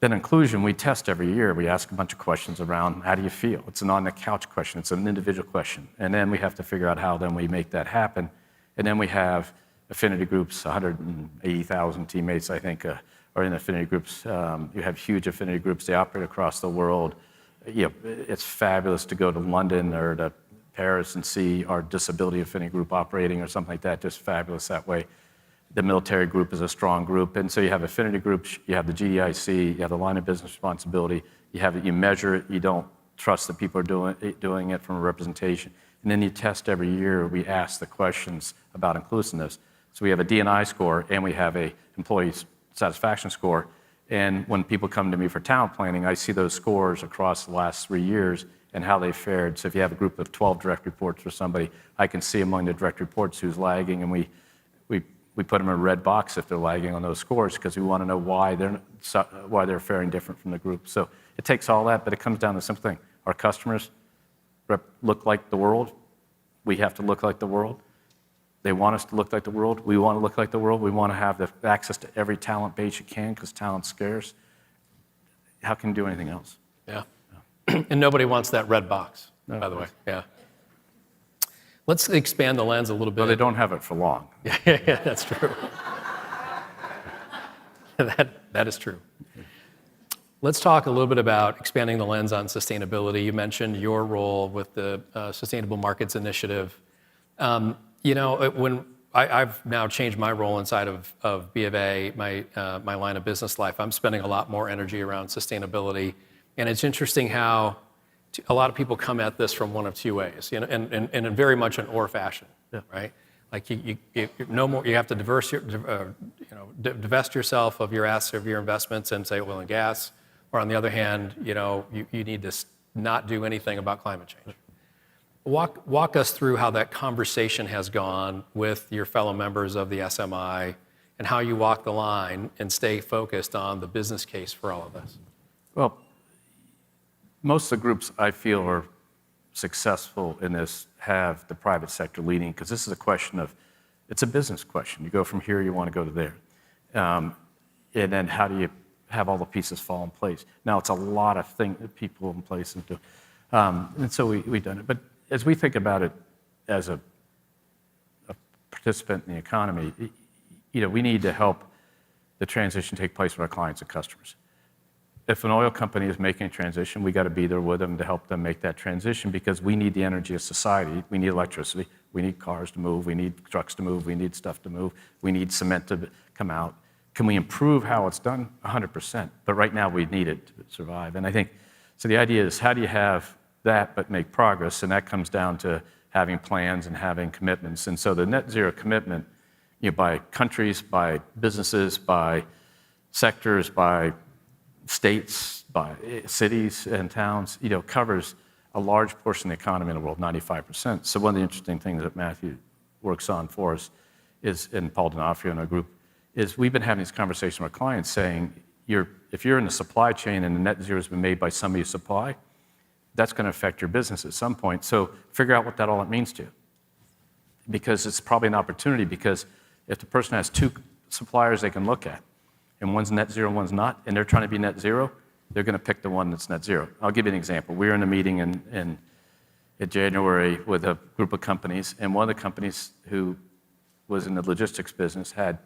Then inclusion, we test every year. We ask a bunch of questions around how do you feel? It's an on-the-couch question. It's an individual question. And then we have to figure out how then we make that happen. And then we have affinity groups, 180,000 teammates, I think, are in affinity groups. You have huge affinity groups. They operate across the world. It's fabulous to go to London or to Paris and see our disability affinity group operating or something like that. Just fabulous that way. The military group is a strong group. And so you have affinity groups, you have the GDIC, you have the line of business responsibility, you measure it, you don't trust that people are doing it from a representation. And then you test every year, we ask the questions about inclusiveness. So we have a D&I score and we have a employee satisfaction score. And when people come to me for talent planning, I see those scores across the last 3 years and how they fared. So if you have a group of 12 direct reports for somebody, I can see among the direct reports who's lagging, and we put them in a red box if they're lagging on those scores because we want to know why they're faring different from the group. So it takes all that, but it comes down to the simple thing. Our customers look like the world. We have to look like the world. They want us to look like the world. We want to look like the world. We want to have the access to every talent base you can because talent's scarce. How can you do anything else? Yeah. And nobody wants that red box, by the way. Yeah. Let's expand the lens a little bit. Well, they don't have it for long. Yeah, that's true. That is true. Let's talk a little bit about expanding the lens on sustainability. You mentioned your role with the Sustainable Markets Initiative. When I've now changed my role inside of B of A, my line of business life, I'm spending a lot more energy around sustainability. And it's interesting how a lot of people come at this from one of two ways, and in very much an or fashion, right? Like you have to divest yourself of your assets, of your investments in, say, oil and gas, or on the other hand, you need to not do anything about climate change. Walk us through how that conversation has gone with your fellow members of the SMI and how you walk the line and stay focused on the business case for all of this. Well, most of the groups I feel are successful in this have the private sector leading because this is a question of, it's a business question. You go from here, you want to go to there. And then how do you have all the pieces fall in place? Now, it's a lot of people in place. And so we've done it. But as we think about it as a participant in the economy, we need to help the transition take place with our clients and customers. If an oil company is making a transition, we got to be there with them to help them make that transition because we need the energy of society. We need electricity. We need cars to move. We need trucks to move. We need stuff to move. We need cement to come out. Can we improve how it's done? 100%. But right now we need it to survive. And I think, so the idea is how do you have that but make progress? And that comes down to having plans and having commitments. And so the net zero commitment, by countries, by businesses, by sectors, by states, by cities and towns, covers a large portion of the economy in the world, 95%. So one of the interesting things that Matthew works on for us is, and Paul D'Onofrio and our group, is we've been having this conversation with clients saying, if you're in the supply chain and the net zero has been made by somebody you supply, that's going to affect your business at some point. So figure out what that all means to you. Because it's probably an opportunity, because if the person has two suppliers they can look at, and one's net zero and one's not, and they're trying to be net zero, they're going to pick the one that's net zero. I'll give you an example. We were in a meeting in January with a group of companies, and one of the companies who was in the logistics business had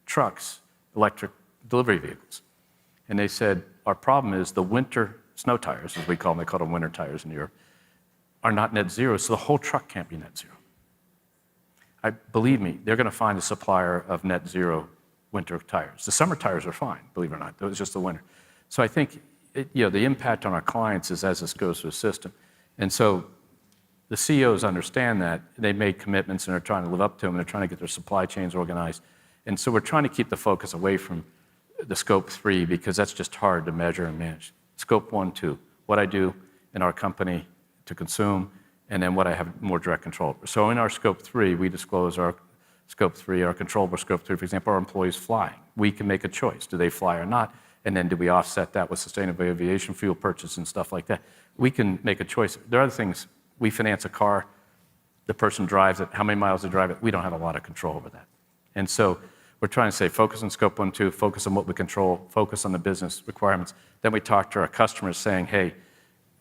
trucks, electric delivery vehicles. And they said, our problem is the winter snow tires, as we call them, they call them winter tires in Europe, are not net zero, so the whole truck can't be net zero. Believe me, they're going to find a supplier of net zero winter tires. The summer tires are fine, believe it or not. It was just the winter. So I think the impact on our clients is as this goes through the system. And so the CEOs understand that. They made commitments and they're trying to live up to them. And they're trying to get their supply chains organized. And so we're trying to keep the focus away from the scope 3 because that's just hard to measure and manage. Scope 1, 2, what I do in our company to consume, and then what I have more direct control over. So in our scope 3, we disclose our scope 3, our controllable scope 3, for example, our employees flying. We can make a choice. Do they fly or not? And then do we offset that with sustainable aviation fuel purchase and stuff like that? We can make a choice. There are other things. We finance a car. The person drives it. How many miles they drive it? We don't have a lot of control over that. And so we're trying to say focus on scope 1, 2, focus on what we control, focus on the business requirements. Then we talk to our customers saying, hey,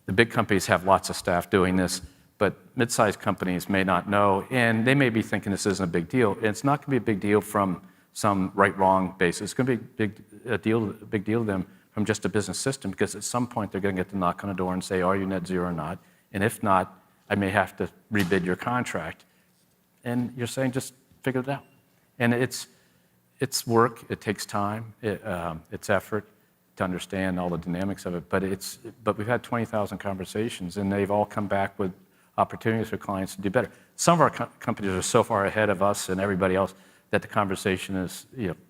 the big companies have lots of staff doing this, but mid-sized companies may not know, and they may be thinking this isn't a big deal. And it's not going to be a big deal from some right-wrong basis. It's going to be a big deal to them from just a business system, because at some point they're going to get the knock on the door and say, are you net zero or not? And if not, I may have to rebid your contract. And you're saying just figure it out. And it's work. It takes time. It's effort to understand all the dynamics of it. But we've had 20,000 conversations, and they've all come back with opportunities for clients to do better. Some of our companies are so far ahead of us and everybody else that the conversation is,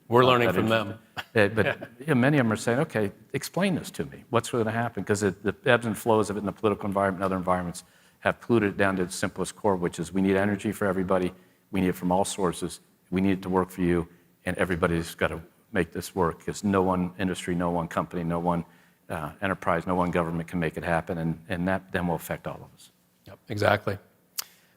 we're learning from them. But many of them are saying, okay, explain this to me. What's going to happen? Because the ebbs and flows of it in the political environment and other environments have polluted it down to its simplest core, which is we need energy for everybody. We need it from all sources. We need it to work for you. And everybody's got to make this work, because no one industry, no one company, no one enterprise, no one government can make it happen. And that then will affect all of us. Yep, exactly.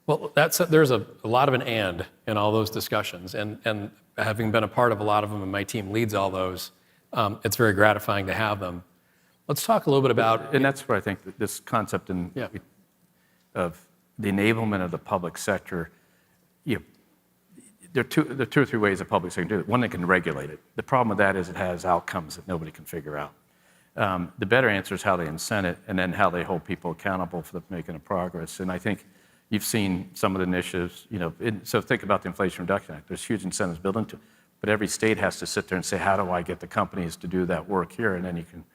Well, there's a lot of an and in all those discussions, and having been a part of a lot of them, and my team leads all those, it's very gratifying to have them. Let's talk a little bit about... And that's where I think that this concept of the enablement of the public sector, there are two or three ways the public sector can do it. One, they can regulate it. The problem with that is it has outcomes that nobody can figure out. The better answer is how they incent it, and then how they hold people accountable for making a progress. And I think you've seen some of the initiatives, so think about the Inflation Reduction Act. There's huge incentives built into it. But every state has to sit there and say, how do I get the companies to do that work here? And then you can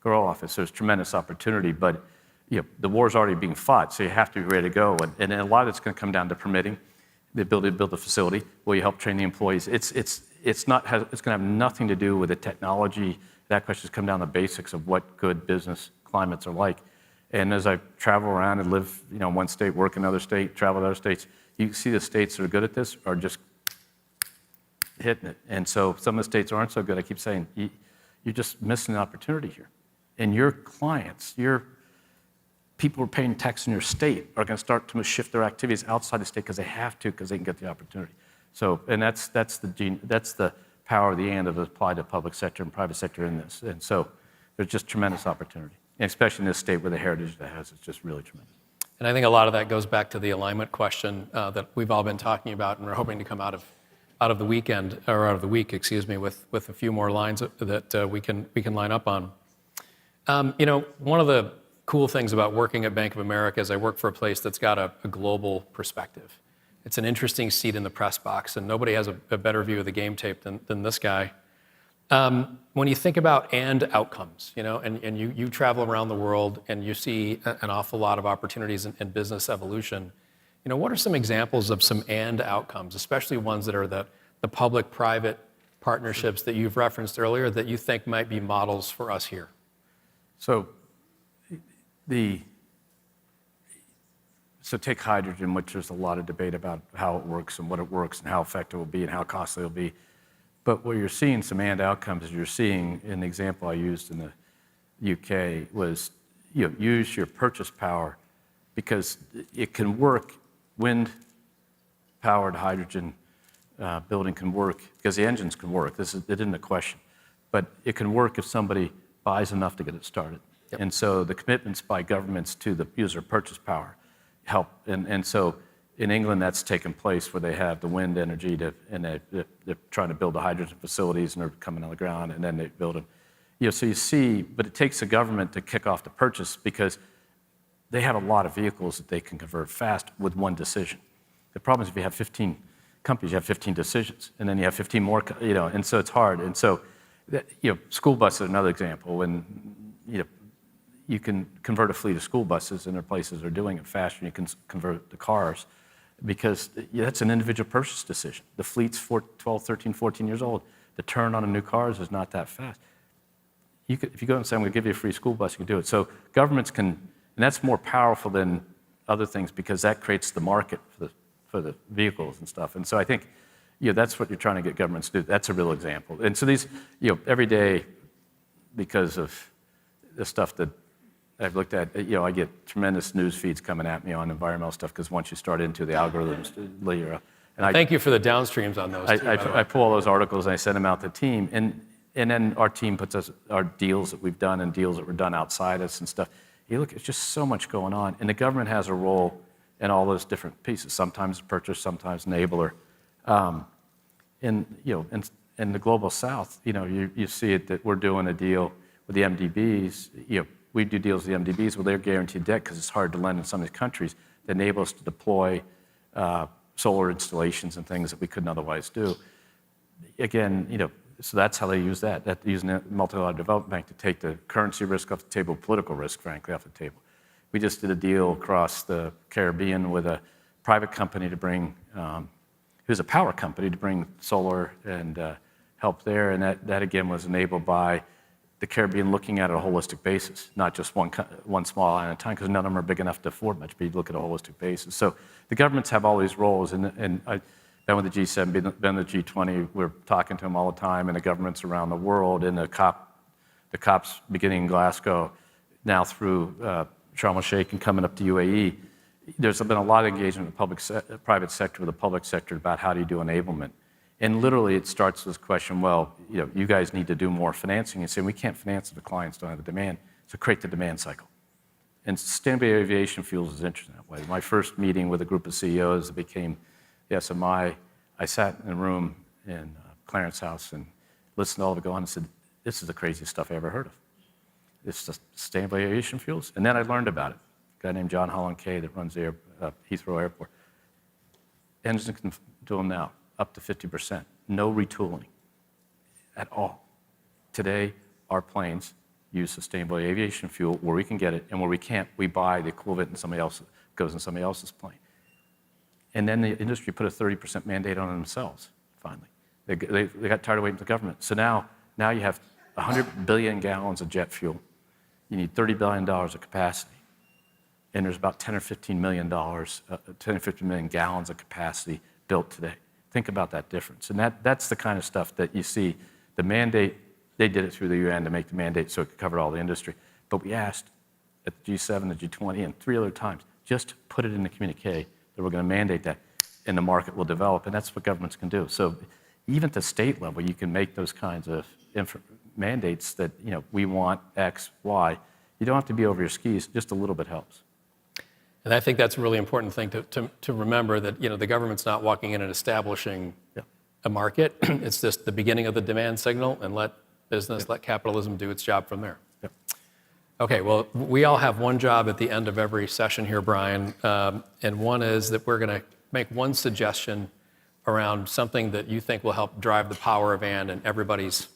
grow off it. So there's tremendous opportunity. But the war's already being fought, so you have to be ready to go. And a lot of it's going to come down to permitting, the ability to build a facility. Will you help train the employees? It's going to have nothing to do with the technology. That question has come down to the basics of what good business climates are like. And as I travel around and live, in one state, work in another state, travel to other states, you see the states that are good at this are just hitting it. And so some of the states aren't so good. I keep saying, you're just missing an opportunity here. And your clients, your people who are paying tax in your state are going to start to shift their activities outside the state because they have to, because they can get the opportunity. So, and that's the power of the and of apply to public sector and private sector in this. And so there's just tremendous opportunity. And especially in this state where the heritage that has, it's just really tremendous. And I think a lot of that goes back to the alignment question that we've all been talking about, and we're hoping to come out of the week, with a few more lines that we can line up on. One of the cool things about working at Bank of America is I work for a place that's got a global perspective. It's an interesting seat in the press box, and nobody has a better view of the game tape than this guy. When you think about and outcomes, and you travel around the world and you see an awful lot of opportunities in business evolution, what are some examples of some and outcomes, especially ones that are the public-private partnerships that you've referenced earlier that you think might be models for us here? So take hydrogen, which there's a lot of debate about how it works and what it works and how effective it will be and how costly it will be. But where you're seeing some and outcomes is you're seeing, in the example I used in the UK, was use your purchase power because it can work. Wind-powered hydrogen building can work because the engines can work. It isn't a question. But it can work if somebody buys enough to get it started. Yep. And so the commitments by governments to the user purchase power help. And so in England, that's taken place where they have the wind energy and they're trying to build the hydrogen facilities and they're coming on the ground and then they build them. So you see, but it takes the government to kick off the purchase because they have a lot of vehicles that they can convert fast with one decision. The problem is if you have 15 companies, you have 15 decisions, and then you have 15 more, and so it's hard. And so, school buses are another example. When, you can convert a fleet of school buses, and there are places that are doing it faster than you can convert the cars, because that's an individual purchase decision. The fleet's 12, 13, 14 years old. The turn on a new cars is not that fast. If you go and say, I'm going to give you a free school bus, you can do it. So governments can, and that's more powerful than other things because that creates the market for the vehicles and stuff. And so I think, that's what you're trying to get governments to do. That's a real example. And so these, every day, because of the stuff that I've looked at, I get tremendous news feeds coming at me on environmental stuff because once you start into the algorithms later. And thank you for the downstreams on those. I pull all those articles and I send them out to the team. And then our team puts our deals that we've done and deals that were done outside us and stuff. You look, it's just so much going on. And the government has a role in all those different pieces, sometimes purchase, sometimes enabler. In the Global South, you see it that we're doing a deal with the MDBs. We do deals with the MDBs where they're guaranteed debt because it's hard to lend in some of these countries that enable us to deploy solar installations and things that we couldn't otherwise do. Again, so that's how they use that. They're using the multilateral development bank to take the currency risk off the table, political risk, frankly, off the table. We just did a deal across the Caribbean with a private company to bring, who's a power company, to bring solar and help there. And that again was enabled by the Caribbean looking at it on a holistic basis, not just one small island at a time, because none of them are big enough to afford much, but you look at a holistic basis. So the governments have all these roles, and I've been with the G7, been with the G20, we're talking to them all the time, and the governments around the world, and the COPs beginning in Glasgow, now through Sharm el-Sheikh and coming up to UAE. There's been a lot of engagement in the private sector with the public sector about how do you do enablement. And literally it starts with this question, well, you guys need to do more financing. And say, we can't finance if the clients don't have the demand, so create the demand cycle. And sustainable aviation fuels is interesting that way. My first meeting with a group of CEOs that became the SMI, I sat in a room in Clarence House and listened to all of it go on and said, this is the craziest stuff I ever heard of. It's just sustainable aviation fuels. And then I learned about it. A guy named John Holland Kay that runs the Heathrow Airport. Engines can do them now, up to 50%. No retooling at all. Today, our planes use sustainable aviation fuel where we can get it, and where we can't, we buy the equivalent and somebody else goes in somebody else's plane. And then the industry put a 30% mandate on themselves, finally. They got tired of waiting for the government. So now you have 100 billion gallons of jet fuel. You need $30 billion of capacity. And there's about 10 or 15 million gallons of capacity built today. Think about that difference. And that's the kind of stuff that you see. The mandate, they did it through the UN to make the mandate so it could cover all the industry. But we asked at the G7, the G20, and 3 other times, just put it in the communique that we're going to mandate that, and the market will develop. And that's what governments can do. So even at the state level, you can make those kinds of mandates that, we want X, Y. You don't have to be over your skis. Just a little bit helps. And I think that's a really important thing to remember, that the government's not walking in and establishing a market. It's just the beginning of the demand signal, and let business, let capitalism do its job from there. Okay, well, we all have one job at the end of every session here, Brian, and one is that we're going to make one suggestion around something that you think will help drive the power of and everybody's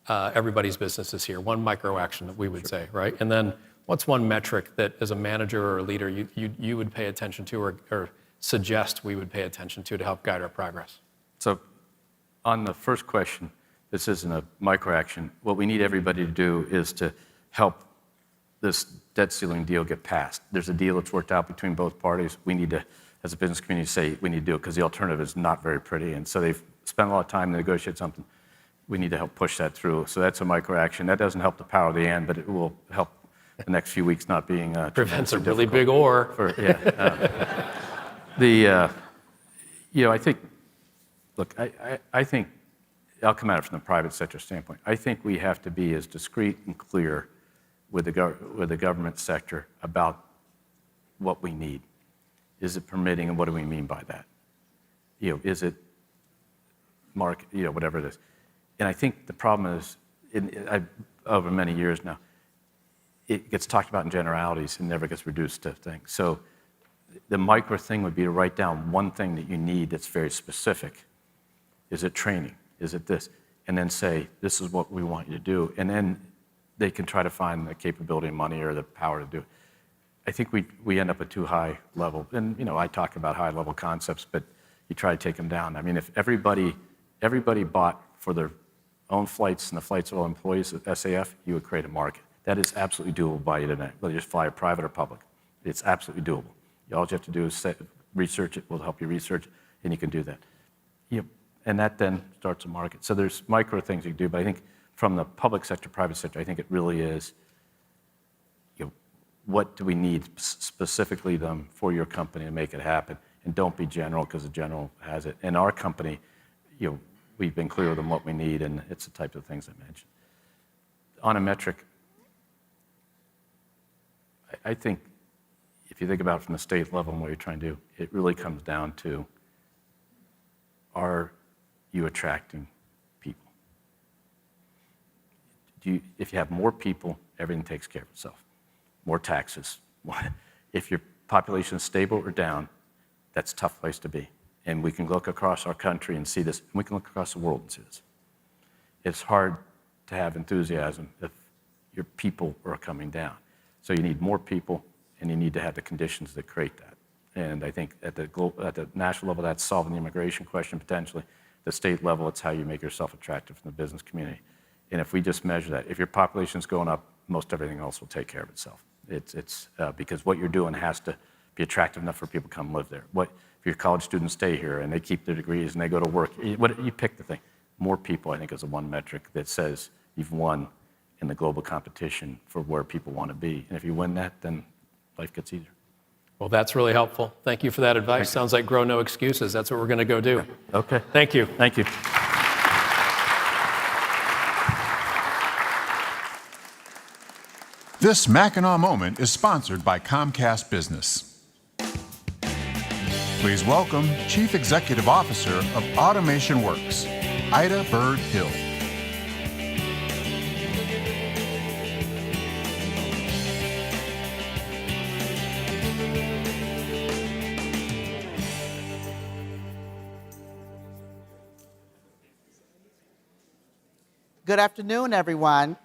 everybody's business is here. One micro action that we would say, right? And then what's one metric that as a manager or a leader you would pay attention to or suggest we would pay attention to help guide our progress? So on the first question, this isn't a micro action. What we need everybody to do is to help this debt ceiling deal get passed. There's a deal that's worked out between both parties. We need to, as a business community, say we need to do it because the alternative is not very pretty. And so they've spent a lot of time to negotiate something. We need to help push that through. So that's a micro action. That doesn't help the power of the and, but it will help the next few weeks not being prevents a really big or. I think, look, I think, I'll come at it from the private sector standpoint. I think we have to be as discreet and clear with the government sector about what we need. Is it permitting, and what do we mean by that? Is it market, whatever it is. And I think the problem is, over many years now, it gets talked about in generalities and never gets reduced to things. So the micro thing would be to write down one thing that you need that's very specific. Is it training? Is it this? And then say, this is what we want you to do. And then they can try to find the capability and money or the power to do it. I think we end up at too high level. And I talk about high level concepts, but you try to take them down. I mean, if everybody bought for their own flights and the flights of all employees at SAF, you would create a market. That is absolutely doable by you today, whether you just fly private or public. It's absolutely doable. All you have to do is research it. We'll help you research it, and you can do that. And that then starts a market. So there's micro things you can do, but I think from the public sector, private sector, I think it really is, what do we need specifically for your company to make it happen? And don't be general, because the general has it. In our company, we've been clear with them what we need, and it's the type of things I mentioned. On a metric, I think if you think about it from the state level and what you're trying to do, it really comes down to, are you attracting people? If you have more people, everything takes care of itself. More taxes. If your population is stable or down, that's a tough place to be. And we can look across our country and see this. And we can look across the world and see this. It's hard to have enthusiasm if your people are coming down. So you need more people, and you need to have the conditions that create that. And I think at the national level, that's solving the immigration question potentially. The state level, it's how you make yourself attractive from the business community. And if we just measure that, if your population's going up, most everything else will take care of itself. It's because what you're doing has to be attractive enough for people to come live there. If your college students stay here and they keep their degrees and they go to work, you pick the thing. More people, I think, is the one metric that says you've won in the global competition for where people want to be. And if you win that, then life gets easier. Well, that's really helpful. Thank you for that advice. Sounds like grow no excuses. That's what we're going to go do. Okay. Thank you. Thank you. This Mackinac Moment is sponsored by Comcast Business. Please welcome Chief Executive Officer of Automation Works, Ida Bird Hill. Good afternoon, everyone.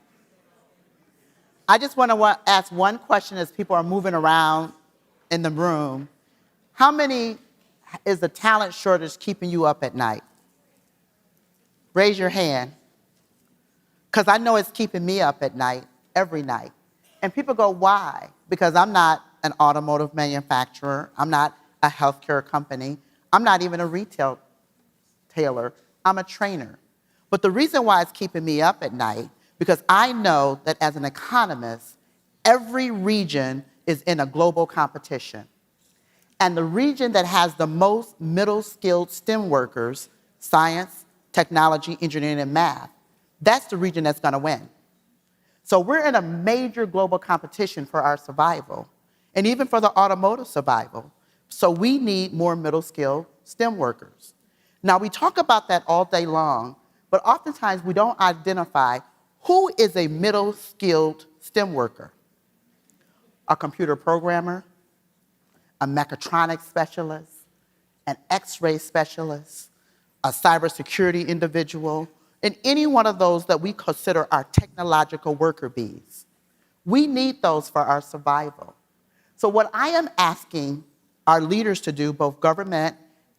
I just want to ask one question as people are moving around in the room. How many is the talent shortage keeping you up at night? Raise your hand. Because I know it's keeping me up at night, every night. And people go, why? Because I'm not an automotive manufacturer. I'm not a healthcare company. I'm not even a retail tailor. I'm a trainer. But the reason why it's keeping me up at night, because I know that as an economist, every region is in a global competition. And the region that has the most middle-skilled STEM workers, science, technology, engineering, and math, that's the region that's going to win. So we're in a major global competition for our survival, and even for the automotive survival. So we need more middle-skilled STEM workers. Now, we talk about that all day long, but oftentimes we don't identify who is a middle-skilled STEM worker. A computer programmer, a mechatronics specialist, an X-ray specialist, a cybersecurity individual, and any one of those that we consider our technological worker bees. We need those for our survival. So what I am asking our leaders to do, both government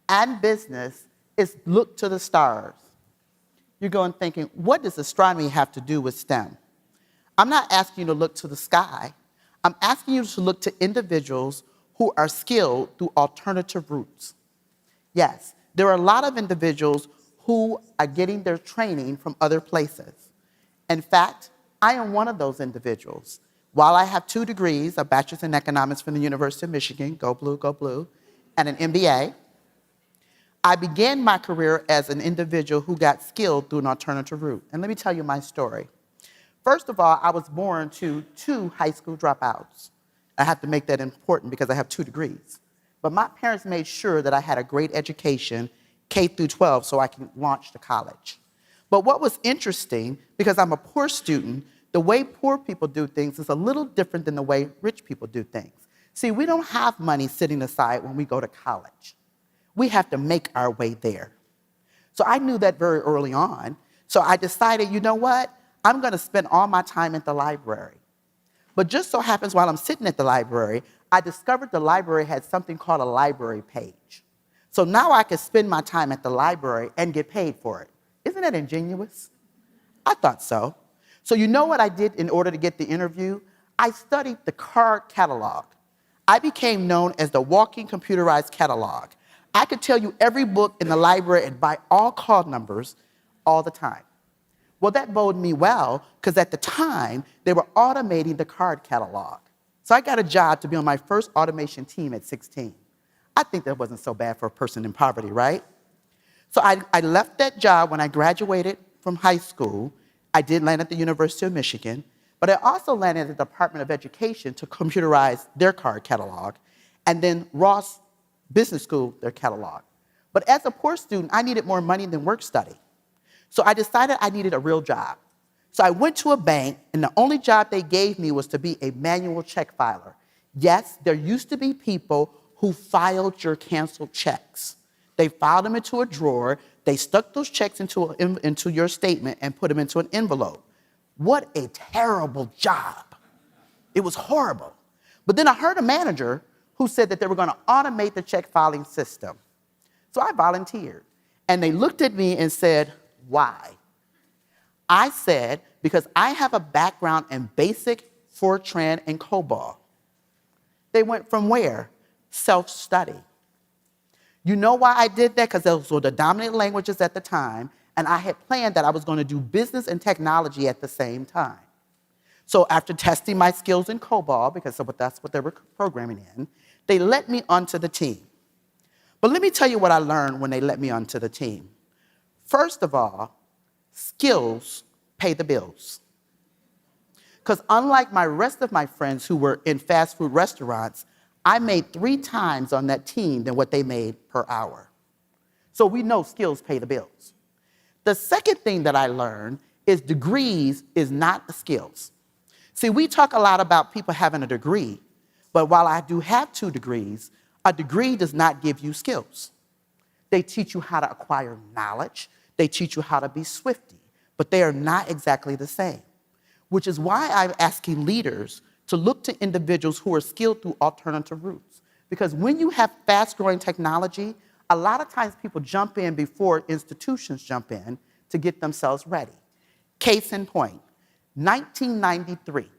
and business, is look to the stars. You're going thinking, what does astronomy have to do with STEM? I'm not asking you to look to the sky. I'm asking you to look to individuals who are skilled through alternative routes. Yes, there are a lot of individuals who are getting their training from other places. In fact, I am one of those individuals. While I have 2 degrees, a bachelor's in economics from the University of Michigan, go blue, and an MBA, I began my career as an individual who got skilled through an alternative route. And let me tell you my story. First of all, I was born to 2 high school dropouts. I have to make that important because I have 2 degrees. But my parents made sure that I had a great education, K through 12, so I can launch to college. But what was interesting, because I'm a poor student, the way poor people do things is a little different than the way rich people do things. See, we don't have money sitting aside when we go to college. We have to make our way there. So I knew that very early on. So I decided, you know what? I'm going to spend all my time at the library. But just so happens while I'm sitting at the library, I discovered the library had something called a library page. So now I could spend my time at the library and get paid for it. Isn't that ingenious? I thought so. So you know what I did in order to get the interview? I studied the card catalog. I became known as the walking computerized catalog. I could tell you every book in the library and by all card numbers all the time. Well, that boded me well, because at the time, they were automating the card catalog. So I got a job to be on my first automation team at 16. I think that wasn't so bad for a person in poverty, right? So I left that job when I graduated from high school. I did land at the University of Michigan, but I also landed at the Department of Education to computerize their card catalog, and then Ross Business School, their catalog. But as a poor student, I needed more money than work study. So I decided I needed a real job. So I went to a bank, and the only job they gave me was to be a manual check filer. Yes, there used to be people who filed your canceled checks. They filed them into a drawer, they stuck those checks into your statement and put them into an envelope. What a terrible job. It was horrible. But then I heard a manager who said that they were going to automate the check filing system. So I volunteered. And they looked at me and said, why? I said, because I have a background in BASIC, Fortran, and COBOL. They went from where? Self-study. You know why I did that? Because those were the dominant languages at the time, and I had planned that I was going to do business and technology at the same time. So after testing my skills in COBOL, because that's what they were programming in, they let me onto the team. But let me tell you what I learned when they let me onto the team. First of all, skills pay the bills. Because unlike my rest of my friends who were in fast food restaurants, I made 3 times on that team than what they made per hour. So we know skills pay the bills. The second thing that I learned is degrees is not skills. See, we talk a lot about people having a degree, but while I do have 2 degrees, a degree does not give you skills. They teach you how to acquire knowledge, they teach you how to be swifty, but they are not exactly the same, which is why I'm asking leaders to look to individuals who are skilled through alternative routes. Because when you have fast-growing technology, a lot of times people jump in before institutions jump in to get themselves ready. Case in point, 1993,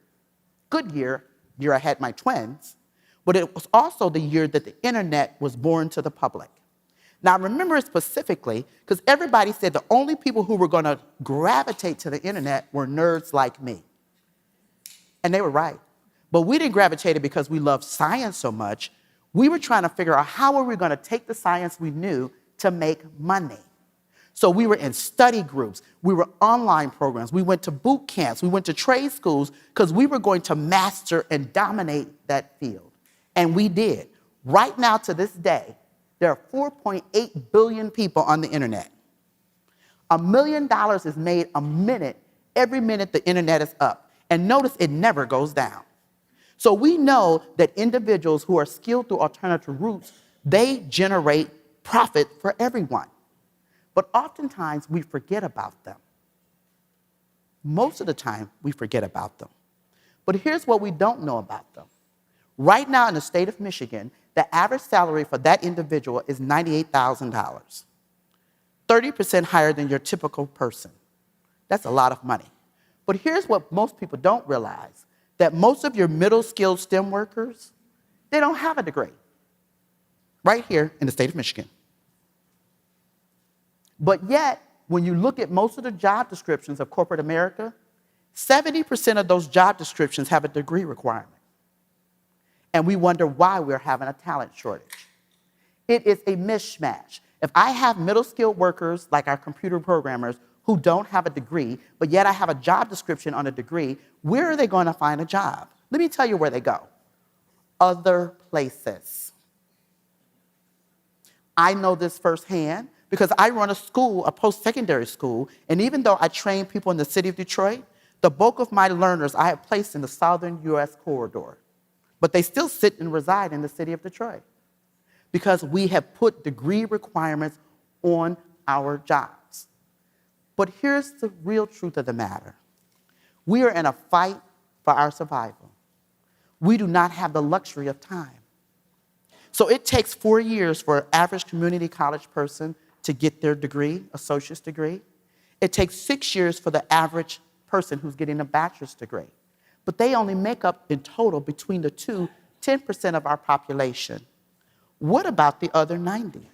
good year I had my twins, but it was also the year that the internet was born to the public. Now, remember it specifically, because everybody said the only people who were going to gravitate to the internet were nerds like me. And they were right. But we didn't gravitate it because we loved science so much. We were trying to figure out how were we going to take the science we knew to make money. So we were in study groups. We were online programs. We went to boot camps. We went to trade schools because we were going to master and dominate that field. And we did. Right now, to this day, there are 4.8 billion people on the internet. $1 million is made a minute, every minute the internet is up. And notice it never goes down. So we know that individuals who are skilled through alternative routes, they generate profit for everyone. But oftentimes we forget about them. Most of the time, we forget about them. But here's what we don't know about them. Right now in the state of Michigan, the average salary for that individual is $98,000, 30% higher than your typical person. That's a lot of money. But here's what most people don't realize, that most of your middle-skilled STEM workers, they don't have a degree, right here in the state of Michigan. But yet, when you look at most of the job descriptions of corporate America, 70% of those job descriptions have a degree requirement. And we wonder why we're having a talent shortage. It is a mismatch. If I have middle-skilled workers, like our computer programmers, who don't have a degree, but yet I have a job description on a degree, where are they going to find a job? Let me tell you where they go. Other places. I know this firsthand because I run a school, a post-secondary school, and even though I train people in the city of Detroit, the bulk of my learners I have placed in the southern U.S. corridor. But they still sit and reside in the city of Detroit because we have put degree requirements on our jobs. But here's the real truth of the matter. We are in a fight for our survival. We do not have the luxury of time. So it takes 4 years for an average community college person to get their degree, associate's degree. It takes 6 years for the average person who's getting a bachelor's degree. But they only make up in total between the two 10% of our population. What about the other 90?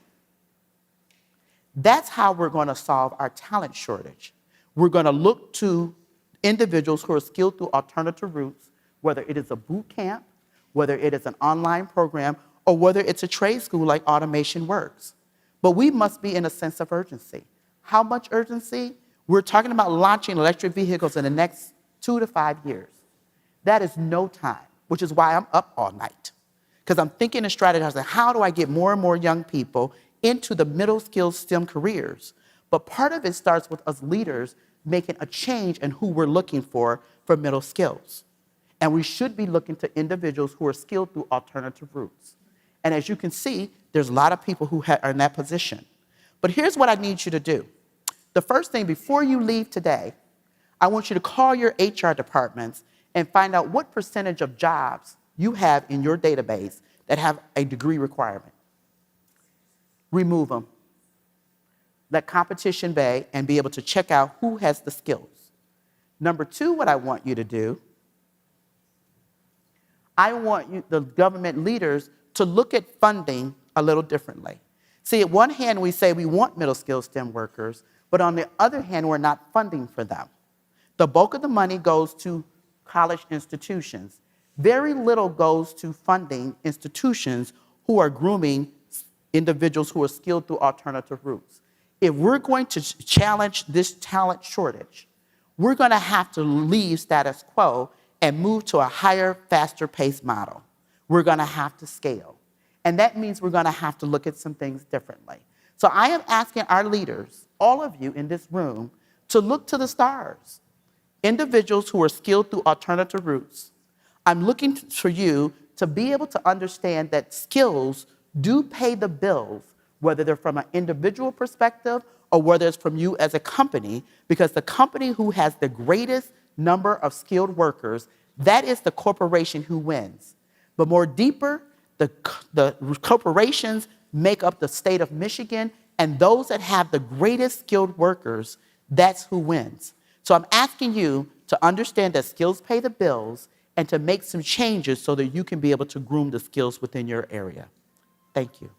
That's how we're going to solve our talent shortage. We're going to look to individuals who are skilled through alternative routes, whether it is a boot camp, whether it is an online program, or whether it's a trade school like Automation Works. But we must be in a sense of urgency. How much urgency? We're talking about launching electric vehicles in the next 2 to 5 years. That is no time, which is why I'm up all night. Because I'm thinking and strategizing, how do I get more and more young people into the middle-skilled STEM careers? But part of it starts with us leaders making a change in who we're looking for middle skills. And we should be looking to individuals who are skilled through alternative routes. And as you can see, there's a lot of people who are in that position. But here's what I need you to do. The first thing, before you leave today, I want you to call your HR departments and find out what percentage of jobs you have in your database that have a degree requirement. Remove them. Let competition bay and be able to check out who has the skills. Number two, what I want you to do, I want you, the government leaders, to look at funding a little differently. See, at one hand, we say we want middle-skilled STEM workers, but on the other hand, we're not funding for them. The bulk of the money goes to college institutions. Very little goes to funding institutions who are grooming individuals who are skilled through alternative routes. If we're going to challenge this talent shortage, we're going to have to leave status quo and move to a higher, faster-paced model. We're going to have to scale. And that means we're going to have to look at some things differently. So I am asking our leaders, all of you in this room, to look to the stars. Individuals who are skilled through alternative routes. I'm looking for you to be able to understand that skills do pay the bills, whether they're from an individual perspective or whether it's from you as a company, because the company who has the greatest number of skilled workers, that is the corporation who wins. But more deeper, the corporations make up the state of Michigan, and those that have the greatest skilled workers, that's who wins. So I'm asking you to understand that skills pay the bills and to make some changes so that you can be able to groom the skills within your area. Thank you.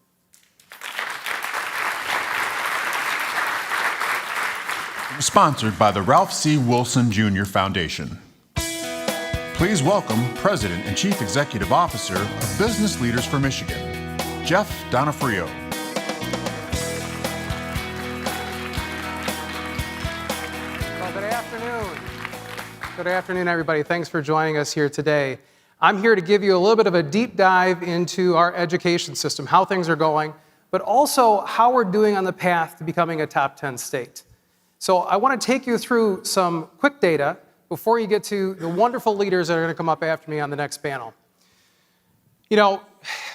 Sponsored by the Ralph C. Wilson Jr. Foundation. Please welcome President and Chief Executive Officer of Business Leaders for Michigan, Jeff Donofrio. Well, good afternoon. Good afternoon, everybody. Thanks for joining us here today. I'm here to give you a little bit of a deep dive into our education system, how things are going, but also how we're doing on the path to becoming a top 10 state. So I want to take you through some quick data before you get to the wonderful leaders that are going to come up after me on the next panel. You know,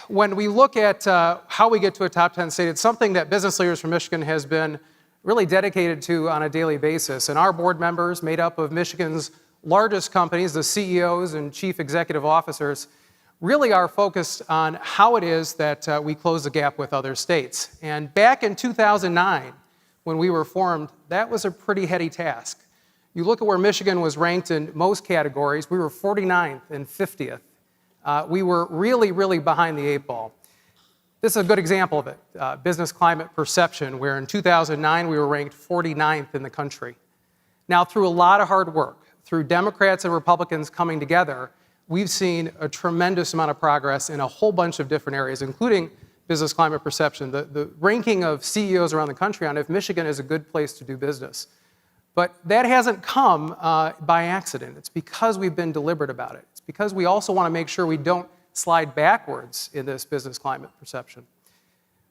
when we look at how we get to a top 10 state, it's something that Business Leaders for Michigan has been really dedicated to on a daily basis. And our board members, made up of Michigan's largest companies, the CEOs and chief executive officers, really are focused on how it is that we close the gap with other states. And back in 2009, when we were formed, that was a pretty heady task. You look at where Michigan was ranked in most categories, we were 49th and 50th. We were really, really behind the 8 ball. This is a good example of it, business climate perception, where in 2009 we were ranked 49th in the country. Now, through a lot of hard work, through Democrats and Republicans coming together, we've seen a tremendous amount of progress in a whole bunch of different areas, including business climate perception, the ranking of CEOs around the country on if Michigan is a good place to do business. But that hasn't come by accident. It's because we've been deliberate about it. It's because we also want to make sure we don't slide backwards in this business climate perception.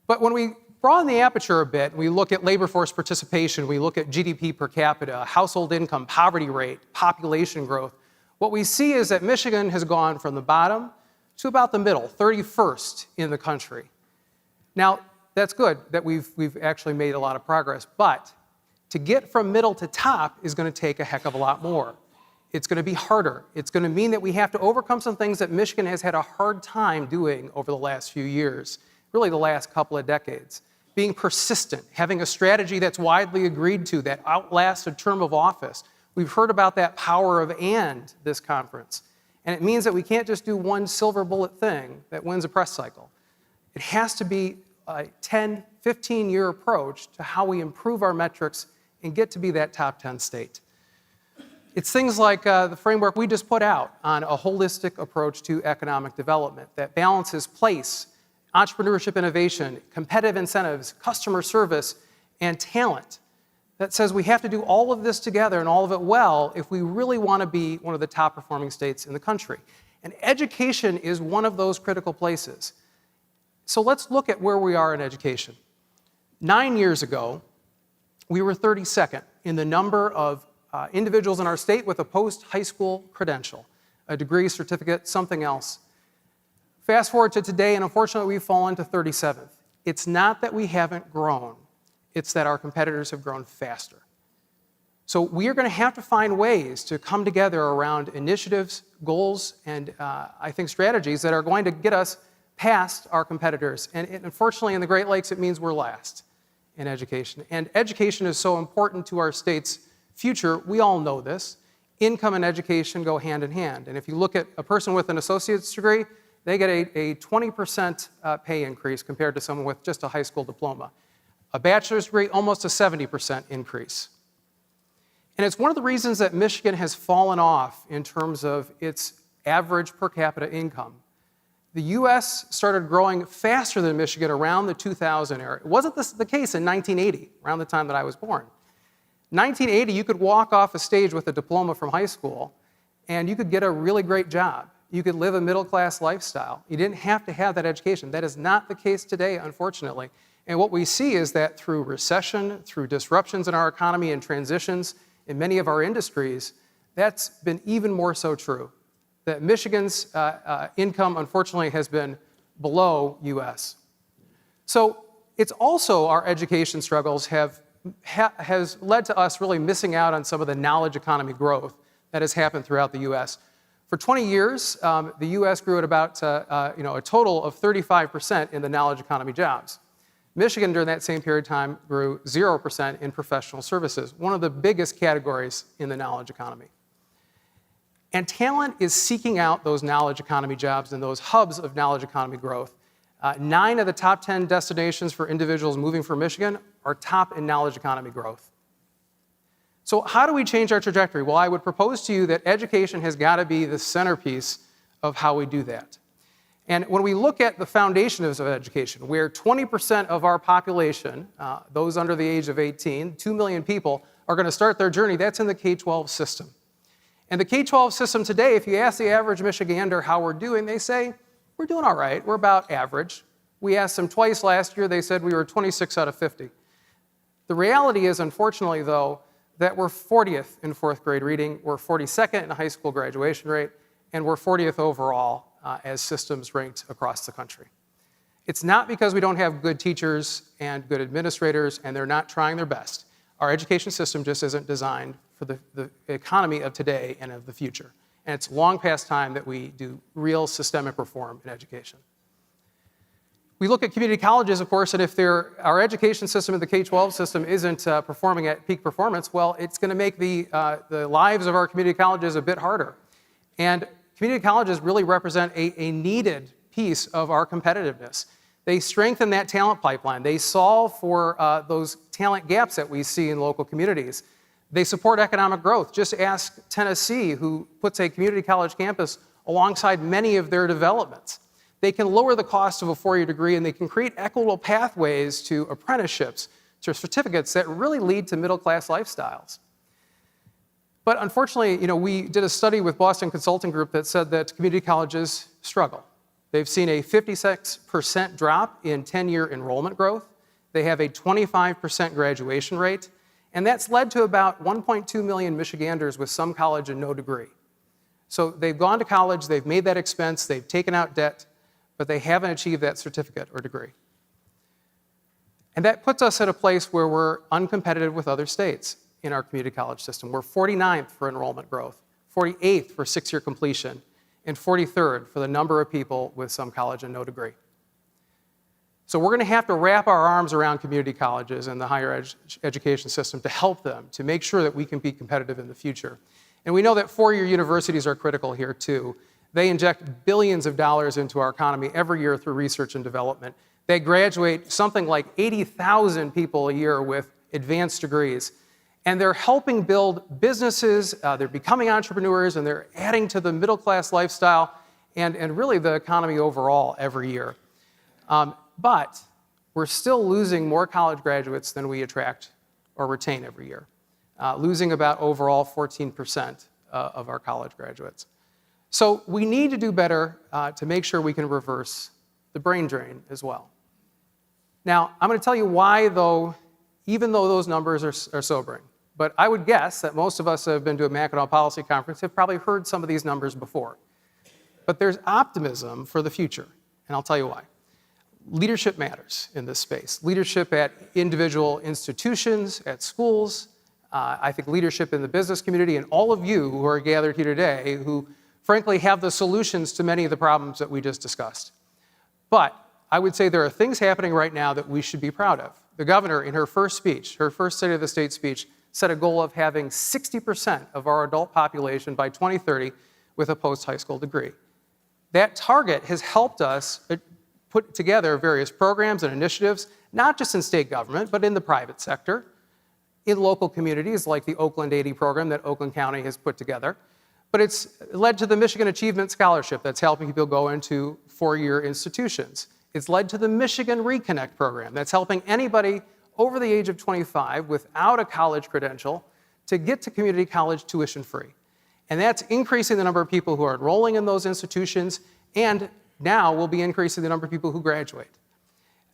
But when we broaden the aperture a bit, we look at labor force participation, we look at GDP per capita, household income, poverty rate, population growth, what we see is that Michigan has gone from the bottom to about the middle, 31st in the country. Now, that's good that we've actually made a lot of progress, but to get from middle to top is going to take a heck of a lot more. It's going to be harder. It's going to mean that we have to overcome some things that Michigan has had a hard time doing over the last few years, really the last couple of decades. Being persistent, having a strategy that's widely agreed to, that outlasts a term of office. We've heard about that power of "and" this conference. And it means that we can't just do one silver bullet thing that wins a press cycle. It has to be a 10, 15-year approach to how we improve our metrics and get to be that top 10 state. It's things like the framework we just put out on a holistic approach to economic development that balances place, entrepreneurship innovation, competitive incentives, customer service, and talent. That says we have to do all of this together and all of it well if we really want to be one of the top performing states in the country. And education is one of those critical places. So let's look at where we are in education. 9 years ago, we were 32nd in the number of individuals in our state with a post-high school credential, a degree, certificate, something else. Fast forward to today, and unfortunately we've fallen to 37th. It's not that we haven't grown, it's that our competitors have grown faster. So we are going to have to find ways to come together around initiatives, goals, and I think strategies that are going to get us past our competitors. And unfortunately in the Great Lakes it means we're last in education. And education is so important to our state's future. We all know this. Income and education go hand in hand. And if you look at a person with an associate's degree, they get a 20% pay increase compared to someone with just a high school diploma. A bachelor's degree, almost a 70% increase. And it's one of the reasons that Michigan has fallen off in terms of its average per capita income. The U.S. started growing faster than Michigan around the 2000 era. It wasn't the case in 1980, around the time that I was born. 1980, you could walk off a stage with a diploma from high school, and you could get a really great job. You could live a middle-class lifestyle. You didn't have to have that education. That is not the case today, unfortunately. And what we see is that through recession, through disruptions in our economy and transitions in many of our industries, that's been even more so true. That Michigan's income, unfortunately, has been below U.S. So it's also our education struggles has led to us really missing out on some of the knowledge economy growth that has happened throughout the U.S. For 20 years, the U.S. grew at about a total of 35% in the knowledge economy jobs. Michigan, during that same period of time, grew 0% in professional services, one of the biggest categories in the knowledge economy. And talent is seeking out those knowledge economy jobs and those hubs of knowledge economy growth. 9 of the top 10 destinations for individuals moving from Michigan are top in knowledge economy growth. So how do we change our trajectory? Well, I would propose to you that education has got to be the centerpiece of how we do that. And when we look at the foundations of education, where 20% of our population, those under the age of 18, 2 million people, are going to start their journey, that's in the K-12 system. And the K-12 system today, if you ask the average Michigander how we're doing, they say, we're doing all right, we're about average. We asked them twice last year, they said we were 26 out of 50. The reality is, unfortunately, though, that we're 40th in 4th grade reading, we're 42nd in high school graduation rate, and we're 40th overall as systems ranked across the country. It's not because we don't have good teachers and good administrators and they're not trying their best. Our education system just isn't designed for the economy of today and of the future. And it's long past time that we do real systemic reform in education. We look at community colleges, of course, and if our education system and the K-12 system isn't performing at peak performance, well, it's going to make the lives of our community colleges a bit harder. And community colleges really represent a needed piece of our competitiveness. They strengthen that talent pipeline. They solve for those talent gaps that we see in local communities. They support economic growth. Just ask Tennessee, who puts a community college campus alongside many of their developments. They can lower the cost of a four-year degree, and they can create equitable pathways to apprenticeships, to certificates that really lead to middle-class lifestyles. But unfortunately, we did a study with Boston Consulting Group that said that community colleges struggle. They've seen a 56% drop in 10-year enrollment growth. They have a 25% graduation rate, and that's led to about 1.2 million Michiganders with some college and no degree. So they've gone to college, they've made that expense, they've taken out debt, but they haven't achieved that certificate or degree. And that puts us at a place where we're uncompetitive with other states in our community college system. We're 49th for enrollment growth, 48th for six-year completion, and 43rd for the number of people with some college and no degree. So we're going to have to wrap our arms around community colleges and the higher education system to help them, to make sure that we can be competitive in the future. And we know that four-year universities are critical here too. They inject billions of dollars into our economy every year through research and development. They graduate something like 80,000 people a year with advanced degrees. And they're helping build businesses, they're becoming entrepreneurs, and they're adding to the middle-class lifestyle and really the economy overall every year. But we're still losing more college graduates than we attract or retain every year, losing about overall 14% of our college graduates. So we need to do better to make sure we can reverse the brain drain as well. Now, I'm going to tell you why, though, even though those numbers are sobering. But I would guess that most of us who have been to a Mackinac Policy Conference have probably heard some of these numbers before. But there's optimism for the future, and I'll tell you why. Leadership matters in this space. Leadership at individual institutions, at schools, I think leadership in the business community, and all of you who are gathered here today who, frankly, have the solutions to many of the problems that we just discussed. But I would say there are things happening right now that we should be proud of. The governor, in her first speech, her first State of the State speech, set a goal of having 60% of our adult population by 2030 with a post-high school degree. That target has helped us put together various programs and initiatives, not just in state government, but in the private sector, in local communities like the Oakland 80 program that Oakland County has put together. But it's led to the Michigan Achievement Scholarship that's helping people go into four-year institutions. It's led to the Michigan Reconnect program that's helping anybody over the age of 25 without a college credential to get to community college tuition free. And that's increasing the number of people who are enrolling in those institutions, and now will be increasing the number of people who graduate.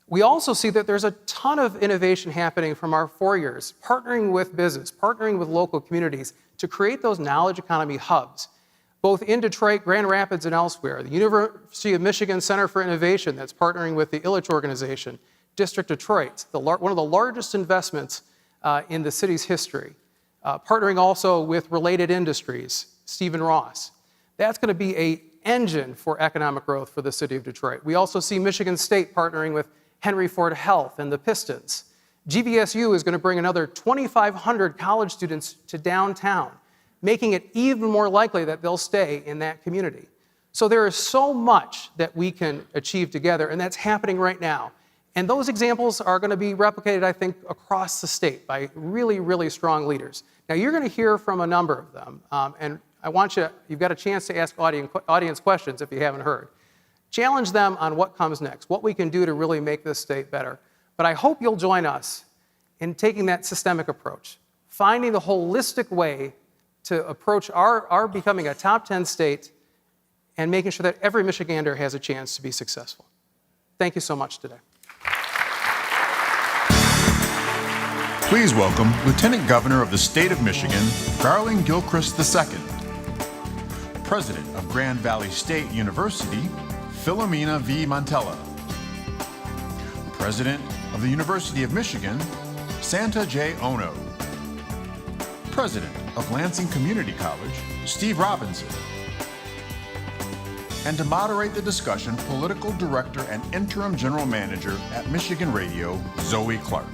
We also see that there's a ton of innovation happening from our 4 years, partnering with business, partnering with local communities to create those knowledge economy hubs, both in Detroit, Grand Rapids, and elsewhere. The University of Michigan Center for Innovation that's partnering with the Illich Organization, District Detroit, one of the largest investments in the city's history, partnering also with related industries, Stephen Ross. That's going to be an engine for economic growth for the city of Detroit. We also see Michigan State partnering with Henry Ford Health and the Pistons. GVSU is going to bring another 2,500 college students to downtown, making it even more likely that they'll stay in that community. So there is so much that we can achieve together, and that's happening right now. And those examples are going to be replicated, I think, across the state by really, really strong leaders. Now, you're going to hear from a number of them, and I want you've got a chance to ask audience questions if you haven't heard. Challenge them on what comes next, what we can do to really make this state better. But I hope you'll join us in taking that systemic approach, finding the holistic way to approach our becoming a top 10 state and making sure that every Michigander has a chance to be successful. Thank you so much today. Please welcome Lieutenant Governor of the State of Michigan, Garland Gilchrist II, President of Grand Valley State University, Philomena V. Montella, President of the University of Michigan, Santa J. Ono, President of Lansing Community College, Steve Robinson. And to moderate the discussion, Political Director and Interim General Manager at Michigan Radio, Zoe Clark.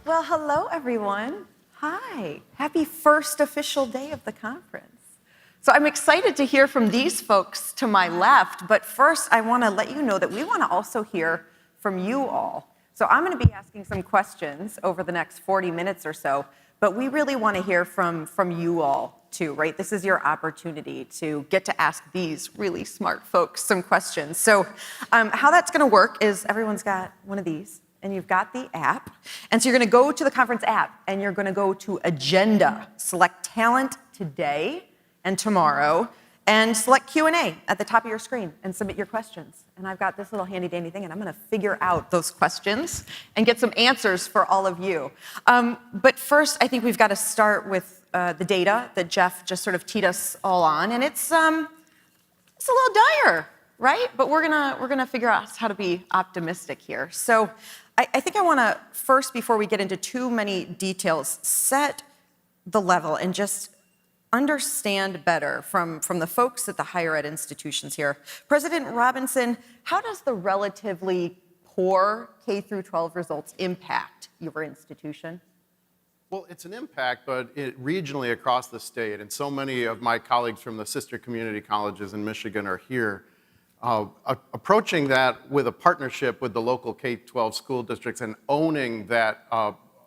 Well, hello, everyone. Hi. Happy first official day of the conference. So I'm excited to hear from these folks to my left, but first I want to let you know that we want to also hear from you all. So I'm going to be asking some questions over the next 40 minutes or so, but we really want to hear from you all too, right? This is your opportunity to get to ask these really smart folks some questions. So how that's going to work is everyone's got one of these, and you've got the app. And so you're going to go to the conference app, and you're going to go to Agenda, select Talent today and tomorrow, and select Q&A at the top of your screen and submit your questions. And I've got this little handy-dandy thing, and I'm going to figure out those questions and get some answers for all of you. But first, I think we've got to start with the data that Jeff just sort of teed us all on, and it's a little dire, right? But we're gonna figure out how to be optimistic here. So I think I want to first, before we get into too many details, set the level and just understand better from the folks at the higher ed institutions here. President Robinson, how does the relatively poor K through 12 results impact your institution? Well, it's an impact, but regionally across the state, and so many of my colleagues from the sister community colleges in Michigan are here, approaching that with a partnership with the local K-12 school districts and owning that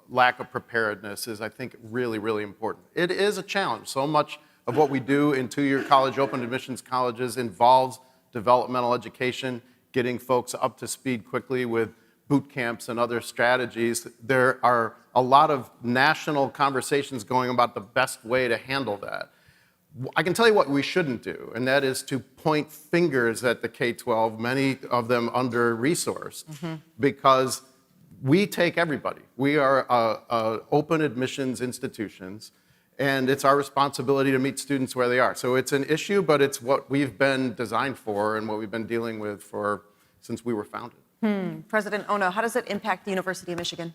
lack of preparedness is, I think, really, really important. It is a challenge. So much of what we do in two-year college open admissions colleges involves developmental education, getting folks up to speed quickly with boot camps and other strategies. There are a lot of national conversations going about the best way to handle that. I can tell you what we shouldn't do, and that is to point fingers at the K-12, many of them under-resourced, because we take everybody. We are open admissions institutions, and it's our responsibility to meet students where they are. So it's an issue, but it's what we've been designed for and what we've been dealing with since we were founded. President Ono, how does it impact the University of Michigan?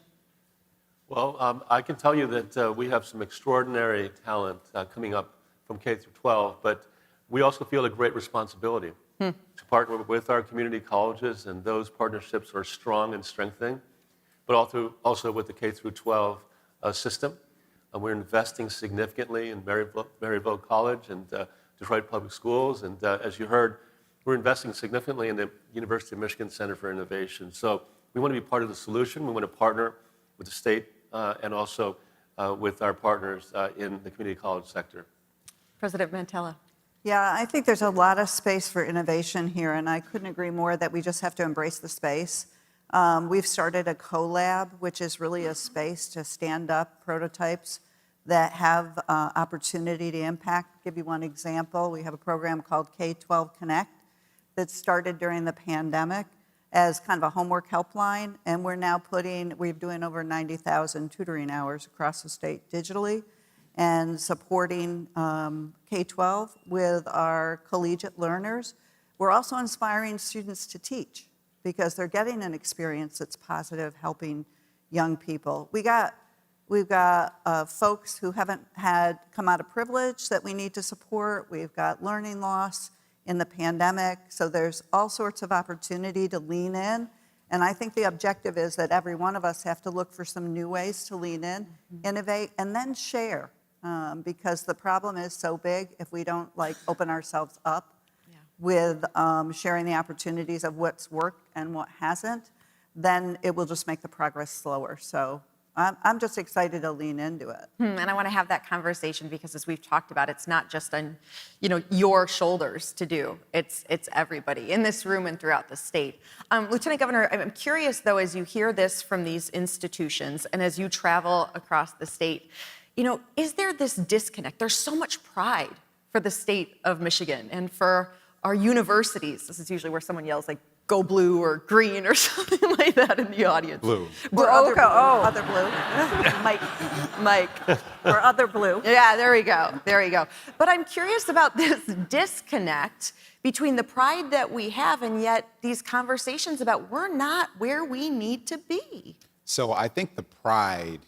Well, I can tell you that we have some extraordinary talent coming up from K through 12, but we also feel a great responsibility to partner with our community colleges, and those partnerships are strong and strengthening, but also with the K through 12 system. We're investing significantly in Maryville College and Detroit Public Schools, and as you heard, we're investing significantly in the University of Michigan Center for Innovation. So we want to be part of the solution. We want to partner with the state and also with our partners in the community college sector. President Mantella. Yeah, I think there's a lot of space for innovation here, and I couldn't agree more that we just have to embrace the space. We've started a co-lab, which is really a space to stand up prototypes that have opportunity to impact. I'll give you one example. We have a program called K-12 Connect that started during the pandemic as kind of a homework helpline, and we're doing over 90,000 tutoring hours across the state digitally and supporting K-12 with our collegiate learners. We're also inspiring students to teach because they're getting an experience that's positive, helping young people. We've got folks who haven't come out of privilege that we need to support. We've got learning loss in the pandemic. So there's all sorts of opportunity to lean in. And I think the objective is that every one of us have to look for some new ways to lean in, innovate, and then share. Because the problem is so big, if we don't open ourselves up with sharing the opportunities of what's worked and what hasn't, then it will just make the progress slower. So I'm just excited to lean into it. And I want to have that conversation because, as we've talked about, it's not just on your shoulders to do. It's everybody in this room and throughout the state. Lieutenant Governor, I'm curious, though, as you hear this from these institutions and as you travel across the state, is there this disconnect? There's so much pride for the state of Michigan and for our universities. This is usually where someone yells, go blue or green or something like that in the audience. Blue. Blue. Or Okay. other blue. Mike. Or other blue. Yeah, there we go. There you go. But I'm curious about this disconnect between the pride that we have and yet these conversations about we're not where we need to be. So I think the pride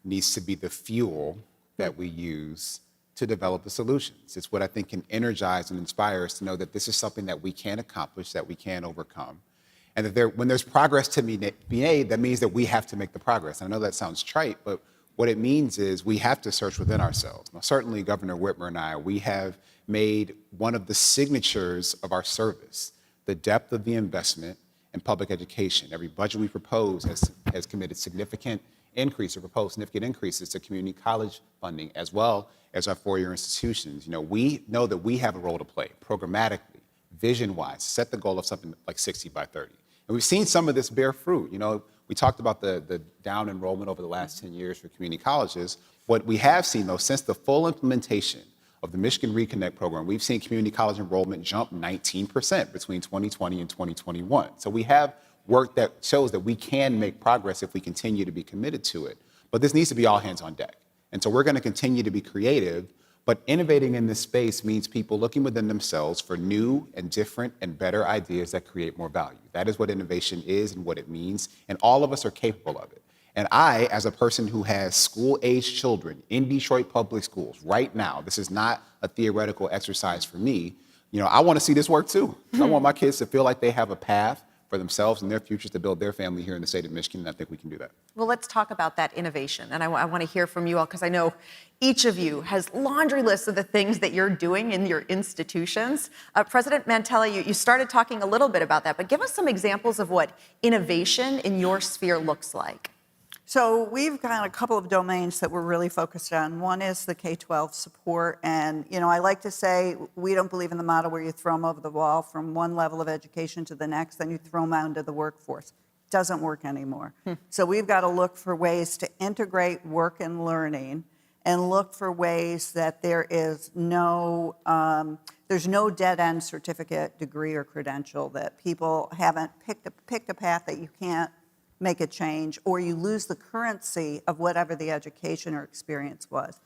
needs to be the fuel that we use to develop the solutions. It's what I think can energize and inspire us to know that this is something that we can accomplish, that we can overcome. And that when there's progress to be made, that means that we have to make the progress. I know that sounds trite, but what it means is we have to search within ourselves. Now, certainly Governor Whitmer and I, we have made one of the signatures of our service, the depth of the investment in public education. Every budget we propose has committed significant increase or proposed significant increases to community college funding as well as our four-year institutions. We know that we have a role to play programmatically, vision-wise, set the goal of something like 60 by 30. And we've seen some of this bear fruit. We talked about the down enrollment over the last 10 years for community colleges. What we have seen, though, since the full implementation of the Michigan Reconnect program, we've seen community college enrollment jump 19% between 2020 and 2021. So we have work that shows that we can make progress if we continue to be committed to it. But this needs to be all hands on deck. And so we're going to continue to be creative, but innovating in this space means people looking within themselves for new and different and better ideas that create more value. That is what innovation is and what it means, and all of us are capable of it. And I, as a person who has school-age children in Detroit public schools right now, this is not a theoretical exercise for me, I want to see this work too. I want my kids to feel like they have a path for themselves and their futures to build their family here in the state of Michigan, and I think we can do that. Well, let's talk about that innovation. And I want to hear from you all because I know each of you has laundry lists of the things that you're doing in your institutions. President Mantella, you started talking a little bit about that, but give us some examples of what innovation in your sphere looks like. So we've got a couple of domains that we're really focused on. One is the K-12 support. And, I like to say we don't believe in the model where you throw them over the wall from one level of education to the next, then you throw them out into the workforce. It doesn't work anymore. So we've got to look for ways to integrate work and learning and look for ways that there is there's no dead-end certificate, degree, or credential, that people haven't picked a path that you can't make a change, or you lose the currency of whatever the education or experience was.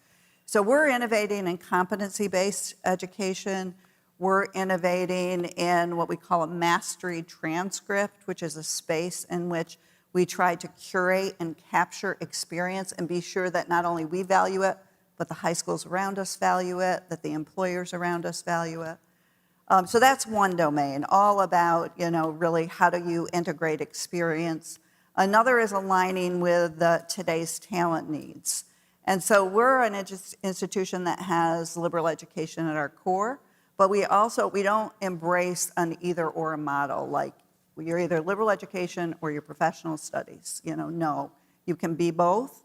So we're innovating in competency-based education. We're innovating in what we call a mastery transcript, which is a space in which we try to curate and capture experience and be sure that not only we value it, but the high schools around us value it, that the employers around us value it. So that's one domain, all about, really how do you integrate experience. Another is aligning with today's talent needs. And so we're an institution that has liberal education at our core, but we don't embrace an either or model, like you're either liberal education or you're professional studies. No, you can be both.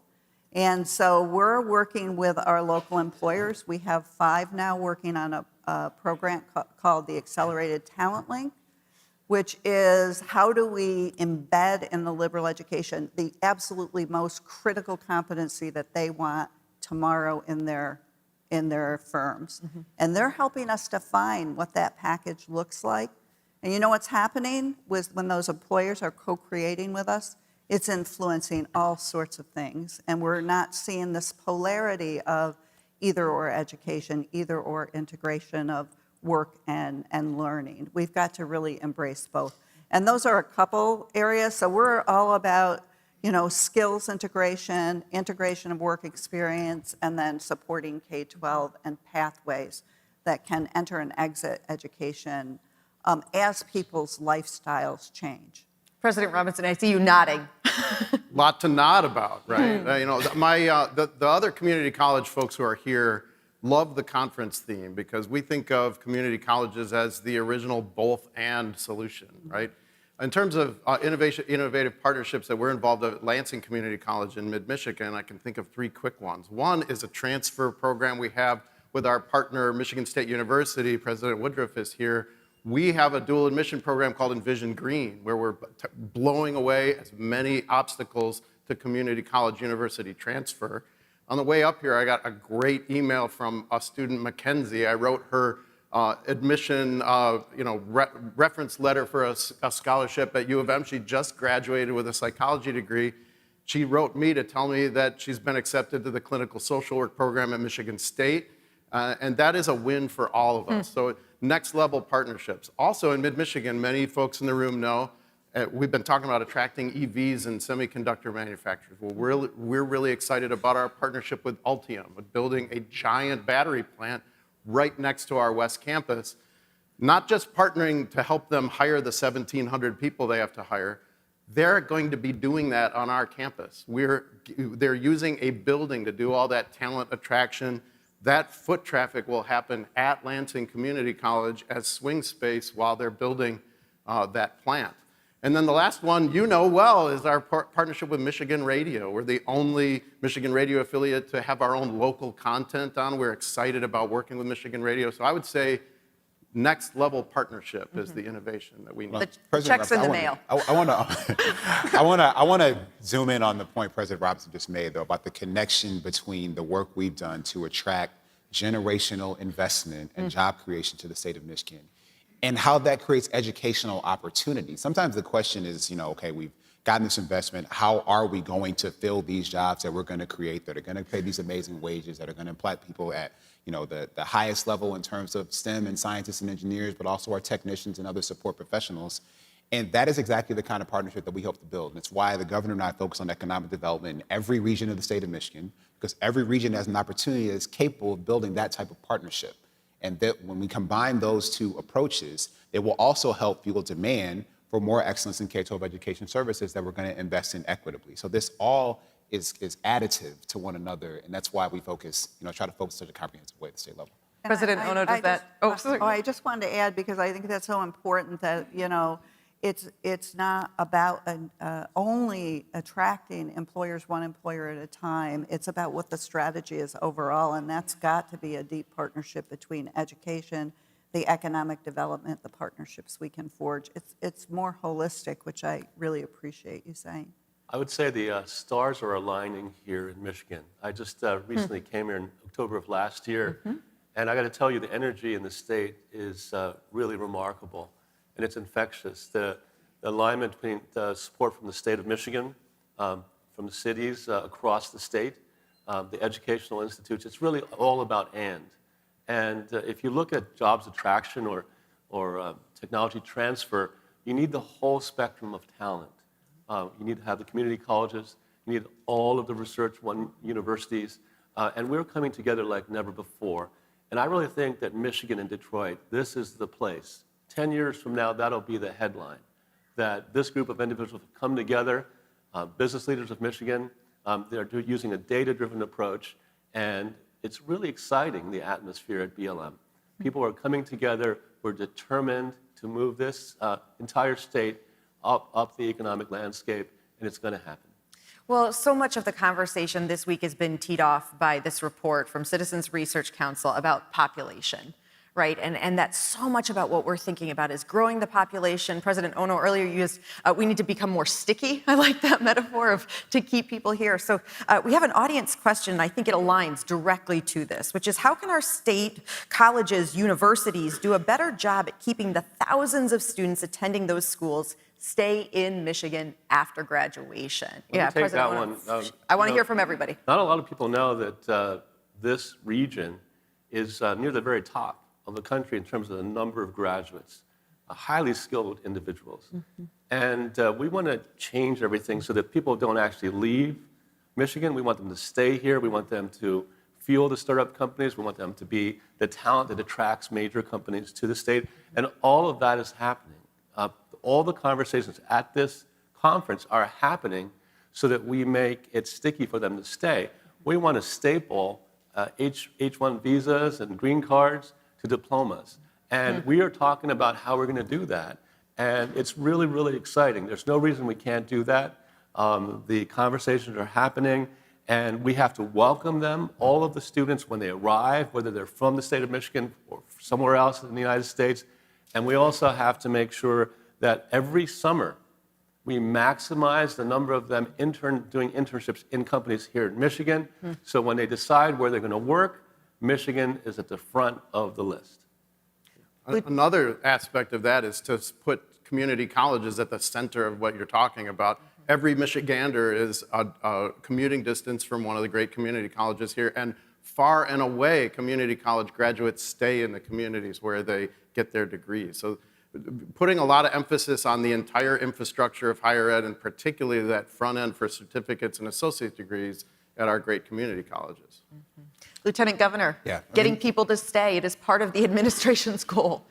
And so we're working with our local employers. We have 5 now working on a program called the Accelerated Talent Link, which is how do we embed in the liberal education the absolutely most critical competency that they want tomorrow in their firms. And they're helping us define what that package looks like. And you know what's happening when those employers are co-creating with us? It's influencing all sorts of things. And we're not seeing this polarity of either or education, either or integration of work and learning. We've got to really embrace both. And those are a couple areas. So we're all about, skills integration, integration of work experience, and then supporting K-12 and pathways that can enter and exit education as people's lifestyles change. President Robinson, I see you nodding. Lot to nod about, right? The other community college folks who are here love the conference theme because we think of community colleges as the original both and solution, right? In terms of innovative partnerships that we're involved in at Lansing Community College in mid-Michigan, I can think of 3 quick ones. One is a transfer program we have with our partner, Michigan State University. President Woodruff is here. We have a dual admission program called Envision Green, where we're blowing away as many obstacles to community college university transfer. On the way up here, I got a great email from a student, Mackenzie. I wrote her admission, reference letter for a scholarship at U of M. She just graduated with a psychology degree. She wrote me to tell me that she's been accepted to the clinical social work program at Michigan State. And that is a win for all of us. So next level partnerships. Also in mid-Michigan, many folks in the room know, we've been talking about attracting EVs and semiconductor manufacturers. Well, we're really excited about our partnership with Ultium, with building a giant battery plant right next to our West Campus. Not just partnering to help them hire the 1,700 people they have to hire, they're going to be doing that on our campus. They're using a building to do all that talent attraction. That foot traffic will happen at Lansing Community College as swing space while they're building that plant. And then the last one you know well is our partnership with Michigan Radio. We're the only Michigan Radio affiliate to have our own local content on. We're excited about working with Michigan Radio. So I would say next level partnership is the innovation that we need. The checks in the mail. I want to zoom in on the point President Robinson just made, though, about the connection between the work we've done to attract generational investment and job creation to the state of Michigan, and how that creates educational opportunities. Sometimes the question is, okay, we've gotten this investment. How are we going to fill these jobs that we're going to create that are going to pay these amazing wages, that are going to employ people at the highest level in terms of STEM and scientists and engineers, but also our technicians and other support professionals. And that is exactly the kind of partnership that we hope to build. And it's why the governor and I focus on economic development in every region of the state of Michigan, because every region has an opportunity that is capable of building that type of partnership. And that when we combine those two approaches, it will also help fuel demand for more excellence in K-12 education services that we're going to invest in equitably. So this all is additive to one another, and that's why we focus, try to focus such a comprehensive way at the state level. President Ono, does that? I just wanted to add, because I think that's so important that, it's not about only attracting employers one employer at a time. It's about what the strategy is overall, and that's got to be a deep partnership between education, the economic development, the partnerships we can forge. It's more holistic, which I really appreciate you saying. I would say the stars are aligning here in Michigan. I just recently came here in October of last year, and I got to tell you, the energy in the state is really remarkable, and it's infectious. The alignment between the support from the state of Michigan, from the cities across the state, the educational institutes, it's really all about and. And if you look at jobs attraction or technology transfer, you need the whole spectrum of talent. You need to have the community colleges, you need all of the research universities, and we're coming together like never before. And I really think that Michigan and Detroit, this is the place. 10 years from now, that'll be the headline, that this group of individuals have come together, business leaders of Michigan, they're using a data-driven approach, and it's really exciting, the atmosphere at BLM. People are coming together, we're determined to move this entire state up the economic landscape, and it's going to happen. Well, so much of the conversation this week has been teed off by this report from Citizens Research Council about population, right? And that's so much about what we're thinking about is growing the population. President Ono earlier used, we need to become more sticky. I like that metaphor of to keep people here. So we have an audience question, and I think it aligns directly to this, which is how can our state colleges, universities do a better job at keeping the thousands of students attending those schools stay in Michigan after graduation? Let me take that one. I want to hear from everybody. Not a lot of people know that this region is near the very top of the country in terms of the number of graduates, highly skilled individuals. And we want to change everything so that people don't actually leave Michigan. We want them to stay here. We want them to fuel the startup companies. We want them to be the talent that attracts major companies to the state. And all of that is happening. All the conversations at this conference are happening so that we make it sticky for them to stay. We want to staple H-1 visas and green cards to diplomas. And we are talking about how we're going to do that. And it's really, really exciting. There's no reason we can't do that. The conversations are happening, and we have to welcome them, all of the students, when they arrive, whether they're from the state of Michigan or somewhere else in the United States. And we also have to make sure that every summer we maximize the number of them doing internships in companies here in Michigan. So when they decide where they're going to work, Michigan is at the front of the list. Another aspect of that is to put community colleges at the center of what you're talking about. Every Michigander is a commuting distance from one of the great community colleges here, and far and away, community college graduates stay in the communities where they get their degrees. So putting a lot of emphasis on the entire infrastructure of higher ed, and particularly that front end for certificates and associate degrees at our great community colleges. Lieutenant Governor, getting people to stay, it is part of the administration's goal.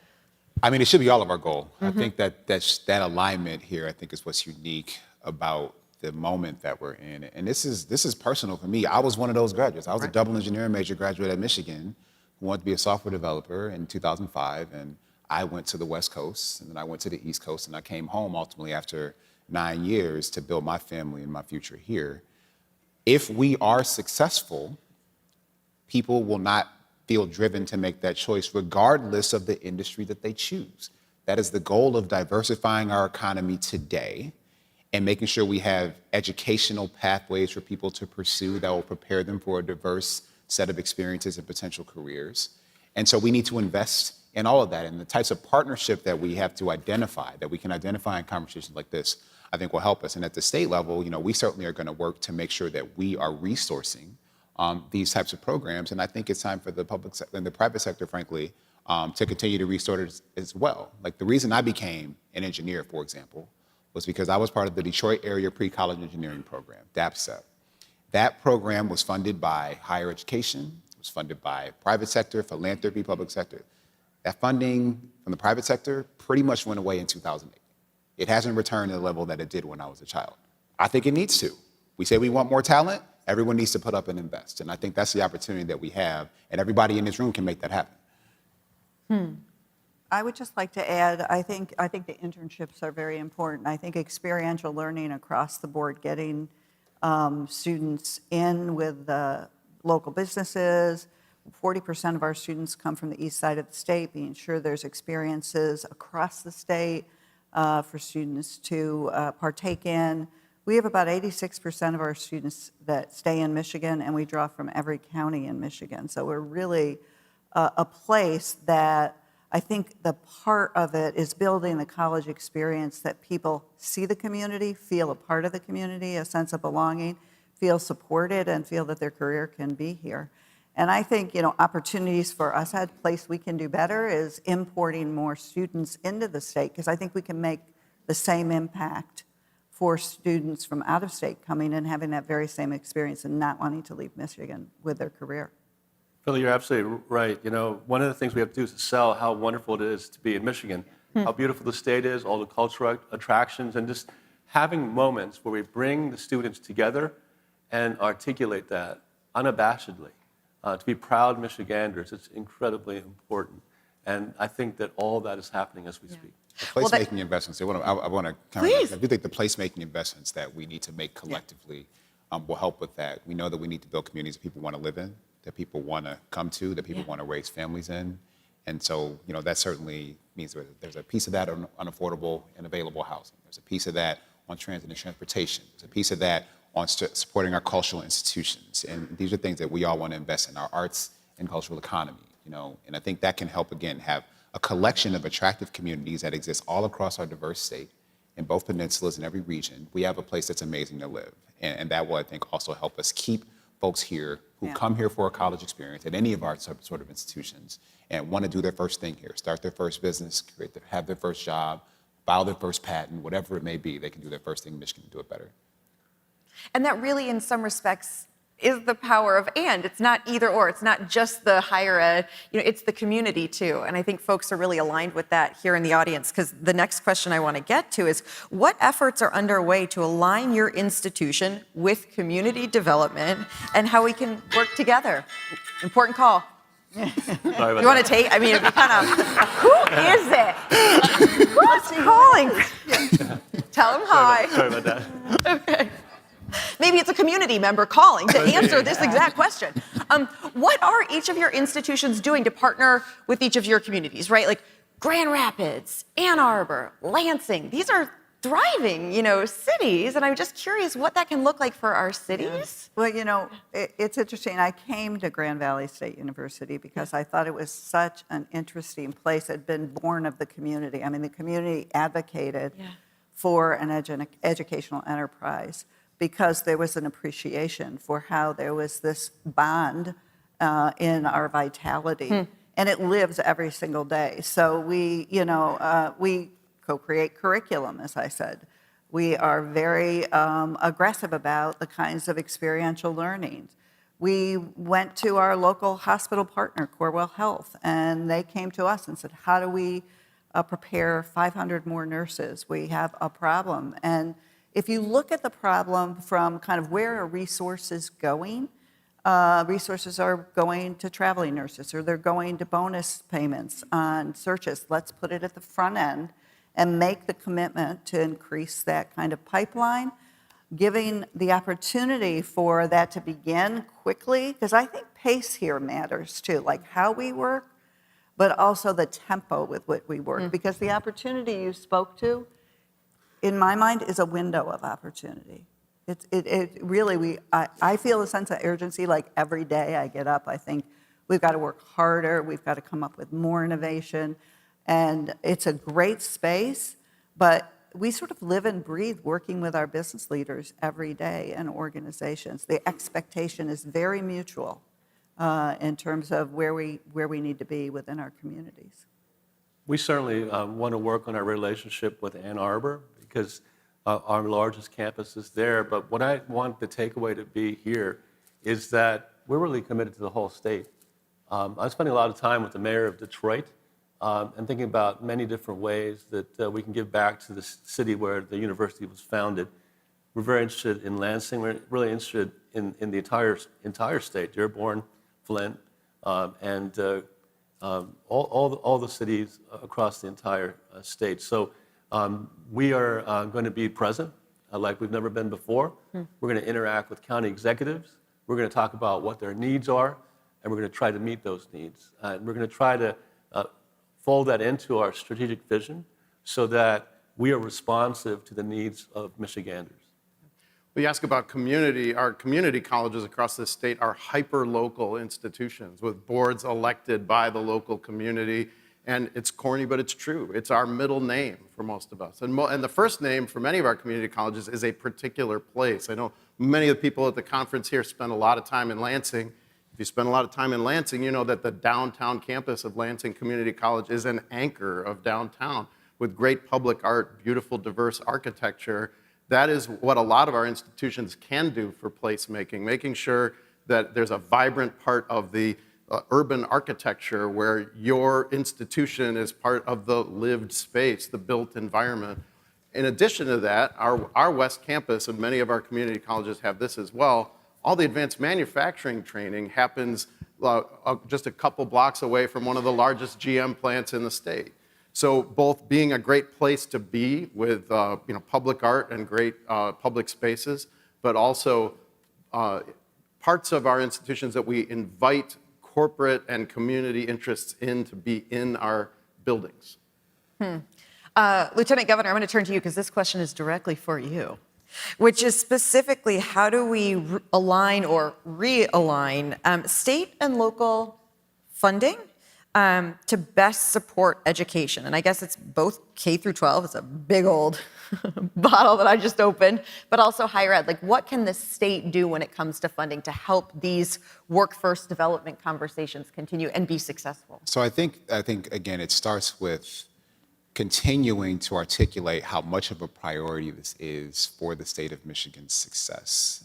I mean, it should be all of our goal. I think that alignment here, I think, is what's unique about the moment that we're in. And this is personal for me. I was one of those graduates. I was a double engineering major graduate at Michigan who wanted to be a software developer in 2005. And I went to the West Coast, and then I went to the East Coast, and I came home ultimately after 9 years to build my family and my future here. If we are successful, people will not feel driven to make that choice regardless of the industry that they choose. That is the goal of diversifying our economy today and making sure we have educational pathways for people to pursue that will prepare them for a diverse set of experiences and potential careers. And so we need to invest in all of that, and the types of partnership that we have to identify, that we can identify in conversations like this, I think will help us. And at the state level, we certainly are going to work to make sure that we are resourcing these types of programs. And I think it's time for the public and the private sector, frankly, to continue to resource it as well. Like the reason I became an engineer, for example, was because I was part of the Detroit Area Pre-College Engineering Program, DAPSEP. That program was funded by higher education, it was funded by private sector, philanthropy, public sector. That funding from the private sector pretty much went away in 2008. It hasn't returned to the level that it did when I was a child. I think it needs to. We say we want more talent, everyone needs to put up and invest. And I think that's the opportunity that we have, and everybody in this room can make that happen. I would just like to add, I think the internships are very important. I think experiential learning across the board, getting students in with the local businesses. 40% of our students come from the east side of the state, being sure there's experiences across the state for students to partake in. We have about 86% of our students that stay in Michigan, and we draw from every county in Michigan. So we're really a place that I think the part of it is building the college experience that people see the community, feel a part of the community, a sense of belonging, feel supported, and feel that their career can be here. And I think, opportunities for us, a place we can do better is importing more students into the state, because I think we can make the same impact for students from out of state coming and having that very same experience and not wanting to leave Michigan with their career. Philly, you're absolutely right. One of the things we have to do is to sell how wonderful it is to be in Michigan, how beautiful the state is, all the cultural attractions, and just having moments where we bring the students together and articulate that unabashedly. To be proud Michiganders, it's incredibly important. And I think that all that is happening as we speak. The placemaking investments, I want to comment. I do think the placemaking investments that we need to make collectively will help with that. We know that we need to build communities that people want to live in, that people want to come to, that people want to raise families in. And so, that certainly means there's a piece of that on affordable and available housing. There's a piece of that on transit and transportation. There's a piece of that on supporting our cultural institutions. And these are things that we all want to invest in, our arts and cultural economy, and I think that can help, again, have a collection of attractive communities that exist all across our diverse state, in both peninsulas and every region. We have a place that's amazing to live. And that will, I think, also help us keep folks here who come here for a college experience at any of our sort of institutions and want to do their first thing here, start their first business, have their first job, file their first patent, whatever it may be. They can do their first thing in Michigan and do it better. And that really, in some respects, is the power of and. It's not either or. It's not just the higher ed. It's the community, too. And I think folks are really aligned with that here in the audience, because the next question I want to get to is, what efforts are underway to align your institution with community development and how we can work together? Important call. You want to take? I mean, it'd be kind of, who is it? Who's calling? Tell them hi. Sorry about that. Okay. Maybe it's a community member calling to answer this exact question. What are each of your institutions doing to partner with each of your communities, right? Like Grand Rapids, Ann Arbor, Lansing. These are thriving, cities. And I'm just curious what that can look like for our cities. Well, it's interesting. I came to Grand Valley State University because I thought it was such an interesting place. It had been born of the community. I mean, the community advocated for an educational enterprise because there was an appreciation for how there was this bond in our vitality. And it lives every single day. So we co-create curriculum, as I said. We are very aggressive about the kinds of experiential learning. We went to our local hospital partner, Corewell Health, and they came to us and said, how do we prepare 500 more nurses? We have a problem. And if you look at the problem from kind of where are resources going, resources are going to traveling nurses, or they're going to bonus payments on searches. Let's put it at the front end and make the commitment to increase that kind of pipeline, giving the opportunity for that to begin quickly, because I think pace here matters too, like how we work, but also the tempo with which we work, because the opportunity you spoke to, in my mind, is a window of opportunity. It really, I feel a sense of urgency like every day I get up. I think we've got to work harder, we've got to come up with more innovation, and it's a great space, but we sort of live and breathe working with our business leaders every day and organizations. The expectation is very mutual in terms of where we need to be within our communities. We certainly want to work on our relationship with Ann Arbor because our largest campus is there. But what I want the takeaway to be here is that we're really committed to the whole state. I'm spending a lot of time with the mayor of Detroit and thinking about many different ways that we can give back to the city where the university was founded. We're very interested in Lansing. We're really interested in the entire state, Dearborn, Flint, and all the cities across the entire state. So we are going to be present like we've never been before. We're going to interact with county executives. We're going to talk about what their needs are, and we're going to try to meet those needs. We're going to try to fold that into our strategic vision so that we are responsive to the needs of Michiganders. We ask about community. Our community colleges across the state are hyper-local institutions with boards elected by the local community. And it's corny, but it's true. It's our middle name for most of us. And the first name for many of our community colleges is a particular place. I know many of the people at the conference here spend a lot of time in Lansing. If you spend a lot of time in Lansing, you know that the downtown campus of Lansing Community College is an anchor of downtown with great public art, beautiful, diverse architecture. That is what a lot of our institutions can do for placemaking, making sure that there's a vibrant part of the urban architecture where your institution is part of the lived space, the built environment. In addition to that, our West Campus, and many of our community colleges have this as well, all the advanced manufacturing training happens just a couple blocks away from one of the largest GM plants in the state. So both being a great place to be with public art and great public spaces, but also parts of our institutions that we invite corporate and community interests in to be in our buildings. Lieutenant Governor, I'm going to turn to you because this question is directly for you, which is specifically how do we align or realign state and local funding to best support education? And I guess it's both K through 12. It's a big old bottle that I just opened, but also higher ed. Like, what can the state do when it comes to funding to help these workforce development conversations continue and be successful? So I think again, it starts with continuing to articulate how much of a priority this is for the state of Michigan's success.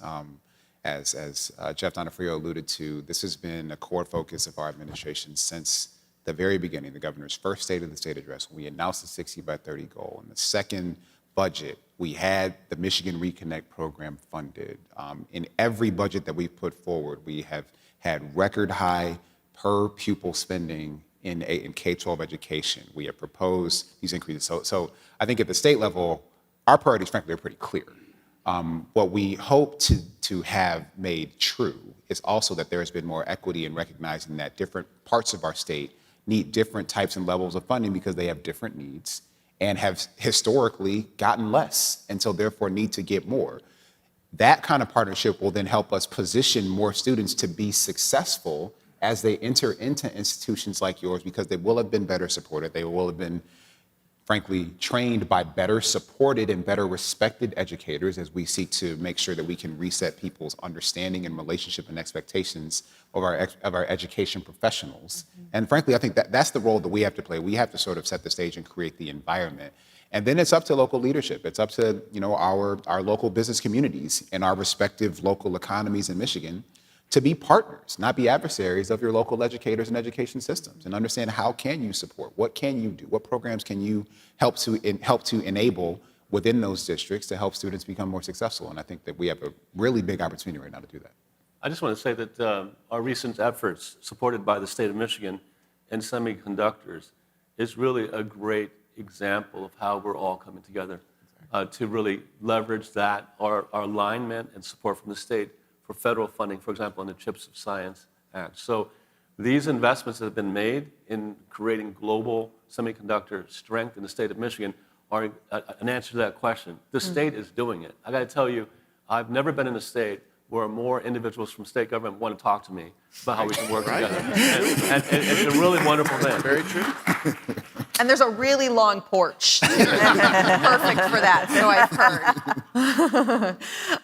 As Jeff Donofrio alluded to, this has been a core focus of our administration since the very beginning, the governor's first State of the State address, when we announced the 60 by 30 goal. In the second budget, we had the Michigan Reconnect program funded. In every budget that we've put forward, we have had record high per pupil spending in K-12 education. We have proposed these increases. So I think at the state level, our priorities, frankly, are pretty clear. What we hope to have made true is also that there has been more equity in recognizing that different parts of our state need different types and levels of funding because they have different needs and have historically gotten less, and so therefore need to get more. That kind of partnership will then help us position more students to be successful as they enter into institutions like yours, because they will have been better supported. They will have been, frankly, trained by better supported and better respected educators, as we seek to make sure that we can reset people's understanding and relationship and expectations of our education professionals. And frankly, I think that's the role that we have to play. We have to sort of set the stage and create the environment. And then it's up to local leadership. It's up to, our local business communities and our respective local economies in Michigan to be partners, not be adversaries of your local educators and education systems, and understand how can you support, what can you do, what programs can you help to enable within those districts to help students become more successful. And I think that we have a really big opportunity right now to do that. I just want to say that our recent efforts, supported by the state of Michigan in semiconductors, is really a great example of how we're all coming together to really leverage that, our alignment and support from the state for federal funding, for example, in the CHIPS of Science Act. So these investments that have been made in creating global semiconductor strength in the state of Michigan are an answer to that question. The state is doing it. I got to tell you, I've never been in a state where more individuals from state government want to talk to me about how we can work together. And it's a really wonderful thing. Very true. And there's a really long porch. Perfect for that, so I've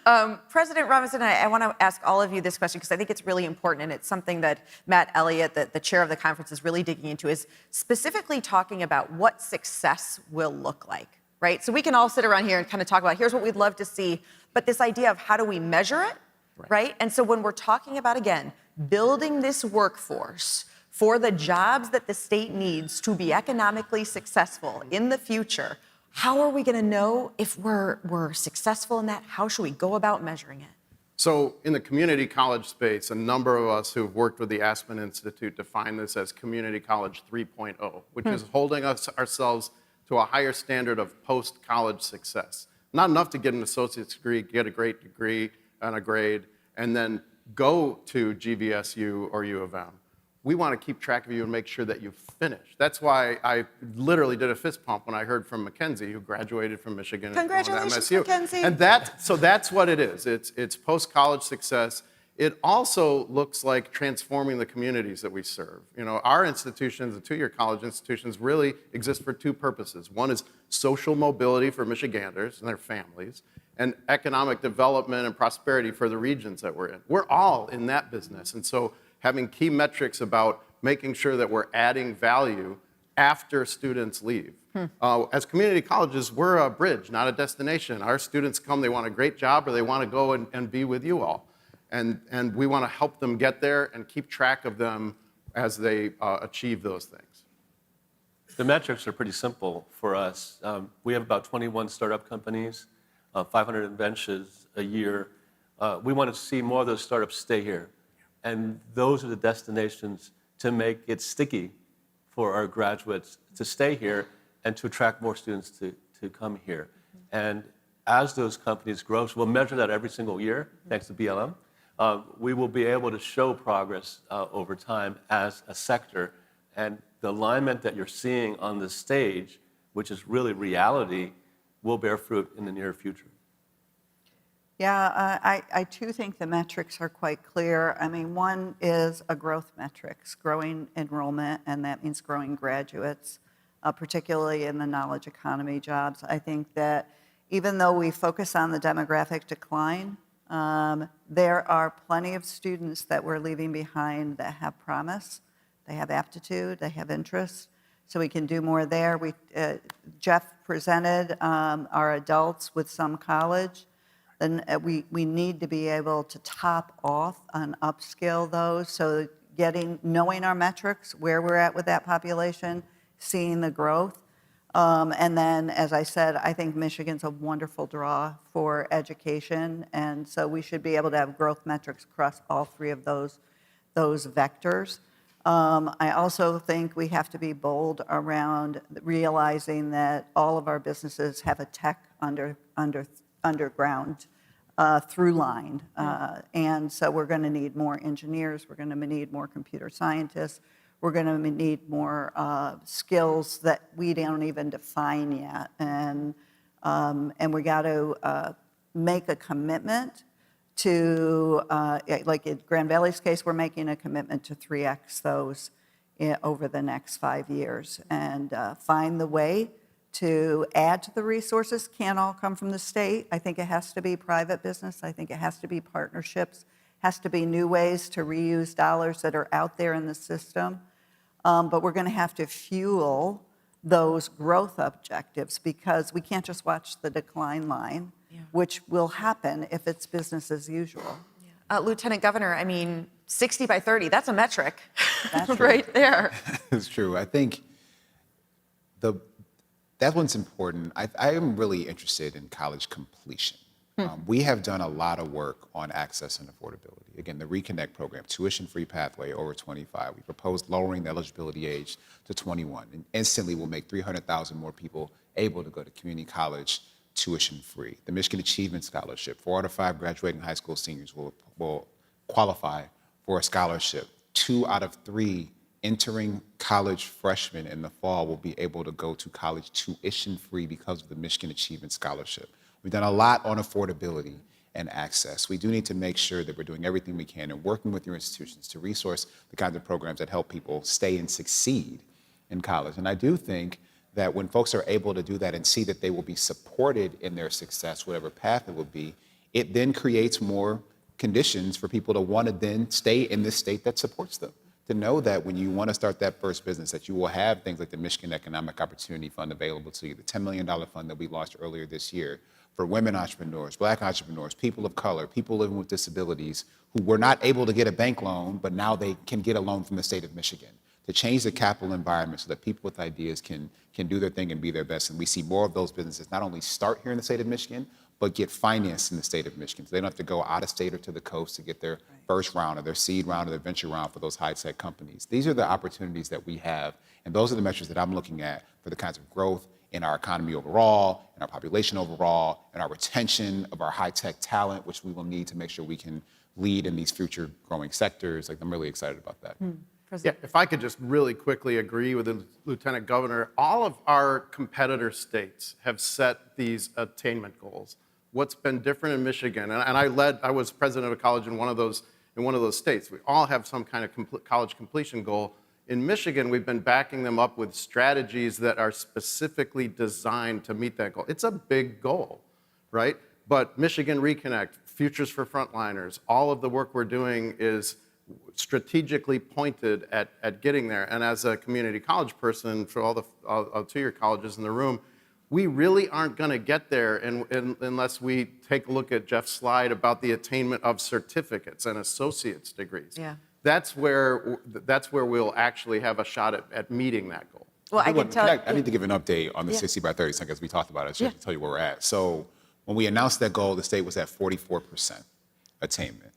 heard. President Robinson, I want to ask all of you this question because I think it's really important, and it's something that Matt Elliott, the chair of the conference, is really digging into, is specifically talking about what success will look like, right? So we can all sit around here and kind of talk about, here's what we'd love to see, but this idea of how do we measure it, right? And so when we're talking about, again, building this workforce for the jobs that the state needs to be economically successful in the future, how are we going to know if we're successful in that? How should we go about measuring it? So in the community college space, a number of us who've worked with the Aspen Institute define this as Community College 3.0, which is holding ourselves to a higher standard of post-college success. Not enough to get an associate's degree, get a great degree and a grade, and then go to GVSU or U of M. We want to keep track of you and make sure that you finish. That's why I literally did a fist pump when I heard from Mackenzie, who graduated from Michigan. Congratulations, MSU. Mackenzie. And that's what it is. It's post-college success. It also looks like transforming the communities that we serve. Our institutions, the two-year college institutions, really exist for two purposes. One is social mobility for Michiganders and their families, and economic development and prosperity for the regions that we're in. We're all in that business. And so having key metrics about making sure that we're adding value after students leave. As community colleges, we're a bridge, not a destination. Our students come, they want a great job, or they want to go and be with you all. And we want to help them get there and keep track of them as they achieve those things. The metrics are pretty simple for us. We have about 21 startup companies, 500 inventions a year. We want to see more of those startups stay here. And those are the destinations to make it sticky for our graduates to stay here and to attract more students to come here. And as those companies grow, so we'll measure that every single year, thanks to BLM, we will be able to show progress over time as a sector. And the alignment that you're seeing on the stage, which is really reality, will bear fruit in the near future. Yeah, I too think the metrics are quite clear. I mean, one is a growth metrics, growing enrollment, and that means growing graduates, particularly in the knowledge economy jobs. I think that even though we focus on the demographic decline, there are plenty of students that we're leaving behind that have promise, they have aptitude, they have interest, so we can do more there. Jeff presented our adults with some college. Then we need to be able to top off and upskill those. So knowing our metrics, where we're at with that population, seeing the growth. And then, as I said, I think Michigan's a wonderful draw for education. And so we should be able to have growth metrics across all three of those vectors. I also think we have to be bold around realizing that all of our businesses have a tech underground through line. And so we're going to need more engineers. We're going to need more computer scientists. We're going to need more skills that we don't even define yet. And we got to make a commitment to, like in Grand Valley's case, we're making a commitment to 3x those over the next 5 years and find the way to add to the resources. Can't all come from the state. I think it has to be private business. I think it has to be partnerships, has to be new ways to reuse dollars that are out there in the system. But we're going to have to fuel those growth objectives because we can't just watch the decline line, which will happen if it's business as usual. Lieutenant Governor, I mean, 60 by 30, that's a metric. That's right there. It's true. I think that one's important. I am really interested in college completion. We have done a lot of work on access and affordability. Again, the Reconnect program, tuition-free pathway over 25. We proposed lowering the eligibility age to 21, and instantly will make 300,000 more people able to go to community college tuition-free. The Michigan Achievement Scholarship, 4 out of 5 graduating high school seniors will qualify for a scholarship. 2 out of 3 entering college freshmen in the fall will be able to go to college tuition-free because of the Michigan Achievement Scholarship. We've done a lot on affordability and access. We do need to make sure that we're doing everything we can and working with your institutions to resource the kinds of programs that help people stay and succeed in college. And I do think that when folks are able to do that and see that they will be supported in their success, whatever path it will be, it then creates more conditions for people to want to then stay in this state that supports them. To know that when you want to start that first business, that you will have things like the Michigan Economic Opportunity Fund available to you, the $10 million fund that we launched earlier this year for women entrepreneurs, Black entrepreneurs, people of color, people living with disabilities who were not able to get a bank loan, but now they can get a loan from the state of Michigan. To change the capital environment so that people with ideas can do their thing and be their best. And we see more of those businesses not only start here in the state of Michigan, but get financed in the state of Michigan. So they don't have to go out of state or to the coast to get their first round or their seed round or their venture round for those high-tech companies. These are the opportunities that we have, and those are the measures that I'm looking at for the kinds of growth in our economy overall, in our population overall, and our retention of our high-tech talent, which we will need to make sure we can lead in these future growing sectors. Like, I'm really excited about that. Yeah, if I could just really quickly agree with the Lieutenant Governor, all of our competitor states have set these attainment goals. What's been different in Michigan, and I was president of a college in one of those states. We all have some kind of college completion goal. In Michigan, we've been backing them up with strategies that are specifically designed to meet that goal. It's a big goal, right? But Michigan Reconnect, Futures for Frontliners, all of the work we're doing is strategically pointed at getting there. And as a community college person, for all the 2-year colleges in the room, we really aren't going to get there unless we take a look at Jeff's slide about the attainment of certificates and associate's degrees. Yeah. That's where we'll actually have a shot at meeting that goal. Well, I can tell. I need to give an update on the 60 by 30 because we talked about it. I should tell you where we're at. So when we announced that goal, the state was at 44% attainment.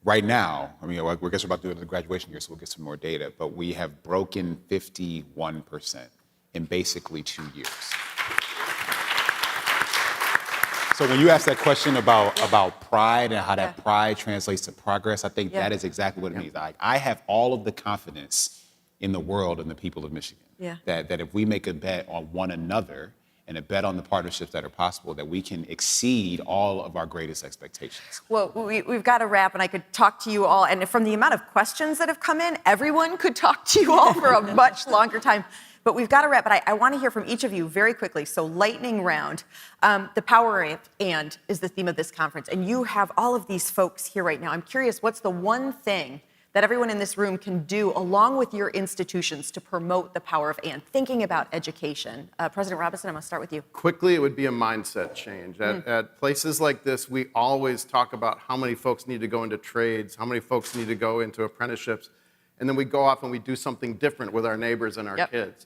Right now, I mean, I guess we're about to do it in the graduation year, so we'll get some more data, but we have broken 51% in basically 2 years. So when you ask that question about pride and how that pride translates to progress, I think that is exactly what it means. I have all of the confidence in the world and the people of Michigan that if we make a bet on one another and a bet on the partnerships that are possible, that we can exceed all of our greatest expectations. Well, we've got to wrap, and I could talk to you all. And from the amount of questions that have come in, everyone could talk to you all for a much longer time. But we've got to wrap. But I want to hear from each of you very quickly. So lightning round. The power of and is the theme of this conference. And you have all of these folks here right now. I'm curious, what's the one thing that everyone in this room can do along with your institutions to promote the power of and, thinking about education? President Robinson, I'm going to start with you. Quickly, it would be a mindset change. At places like this, we always talk about how many folks need to go into trades, how many folks need to go into apprenticeships, and then we go off and we do something different with our neighbors and our kids.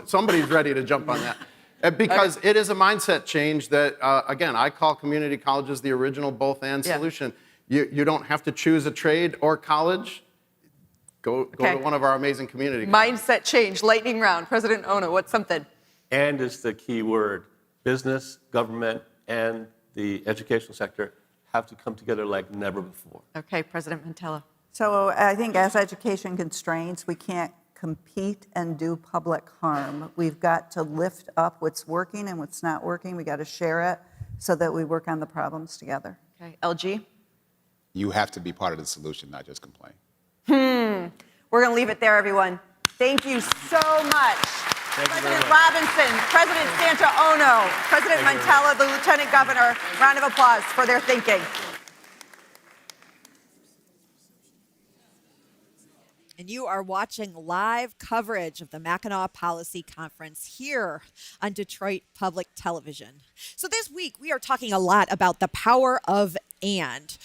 Somebody's ready to jump on that. Because it is a mindset change that, again, I call community colleges the original both-and solution. You don't have to choose a trade or college. Go to one of our amazing community colleges. Mindset change, lightning round. President Ono, what's something? And is the key word. Business, government, and the educational sector have to come together like never before. Okay, President Mantella. So I think as education constraints, we can't compete and do public harm. We've got to lift up what's working and what's not working. We got to share it so that we work on the problems together. Okay, LG? You have to be part of the solution, not just complain. We're going to leave it there, everyone. Thank you so much. President Robinson, President Santaono, President Montella, the Lieutenant Governor, round of applause for their thinking. And you are watching live coverage of the Mackinac Policy Conference here on Detroit Public Television. So this week, we are talking a lot about the power of and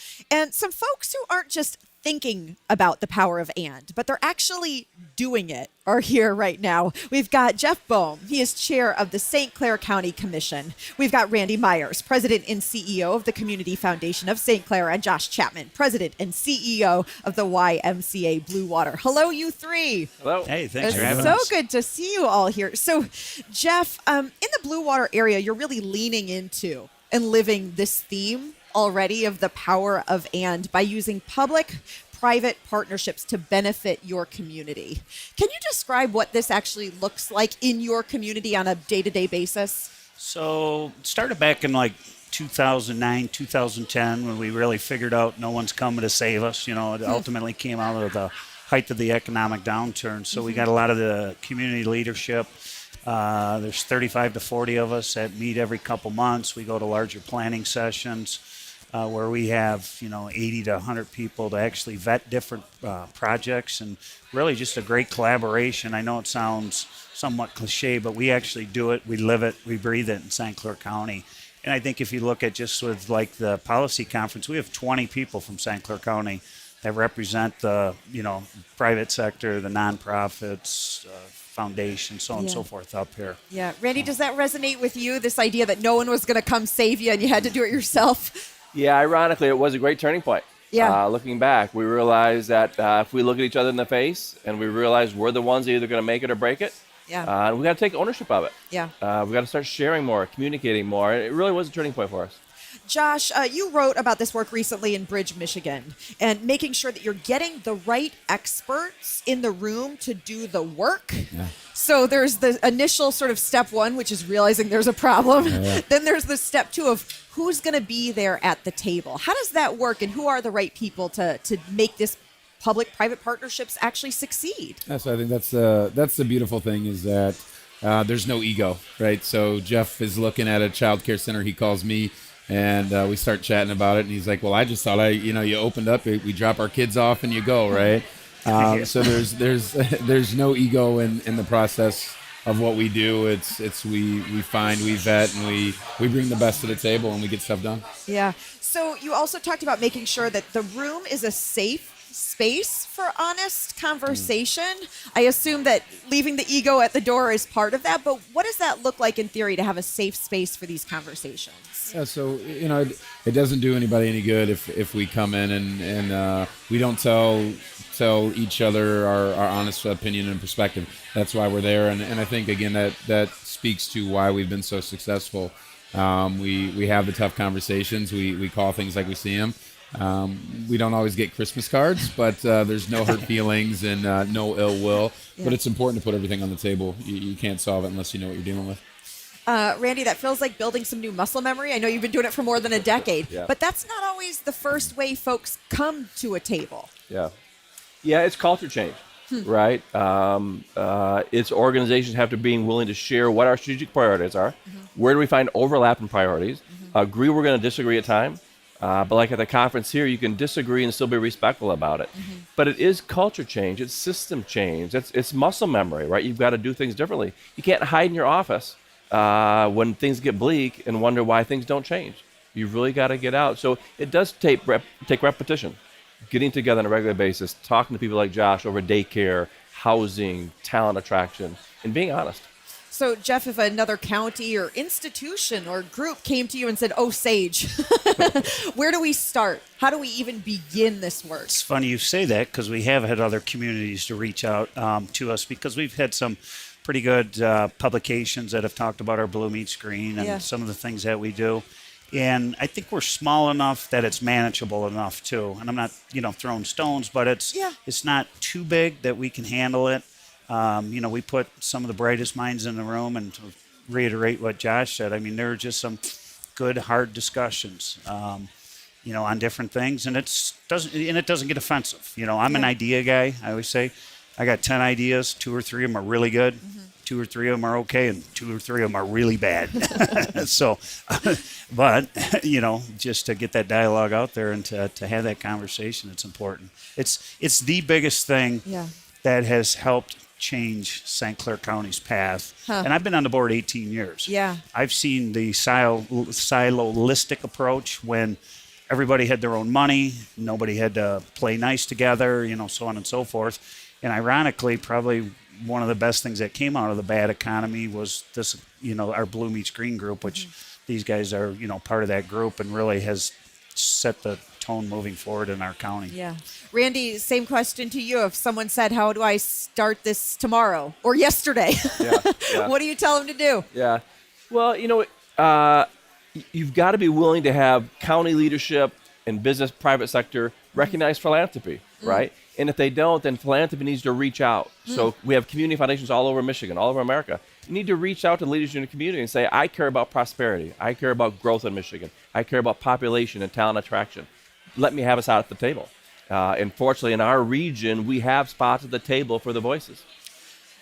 some folks who aren't just thinking about the power of but they're actually doing it are here right now. We've got Jeff Boehm. He is chair of the St. Clair County Commission. We've got Randy Myers, president and CEO of the Community Foundation of St. Clair, and Josh Chapman, president and CEO of the YMCA Blue Water. Hello, you three. Hello. Hey, thanks for having us. us. So good to see you all here. So, Jeff, in the Blue Water area, you're really leaning into and living this theme already of the power of by using public-private partnerships to benefit your community. Can you describe what this actually looks like in your community on a day-to-day basis? So it started back in like 2009, 2010 when we really figured out no one's coming to save us. You know, it ultimately came out of the height of the economic downturn. So we got a lot of the community leadership. There's 35 to 40 of us that meet every couple months. We go to larger planning sessions. Where we have, 80 to 100 people to actually vet different projects, and really just a great collaboration. I know it sounds somewhat cliche, but we actually do it, we live it, we breathe it in St. Clair County. And I think if you look at just with like the policy conference, we have 20 people from St. Clair County that represent the, private sector, the nonprofits, foundation, so on and so forth up here. Yeah. Randy, does that resonate with you, this idea that no one was going to come save you and you had to do it yourself? Yeah, ironically, it was a great turning point. Yeah. Looking back, we realized that if we look at each other in the face and we realize we're the ones either going to make it or break it, we got to take ownership of it. Yeah. We got to start sharing more, communicating more. And it really was a turning point for us. Josh, you wrote about this work recently in Bridge, Michigan, and making sure that you're getting the right experts in the room to do the work. Yeah. So there's the initial sort of step one, which is realizing there's a problem. Yeah. Then there's the step two of who's going to be there at the table. How does that work, and who are the right people to make this public-private partnerships actually succeed? Yeah, so I think that's the beautiful thing is that there's no ego, right? So Jeff is looking at a child care center. He calls me. And we start chatting about it, and he's like, "Well, I just thought you opened up, we drop our kids off, and you go, right?" So there's no ego in the process of what we do. It's we find, we vet, and we bring the best to the table, and we get stuff done. Yeah. So you also talked about making sure that the room is a safe space for honest conversation. I assume that leaving the ego at the door is part of that, but what does that look like in theory to have a safe space for these conversations? Yeah, so it doesn't do anybody any good if we come in and we don't tell each other our honest opinion and perspective. That's why we're there, and I think again that speaks to why we've been so successful. We have the tough conversations. We call things like we see them. We don't always get Christmas cards, but there's no hurt feelings and no ill will. Yeah. But it's important to put everything on the table. You can't solve it unless you know what you're dealing with. Randy, that feels like building some new muscle memory. I know you've been doing it for more than a decade, but that's not always the first way folks come to a table. Yeah, it's culture change, right? It's organizations have to be willing to share what our strategic priorities are. Where do we find overlap in priorities? Agree we're going to disagree at times. But like at the conference here, you can disagree and still be respectful about it. But it is culture change. It's system change. It's muscle memory, right? You've got to do things differently. You can't hide in your office when things get bleak and wonder why things don't change. You've really got to get out. So it does take repetition, getting together on a regular basis, talking to people like Josh over daycare, housing, talent attraction, and being honest. So, Jeff, if another county or institution or group came to you and said, "Oh, Sage, where do we start? How do we even begin this work?" It's funny you say that because we have had other communities to reach out to us because we've had some pretty good publications that have talked about our Blue Meat Screen and some of the things that we do. And I think we're small enough that it's manageable enough too. And I'm not, throwing stones, but it's not too big that we can handle it. We put some of the brightest minds in the room, and to reiterate what Josh said, I mean, there are just some good, hard discussions, on different things, and it doesn't get offensive. I'm an idea guy. I always say, I got 10 ideas, 2 or 3 of them are really good. Mm-hmm. 2 or 3 of them are okay, and 2 or 3 of them are really bad. So, but, just to get that dialogue out there and to have that conversation, it's important. It's the biggest thing that has helped change St. Clair County's path. Huh. And I've been on the board 18 years. Yeah. I've seen the siloistic approach when everybody had their own money, nobody had to play nice together, so on and so forth. And ironically, probably one of the best things that came out of the bad economy was this, our Blue Meets Green group, which these guys are, part of that group, and really has set the tone moving forward in our county. Yeah. Randy, same question to you. If someone said, how do I start this tomorrow or yesterday? Yeah. What do you tell them to do? Yeah. Well, you've got to be willing to have county leadership and business, private sector recognize philanthropy, right? And if they don't, then philanthropy needs to reach out. So we have community foundations all over Michigan, all over America. You need to reach out to leaders in the community and say, I care about prosperity. I care about growth in Michigan. I care about population and talent attraction. Let me have us out at the table. And fortunately, in our region, we have spots at the table for the voices.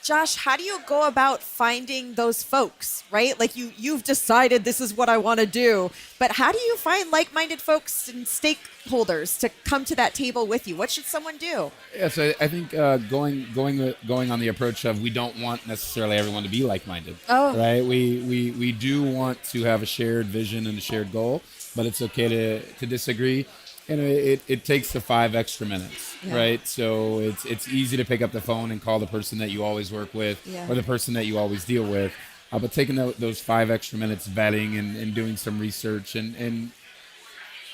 Josh, how do you go about finding those folks, right? Like you've decided this is what I want to do, but how do you find like-minded folks and stakeholders to come to that table with you? What should someone do? Yeah, so I think going on the approach of we don't want necessarily everyone to be like-minded, right? We do want to have a shared vision and a shared goal, but it's okay to disagree. And it takes the 5 extra minutes, right? So it's easy to pick up the phone and call the person that you always work with or the person that you always deal with. But taking those 5 extra minutes vetting and doing some research, and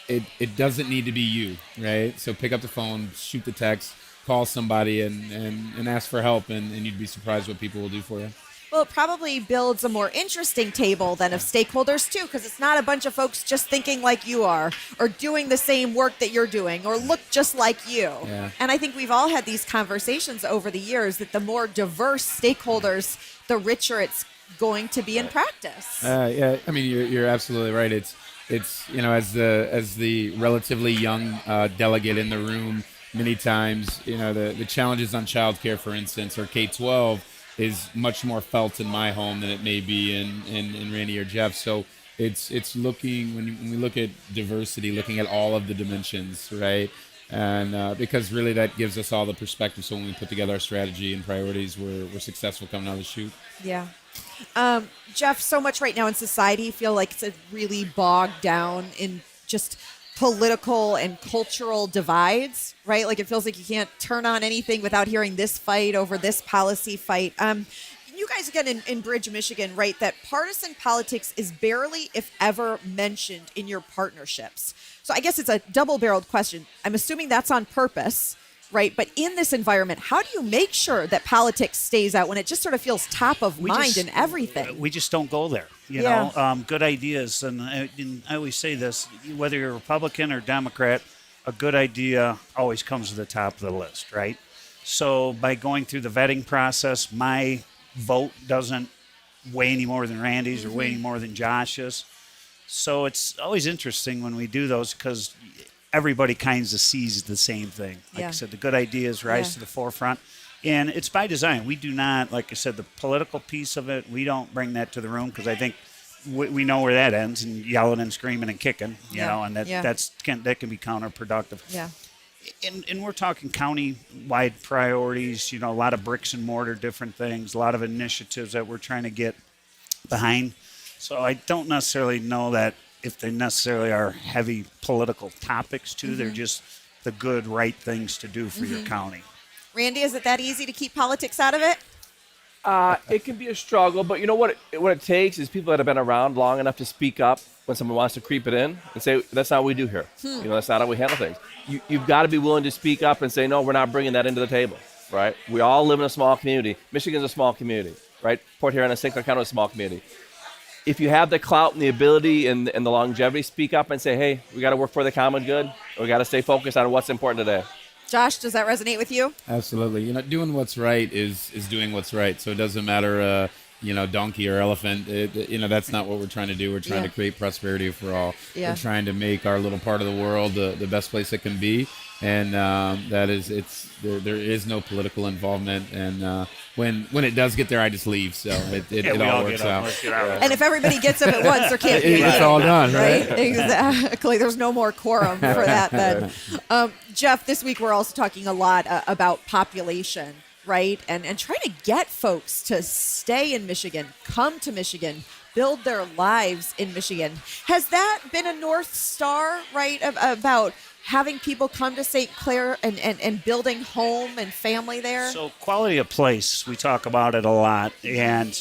it doesn't need to be you, right? So pick up the phone, shoot the text, call somebody and ask for help, and you'd be surprised what people will do for you. Well, it probably builds a more interesting table then of stakeholders too, because it's not a bunch of folks just thinking like you are or doing the same work that you're doing or look just like you. Yeah. And I think we've all had these conversations over the years that the more diverse stakeholders, the richer it's going to be in practice. Yeah, I mean, you're absolutely right. It's as the relatively young delegate in the room, many times, the challenges on childcare, for instance, or K-12, is much more felt in my home than it may be in Randy or Jeff. So it's looking, when we look at diversity, looking at all of the dimensions, right? And because really that gives us all the perspective. So when we put together our strategy and priorities, we're successful coming out of the chute. Yeah. Jeff, so much right now in society feel like it's really bogged down in just political and cultural divides, right? Like it feels like you can't turn on anything without hearing this fight over this policy fight. You guys, again, in Bridge, Michigan, write that partisan politics is barely, if ever, mentioned in your partnerships. So I guess it's a double-barreled question. I'm assuming that's on purpose, right? But in this environment, how do you make sure that politics stays out when it just sort of feels top of mind in everything? We just don't go there. You know, good ideas, and I always say this, whether you're a Republican or Democrat, a good idea always comes to the top of the list, right? So by going through the vetting process, my vote doesn't weigh any more than Randy's or weigh any more than Josh's. So it's always interesting when we do those because everybody kind of sees the same thing. Like I said, the good ideas rise to the forefront. And it's by design. We do not, like I said, the political piece of it, we don't bring that to the room because I think we know where that ends, and yelling and screaming and kicking, you know, and that can be counterproductive. Yeah. And we're talking county-wide priorities, you know, a lot of bricks and mortar, different things, a lot of initiatives that we're trying to get behind. So I don't necessarily know that if they necessarily are heavy political topics too, they're just the good, right things to do for your county. Randy, is it that easy to keep politics out of it? It can be a struggle, but you know what it takes is people that have been around long enough to speak up when someone wants to creep it in and say, that's not what we do here. You know, that's not how we handle things. You've got to be willing to speak up and say, no, we're not bringing that into the table, right? We all live in a small community. Michigan's a small community, right? Port Huron and St. Clair County is a small community. if you have the clout and the ability and the longevity, speak up and say, hey, we got to work for the common good. We got to stay focused on what's important today. Josh, does that resonate with you? Absolutely. You know, doing what's right is doing what's right. So it doesn't matter, donkey or elephant. That's not what we're trying to do. We're trying to create prosperity for all. Yeah. We're trying to make our little part of the world the best place it can be. And there is no political involvement. And when it does get there, I just leave. So it all works out. And if everybody gets up at once, there can't be a It's meeting, all done, right? Exactly. There's no more quorum for that then. Jeff, this week we're also talking a lot about population, right? And trying to get folks to stay in Michigan, come to Michigan, build their lives in Michigan. Has that been a North Star, right, about having people come to St. Clair and building home and family there? So quality of place, we talk about it a lot. And,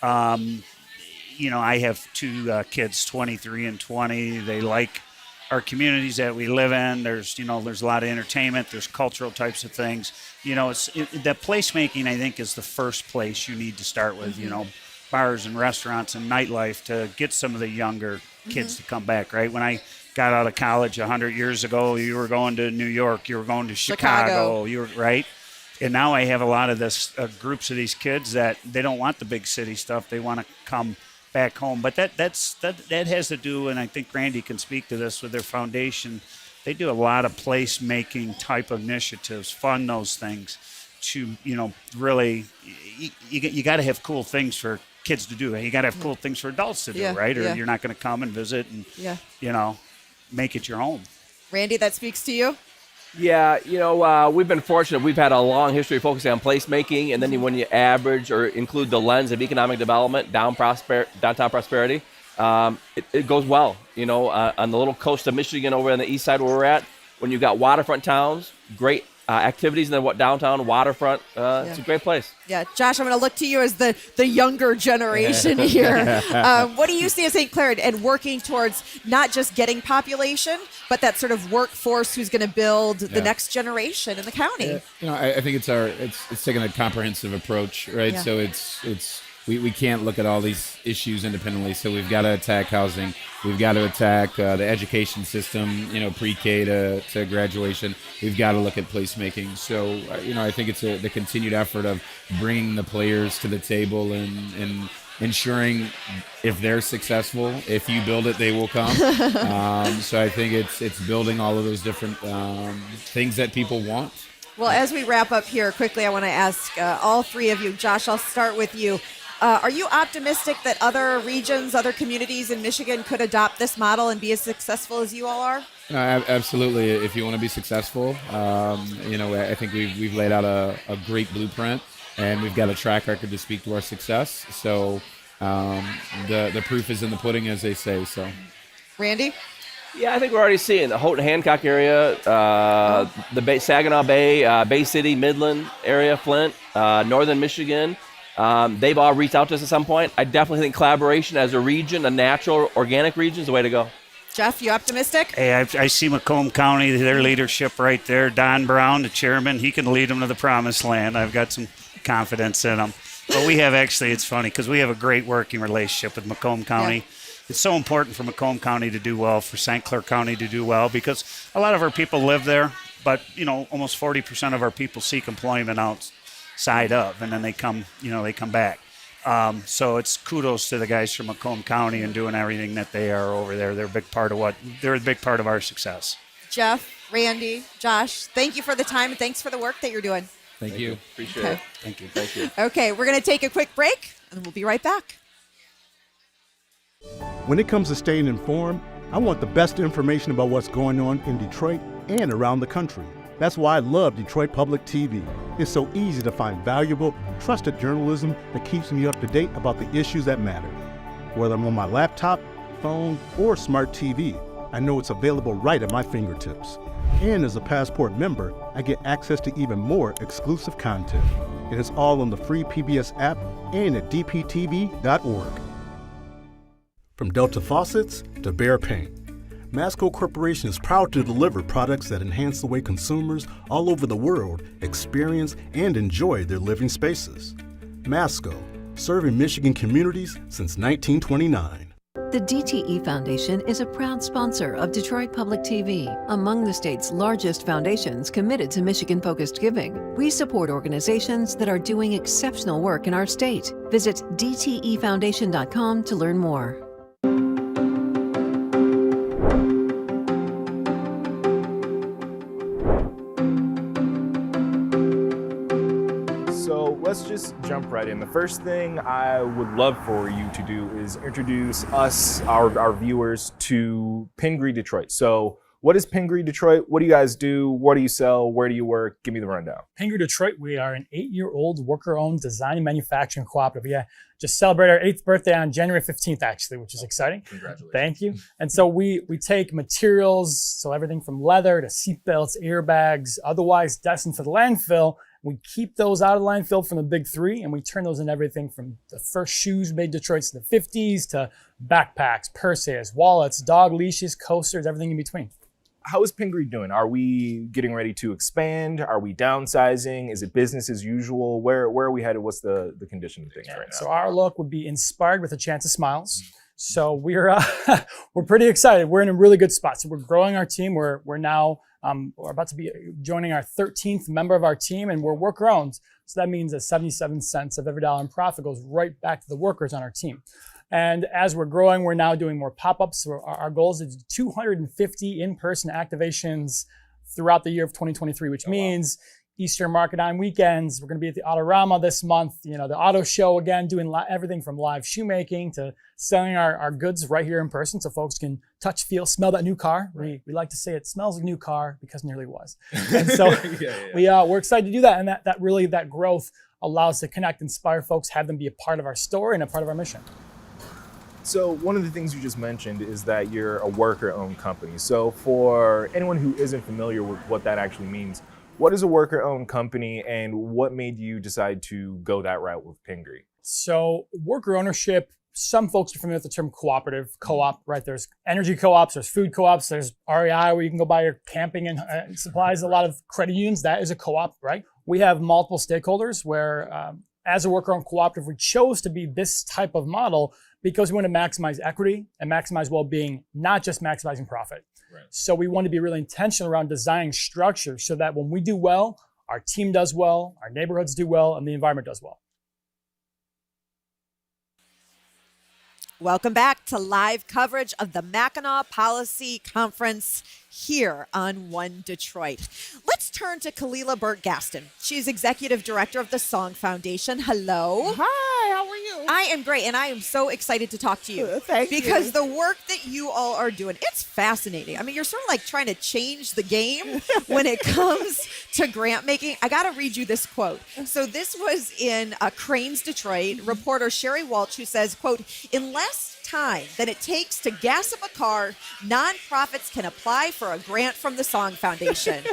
I have two kids, 23 and 20. They like our communities that we live in. There's a lot of entertainment. There's cultural types of things. That placemaking, I think, is the first place you need to start with, bars and restaurants and nightlife to get some of the younger kids to come back, right? When I got out of college 100 years ago, you were going to New York, you were going to Chicago. You were right. And now I have a lot of this groups of these kids that they don't want the big city stuff. They want to come back home. But that has to do, and I think Randy can speak to this with their foundation. They do a lot of place-making type of initiatives, fund those things to, really, you got to have cool things for kids to do. You got to have cool things for adults to do, right? Or you're not going to come and visit and, make it your home. Randy, that speaks to you? Yeah, we've been fortunate. We've had a long history of focusing on placemaking, and then when you average or include the lens of economic development, downtown prosperity, it goes well. On the little coast of Michigan over on the east side where we're at, when you've got waterfront towns, great activities in the downtown waterfront, it's a great place. Yeah, Josh, I'm going to look to you as the younger generation here. What do you see as St. Clair and working towards not just getting population, but that sort of workforce who's going to build the next generation in the county? I think it's taking a comprehensive approach, right? Yeah. So we can't look at all these issues independently. So we've got to attack housing. We've got to attack the education system, pre-K to graduation. We've got to look at placemaking. So, I think it's the continued effort of bringing the players to the table and ensuring if they're successful, if you build it, they will come. So I think it's building all of those different things that people want. Well, as we wrap up here, quickly, I want to ask all three of you. Josh, I'll start with you. Are you optimistic that other regions, other communities in Michigan could adopt this model and be as successful as you all are? Absolutely. If you want to be successful, I think we've laid out a great blueprint, and we've got a track record to speak to our success. So the proof is in the pudding, as they say. So, Randy? Yeah, I think we're already seeing the Houghton Hancock area, the Saginaw Bay, Bay City, Midland area, Flint, Northern Michigan. They've all reached out to us at some point. I definitely think collaboration as a region, a natural, organic region, is the way to go. Jeff, you optimistic? Hey, I see Macomb County, their leadership right there. Don Brown, the chairman, he can lead them to the promised land. I've got some confidence in him. But we have it's funny because we have a great working relationship with Macomb County. Yeah. It's so important for Macomb County to do well, for St. Clair County to do well, because a lot of our people live there, but, almost 40% of our people seek employment outside of, and then they come back. So it's kudos to the guys from Macomb County and doing everything that they are over there. They're a big part of our success. Jeff, Randy, Josh, thank you for the time and thanks for the work that you're doing. Thank you. Appreciate it. Thank you. Thank you. Okay, we're going to take a quick break and we'll be right back. When it comes to staying informed, I want the best information about what's going on in Detroit and around the country. That's why I love Detroit Public TV. It's so easy to find valuable, trusted journalism that keeps me up to date about the issues that matter. Whether I'm on my laptop, phone, or smart TV, I know it's available right at my fingertips. And as a Passport member, I get access to even more exclusive content. It is all on the free PBS app and at dptv.org. From Delta Faucets to Behr Paint, Masco Corporation is proud to deliver products that enhance the way consumers all over the world experience and enjoy their living spaces. Masco, serving Michigan communities since 1929. The DTE Foundation is a proud sponsor of Detroit Public TV, among the state's largest foundations committed to Michigan-focused giving. We support organizations that are doing exceptional work in our state. Visit dtefoundation.com to learn more. So let's just jump right in. The first thing I would love for you to do is introduce us, our viewers, to Pingree Detroit. So what is Pingree Detroit? What do you guys do? What do you sell? Where do you work? Give me the rundown. Pingree Detroit, we are an 8-year-old worker-owned design and manufacturing cooperative. Yeah, just celebrated our 8th birthday on January 15th, actually, which is exciting. Congratulations. Thank you. And so we take materials, so everything from leather to seatbelts, airbags, otherwise destined for the landfill. We keep those out of the landfill from the big three, and we turn those into everything from the first shoes made in Detroit in the 50s to backpacks, purses, wallets, dog leashes, coasters, everything in between. How is Pingree doing? Are we getting ready to expand? Are we downsizing? Is it business as usual? Where are we headed? What's the condition of things right now? So our look would be inspired with a chance of smiles. So we're pretty excited. We're in a really good spot. So we're growing our team. We're now we're about to be joining our 13th member of our team, and we're worker owned. So that means that 77 cents of every dollar in profit goes right back to the workers on our team. And as we're growing, we're now doing more pop-ups. So our goal is to do 250 in-person activations throughout the year of 2023, which means Easter market on weekends. We're going to be at the Autorama this month, the auto show again, doing everything from live shoemaking to selling our goods right here in person so folks can touch, feel, smell that new car. Right. We like to say it smells like a new car because it nearly was. And so we're excited to do that. And that growth allows us to connect, inspire folks, have them be a part of our story and a part of our mission. So one of the things you just mentioned is that you're a worker-owned company. So for anyone who isn't familiar with what that actually means, what is a worker-owned company and what made you decide to go that route with Pingree? So worker ownership, some folks are familiar with the term cooperative, co-op, right? There's energy co-ops, there's food co-ops, there's REI where you can go buy your camping and supplies, a lot of credit unions, that is a co-op, right? We have multiple stakeholders where as a worker-owned cooperative, we chose to be this type of model because we want to maximize equity and maximize well-being, not just maximizing profit. Right. So we want to be really intentional around designing structure so that when we do well, our team does well, our neighborhoods do well, and the environment does well. Welcome back to live coverage of the Mackinac Policy Conference here on One Detroit. Let's turn to Kalila Burt-Gaston. She's Executive Director of the Song Foundation. Hello. Hi, how are you? I am great, and I am so excited to talk to you. Thank you. Because the work that you all are doing, it's fascinating. I mean, you're sort of like trying to change the game when it comes to grant making. I got to read you this quote. So this was in Cranes, Detroit. Reporter Sherry Walsh, who says, quote, "In less time than it takes to gas up a car, nonprofits can apply for a grant from the Song Foundation."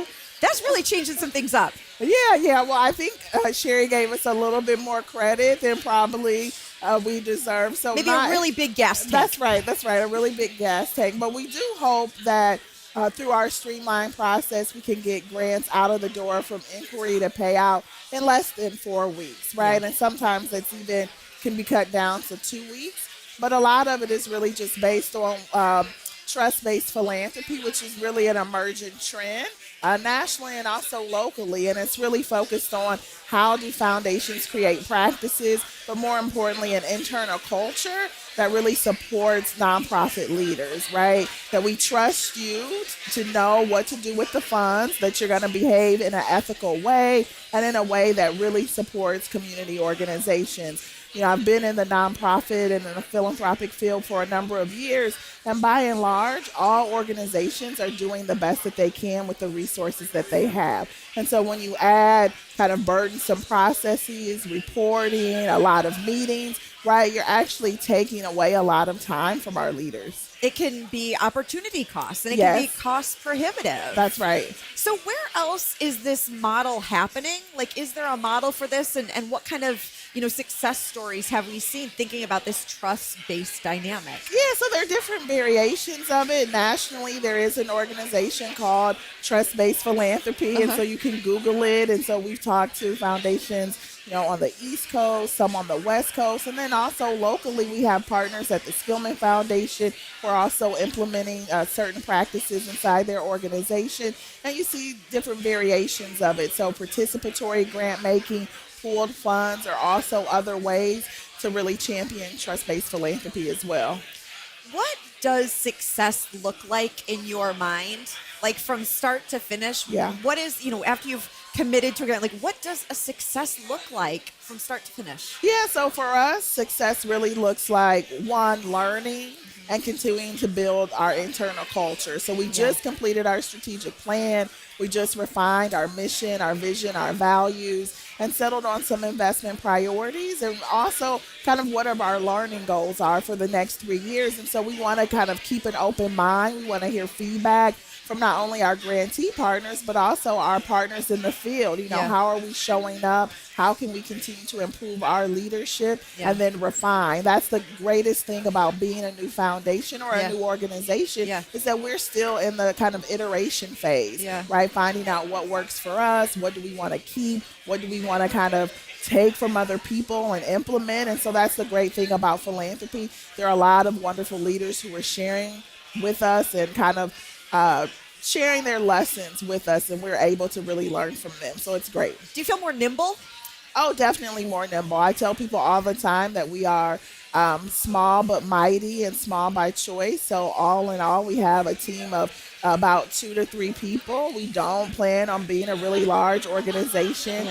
That's really changing some things up. Yeah. Well, I think Sherry gave us a little bit more credit than probably we deserve. So maybe a really big gas tank. That's right. A really big gas tank. But we do hope that through our streamlined process, we can get grants out of the door from inquiry to payout in less than 4 weeks, right? Yeah. And sometimes it's even can be cut down to 2 weeks. But a lot of it is really just based on trust-based philanthropy, which is really an emerging trend nationally and also locally. And it's really focused on how do foundations create practices, but more importantly, an internal culture that really supports nonprofit leaders, right? That we trust you to know what to do with the funds, that you're going to behave in an ethical way and in a way that really supports community organizations. I've been in the nonprofit and in the philanthropic field for a number of years, and by and large, all organizations are doing the best that they can with the resources that they have. And so when you add kind of burdensome processes, reporting, a lot of meetings, right, you're actually taking away a lot of time from our leaders. It can be opportunity costs, and it can be cost prohibitive. That's right. So where else is this model happening? Like, is there a model for this, and what kind of success stories have we seen thinking about this trust-based dynamic? Yeah, so there are different variations of it. Nationally, there is an organization called Trust-Based Philanthropy, and so you can Google it. And so we've talked to foundations, on the East Coast, some on the West Coast, and then also locally, we have partners at the Skillman Foundation who are also implementing certain practices inside their organization. And you see different variations of it. So participatory grant making, pooled funds are also other ways to really champion trust-based philanthropy as well. What does success look like in your mind? Like from start to finish? Yeah. What is, after you've committed to it, like what does a success look like from start to finish? Yeah, so for us, success really looks like one, learning and continuing to build our internal culture. So we just completed our strategic plan. We just refined our mission, our vision, our values, and settled on some investment priorities and also kind of what our learning goals are for the next 3 years. And so we want to kind of keep an open mind. We want to hear feedback from not only our grantee partners, but also our partners in the field. How are we showing up? How can we continue to improve our leadership and then refine? That's the greatest thing about being a new foundation or a new organization is that we're still in the kind of iteration phase, right? Finding out what works for us, what do we want to keep, what do we want to kind of take from other people and implement. And so that's the great thing about philanthropy. There are a lot of wonderful leaders who are sharing with us and kind of sharing their lessons with us, and we're able to really learn from them. So it's great. Do you feel more nimble? Oh, definitely more nimble. I tell people all the time that we are small but mighty and small by choice. So all in all, we have a team of about 2 to 3 people. We don't plan on being a really large organization.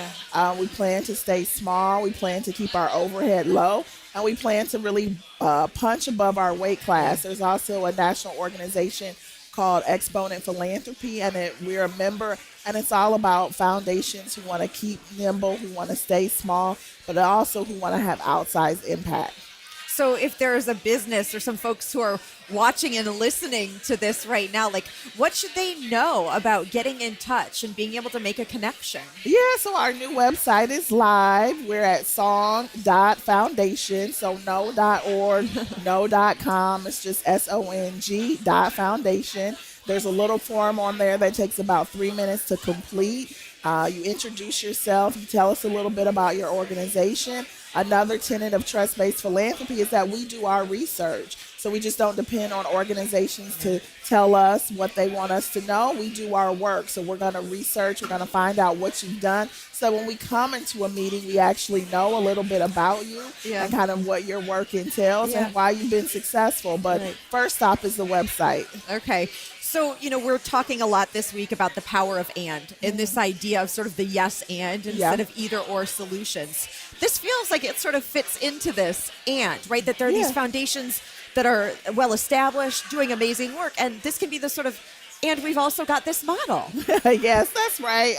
We plan to stay small. We plan to keep our overhead low. And we plan to really punch above our weight class. There's also a national organization called Exponent Philanthropy, and we're a member, and it's all about foundations who want to keep nimble, who want to stay small, but also who want to have outsized impact. So if there's a business or some folks who are watching and listening to this right now, like what should they know about getting in touch and being able to make a connection? Yeah, so our new website is live. We're at song.foundation, so no.org, no.com. It's just SONG.foundation. There's a little form on there that takes about 3 minutes to complete. You introduce yourself, you tell us a little bit about your organization. Another tenet of trust-based philanthropy is that we do our research. So we just don't depend on organizations to tell us what they want us to know. We do our work. So we're going to research, we're going to find out what you've done. So when we come into a meeting, we actually know a little bit about you and kind of what your work entails and why you've been successful. But first stop is the website. Okay. So, we're talking a lot this week about the power of and this idea of sort of the yes and instead of either or solutions. This feels like it sort of fits into this and, right? That there are these foundations that are well established, doing amazing work. And this can be the sort of, and we've also got this model. Yes, that's right.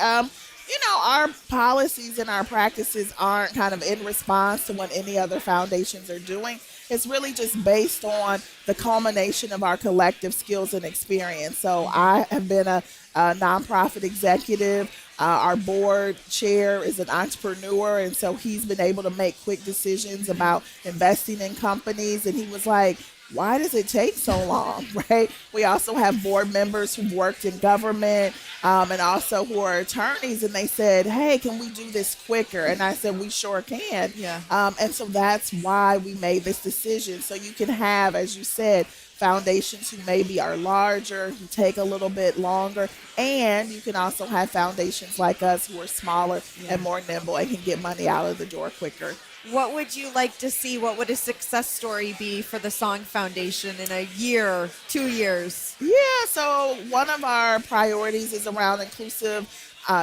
Our policies and our practices aren't kind of in response to what any other foundations are doing. It's really just based on the culmination of our collective skills and experience. So I have been a nonprofit executive. Our board chair is an entrepreneur, and so he's been able to make quick decisions about investing in companies. And he was like, why does it take so long, right? We also have board members who've worked in government and also who are attorneys, and they said, hey, can we do this quicker? And I said, we sure can. And so that's why we made this decision. So you can have, as you said, foundations who maybe are larger, who take a little bit longer, and you can also have foundations like us who are smaller and more nimble and can get money out of the door quicker. What would you like to see? What would a success story be for the Song Foundation in a year, 2 years? Yeah, so one of our priorities is around inclusive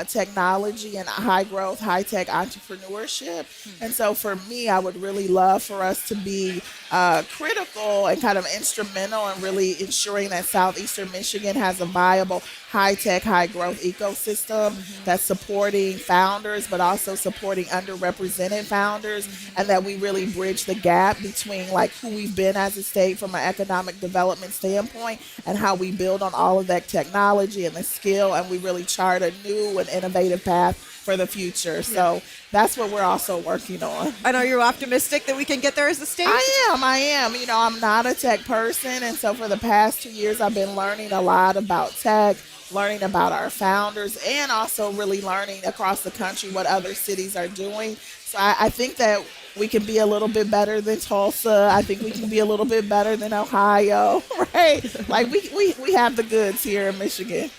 technology and high growth, high tech entrepreneurship. And so for me, I would really love for us to be critical and kind of instrumental in really ensuring that Southeastern Michigan has a viable high tech, high growth ecosystem that's supporting founders, but also supporting underrepresented founders, and that we really bridge the gap between like who we've been as a state from an economic development standpoint and how we build on all of that technology and the skill, and we really chart a new new and innovative path for the future. So that's what we're also working on. And are you optimistic that we can get there as a state? I am. You know, I'm not a tech person. And so for the past 2 years, I've been learning a lot about tech, learning about our founders, and also really learning across the country what other cities are doing. So I think that we can be a little bit better than Tulsa. I think we can be a little bit better than Ohio, right? Like we have the goods here in Michigan.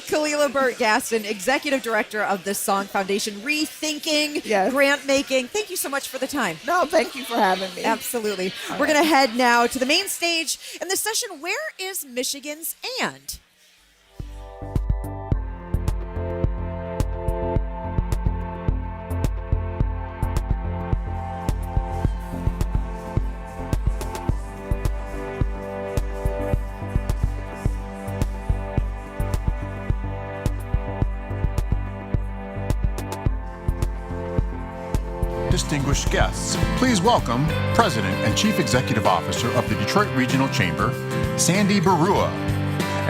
Kalila Burt-Gaston, Executive Director of the Song Foundation, Rethinking Grant Making. Thank you so much for the time. No, thank you for having me. Absolutely. We're going to head now to the main stage in the session, Where is Michigan's And? Distinguished guests, please welcome President and Chief Executive Officer of the Detroit Regional Chamber, Sandy Barua,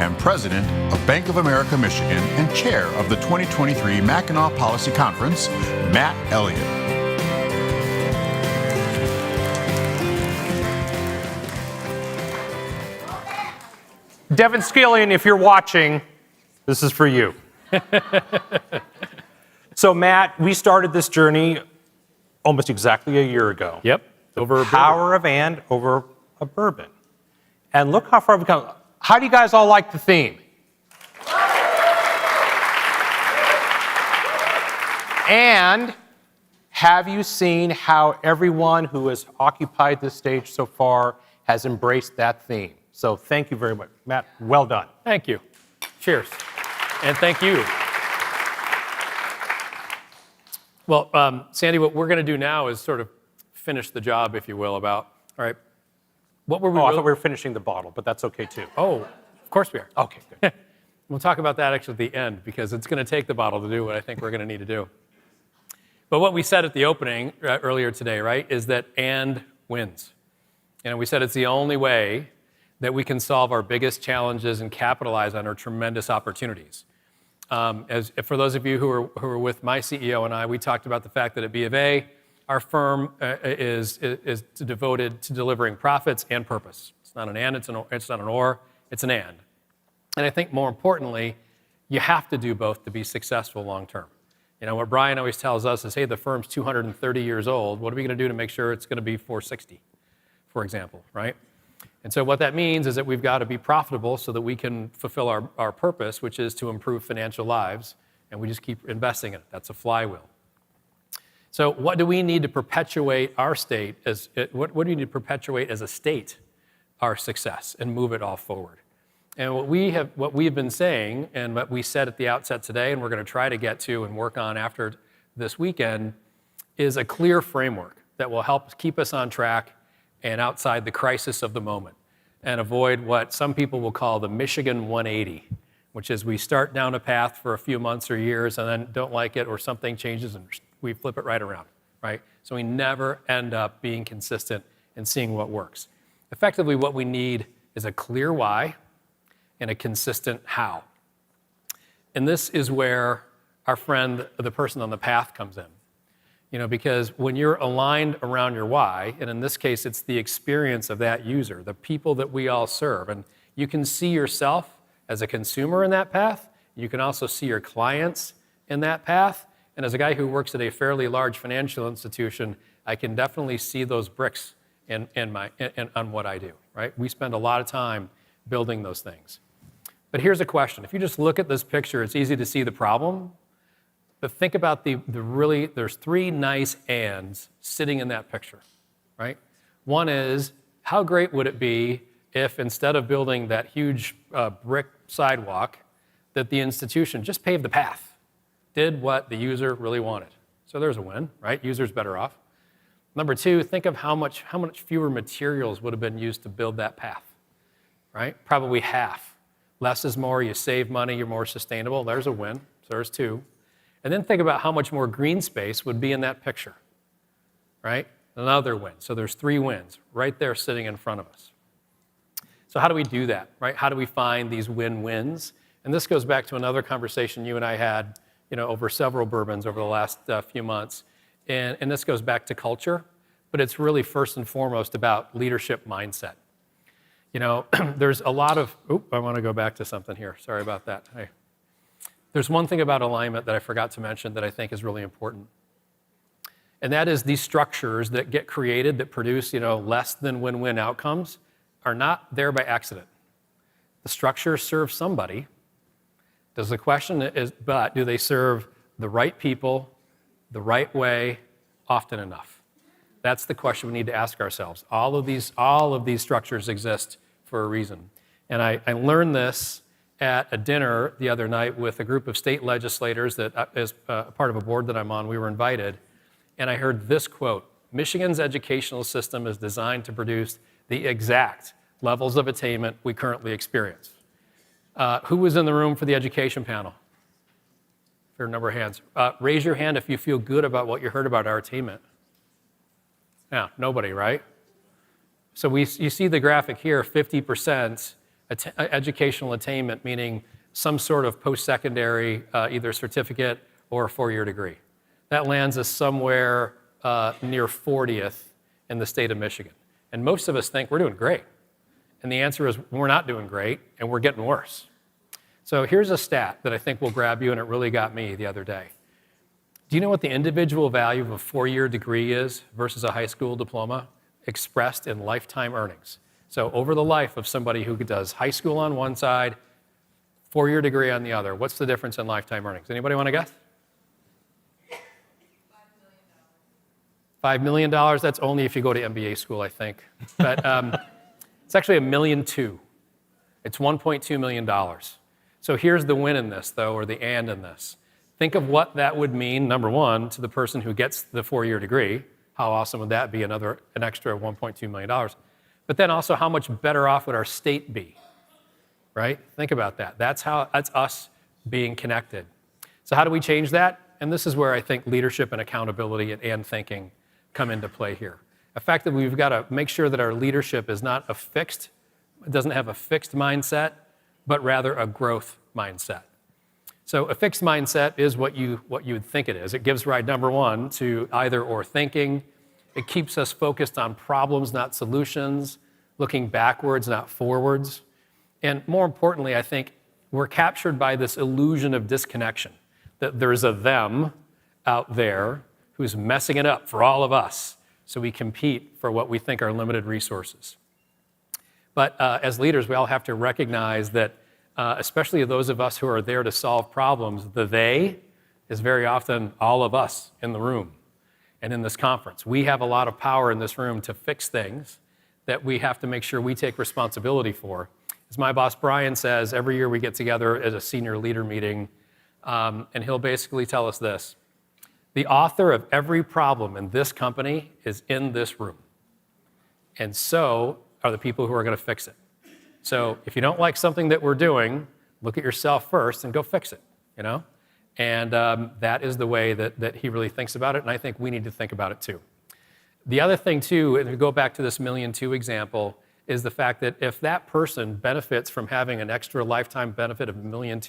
and President of Bank of America Michigan and Chair of the 2023 Mackinac Policy Conference, Matt Elliott. Devin Skillian, if you're watching, this is for you. So Matt, we started this journey almost exactly a year ago. Yep. Over the power of and over a bourbon. And look how far we've come. How do you guys all like the theme? And have you seen how everyone who has occupied this stage so far has embraced that theme? So thank you very much. Matt, well done. Thank you. Cheers. And thank you. Well, Sandy, what we're going to do now is sort of finish the job, if you will, about, all right, what were we... I thought we were finishing the bottle, but that's okay too. Oh, of course we are. Okay, good. We'll talk about that actually at the end, because it's going to take the bottle to do what I think we're going to need to do. But what we said at the opening earlier today, right, is that and wins. You know, we said it's the only way that we can solve our biggest challenges and capitalize on our tremendous opportunities. For those of you who are with my CEO and I, we talked about the fact that at B of A, our firm is devoted to delivering profits and purpose. It's not an and, it's not an or, it's an and. And I think more importantly, you have to do both to be successful long term. You know, what Brian always tells us is, hey, the firm's 230 years old. What are we going to do to make sure it's going to be 460, for example, right? And so what that means is that we've got to be profitable so that we can fulfill our purpose, which is to improve financial lives, and we just keep investing in it. That's a flywheel. So what do we need to perpetuate our state what do we need to perpetuate as a state our success and move it all forward? And what we've been saying and what we said at the outset today, and we're going to try to get to and work on after this weekend, is a clear framework that will help keep us on track and outside the crisis of the moment, and avoid what some people will call the Michigan 180, which is we start down a path for a few months or years and then don't like it, or something changes and we flip it right around, right? So we never end up being consistent and seeing what works. Effectively, what we need is a clear why and a consistent how. And this is where our friend, the person on the path, comes in. You know, because when you're aligned around your why, and in this case, it's the experience of that user, the people that we all serve, and you can see yourself as a consumer in that path. You can also see your clients in that path. And as a guy who works at a fairly large financial institution, I can definitely see those bricks on what I do, right? We spend a lot of time building those things. But here's a question. If you just look at this picture, it's easy to see the problem. But think about there's three nice ands sitting in that picture, right? One is, how great would it be if instead of building that huge brick sidewalk, that the institution just paved the path, did what the user really wanted? So there's a win, right? User's better off. Number two, think of how much fewer materials would have been used to build that path, right? Probably half. Less is more, you save money, you're more sustainable. There's a win, so there's two. And then think about how much more green space would be in that picture, right? Another win. So there's three wins right there sitting in front of us. So how do we do that, right? How do we find these win-wins? And this goes back to another conversation you and I had, over several bourbons over the last few months. And this goes back to culture, but it's really first and foremost about leadership mindset. There's a lot of, I want to go back to something here. Sorry about that. Hey. There's one thing about alignment that I forgot to mention that I think is really important. And that is these structures that get created that produce, less than win-win outcomes are not there by accident. The structures serve somebody. The question is, but do they serve the right people, the right way, often enough? That's the question we need to ask ourselves. All of these structures exist for a reason. And I learned this at a dinner the other night with a group of state legislators that, as part of a board that I'm on, we were invited. And I heard this quote: Michigan's educational system is designed to produce the exact levels of attainment we currently experience. Who was in the room for the education panel? Fair number of hands. Raise your hand if you feel good about what you heard about our attainment. Yeah, nobody, right? So you see the graphic here, 50% educational attainment, meaning some sort of post-secondary, either certificate or a 4-year degree. That lands us somewhere near 40th in the state of Michigan. And most of us think we're doing great. And the answer is we're not doing great, and we're getting worse. So here's a stat that I think will grab you, and it really got me the other day. Do you know what the individual value of a 4-year degree is versus a high school diploma, expressed in lifetime earnings? So over the life of somebody who does high school on one side, 4-year degree on the other, what's the difference in lifetime earnings? Anybody want to guess? $5 million, that's only if you go to MBA school, I think. But it's actually $1.2 million. It's $1.2 million. So here's the win in this, though, or the and in this. Think of what that would mean, number one, to the person who gets the 4-year degree. How awesome would that be, an extra $1.2 million? But then also, how much better off would our state be, right? Think about that. That's us being connected. So how do we change that? And this is where I think leadership and accountability and thinking come into play here. Effectively, we've got to make sure that our leadership is not doesn't have a fixed mindset, but rather a growth mindset. So a fixed mindset is what you would think it is. It gives rise, number one, to either or thinking. It keeps us focused on problems, not solutions, looking backwards, not forwards. And more importantly, I think we're captured by this illusion of disconnection, that there's a them out there who's messing it up for all of us, so we compete for what we think are limited resources. But as leaders, we all have to recognize that, especially those of us who are there to solve problems, the they is very often all of us in the room and in this conference. We have a lot of power in this room to fix things that we have to make sure we take responsibility for. As my boss Brian says, every year we get together at a senior leader meeting, and he'll basically tell us this: the author of every problem in this company is in this room, and so are the people who are going to fix it. So if you don't like something that we're doing, look at yourself first and go fix it, And that is the way that he really thinks about it, and I think we need to think about it too. The other thing too, and we go back to this $1.2 million example, is the fact that if that person benefits from having an extra lifetime benefit of $1.2 million,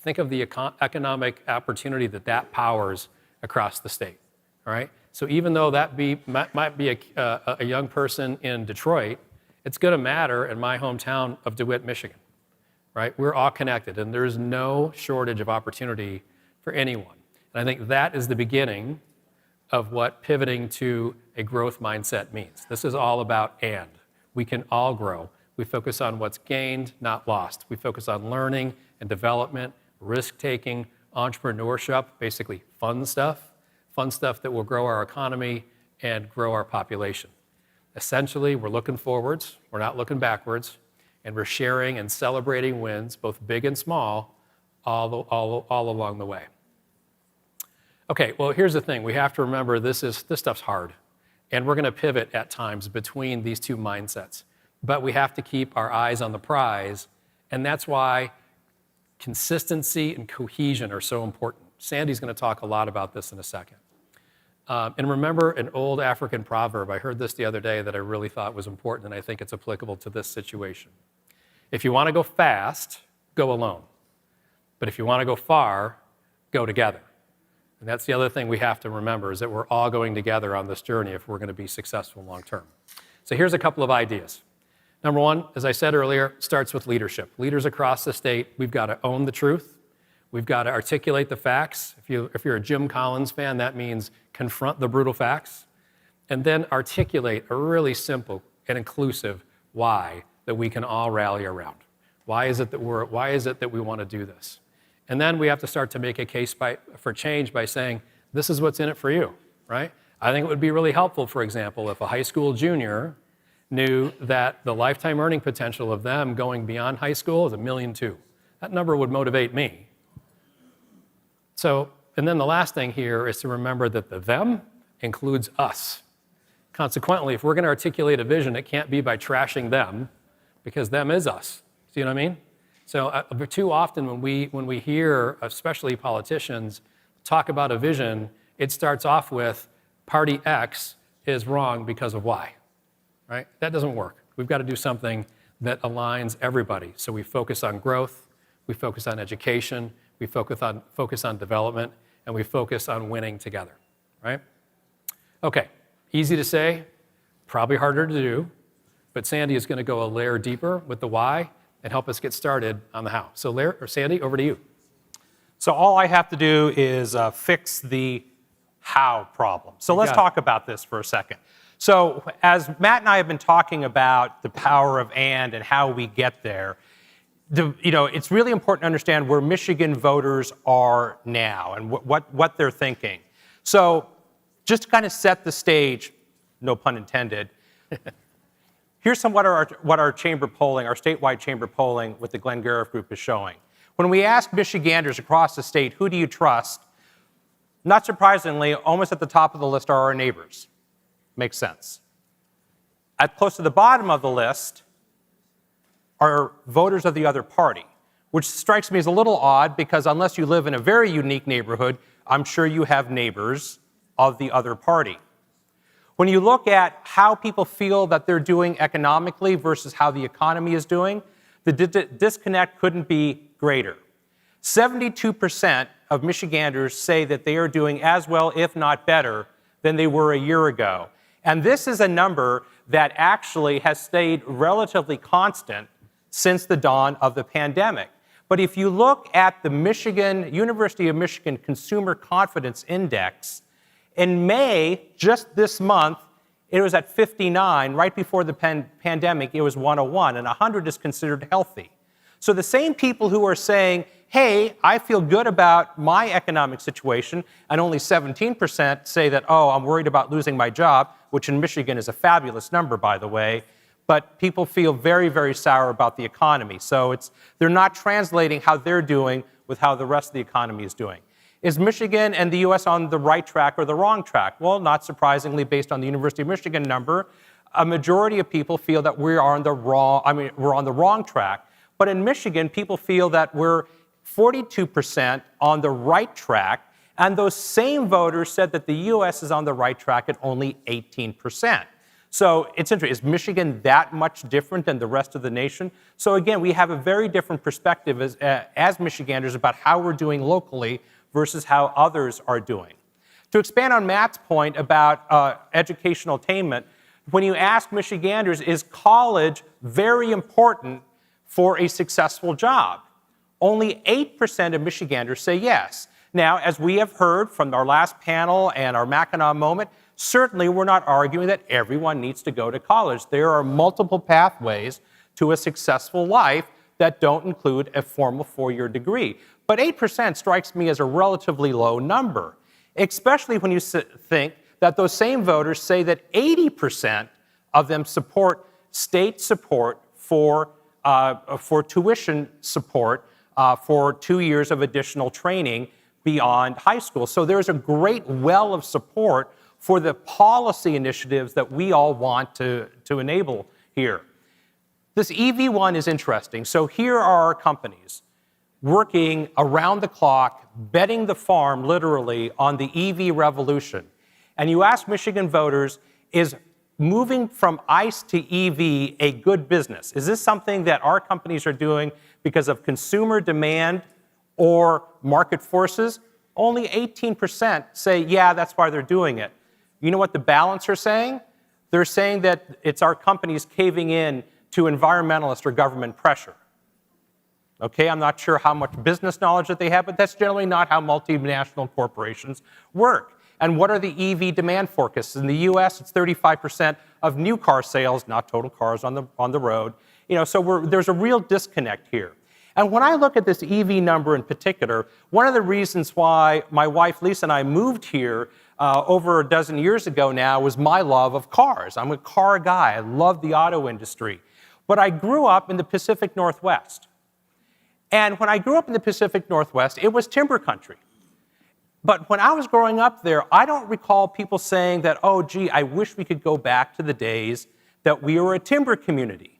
think of the economic opportunity that powers across the state, all right? So even though that might be a young person in Detroit, it's going to matter in my hometown of DeWitt, Michigan, right? We're all connected, and there's no shortage of opportunity for anyone. And I think that is the beginning of what pivoting to a growth mindset means. This is all about and. We can all grow. We focus on what's gained, not lost. We focus on learning and development, risk-taking, entrepreneurship, basically fun stuff that will grow our economy and grow our population. Essentially, we're looking forwards, we're not looking backwards, and we're sharing and celebrating wins, both big and small, all along the way. Okay, well, here's the thing. We have to remember this stuff's hard, and we're going to pivot at times between these two mindsets. But we have to keep our eyes on the prize, and that's why consistency and cohesion are so important. Sandy's going to talk a lot about this in a second. And remember an old African proverb. I heard this the other day that I really thought was important, and I think it's applicable to this situation. If you want to go fast, go alone. But if you want to go far, go together. And that's the other thing we have to remember is that we're all going together on this journey if we're going to be successful long term. So here's a couple of ideas. Number one, as I said earlier, starts with leadership. Leaders across the state, we've got to own the truth. We've got to articulate the facts. If you're a Jim Collins fan, that means confront the brutal facts. And then articulate a really simple and inclusive why that we can all rally around. Why is it that we want to do this? And then we have to start to make a case for change by saying, this is what's in it for you, right? I think it would be really helpful, for example, if a high school junior knew that the lifetime earning potential of them going beyond high school is $1.2 million. That number would motivate me. So, and then the last thing here is to remember that the them includes us. Consequently, if we're going to articulate a vision, it can't be by trashing them, because them is us. See what I mean? So too often when we hear, especially politicians, talk about a vision, it starts off with party X is wrong because of Y, right? That doesn't work. We've got to do something that aligns everybody. So we focus on growth, we focus on education, we focus on development, and we focus on winning together, right? Okay, easy to say, probably harder to do, but Sandy is going to go a layer deeper with the why and help us get started on the how. So Sandy, over to you. So all I have to do is fix the how problem. So let's talk about this for a second. So as Matt and I have been talking about the power of and how we get there, it's really important to understand where Michigan voters are now and what they're thinking. So just to kind of set the stage, no pun intended, here's what our chamber polling, our statewide chamber polling with the Glenn Gariff Group is showing. When we ask Michiganders across the state, who do you trust? Not surprisingly, almost at the top of the list are our neighbors. Makes sense. Close to the bottom of the list are voters of the other party, which strikes me as a little odd because unless you live in a very unique neighborhood, I'm sure you have neighbors of the other party. When you look at how people feel that they're doing economically versus how the economy is doing, the disconnect couldn't be greater. 72% of Michiganders say that they are doing as well, if not better, than they were a year ago. And this is a number that actually has stayed relatively constant since the dawn of the pandemic. But if you look at the University of Michigan Consumer Confidence Index, in May, just this month, it was at 59. Right before the pandemic, it was 101, and 100 is considered healthy. So the same people who are saying, hey, I feel good about my economic situation, and only 17% say that, oh, I'm worried about losing my job, which in Michigan is a fabulous number, by the way, but people feel very, very sour about the economy. So they're not translating how they're doing with how the rest of the economy is doing. Is Michigan and the U.S. on the right track or the wrong track? Well, not surprisingly, based on the University of Michigan number, a majority of people feel that we're on the wrong track. But in Michigan, people feel that we're 42% on the right track, and those same voters said that the U.S. is on the right track at only 18%. So it's interesting. Is Michigan that much different than the rest of the nation? So again, we have a very different perspective as Michiganders about how we're doing locally versus how others are doing. To expand on Matt's point about educational attainment, when you ask Michiganders, is college very important for a successful job? Only 8% of Michiganders say yes. Now, as we have heard from our last panel and our Mackinac moment, certainly we're not arguing that everyone needs to go to college. There are multiple pathways to a successful life that don't include a formal four-year degree. But 8% strikes me as a relatively low number, especially when you think that those same voters say that 80% of them support state support for tuition support for 2 years of additional training beyond high school. So there's a great well of support for the policy initiatives that we all want to enable here. This EV1 is interesting. So here are our companies working around the clock, betting the farm literally on the EV revolution. And you ask Michigan voters, is moving from ICE to EV a good business? Is this something that our companies are doing because of consumer demand or market forces, only 18% say, yeah, that's why they're doing it. You know what the balance are saying? They're saying that it's our companies caving in to environmentalist or government pressure. Okay, I'm not sure how much business knowledge that they have, but that's generally not how multinational corporations work. And what are the EV demand forecasts? In the US, it's 35% of new car sales, not total cars on the road. So there's a real disconnect here. And when I look at this EV number in particular, one of the reasons why my wife Lisa and I moved here over a dozen years ago now was my love of cars. I'm a car guy. I love the auto industry. But I grew up in the Pacific Northwest. And when I grew up in the Pacific Northwest, it was timber country. But when I was growing up there, I don't recall people saying that, oh, gee, I wish we could go back to the days that we were a timber community.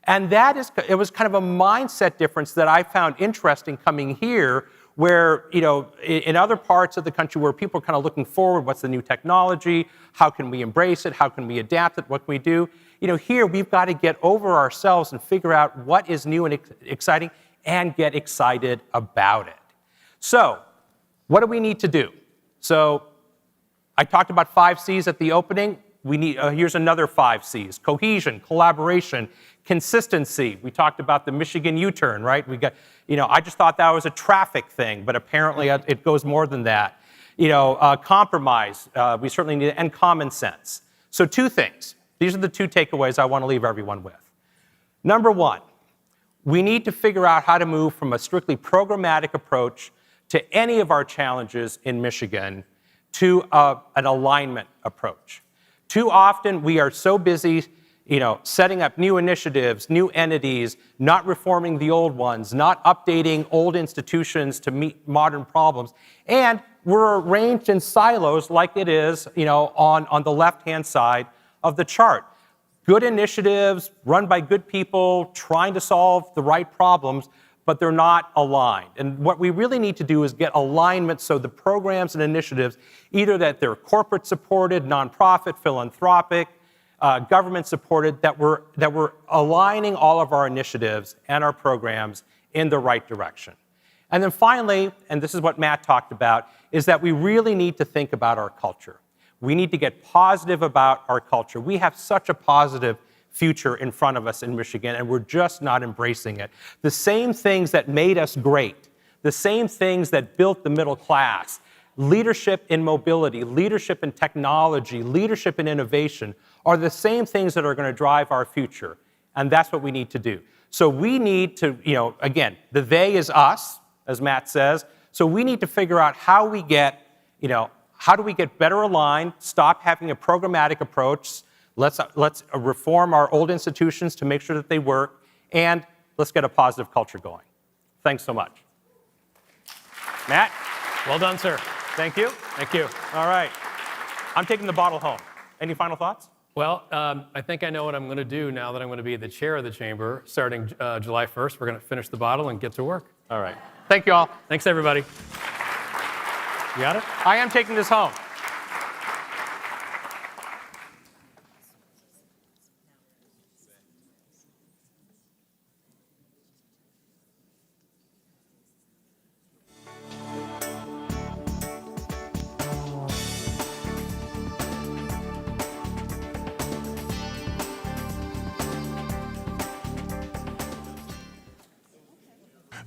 And it was kind of a mindset difference that I found interesting coming here, where, in other parts of the country where people are kind of looking forward, what's the new technology? How can we embrace it? How can we adapt it? What can we do? Here we've got to get over ourselves and figure out what is new and exciting and get excited about it. So, what do we need to do? So, I talked about 5 C's at the opening. Here's another 5 C's: cohesion, collaboration, consistency. We talked about the Michigan U-turn, right? I just thought that was a traffic thing, but apparently it goes more than that. Compromise, we certainly need, and common sense. So 2 things. These are the 2 takeaways I want to leave everyone with. Number 1, we need to figure out how to move from a strictly programmatic approach to any of our challenges in Michigan to an alignment approach. Too often, we are so busy, setting up new initiatives, new entities, not reforming the old ones, not updating old institutions to meet modern problems, and we're arranged in silos like it is, on the left-hand side of the chart. Good initiatives run by good people trying to solve the right problems, but they're not aligned. And what we really need to do is get alignment so the programs and initiatives, either that they're corporate supported, nonprofit, philanthropic, government supported, that we're aligning all of our initiatives and our programs in the right direction. And then finally, and this is what Matt talked about, is that we really need to think about our culture. We need to get positive about our culture. We have such a positive future in front of us in Michigan, and we're just not embracing it. The same things that made us great, the same things that built the middle class, leadership in mobility, leadership in technology, leadership in innovation, are the same things that are going to drive our future. And that's what we need to do. So we need to, again, the they is us, as Matt says. So we need to figure out how we get, how do we get better aligned, stop having a programmatic approach. Let's reform our old institutions to make sure that they work, and let's get a positive culture going. Thanks so much. Matt? Well done, sir. Thank you. Thank you. All right. I'm taking the bottle home. Any final thoughts? Well, I think I know what I'm going to do now that I'm going to be the chair of the chamber. Starting July 1st, we're going to finish the bottle and get to work. All right. Thank you all. Thanks, everybody. You got it? I am taking this home.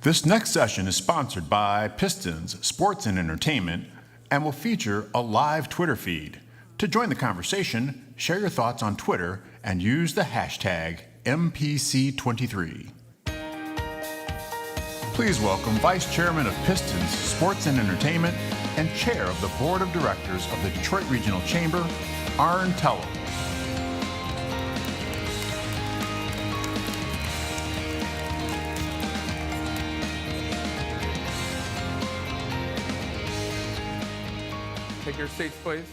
This next session is sponsored by Pistons Sports and Entertainment and will feature a live Twitter feed. To join the conversation, share your thoughts on Twitter and use the hashtag MPC23. Please welcome Vice Chairman of Pistons Sports and Entertainment and Chair of the Board of Directors of the Detroit Regional Chamber, Arn Tello. Take your seats, please.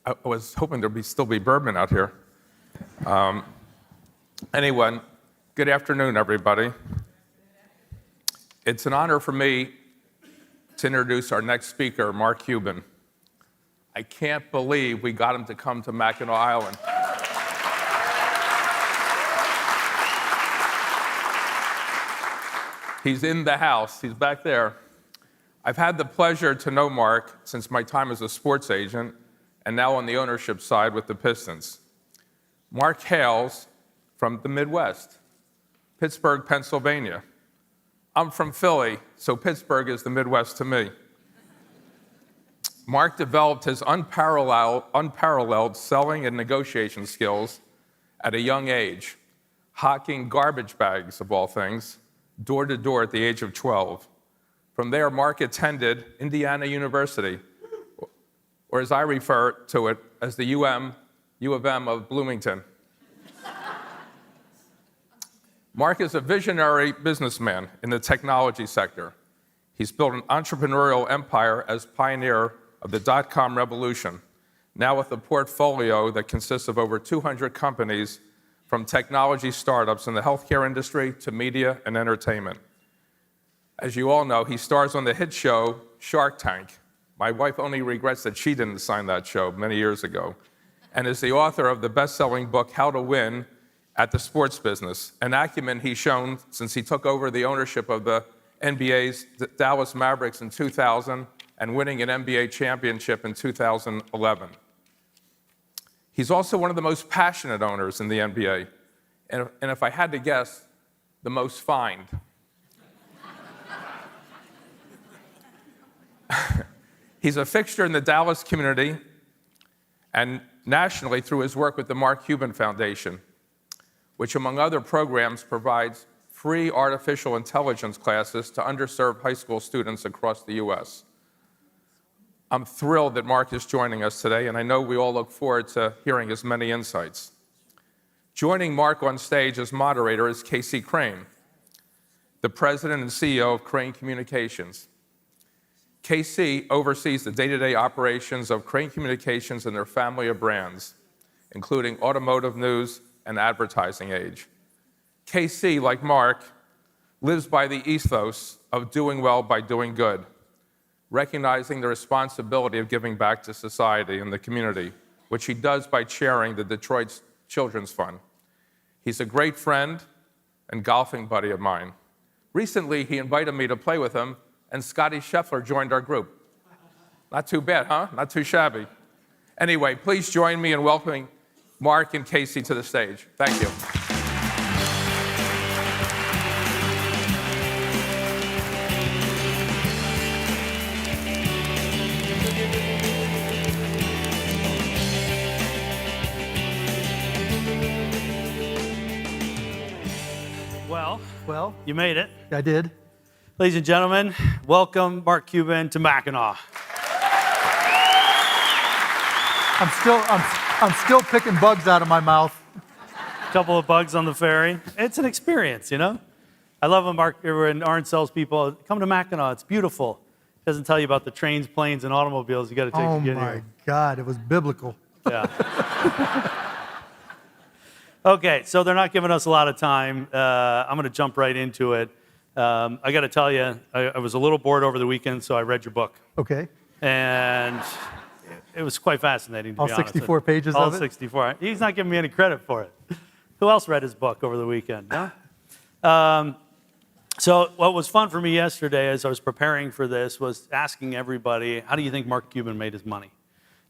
I was hoping there'd still be bourbon out here. Anyway, good afternoon, everybody. It's an honor for me to introduce our next speaker, Mark Cuban. I can't believe we got him to come to Mackinac Island. He's in the house. He's back there. I've had the pleasure to know Mark since my time as a sports agent and now on the ownership side with the Pistons. Mark hails from the Midwest, Pittsburgh, Pennsylvania. I'm from Philly, so Pittsburgh is the Midwest to me. Mark developed his unparalleled selling and negotiation skills at a young age, hawking garbage bags, of all things, door to door at the age of 12. From there, Mark attended Indiana University, or as I refer to it, as the U of M of Bloomington. Mark is a visionary businessman in the technology sector. He's built an entrepreneurial empire as pioneer of the dot-com revolution, now with a portfolio that consists of over 200 companies, from technology startups in the healthcare industry to media and entertainment. As you all know, he stars on the hit show Shark Tank. My wife only regrets that she didn't sign that show many years ago, and is the author of the best-selling book, How to Win at the Sports Business, an acumen he's shown since he took over the ownership of the NBA's Dallas Mavericks in 2000 and winning an NBA championship in 2011. He's also one of the most passionate owners in the NBA, and if I had to guess, the most fined. He's a fixture in the Dallas community and nationally through his work with the Mark Cuban Foundation, which, among other programs, provides free artificial intelligence classes to underserved high school students across the U.S. I'm thrilled that Mark is joining us today, and I know we all look forward to hearing his many insights. Joining Mark on stage as moderator is Casey Crane, the president and CEO of Crane Communications. KC oversees the day-to-day operations of Crane Communications and their family of brands, including Automotive News and Advertising Age. KC, like Mark, lives by the ethos of doing well by doing good, recognizing the responsibility of giving back to society and the community, which he does by chairing the Detroit Children's Fund. He's a great friend and golfing buddy of mine. Recently, he invited me to play with him, and Scotty Scheffler joined our group. Not too bad, huh? Not too shabby. Anyway, please join me in welcoming Mark and Casey to the stage. Thank you. Well, You made it. I did. Ladies and gentlemen, welcome Mark Cuban to Mackinac. I'm still picking bugs out of my mouth. A couple of bugs on the ferry. It's an experience, you know? I love when Orange tells people, come to Mackinac, it's beautiful. It doesn't tell you about the trains, planes, and automobiles you got to take to get here. Oh my God, it was biblical. Yeah. Okay, so they're not giving us a lot of time. I'm going to jump right into it. I got to tell you, I was a little bored over the weekend, so I read your book. Okay. And it was quite fascinating, to All be honest. 64 pages All of it? 64. He's not giving me any credit for it. Who else read his book over the weekend? No? So what was fun for me yesterday as I was preparing for this was asking everybody, how do you think Mark Cuban made his money?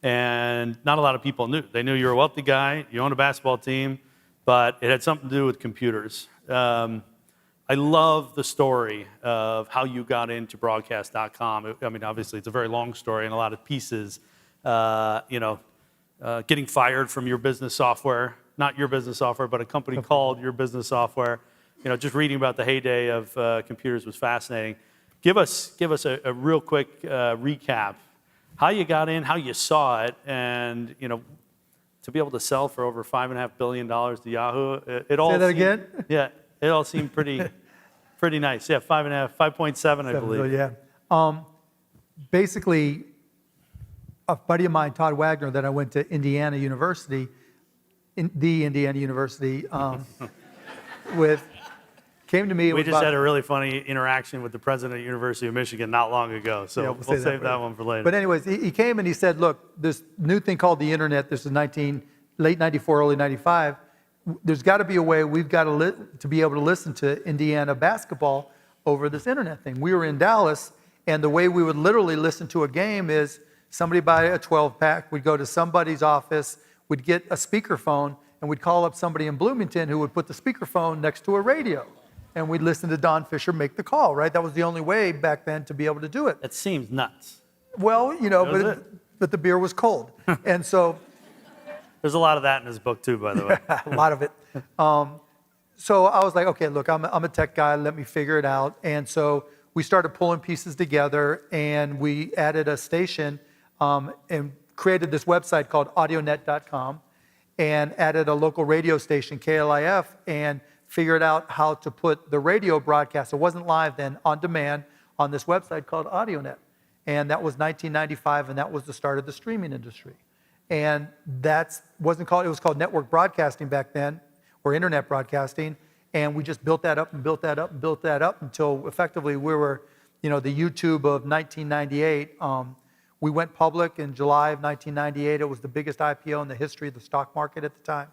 And not a lot of people knew. They knew you were a wealthy guy, you owned a basketball team, but it had something to do with computers. I love the story of how you got into broadcast.com. I mean, obviously, it's a very long story and a lot of pieces. Getting fired from your business software, not your business software, but a company called Your Business Software. Just reading about the heyday of computers was fascinating. Give us a real quick recap. How you got in, how you saw it, and to be able to sell for over $5.5 billion to Yahoo. It all Say that seemed, again? Yeah, it all seemed pretty nice. Yeah, 5.7, I believe. Yeah. Basically, a buddy of mine, Todd Wagner, that I went to Indiana University, with, came to me. We just had a really funny interaction with the president of the University of Michigan not long ago, so we'll save that one for later. But anyways, he came and he said, look, this new thing called the internet, this is late 94, early 95, there's got to be a way we've got to be able to listen to Indiana basketball over this internet thing. We were in Dallas, and the way we would literally listen to a game is somebody buy a 12-pack, we'd go to somebody's office, we'd get a speakerphone, and we'd call up somebody in Bloomington who would put the speakerphone next to a radio. And we'd listen to Don Fisher make the call, right? That was the only way back then to be able to do it. It seems nuts. Well, but the beer was cold. And so... There's a lot of that in his book too, by the way. A lot of it. So I was like, okay, look, I'm a tech guy. Let me figure it out. And so we started pulling pieces together, and we added a station and created this website called audionet.com and added a local radio station, KLIF, and figured out how to put the radio broadcast, it wasn't live then, on demand on this website called AudioNet. And that was 1995, and that was the start of the streaming industry. And it was called network broadcasting back then, or internet broadcasting. And we just built that up and built that up and built that up until effectively we were, the YouTube of 1998. We went public in July of 1998. It was the biggest IPO in the history of the stock market at the time.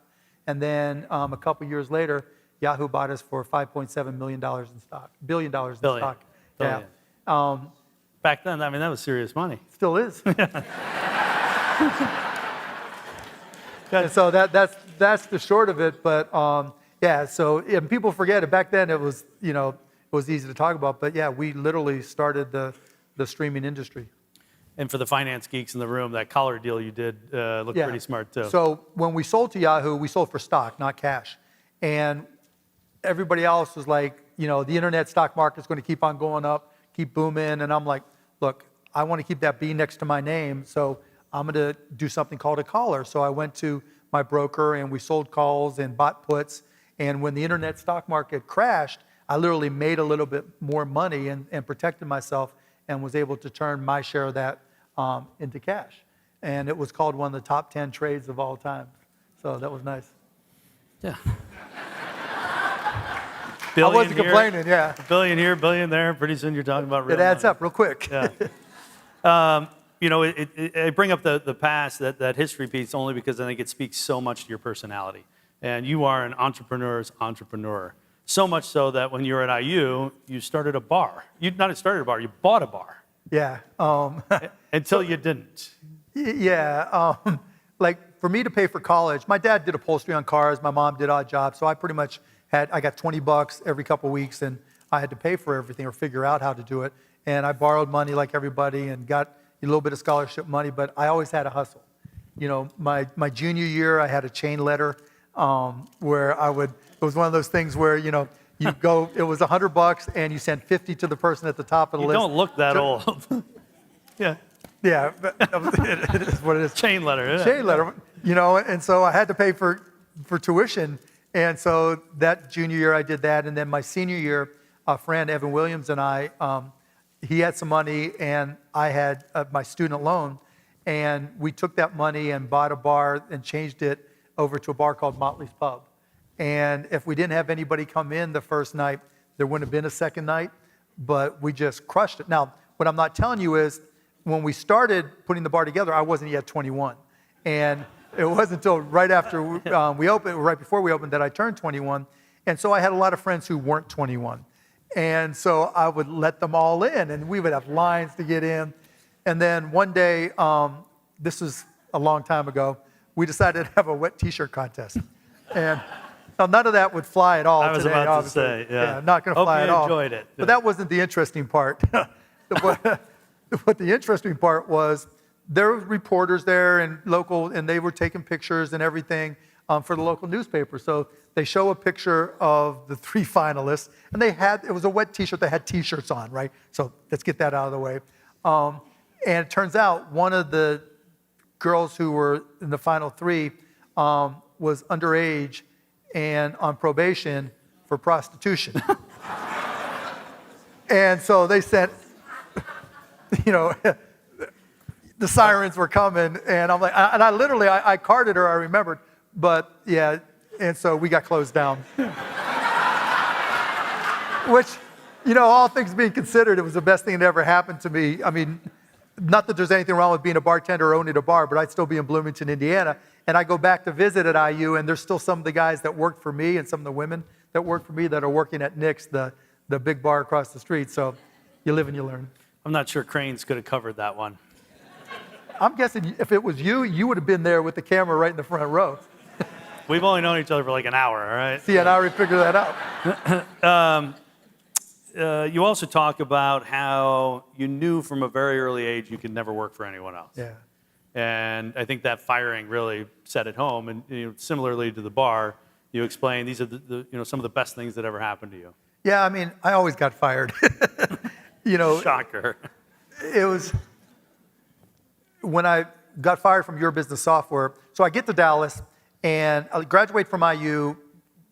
And then a couple years later, Yahoo bought us for $5.7 billion in stock. Billion. Yeah. Back then, that was serious money. Still is. And so that's the short of it. But and people forget it. Back then it was, it was easy to talk about. But yeah, we literally started the streaming industry. And for the finance geeks in the room, that collar deal you did looked pretty smart too. So when we sold to Yahoo, we sold for stock, not cash. And everybody else was like, the internet stock market's going to keep on going up, keep booming. And I'm like, look, I want to keep that B next to my name. So I'm going to do something called a collar. So I went to my broker and we sold calls and bought puts. And when the internet stock market crashed, I literally made a little bit more money and protected myself and was able to turn my share of that into cash. And it was called one of the top 10 trades of all time. So that was nice. Yeah. I wasn't complaining, yeah. A billion here, billion there. Pretty soon you're talking about real money. It adds up real quick. Yeah. I bring up the past, that history piece, only because I think it speaks so much to your personality. And you are an entrepreneur's entrepreneur. So much so that when you were at IU, you started a bar. You not started a bar, you bought a bar. Yeah. Until you didn't. Yeah. Like for me to pay for college, my dad did upholstery on cars, my mom did odd jobs, so I pretty much I got $20 every couple of weeks, and I had to pay for everything or figure out how to do it. And I borrowed money like everybody and got a little bit of scholarship money, but I always had a hustle. My junior year, I had a chain letter where it was one of those things where, you go, it was $100 and you sent 50 to the person at the top of the list. You don't look that old. Yeah. Yeah, but it is what it is. Chain letter. Yeah. Chain letter, and so I had to pay for tuition. And so that junior year I did that. And then my senior year, a friend, Evan Williams, and I, he had some money and I had my student loan. And we took that money and bought a bar and changed it over to a bar called Motley's Pub. And if we didn't have anybody come in the first night, there wouldn't have been a second night, but we just crushed it. Now, what I'm not telling you is when we started putting the bar together, I wasn't yet 21. And it wasn't until right after we opened, right before we opened, that I turned 21. And so I had a lot of friends who weren't 21. And so I would let them all in, and we would have lines to get in. And then one day, this was a long time ago, we decided to have a wet T-shirt contest. And now none of that would fly at all I was today, about obviously. to say, yeah. Not going to fly Hope at you all. enjoyed it. But that wasn't the interesting part. What the interesting part was, there were reporters there and they were taking pictures and everything for the local newspaper. So they show a picture of the 3 finalists, and it was a wet T-shirt. They had T-shirts on, right? So let's get that out of the way. And it turns out one of the girls who were in the final 3 was underage and on probation for prostitution. And so they sent, the sirens were coming, and I'm like, and I literally, I carded her, I remembered, but yeah, and so we got closed down. Which, all things being considered, it was the best thing that ever happened to me. I mean, not that there's anything wrong with being a bartender or owning a bar, but I'd still be in Bloomington, Indiana, and I go back to visit at IU, and there's still some of the guys that worked for me and some of the women that worked for me that are working at Nick's, the the big bar across the street. So you live and you learn. I'm not sure Cranes could have covered that one. I'm guessing if it was you, you would have been there with the camera right in the front row. We've only known each other for like an hour, all right? See, and I already figured that out. You also talk about how you knew from a very early age you could never work for anyone else. Yeah. And I think that firing really set it home. And similarly to the bar, you explained these are some of the best things that ever happened to you. Yeah, I mean, I always got fired. Shocker. It was when I got fired from Your Business Software. So I get to Dallas and I graduate from IU,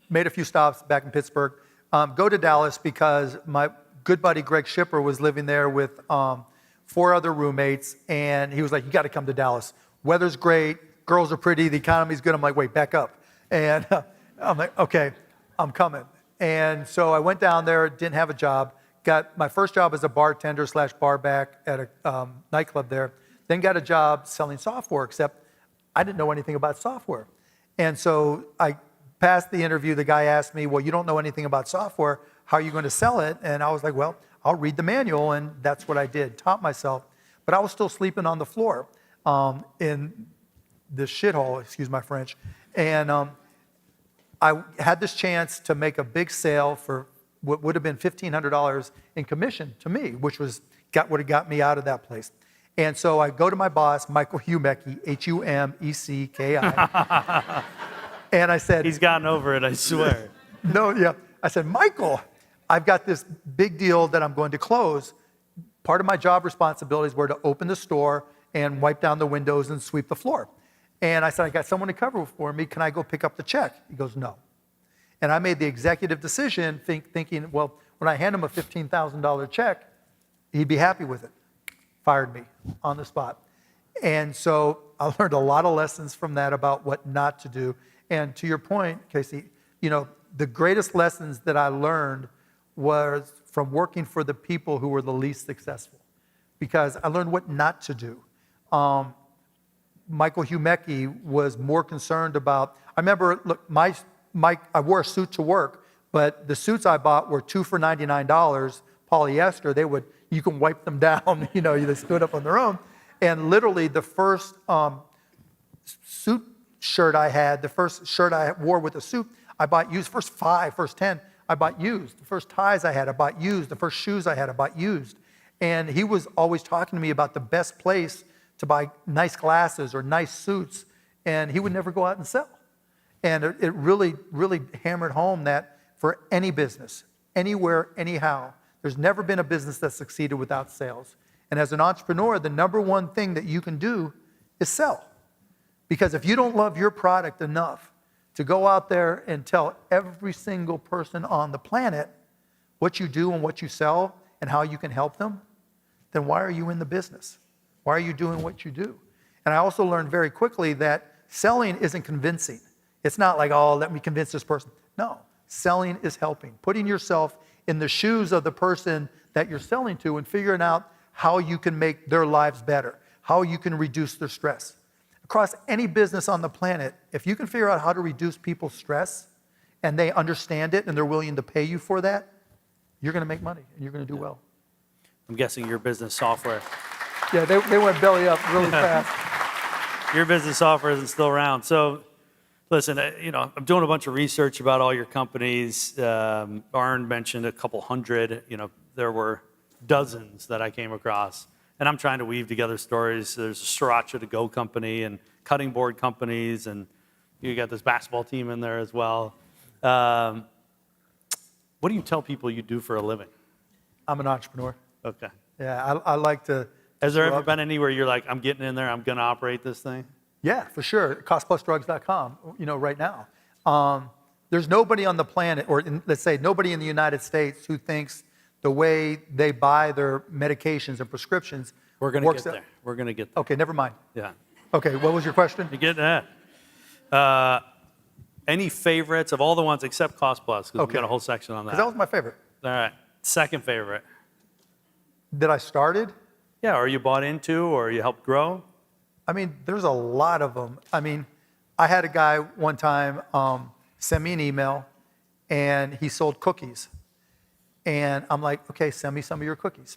made a few stops back in Pittsburgh, go to Dallas because my good buddy Greg Shipper was living there with 4 other roommates, and he was like, you got to come to Dallas. Weather's great, girls are pretty, the economy's good. I'm like, wait, back up. And I'm like, okay, I'm coming. And so I went down there, didn't have a job, got my first job as a bartender / bar back at a nightclub there, then got a job selling software, except I didn't know anything about software. And so I passed the interview, the guy asked me, well, you don't know anything about software, how are you going to sell it? And I was like, well, I'll read the manual, and that's what I did, taught myself. But I was still sleeping on the floor in this shithole, excuse my French. And I had this chance to make a big sale for what would have been $1,500 in commission to me, which would have got me out of that place. And so I go to my boss, Michael Humecki, Humecki. And I said... He's gotten over it, I swear. No, yeah. I said, Michael, I've got this big deal that I'm going to close. Part of my job responsibilities were to open the store and wipe down the windows and sweep the floor. And I said, I got someone to cover for me. Can I go pick up the check? He goes, no. And I made the executive decision thinking, well, when I hand him a $15,000 check, he'd be happy with it. Fired me on the spot. And so I learned a lot of lessons from that about what not to do. And to your point, Casey, the greatest lessons that I learned was from working for the people who were the least successful, because I learned what not to do. Michael Humecki was more concerned about, I remember, look, I wore a suit to work, but the suits I bought were 2 for $99, polyester. You can wipe them down, they stood up on their own. And literally the first suit shirt I had, the first shirt I wore with a suit, I bought used. First 10, I bought used. The first ties I had, I bought used. The first shoes I had, I bought used. And he was always talking to me about the best place to buy nice glasses or nice suits, and he would never go out and sell. And it really, really hammered home that for any business, anywhere, anyhow, there's never been a business that succeeded without sales. And as an entrepreneur, the number one thing that you can do is sell. Because if you don't love your product enough to go out there and tell every single person on the planet what you do and what you sell and how you can help them, then why are you in the business? Why are you doing what you do? And I also learned very quickly that selling isn't convincing. It's not like, oh, let me convince this person. No, selling is helping. Putting yourself in the shoes of the person that you're selling to and figuring out how you can make their lives better, how you can reduce their stress. Across any business on the planet, if you can figure out how to reduce people's stress and they understand it and they're willing to pay you for that, you're going to make money and you're going to do well. I'm guessing Your Business Software. Yeah, they went belly up really fast. Your Business Software isn't still around. So listen, I'm doing a bunch of research about all your companies. Arn mentioned a couple hundred. There were dozens that I came across. And I'm trying to weave together stories. There's a Sriracha to Go company and cutting board companies, and you got this basketball team in there as well. What do you tell people you do for a living? I'm an entrepreneur. Okay. Yeah, I like to. Has there ever been anywhere you're like, I'm getting in there, I'm going to operate this thing? Yeah, for sure. Costplusdrugs.com, right now. There's nobody on the planet, or let's say nobody in the United States who thinks the way they buy their medications and prescriptions We're going to get there. We're going to get there. Okay, never mind. Yeah. Okay, what was your question? You get that. Any favorites of all the ones except Cost Plus? Because we've got a whole section on that. Because that was my favorite. All right. Second favorite. That I started? Yeah, or you bought into, or you helped grow? I mean, there's a lot of them. I mean, I had a guy one time send me an email, and he sold cookies. And I'm like, okay, send me some of your cookies.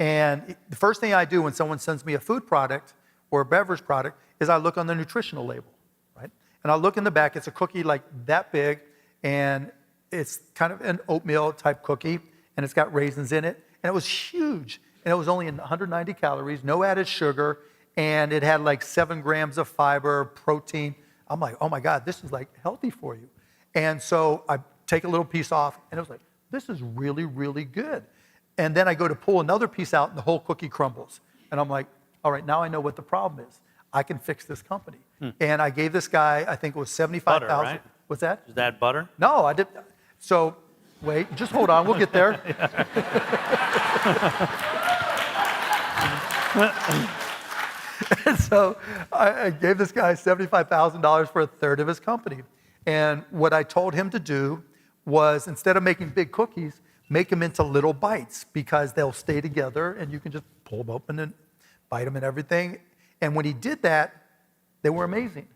And the first thing I do when someone sends me a food product or a beverage product is I look on the nutritional label, right? And I look in the back, it's a cookie like that big, and it's kind of an oatmeal type cookie, and it's got raisins in it. And it was huge, and it was only 190 calories, no added sugar, and it had like 7 grams of fiber, protein. I'm like, oh my God, this is like healthy for you. And so I take a little piece off, and it was like, this is really, really good. And then I go to pull another piece out, and the whole cookie crumbles. And I'm like, all right, now I know what the problem is. I can fix this company. And I gave this guy, I think it was $75,000. Butter, right? What's that? Is that butter? No, I did. So, wait, just hold on, we'll get there. And so I gave this guy $75,000 for a third of his company. And what I told him to do was, instead of making big cookies, make them into little bites, because they'll stay together and you can just pull them open and bite them and everything. And when he did that, they were amazing.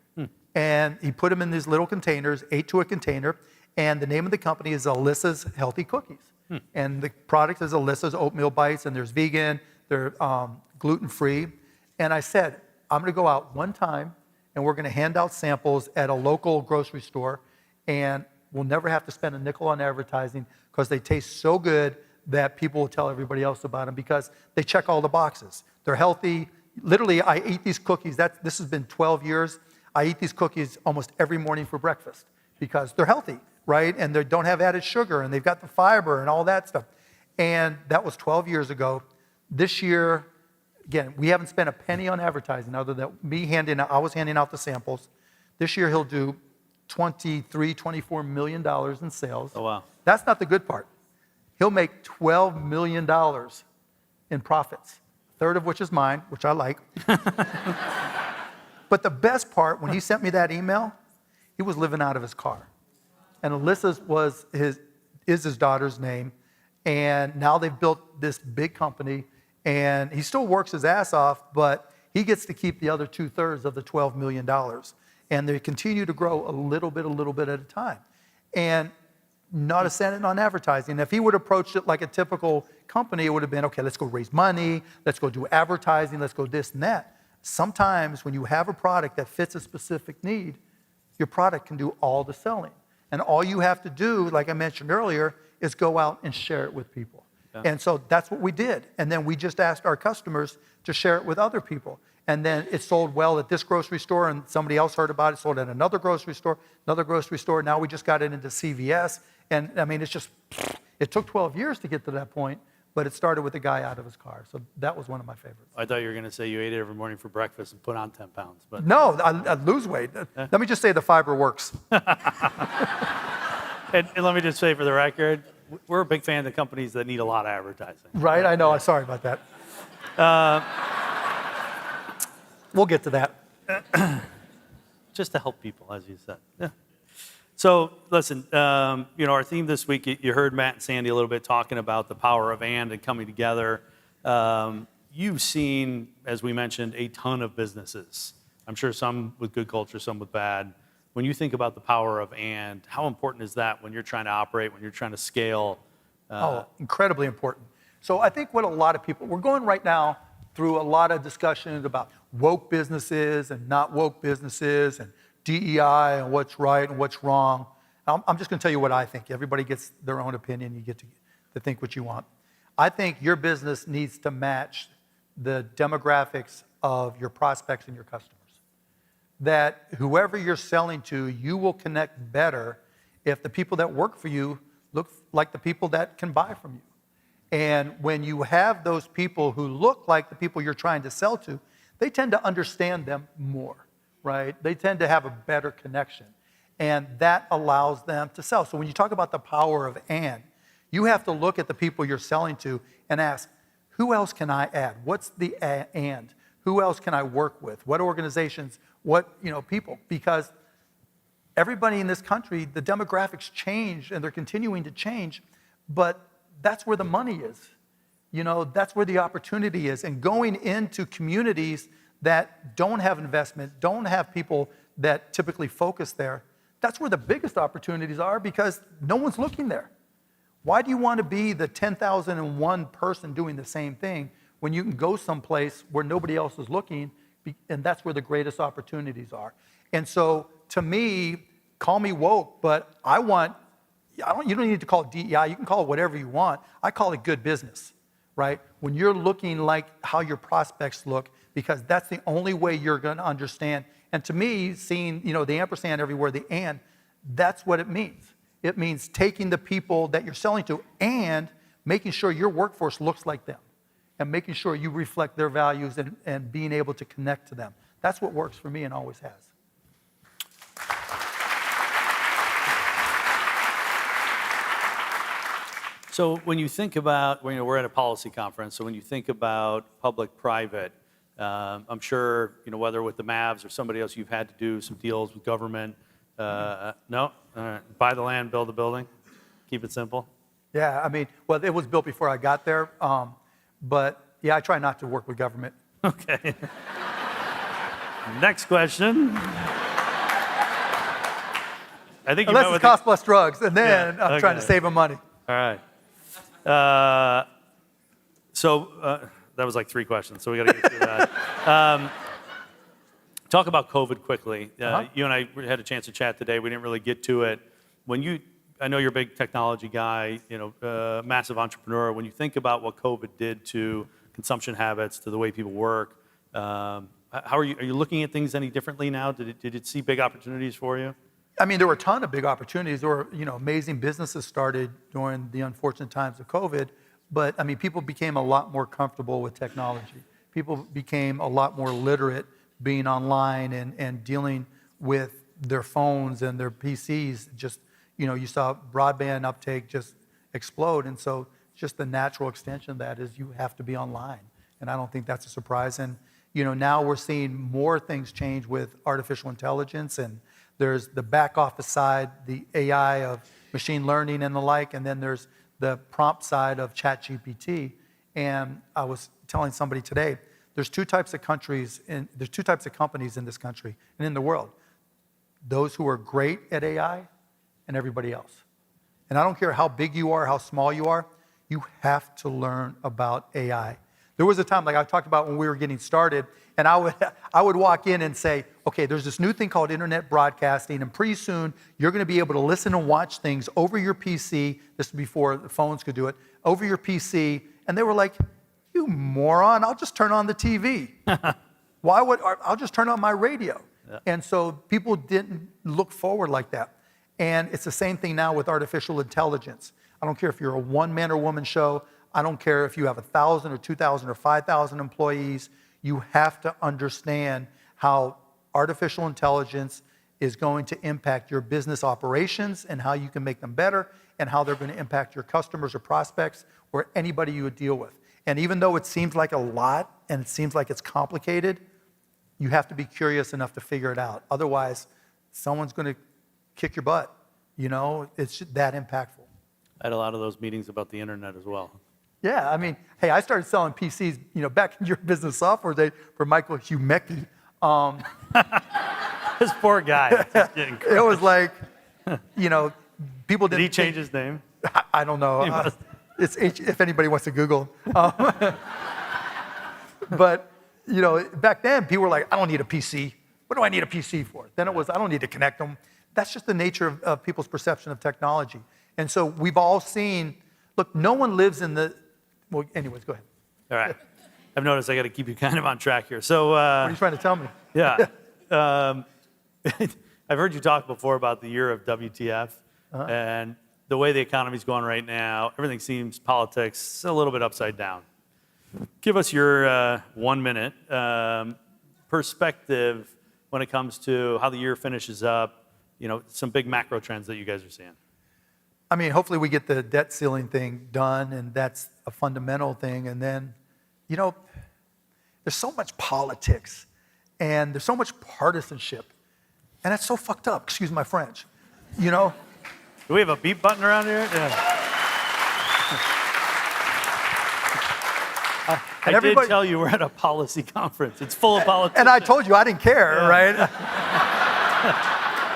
And he put them in these little containers, 8 to a container, and the name of the company is Alyssa's Healthy Cookies. And the product is Alyssa's Oatmeal Bites, and there's vegan, they're gluten-free. And I said, I'm gonna go out one time, and we're gonna hand out samples at a local grocery store, and we'll never have to spend a nickel on advertising, because they taste so good that people will tell everybody else about them, because they check all the boxes. They're healthy. Literally, I eat these cookies. This has been 12 years. I eat these cookies almost every morning for breakfast, because they're healthy, right? And they don't have added sugar, and they've got the fiber and all that stuff. And that was 12 years ago. This year, again, we haven't spent a penny on advertising other than I was handing out the samples. This year, he'll do $24 million in sales. Oh, wow. That's not the good part. He'll make $12 million in profits, a third of which is mine, which I like. But the best part, when he sent me that email, he was living out of his car. And Alyssa's is his daughter's name. And now they've built this big company, and he still works his ass off, but he gets to keep the other 2/3 of the $12 million. And they continue to grow a little bit at a time. And not a cent on advertising. If he would have approached it like a typical company, it would have been, okay, let's go raise money, let's go do advertising, let's go this and that. Sometimes when you have a product that fits a specific need, your product can do all the selling. And all you have to do, like I mentioned earlier, is go out and share it with people. Yeah. And so that's what we did. And then we just asked our customers to share it with other people. And then it sold well at this grocery store, and somebody else heard about it, sold at another grocery store. Now we just got it into CVS. And I mean, it took 12 years to get to that point, but it started with a guy out of his car. So that was one of my favorites. I thought you were going to say you ate it every morning for breakfast and put on 10 pounds. But no, I lose weight. Let me just say the fiber works. And let me just say for the record, we're a big fan of the companies that need a lot of advertising. Right, I know. Sorry about that. We'll get to that. Just to help people, as you said. Yeah. So listen, our theme this week, you heard Matt and Sandy a little bit talking about the power of and coming together. You've seen, as we mentioned, a ton of businesses. I'm sure some with good culture, some with bad. When you think about the power of and, how important is that when you're trying to operate, when you're trying to scale? Incredibly important. So I think what a lot of people, we're going right now through a lot of discussions about woke businesses and not woke businesses and DEI and what's right and what's wrong. I'm just going to tell you what I think. Everybody gets their own opinion. You get to think what you want. I think your business needs to match the demographics of your prospects and your customers. That whoever you're selling to, you will connect better if the people that work for you look like the people that can buy from you. And when you have those people who look like the people you're trying to sell to, they tend to understand them more. Right? They tend to have a better connection, and that allows them to sell. So when you talk about the power of and, you have to look at the people you're selling to and ask, who else can I add? What's the and? Who else can I work with? What organizations? What people? Because everybody in this country, the demographics change, and they're continuing to change, but that's where the money is. That's where the opportunity is. And going into communities that don't have investment, don't have people that typically focus there, that's where the biggest opportunities are, because no one's looking there. Why do you want to be the 10,001 person doing the same thing when you can go someplace where nobody else is looking, and that's where the greatest opportunities are? And so, to me, call me woke, but you don't need to call it DEI. You can call it whatever you want. I call it good business, right? When you're looking like how your prospects look, because that's the only way you're going to understand. And to me, seeing, the ampersand everywhere, the and, that's what it means. It means taking the people that you're selling to and making sure your workforce looks like them and making sure you reflect their values and being able to connect to them. That's what works for me and always has. So when you think about, we're at a policy conference, so when you think about public-private, I'm sure, whether with the Mavs or somebody else, you've had to do some deals with government. No? All right. Buy the land, build the building, keep it simple. Yeah, it was built before I got there, but yeah, I try not to work with government. Okay. Next question. I think unless it's cost plus drugs, and then I'm trying to save them money. All right. That was like 3 questions, so we got to get through that. Talk about COVID quickly. You and I had a chance to chat today. We didn't really get to it. I know you're a big technology guy, massive entrepreneur. When you think about what COVID did to consumption habits, to the way people work, how are you looking at things any differently now? Did it see big opportunities for you? There were a ton of big opportunities. There were, amazing businesses started during the unfortunate times of COVID. But, people became a lot more comfortable with technology. People became a lot more literate being online and dealing with their phones and their PCs. Just, you saw broadband uptake just explode. And so just the natural extension of that is you have to be online. And I don't think that's a surprise. And, now we're seeing more things change with artificial intelligence, and there's the back office side, the AI of machine learning and the like, and then there's the prompt side of ChatGPT. And I was telling somebody today, there's two types of companies in this country and in the world. Those who are great at AI and everybody else. And I don't care how big you are, how small you are, you have to learn about AI. There was a time, like I talked about when we were getting started, and I would walk in and say, okay, there's this new thing called internet broadcasting, and pretty soon you're going to be able to listen and watch things over your PC. This was before the phones could do it, over your PC. And they were like, you moron, I'll just turn on the TV. I'll just turn on my radio. Yeah. And so people didn't look forward like that. And it's the same thing now with artificial intelligence. I don't care if you're a one-man or woman show. I don't care if you have 1,000 or 2,000 or 5,000 employees. You have to understand how artificial intelligence is going to impact your business operations and how you can make them better and how they're going to impact your customers or prospects or anybody you would deal with. And even though it seems like a lot and it seems like it's complicated, you have to be curious enough to figure it out. Otherwise, someone's going to kick your butt. It's that impactful. I had a lot of those meetings about the internet as well. Yeah, hey, I started selling PCs, back in your business software day for Michael Humecki. This poor guy. It was like, people didn't. Did he change his name? I don't know. It's if anybody wants to Google. But back then people were like, I don't need a PC. What do I need a PC for? Then it was, I don't need to connect them. That's just the nature of people's perception of technology. And so we've all seen. Look, no one lives in the. Well, anyways, go ahead. All right. I've noticed I got to keep you kind of on track here. So. What are you trying to tell me? Yeah. I've heard you talk before about the year of WTF, and the way the economy's going right now, everything seems, politics, a little bit upside down. Give us your 1 minute perspective when it comes to how the year finishes up, some big macro trends that you guys are seeing. Hopefully we get the debt ceiling thing done, and that's a fundamental thing. And then, there's so much politics, and there's so much partisanship, and that's so fucked up. Excuse my French. Do we have a beep button around here? Yeah. I did tell you we're at a policy conference. It's full of politics. And I told you I didn't care, right?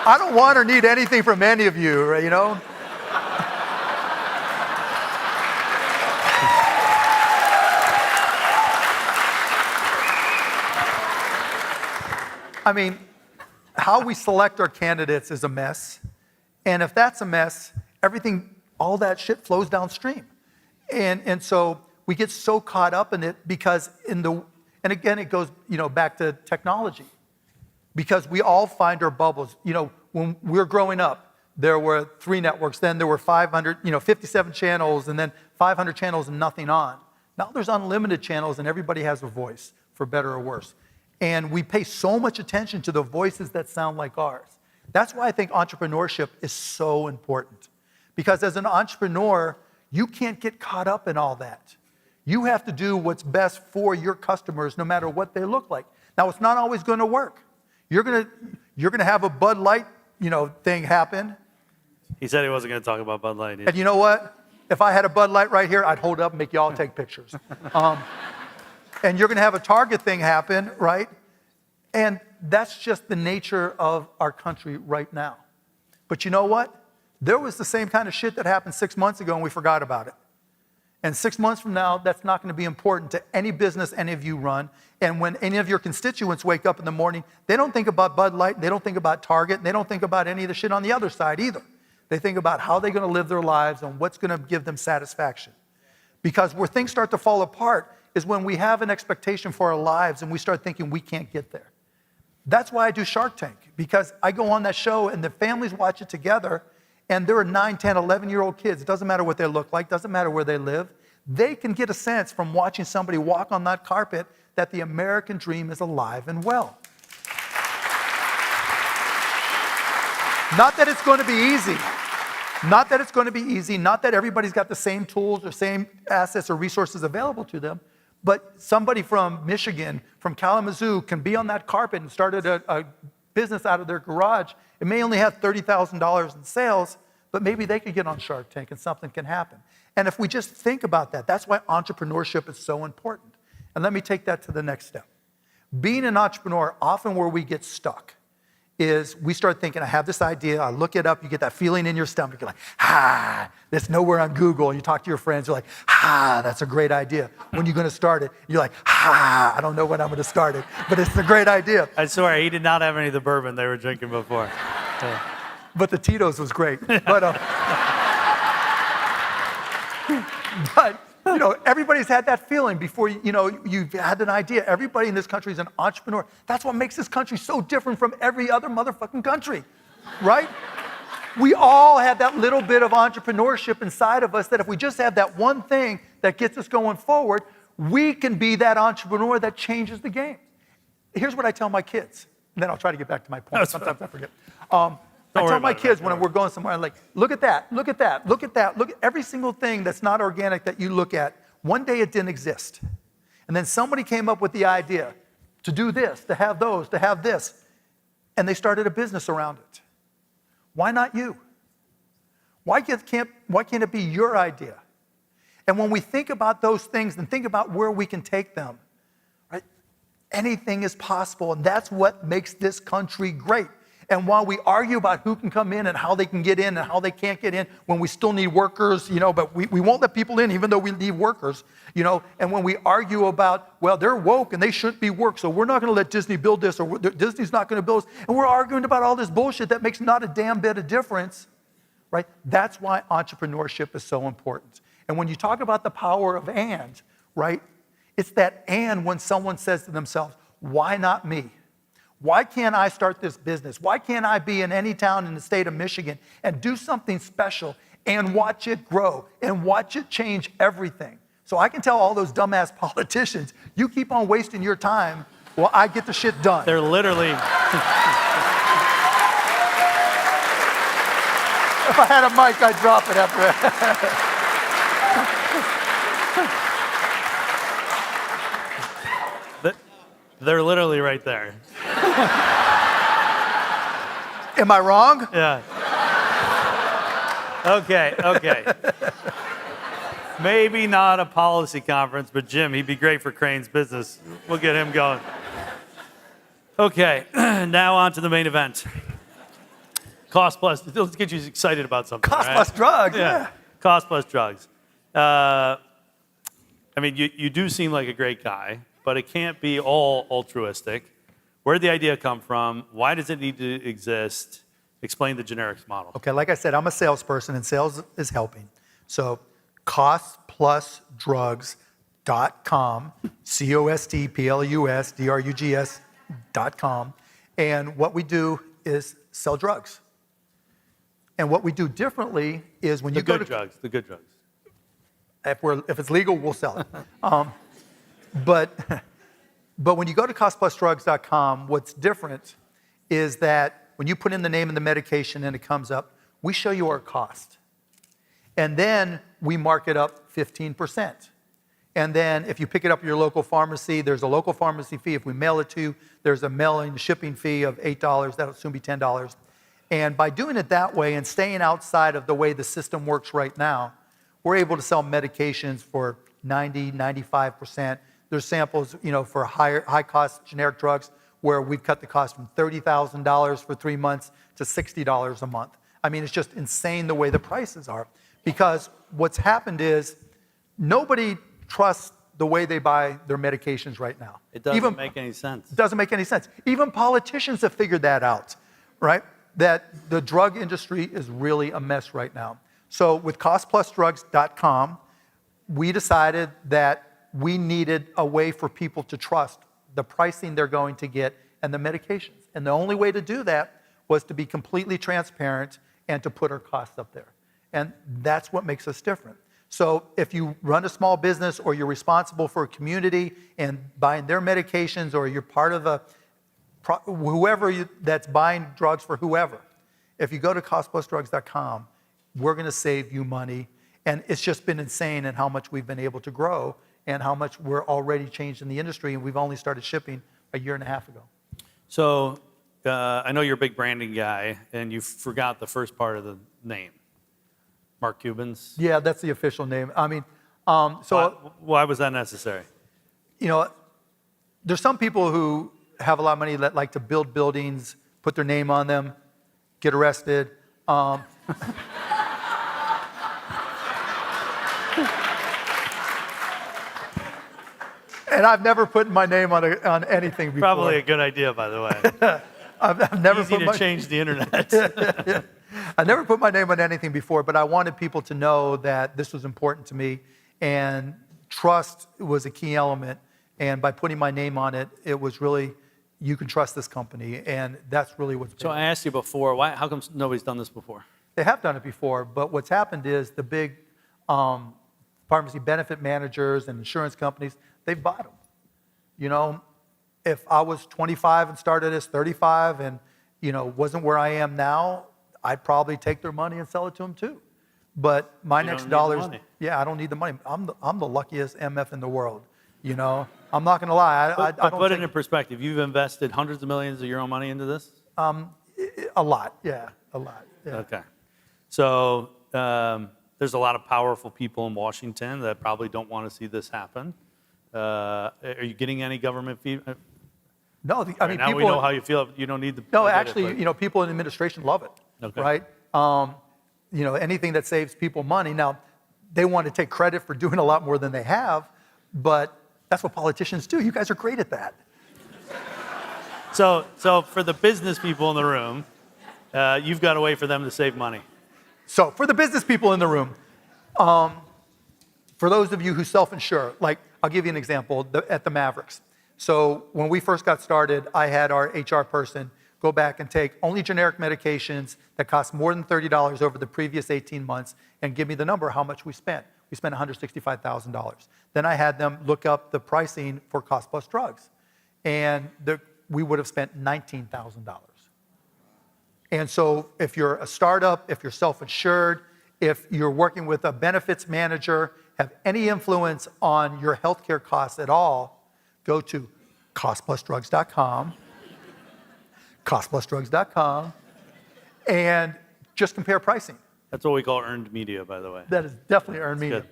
I don't want or need anything from any of you, right? I mean, how we select our candidates is a mess. And if that's a mess, everything, all that shit flows downstream. And so we get so caught up in it because and again, it goes, back to technology. Because we all find our bubbles. When we were growing up, there were 3 networks, then there were 57 channels, and then 500 channels and nothing on. Now there's unlimited channels and everybody has a voice, for better or worse. And we pay so much attention to the voices that sound like ours. That's why I think entrepreneurship is so important. Because as an entrepreneur, you can't get caught up in all that. You have to do what's best for your customers, no matter what they look like. Now, it's not always going to work. You're gonna have a Bud Light, thing happen. He said he wasn't going to talk about Bud Light. And you know what? If I had a Bud Light right here, I'd hold it up and make y'all take pictures. And you're going to have a Target thing happen, right? And that's just the nature of our country right now. But you know what? There was the same kind of shit that happened 6 months ago and we forgot about it. And 6 months from now, that's not going to be important to any business any of you run. And when any of your constituents wake up in the morning, they don't think about Bud Light, they don't think about Target, and they don't think about any of the shit on the other side either. They think about how they're going to live their lives and what's going to give them satisfaction. Because where things start to fall apart is when we have an expectation for our lives and we start thinking we can't get there. That's why I do Shark Tank, because I go on that show and the families watch it together, and there are 9, 10, 11-year-old kids. It doesn't matter what they look like, doesn't matter where they live. They can get a sense from watching somebody walk on that carpet that the American dream is alive and well. Not that it's going to be easy. Not that it's going to be easy. Not that everybody's got the same tools or same assets or resources available to them. But somebody from Michigan, from Kalamazoo, can be on that carpet and start a business out of their garage. It may only have $30,000 in sales, but maybe they could get on Shark Tank and something can happen. And if we just think about that, that's why entrepreneurship is so important. And let me take that to the next step. Being an entrepreneur, often where we get stuck is we start thinking, I have this idea, I look it up, you get that feeling in your stomach, you're like, that's nowhere on Google. And you talk to your friends, you're like, that's a great idea. When you're going to start it, you're like, I don't know when I'm going to start it, but it's a great idea. I swear, he did not have any of the bourbon they were drinking before. Yeah. But the Tito's was great. But everybody's had that feeling before, you've had an idea. Everybody in this country is an entrepreneur. That's what makes this country so different from every other motherfucking country, right? We all have that little bit of entrepreneurship inside of us that if we just have that one thing that gets us going forward, we can be that entrepreneur that changes the game. Here's what I tell my kids, and then I'll try to get back to my point. Sometimes I forget. I tell my kids when we're going somewhere, I'm like, look at that, look at that, look at that, look at every single thing that's not organic that you look at. One day it didn't exist. And then somebody came up with the idea to do this, to have those, to have this. And they started a business around it. Why not you? Why can't it be your idea? And when we think about those things and think about where we can take them, right, anything is possible. And that's what makes this country great. And while we argue about who can come in and how they can get in and how they can't get in, when we still need workers, but we won't let people in even though we need workers, and when we argue about, well, they're woke and they shouldn't be woke, so we're not going to let Disney build this, or Disney's not going to build this, and we're arguing about all this bullshit that makes not a damn bit of difference, right? That's why entrepreneurship is so important. And when you talk about the power of and, right, it's that and when someone says to themselves, why not me? Why can't I start this business? Why can't I be in any town in the state of Michigan and do something special and watch it grow and watch it change everything? So I can tell all those dumbass politicians, you keep on wasting your time while I get the shit done. They're literally... If I had a mic, I'd drop it after that. They're literally right there. Am I wrong? Yeah. Okay. Maybe not a policy conference, but Jim, he'd be great for Crane's business. We'll get him going. Okay, now on to the main event. Cost plus, let's get you excited about something. Cost plus drugs, yeah. Cost plus drugs. I mean, you do seem like a great guy, but it can't be all altruistic. Where did the idea come from? Why does it need to exist? Explain the generics model. Okay, like I said, I'm a salesperson and sales is helping. So costplusdrugs.com, costplusdrugs.com. And what we do is sell drugs. And what we do differently is when you go to the good drugs. If it's legal, we'll sell it. But when you go to costplusdrugs.com, what's different is that when you put in the name of the medication and it comes up, we show you our cost. And then we mark it up 15%. And then if you pick it up at your local pharmacy, there's a local pharmacy fee. If we mail it to you, there's a mailing shipping fee of $8. That'll soon be $10. And by doing it that way and staying outside of the way the system works right now, we're able to sell medications for 90, 95%. There's samples, for high cost generic drugs where we've cut the cost from $30,000 for 3 months to $60 a month. I mean, it's just insane the way the prices are. Because what's happened is nobody trusts the way they buy their medications right now. It doesn't make any sense. It doesn't make any sense. Even politicians have figured that out, right? That the drug industry is really a mess right now. So with costplusdrugs.com, we decided that we needed a way for people to trust the pricing they're going to get and the medications. And the only way to do that was to be completely transparent and to put our costs up there. And that's what makes us different. So if you run a small business or you're responsible for a community and buying their medications, or you're part of that's buying drugs for whoever, if you go to costplusdrugs.com, we're going to save you money. And it's just been insane in how much we've been able to grow and how much we're already changed in the industry. And we've only started shipping a year and a half ago. So I know you're a big branding guy, and you forgot the first part of the name. Mark Cuban's? Yeah, that's the official name. I mean, why was that necessary? There's some people who have a lot of money that like to build buildings, put their name on them, get arrested. And I've never put my name on anything before. Probably a good idea, by the way. I've never Easy to change the internet. I never put my name on anything before, but I wanted people to know that this was important to me, and trust was a key element. And by putting my name on it, it was really, you can trust this company, and that's really what's. So I asked you before, how come nobody's done this before? They have done it before, but what's happened is the big pharmacy benefit managers and insurance companies, they've bought them. If I was 25 and started as 35 and wasn't where I am now, I'd probably take their money and sell it to them too. But my next dollars, I don't need the money. I'm the luckiest MF in the world. I'm not going to lie. I don't put it in perspective. You've invested hundreds of millions of your own money into this? A lot, yeah, a lot. Yeah. Okay. So there's a lot of powerful people in Washington that probably don't want to see this happen. Are you getting any government feedback? No, now people, we know how you feel. You don't need the. No, actually, people in administration love it. Okay. Right? Anything that saves people money. Now, they want to take credit for doing a lot more than they have, but that's what politicians do. You guys are great at that. So for the business people in the room, you've got a way for them to save money. So for the business people in the room, for those of you who self-insure, like I'll give you an example at the Mavericks. So when we first got started, I had our HR person go back and take only generic medications that cost more than $30 over the previous 18 months and give me the number, how much we spent. We spent $165,000. Then I had them look up the pricing for cost plus drugs. And we would have spent $19,000. And so if you're a startup, if you're self-insured, if you're working with a benefits manager, have any influence on your healthcare costs at all, go to costplusdrugs.com, costplusdrugs.com, and just compare pricing. That's what we call earned media, by the way. That is definitely earned media.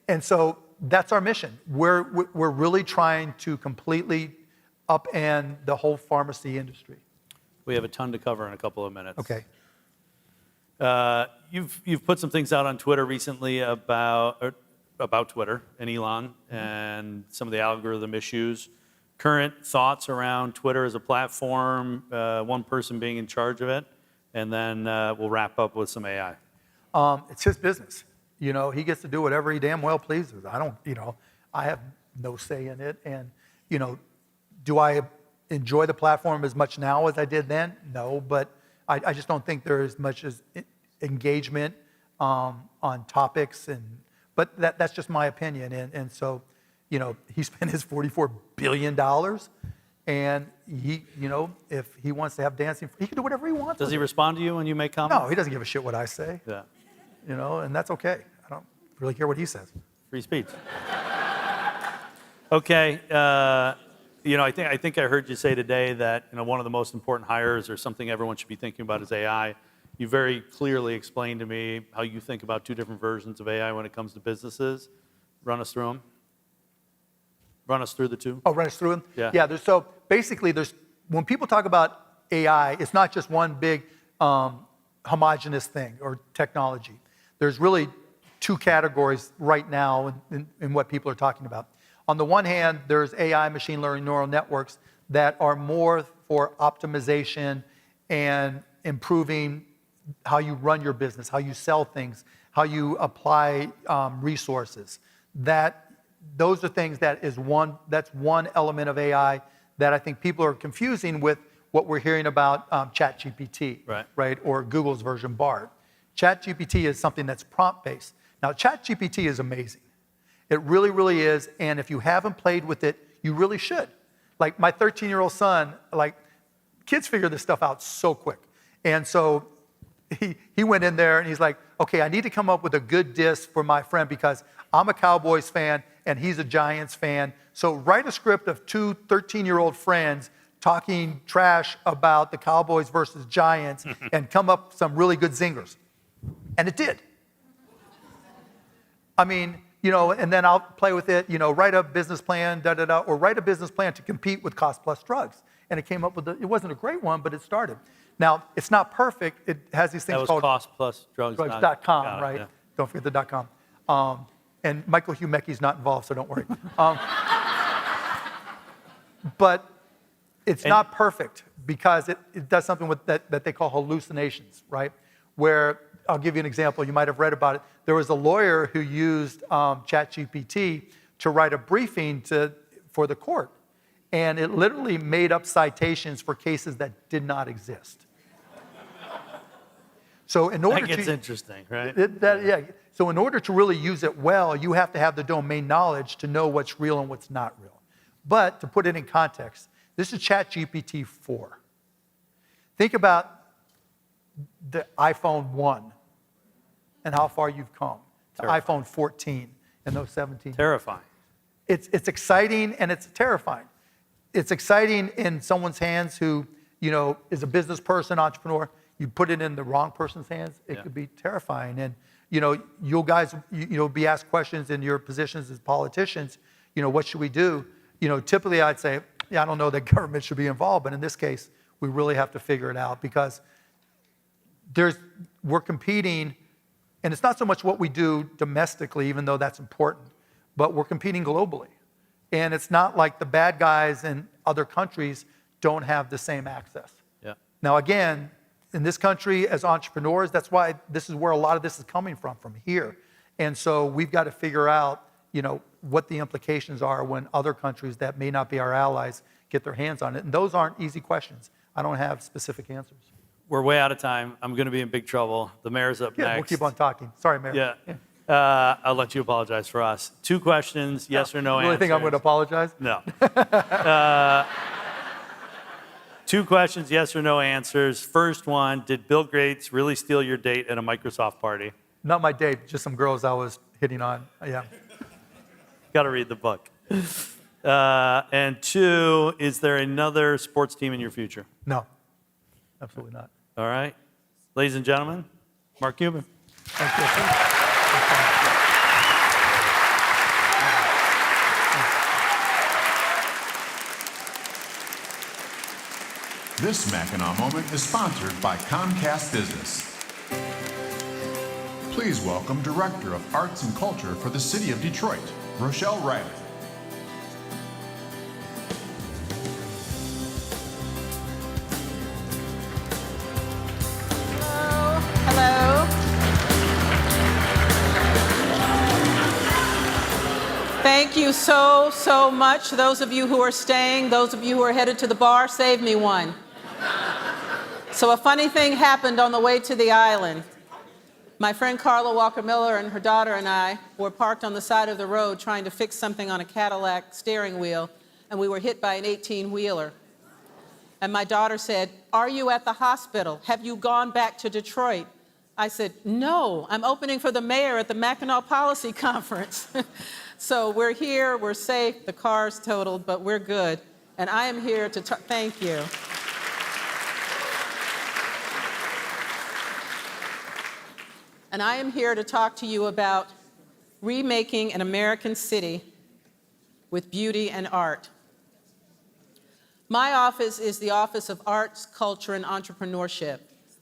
And so that's our mission. We're really trying to completely upend the whole pharmacy industry. We have a ton to cover in a couple of minutes. Okay. You've put some things out on Twitter recently about Twitter and Elon and some of the algorithm issues. current thoughts around Twitter as a platform, one person being in charge of it, and then we'll wrap up with some AI. It's his business. He gets to do whatever he damn well pleases. I don't, I have no say in it. And, do I enjoy the platform as much now as I did then? No, but I just don't think there is much as engagement on topics. But that's just my opinion. And so, he spent his $44 billion. And he, if he wants to have dancing, he can do whatever he wants. Does he respond to you when you make comments? No, he doesn't give a shit what I say. Yeah. And that's okay. I don't really care what he says. Free speech. Okay. I think I heard you say today that one of the most important hires or something everyone should be thinking about is AI. You very clearly explained to me how you think about two different versions of AI when it comes to businesses. Run us through them. Run us through the two. Oh, run us through them? Yeah. Yeah, so basically when people talk about AI, it's not just one big homogenous thing or technology. There's really two categories right now in what people are talking about. On the one hand, there's AI, machine learning, neural networks that are more for optimization and improving how you run your business, how you sell things, how you apply resources. Those are things that's one element of AI that I think people are confusing with what we're hearing about ChatGPT, right? Or Google's version Bard. ChatGPT is something that's prompt-based. Now, ChatGPT is amazing. It really, really is. And if you haven't played with it, you really should. Like my 13-year-old son, kids figure this stuff out so quick. And so he went in there and he's like, okay, I need to come up with a good diss for my friend because I'm a Cowboys fan and he's a Giants fan. So write a script of two 13-year-old friends talking trash about the Cowboys versus Giants and come up with some really good zingers. And it did. I mean, and then I'll play with it, write a business plan, or write a business plan to compete with cost plus drugs. And it came up with, it wasn't a great one, but it started. Now, it's not perfect. It has these things that was called costplusdrugs.com, right? Yeah. Don't forget the .com. And Michael Humecki's not involved, so don't worry. But it's not perfect because it does something with that they call hallucinations, right? Where, I'll give you an example. You might have read about it. There was a lawyer who used ChatGPT to write a briefing for the court. And it literally made up citations for cases that did not exist. So in order that gets interesting, right? So in order to really use it well, you have to have the domain knowledge to know what's real and what's not real. But to put it in context, this is ChatGPT 4. Think about the iPhone 1 and how far you've come to iPhone 14 and those 17. Terrifying. It's exciting and it's terrifying. It's exciting in someone's hands who, is a business person, entrepreneur. You put it in the wrong person's hands, it could be terrifying. And, you guys, be asked questions in your positions as politicians, what should we do? Typically I'd say, I don't know that government should be involved, but in this case, we really have to figure it out because we're competing, and it's not so much what we do domestically, even though that's important, but we're competing globally. And it's not like the bad guys in other countries don't have the same access. Yeah. Now, again, in this country, as entrepreneurs, that's why this is where a lot of this is coming from here. And so we've got to figure out, what the implications are when other countries that may not be our allies get their hands on it. And those aren't easy questions. I don't have specific answers. We're way out of time. I'm going to be in big trouble. The mayor's up next. We'll keep on talking. Sorry, Mayor. Yeah. I'll let you apologize for us. 2 questions, yes or no You really answers. think I'm going to apologize? No. 2 questions, yes or no answers. First one, did Bill Gates really steal your date at a Microsoft party? Not my date, just some girls I was hitting on. Yeah. Got to read the book. And 2, is there another sports team in your future? No, absolutely not. All right. Ladies and gentlemen, Mark Cuban. Thank you. This Mackinac moment is sponsored by Comcast Business. Please welcome Director of Arts and Culture for the City of Detroit, Rochelle Riley. Thank you so, so much. Those of you who are staying, those of you who are headed to the bar, save me one. So a funny thing happened on the way to the island. My friend Carla Walker Miller and her daughter and I were parked on the side of the road trying to fix something on a Cadillac steering wheel, and we were hit by an 18-wheeler. And my daughter said, "Are you at the hospital? Have you gone back to Detroit?" I said, "No, I'm opening for the mayor at the Mackinac Policy Conference." So we're here, we're safe, the car's totaled, but we're good. And I am here to thank you. And I am here to talk to you about remaking an American city with beauty and art. My office is the Office of Arts, Culture, and Entrepreneurship.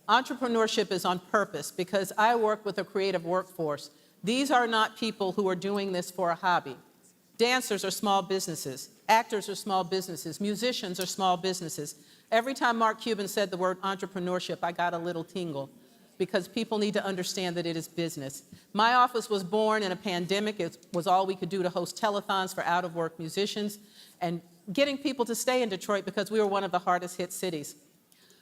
Entrepreneurship is on purpose because I work with a creative workforce. These are not people who are doing this for a hobby. Dancers are small businesses. Actors are small businesses. Musicians are small businesses. Every time Mark Cuban said the word entrepreneurship, I got a little tingle, because people need to understand that it is business. My office was born in a pandemic. It was all we could do to host telethons for out-of-work musicians and getting people to stay in Detroit because we were one of the hardest hit cities.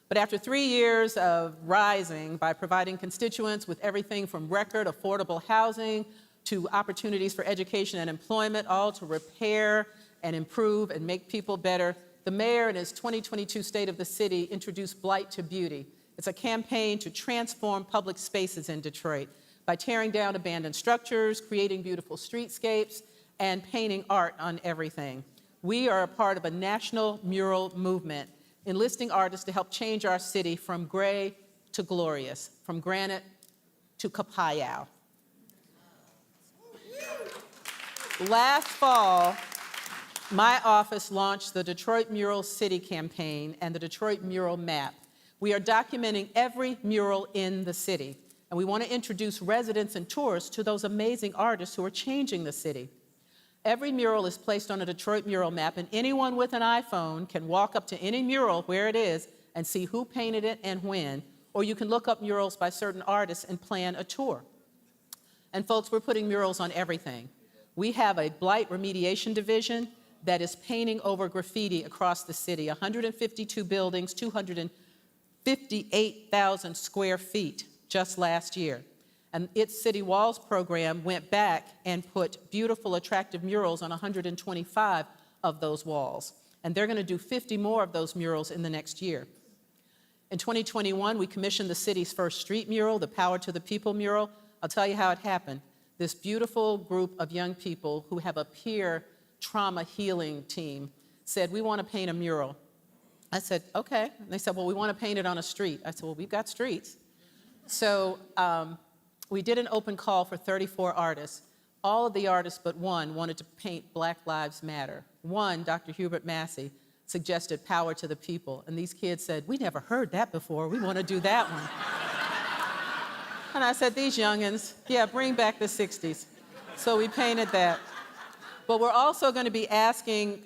But after 3 years of rising by providing constituents with everything from record affordable housing to opportunities for education and employment, all to repair and improve and make people better, the mayor in his 2022 State of the City introduced Blight to Beauty. It's a campaign to transform public spaces in Detroit by tearing down abandoned structures, creating beautiful streetscapes, and painting art on everything. We are a part of a national mural movement, enlisting artists to help change our city from gray to glorious, from granite to Capayao. Last fall, my office launched the Detroit Mural City campaign and the Detroit Mural Map. We are documenting every mural in the city, and we want to introduce residents and tourists to those amazing artists who are changing the city. Every mural is placed on a Detroit mural map, and anyone with an iPhone can walk up to any mural where it is and see who painted it and when, or you can look up murals by certain artists and plan a tour. And folks, we're putting murals on everything. We have a blight remediation division that is painting over graffiti across the city, 152 buildings, 258,000 square feet just last year. And its City Walls program went back and put beautiful, attractive murals on 125 of those walls. And they're going to do 50 more of those murals in the next year. In 2021, we commissioned the city's first street mural, the Power to the People mural. I'll tell you how it happened. This beautiful group of young people who have a peer trauma healing team said, "We want to paint a mural." I said, "Okay." And they said, "Well, we want to paint it on a street." I said, "Well, we've got streets." So we did an open call for 34 artists. All of the artists but one wanted to paint Black Lives Matter. One, Dr. Hubert Massey, suggested Power to the People. And these kids said, "We never heard that before. We want to do that one." And I said, "These youngins, yeah, bring back the 60s. So we painted that. But we're also going to be asking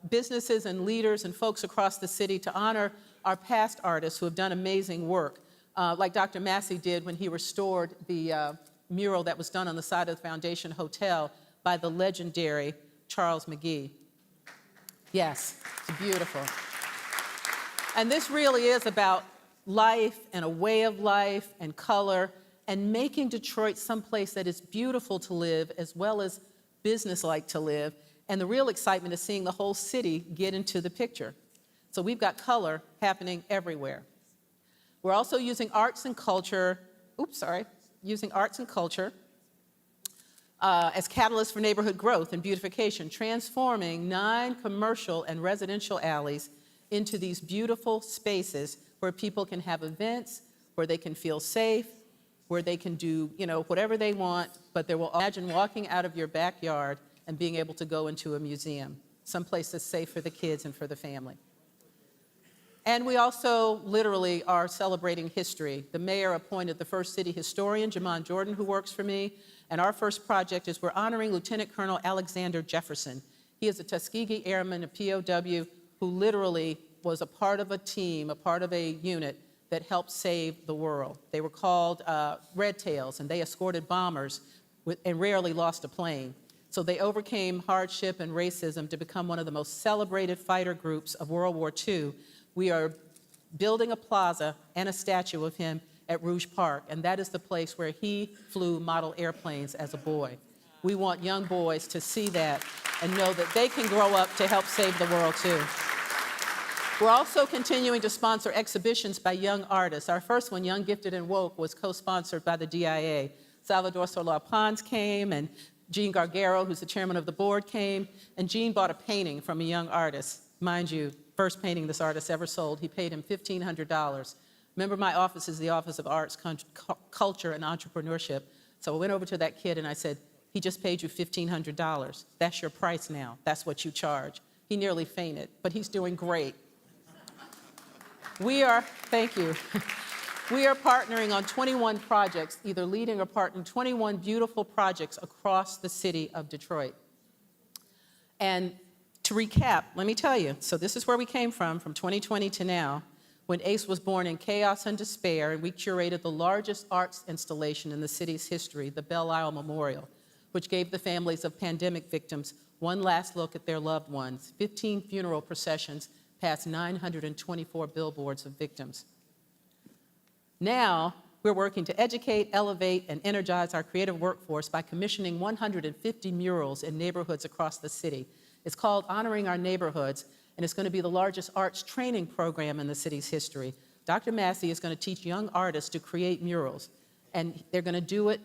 businesses and leaders and folks across the city to honor our past artists who have done amazing work, like Dr. Massey did when he restored the mural that was done on the side of the Foundation Hotel by the legendary Charles McGee. Yes, it's beautiful. And this really is about life and a way of life and color and making Detroit someplace that is beautiful to live as well as business-like to live. And the real excitement is seeing the whole city get into the picture. So we've got color happening everywhere. We're also using arts and culture, as catalysts for neighborhood growth and beautification, transforming 9 commercial and residential alleys into these beautiful spaces where people can have events, where they can feel safe, where they can do, whatever they want, but they will imagine walking out of your backyard and being able to go into a museum, someplace that's safe for the kids and for the family. And we also literally are celebrating history. The mayor appointed the first city historian, Jamon Jordan, who works for me, and our first project is we're honoring Lieutenant Colonel Alexander Jefferson. He is a Tuskegee Airman, a POW, who literally was a part of a team, a part of a unit that helped save the world. They were called Red Tails, and they escorted bombers and rarely lost a plane. So they overcame hardship and racism to become one of the most celebrated fighter groups of World War II. We are building a plaza and a statue of him at Rouge Park, and that is the place where he flew model airplanes as a boy. We want young boys to see that and know that they can grow up to help save the world too. We're also continuing to sponsor exhibitions by young artists. Our first one, Young, Gifted, and Woke, was co-sponsored by the DIA. Salvador Solar Pons came, and Gene Gargaro, who's the chairman of the board, came, and Gene bought a painting from a young artist. Mind you, first painting this artist ever sold. He paid him $1,500. Remember, my office is the Office of Arts, Culture, and Entrepreneurship. So I went over to that kid and I said, he just paid you $1,500. That's your price now. That's what you charge. He nearly fainted, but he's doing great. Thank you. We are partnering on 21 projects, either leading or partnering, 21 beautiful projects across the city of Detroit. And to recap, let me tell you, so this is where we came from 2020 to now, when ACE was born in chaos and despair, and we curated the largest arts installation in the city's history, the Belle Isle Memorial, which gave the families of pandemic victims one last look at their loved ones, 15 funeral processions past 924 billboards of victims. Now, we're working to educate, elevate, and energize our creative workforce by commissioning 150 murals in neighborhoods across the city. It's called Honoring Our Neighborhoods, and it's going to be the largest arts training program in the city's history. Dr. Massey is going to teach young artists to create murals, and they're going to do it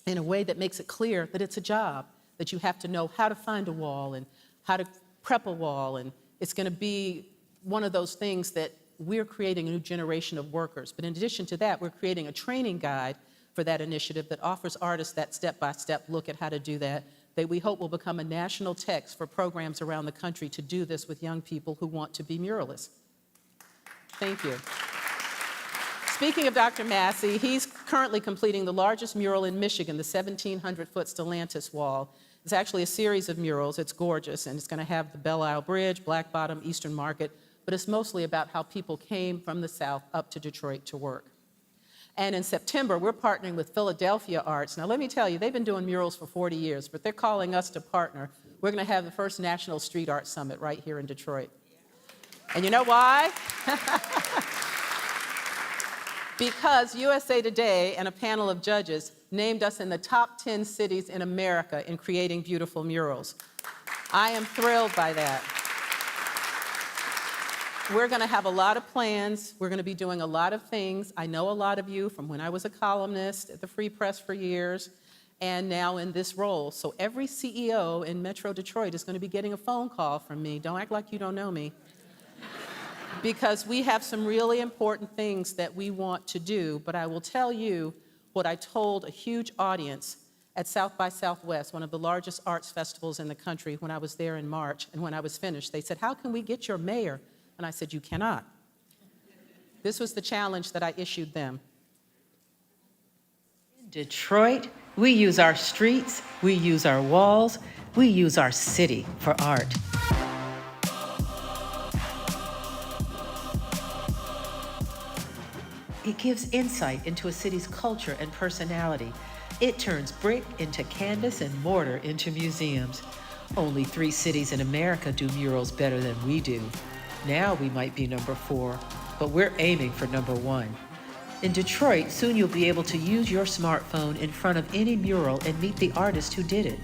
in a way that makes it clear that it's a job, that you have to know how to find a wall and how to prep a wall, and it's going to be one of those things that we're creating a new generation of workers. But in addition to that, we're creating a training guide for that initiative that offers artists that step-by-step look at how to do that we hope will become a national text for programs around the country to do this with young people who want to be muralists. Thank you. Speaking of Dr. Massey, he's currently completing the largest mural in Michigan, the 1,700-foot Stellantis wall. It's actually a series of murals. It's gorgeous, and it's going to have the Belle Isle Bridge, Black Bottom, Eastern Market, but it's mostly about how people came from the South up to Detroit to work. And in September, we're partnering with Philadelphia Arts. Now, let me tell you, they've been doing murals for 40 years, but they're calling us to partner. We're going to have the first National Street Art Summit right here in Detroit. And you know why? Because USA Today and a panel of judges named us in the top 10 cities in America in creating beautiful murals. I am thrilled by that. We're going to have a lot of plans. We're going to be doing a lot of things. I know a lot of you from when I was a columnist at the Free Press for years and now in this role. So every CEO in Metro Detroit is going to be getting a phone call from me. Don't act like you don't know me. Because we have some really important things that we want to do, but I will tell you what I told a huge audience at South by Southwest, one of the largest arts festivals in the country, when I was there in March. And when I was finished, they said, "How can we get your mayor?" And I said, "You cannot." This was the challenge that I issued them. In Detroit, we use our streets, we use our walls, we use our city for art. It gives insight into a city's culture and personality. It turns brick into canvas and mortar into museums. Only 3 cities in America do murals better than we do. Now we might be number 4, but we're aiming for number 1. In Detroit, soon you'll be able to use your smartphone in front of any mural and meet the artist who did it.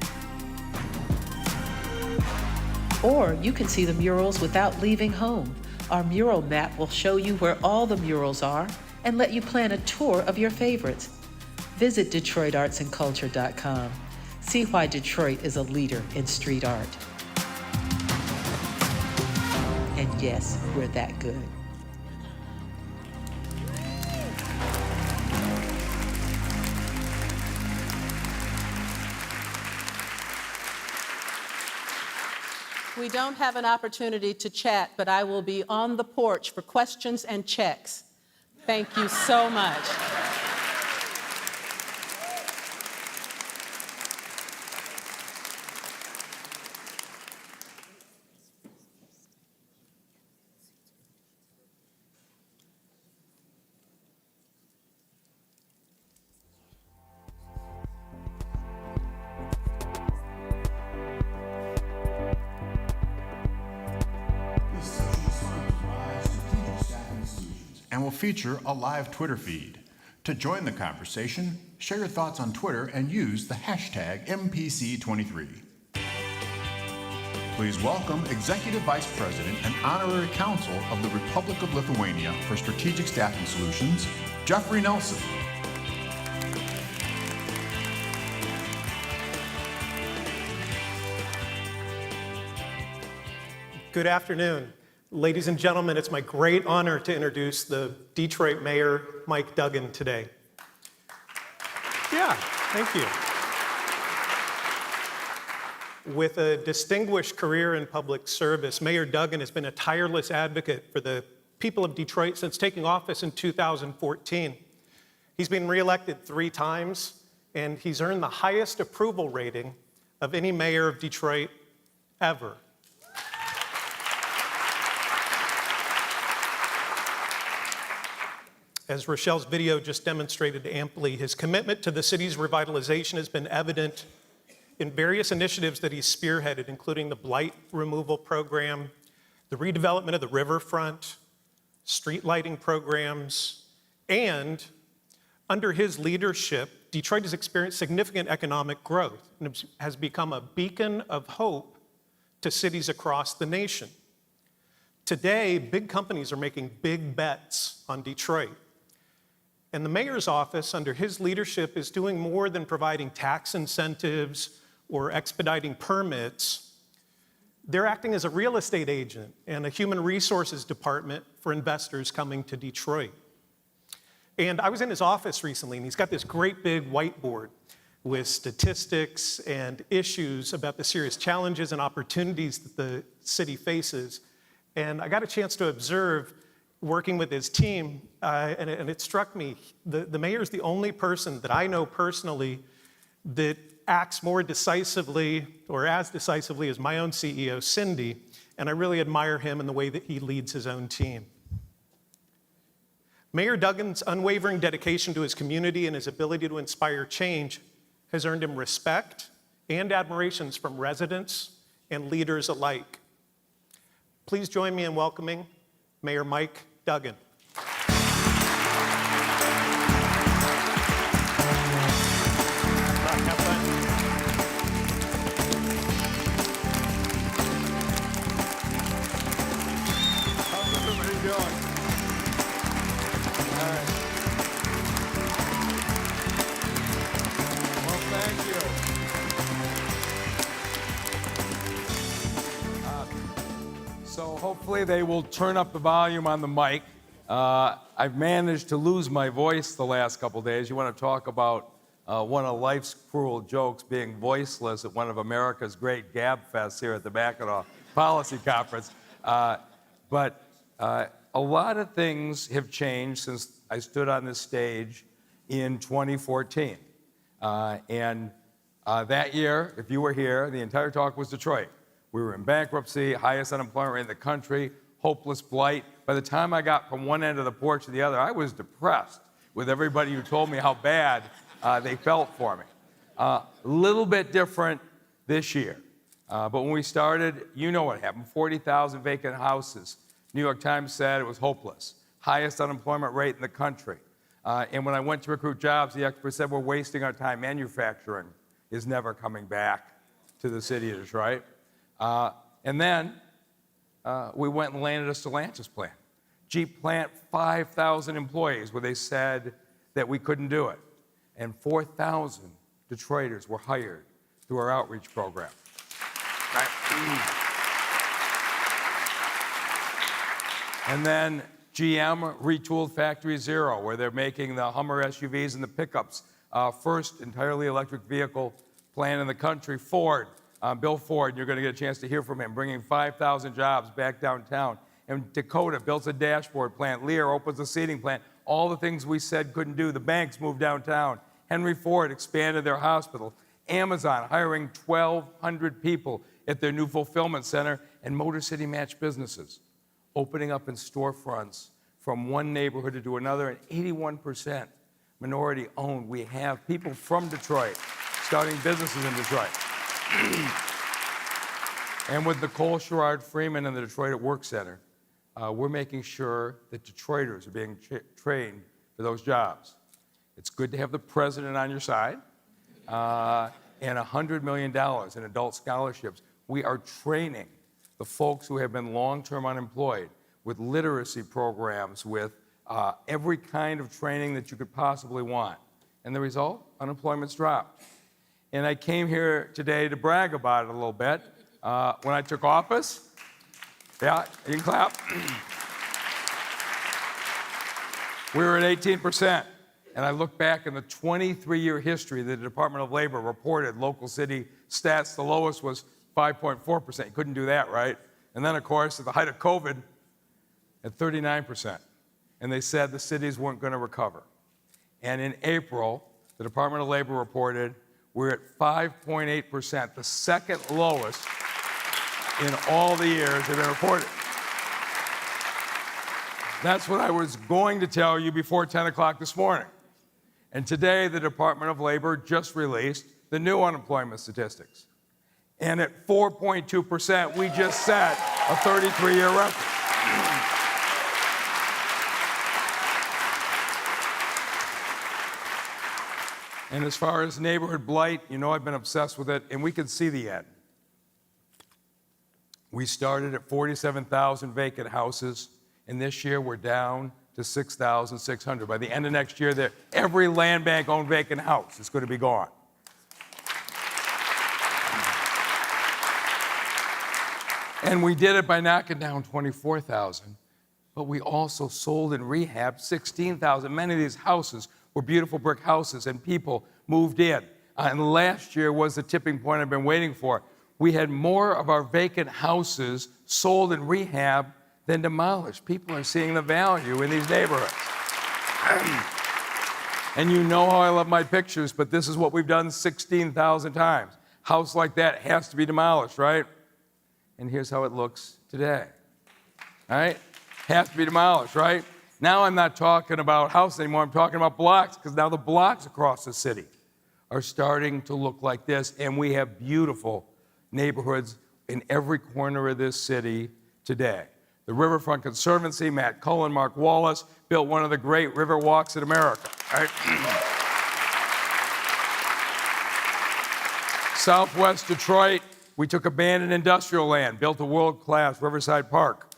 Or you can see the murals without leaving home. Our mural map will show you where all the murals are and let you plan a tour of your favorites. Visit DetroitArtsAndCulture.com. See why Detroit is a leader in street art. And yes, we're that good. We don't have an opportunity to chat, but I will be on the porch for questions and checks. Thank you so much. feature a live Twitter feed. To join the conversation, share your thoughts on Twitter and use the hashtag MPC23. Please welcome Executive Vice President and Honorary Consul of the Republic of Lithuania for Strategic Staffing Solutions, Jeffrey Nelson. Good afternoon. Ladies and gentlemen, it's my great honor to introduce the Detroit Mayor, Mike Duggan, today. Yeah, thank you. With a distinguished career in public service, Mayor Duggan has been a tireless advocate for the people of Detroit since taking office in 2014. He's been reelected 3 times, and he's earned the highest approval rating of any mayor of Detroit ever. As Rochelle's video just demonstrated amply, his commitment to the city's revitalization has been evident in various initiatives that he's spearheaded, including the blight removal program, the redevelopment of the riverfront, street lighting programs, and under his leadership, Detroit has experienced significant economic growth and has become a beacon of hope to cities across the nation. Today, big companies are making big bets on Detroit. And the mayor's office, under his leadership, is doing more than providing tax incentives or expediting permits. They're acting as a real estate agent and a human resources department for investors coming to Detroit. And I was in his office recently, and he's got this great big whiteboard with statistics and issues about the serious challenges and opportunities that the city faces. And I got a chance to observe working with his team, and it struck me, the mayor is the only person that I know personally that acts more decisively or as decisively as my own CEO, Cindy, and I really admire him in the way that he leads his own team. Mayor Duggan's unwavering dedication to his community and his ability to inspire change has earned him respect and admirations from residents and leaders alike. Please join me in welcoming Mayor Mike Duggan. Hopefully they will turn up the volume on the mic. I've managed to lose my voice the last couple days. You want to talk about one of life's cruel jokes, being voiceless at one of America's great gab fests here at the Mackinac Policy Conference. But a lot of things have changed since I stood on this stage in 2014. That year, if you were here, the entire talk was Detroit. We were in bankruptcy, highest unemployment rate in the country, hopeless blight. By the time I got from one end of the porch to the other, I was depressed with everybody who told me how bad they felt for me. A little bit different this year. But when we started, you know what happened, 40,000 vacant houses. New York Times said it was hopeless. Highest unemployment rate in the country. And when I went to recruit jobs, the experts said we're wasting our time. Manufacturing is never coming back to the city of Detroit. And then we went and landed a Stellantis plant. Jeep plant, 5,000 employees, where they said that we couldn't do it. And 4,000 Detroiters were hired through our outreach program. Right? And then GM retooled Factory Zero, where they're making the Hummer SUVs and the pickups. First entirely electric vehicle plant in the country. Ford. Bill Ford, you're going to get a chance to hear from him, bringing 5,000 jobs back downtown. And Dakota builds a dashboard plant. Lear opens a seating plant. All the things we said couldn't do. The banks moved downtown. Henry Ford expanded their hospital. Amazon hiring 1,200 people at their new fulfillment center. And Motor City Match businesses opening up in storefronts from one neighborhood to another. And 81% minority owned. We have people from Detroit starting businesses in Detroit. And with Nicole Sherrod Freeman and the Detroit at Work Center, we're making sure that Detroiters are being trained for those jobs. It's good to have the president on your side, and $100 million in adult scholarships. We are training the folks who have been long-term unemployed with literacy programs, with every kind of training that you could possibly want. And the result? Unemployment's dropped. And I came here today to brag about it a little bit. When I took office, yeah, you can clap. We were at 18%. And I look back in the 23-year history that the Department of Labor reported local city stats, the lowest was 5.4%. You couldn't do that, right? And then, of course, at the height of COVID, at 39%. And they said the cities weren't going to recover. And in April, the Department of Labor reported we're at 5.8%, the second lowest in all the years they've been reported. That's what I was going to tell you before 10 o'clock this morning. And today, the Department of Labor just released the new unemployment statistics. And at 4.2%, we just set a 33-year record. And as far as neighborhood blight, you know I've been obsessed with it, and we can see the end. We started at 47,000 vacant houses, and this year we're down to 6,600. By the end of next year, every land bank-owned vacant house is going to be gone. And we did it by knocking down 24,000, but we also sold and rehabbed 16,000. Many of these houses were beautiful brick houses, and people moved in. And last year was the tipping point I've been waiting for. We had more of our vacant houses sold and rehabbed than demolished. People are seeing the value in these neighborhoods. And you know how I love my pictures, but this is what we've done 16,000 times. House like that has to be demolished, right? And here's how it looks today. All right? Has to be demolished, right? Now I'm not talking about houses anymore, I'm talking about blocks, because now the blocks across the city are starting to look like this, and we have beautiful neighborhoods in every corner of this city today. The Riverfront Conservancy, Matt Cullen, Mark Wallace, built one of the great river walks in America. Right? Southwest Detroit, we took abandoned industrial land, built a world-class Riverside Park.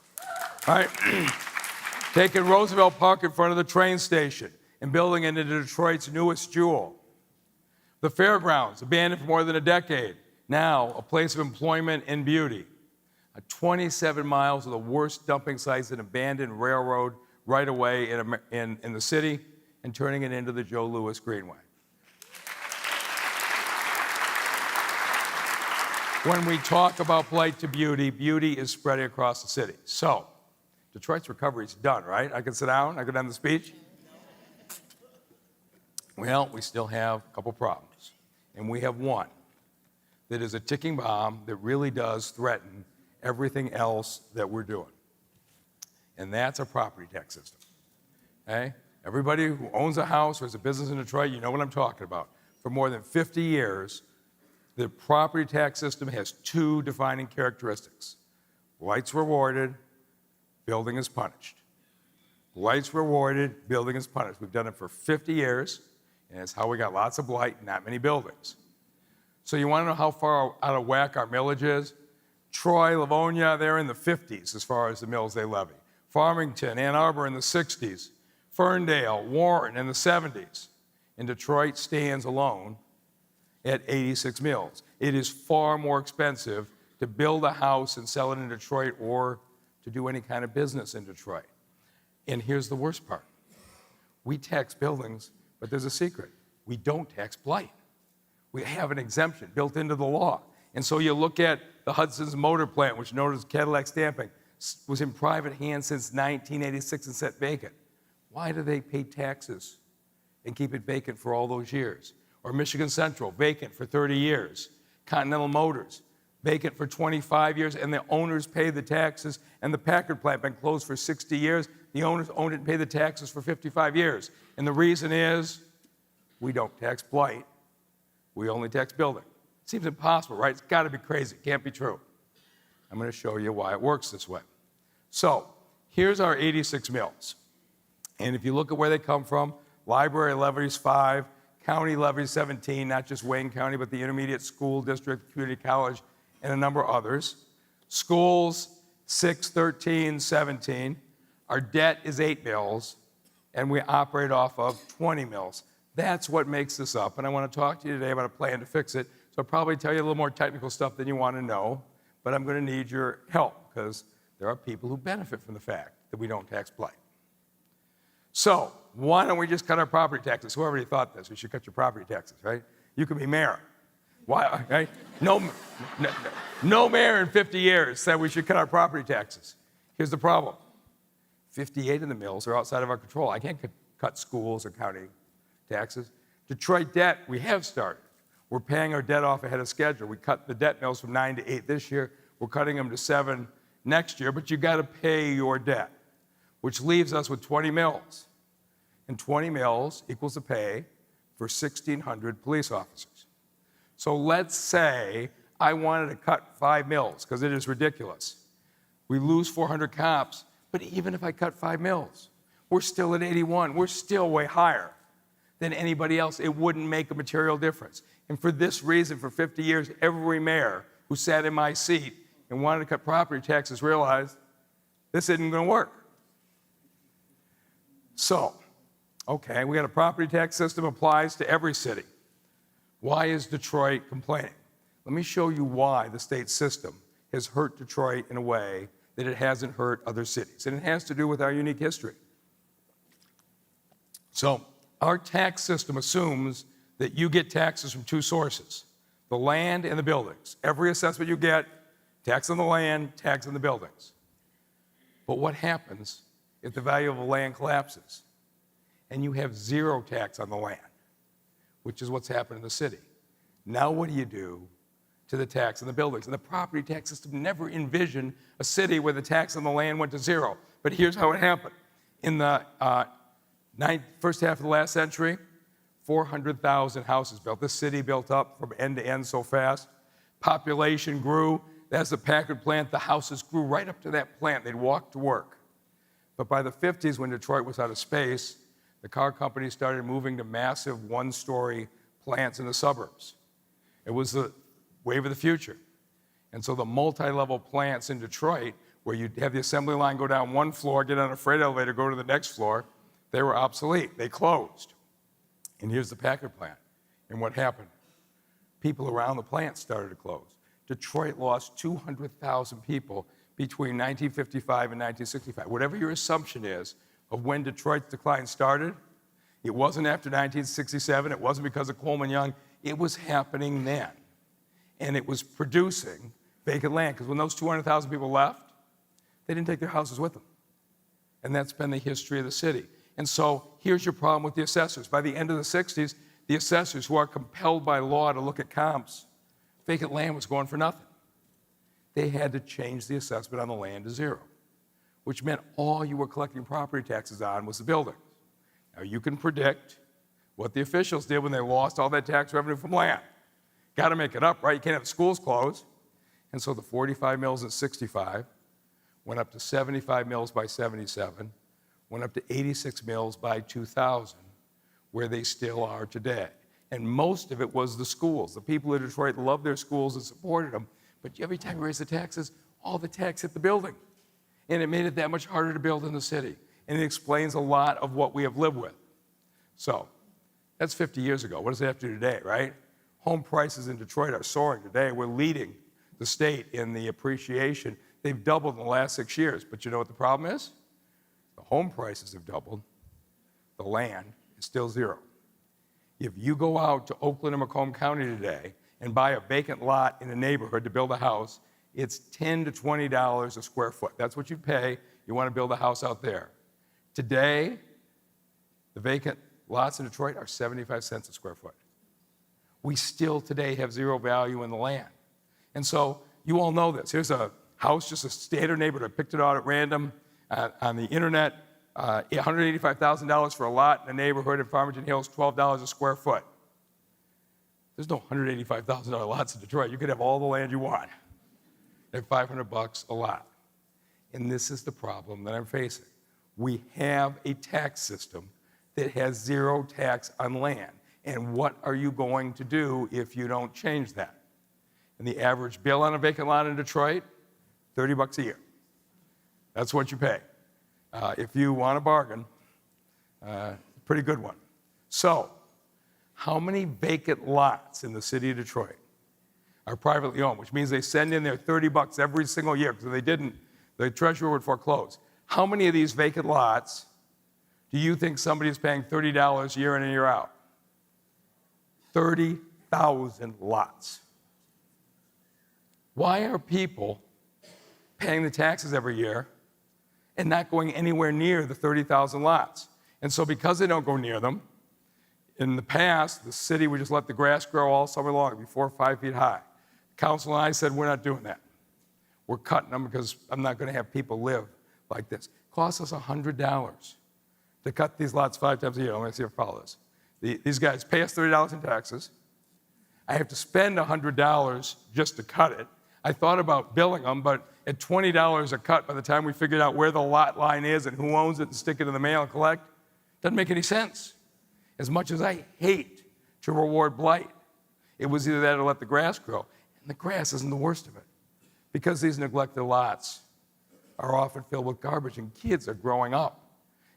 Right? Taking Roosevelt Park in front of the train station and building it into Detroit's newest jewel. The fairgrounds, abandoned for more than a decade, now a place of employment and beauty. 27 miles of the worst dumping sites and abandoned railroad right-of-way in the city, and turning it into the Joe Louis Greenway. When we talk about blight to beauty, beauty is spreading across the city. So, Detroit's recovery is done, right? I can sit down, I can end the speech. Well, we still have a couple problems. And we have one that is a ticking bomb that really does threaten everything else that we're doing. And that's our property tax system. Okay? Everybody who owns a house or has a business in Detroit, you know what I'm talking about. For more than 50 years, the property tax system has two defining characteristics. Light's rewarded, building is punished. Light's rewarded, building is punished. We've done it for 50 years, and it's how we got lots of blight and not many buildings. So you want to know how far out of whack our millage is? Troy, Livonia, they're in the 50s as far as the mills they levy. Farmington, Ann Arbor in the 60s. Ferndale, Warren in the 70s. And Detroit stands alone at 86 mills. It is far more expensive to build a house and sell it in Detroit or to do any kind of business in Detroit. And here's the worst part. We tax buildings, but there's a secret. We don't tax blight. We have an exemption built into the law. And so you look at the Hudson's Motor Plant, which known as Cadillac Stamping, was in private hands since 1986 and set vacant. Why do they pay taxes and keep it vacant for all those years? Or Michigan Central, vacant for 30 years. Continental Motors, vacant for 25 years, and the owners pay the taxes. And the Packard plant been closed for 60 years. The owners owned it and pay the taxes for 55 years. And the reason is we don't tax blight. We only tax building. Seems impossible, right? It's got to be crazy. It can't be true. I'm going to show you why it works this way. So, here's our 86 mills. And if you look at where they come from, library levies 5, county levies 17, not just Wayne County, but the intermediate school district, community college, and a number of others. Schools, 6, 13, 17. Our debt is 8 mills, and we operate off of 20 mills. That's what makes this up, and I want to talk to you today about a plan to fix it. So I'll probably tell you a little more technical stuff than you want to know, but I'm going to need your help because there are people who benefit from the fact that we don't tax blight. So why don't we just cut our property taxes? Who already thought this? We should cut your property taxes, right? You could be mayor. Why? Right? No mayor in 50 years said we should cut our property taxes. Here's the problem. 58 of the mills are outside of our control. I can't cut schools or county taxes. Detroit debt, we have started. We're paying our debt off ahead of schedule. We cut the debt mills from 9 to 8 this year. We're cutting them to 7 next year, but you got to pay your debt, which leaves us with 20 mills. And 20 mills equals the pay for 1,600 police officers. So let's say I wanted to cut 5 mills, because it is ridiculous. We lose 400 cops, but even if I cut 5 mills, we're still at 81. We're still way higher than anybody else. It wouldn't make a material difference. And for this reason, for 50 years, every mayor who sat in my seat and wanted to cut property taxes realized this isn't going to work. So, okay, we got a property tax system applies to every city. Why is Detroit complaining? Let me show you why the state system has hurt Detroit in a way that it hasn't hurt other cities. And it has to do with our unique history. So, our tax system assumes that you get taxes from 2 sources, the land and the buildings. Every assessment you get, tax on the land, tax on the buildings. But what happens if the value of the land collapses and you have 0 tax on the land, which is what's happened in the city? Now what do you do to the tax on the buildings? And the property tax system never envisioned a city where the tax on the land went to 0. But here's how it happened. In the first half of the last century, 400,000 houses built. This city built up from end to end so fast. Population grew. That's the Packard plant. The houses grew right up to that plant. They'd walk to work. But by the 50s, when Detroit was out of space, the car companies started moving to massive 1-story plants in the suburbs. It was the wave of the future. And so the multi-level plants in Detroit, where you'd have the assembly line go down 1 floor, get on a freight elevator, go to the next floor, they were obsolete. They closed. And here's the Packard plant. And what happened? People around the plant started to close. Detroit lost 200,000 people between 1955 and 1965. Whatever your assumption is of when Detroit's decline started, it wasn't after 1967. It wasn't because of Coleman Young. It was happening then. And it was producing vacant land. Because when those 200,000 people left, they didn't take their houses with them. And that's been the history of the city. And so here's your problem with the assessors. By the end of the 60s, the assessors, who are compelled by law to look at comps, vacant land was going for nothing. They had to change the assessment on the land to 0, which meant all you were collecting property taxes on was the buildings. Now you can predict what the officials did when they lost all that tax revenue from land. Got to make it up, right? You can't have schools closed. And so the 45 mills in 65 went up to 75 mills by 77, went up to 86 mills by 2000, where they still are today. And most of it was the schools. The people in Detroit loved their schools and supported them. But every time you raise the taxes, all the tax hit the building. And it made it that much harder to build in the city. And it explains a lot of what we have lived with. So that's 50 years ago. What does it have to do today, right? Home prices in Detroit are soaring today. We're leading the state in the appreciation. They've doubled in the last 6 years. But you know what the problem is? The home prices have doubled. The land is still 0. If you go out to Oakland or Macomb County today and buy a vacant lot in a neighborhood to build a house, it's $10 to $20 a square foot. That's what you pay. You want to build a house out there. Today, the vacant lots in Detroit are 75 cents a square foot. We still today have 0 value in the land. And so you all know this. Here's a house, just a standard neighborhood. I picked it out at random on the internet. $185,000 for a lot in a neighborhood in Farmington Hills, $12 a square foot. There's no $185,000 lots in Detroit. You could have all the land you want at $500 a lot. And this is the problem that I'm facing. We have a tax system that has zero tax on land. And what are you going to do if you don't change that? And the average bill on a vacant lot in Detroit, $30 a year. That's what you pay. If you want a bargain, pretty good one. So, how many vacant lots in the city of Detroit are privately owned, which means they send in their $30 every single year, because if they didn't, the treasurer would foreclose. How many of these vacant lots do you think somebody is paying $30 year in and year out? 30,000 lots. Why are people paying the taxes every year and not going anywhere near the 30,000 lots? And so because they don't go near them, in the past, the city would just let the grass grow all summer long, it'd be 4 or 5 feet high. The council and I said, we're not doing that. We're cutting them because I'm not going to have people live like this. It costs us $100 to cut these lots 5 times a year. Let me see if I follow this. These guys pay us $30 in taxes. I have to spend $100 just to cut it. I thought about billing them, but at $20 a cut, by the time we figured out where the lot line is and who owns it and stick it in the mail and collect, doesn't make any sense. As much as I hate to reward blight, it was either that or let the grass grow. And the grass isn't the worst of it, because these neglected lots are often filled with garbage and kids are growing up.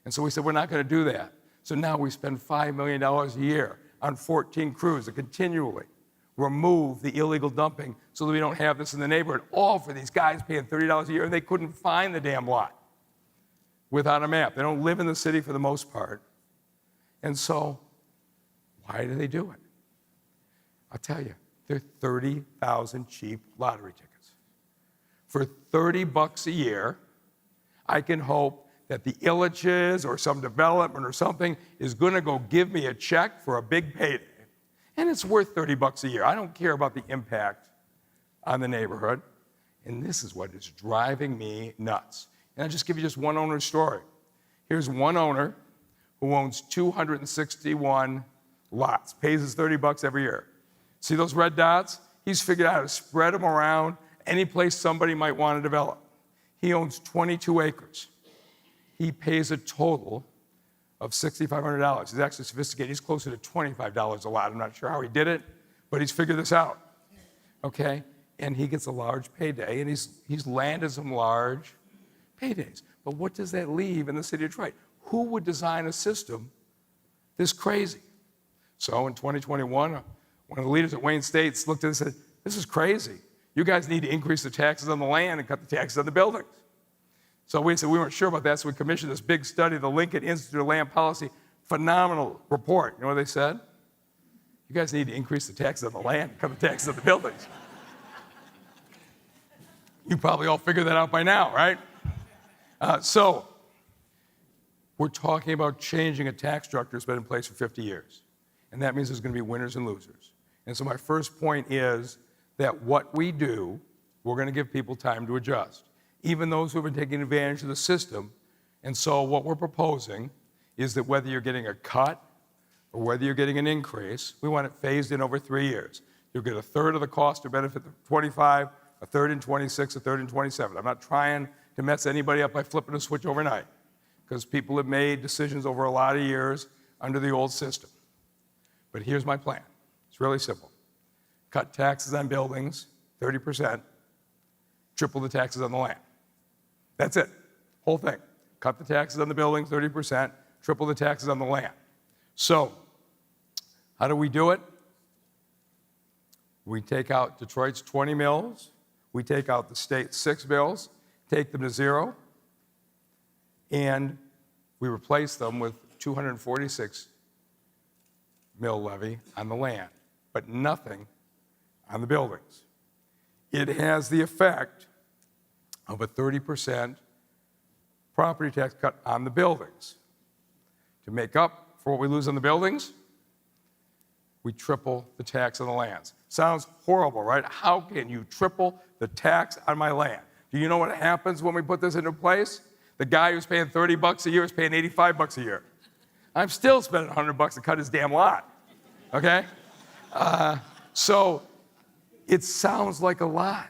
And so we said, we're not going to do that. So now we spend $5 million a year on 14 crews to continually remove the illegal dumping so that we don't have this in the neighborhood, all for these guys paying $30 a year, and they couldn't find the damn lot without a map. They don't live in the city for the most part. And so why do they do it? I'll tell you, they're 30,000 cheap lottery tickets. For $30 a year, I can hope that the Illiches or some development or something is going to go give me a check for a big payday. And it's worth $30 a year. I don't care about the impact on the neighborhood. And this is what is driving me nuts. And I'll just give you just one owner's story. Here's one owner who owns 261 lots, pays his $30 every year. See those red dots? He's figured out how to spread them around any place somebody might want to develop. He owns 22 acres. He pays a total of $6,500. He's actually sophisticated. He's closer to $25 a lot. I'm not sure how he did it, but he's figured this out. Okay? And he gets a large payday, and he's landed some large paydays. But what does that leave in the city of Detroit? Who would design a system this crazy? So in 2021, one of the leaders at Wayne State looked at it and said, this is crazy. You guys need to increase the taxes on the land and cut the taxes on the buildings. So we said we weren't sure about that, so we commissioned this big study, the Lincoln Institute of Land Policy, phenomenal report. You know what they said? You guys need to increase the taxes on the land and cut the taxes on the buildings. You probably all figured that out by now, right? So we're talking about changing a tax structure that's been in place for 50 years. And that means there's going to be winners and losers. And so my first point is that what we do, we're going to give people time to adjust, even those who have been taking advantage of the system. And so what we're proposing is that whether you're getting a cut or whether you're getting an increase, we want it phased in over 3 years. You'll get a third of the cost or benefit of 25, a third in 26, a third in 27. I'm not trying to mess anybody up by flipping a switch overnight, because people have made decisions over a lot of years under the old system. But here's my plan. It's really simple. Cut taxes on buildings, 30%, triple the taxes on the land. That's it, whole thing. Cut the taxes on the buildings, 30%, triple the taxes on the land. So, how do we do it? We take out Detroit's 20 mills, we take out the state's 6 mills, take them to zero, and we replace them with 246 mill levy on the land, but nothing on the buildings. It has the effect of a 30% property tax cut on the buildings. To make up for what we lose on the buildings, we triple the tax on the lands. Sounds horrible, right? How can you triple the tax on my land? Do you know what happens when we put this into place? The guy who's paying $30 a year is paying $85 a year. I'm still spending $100 to cut his damn lot, okay? So it sounds like a lot,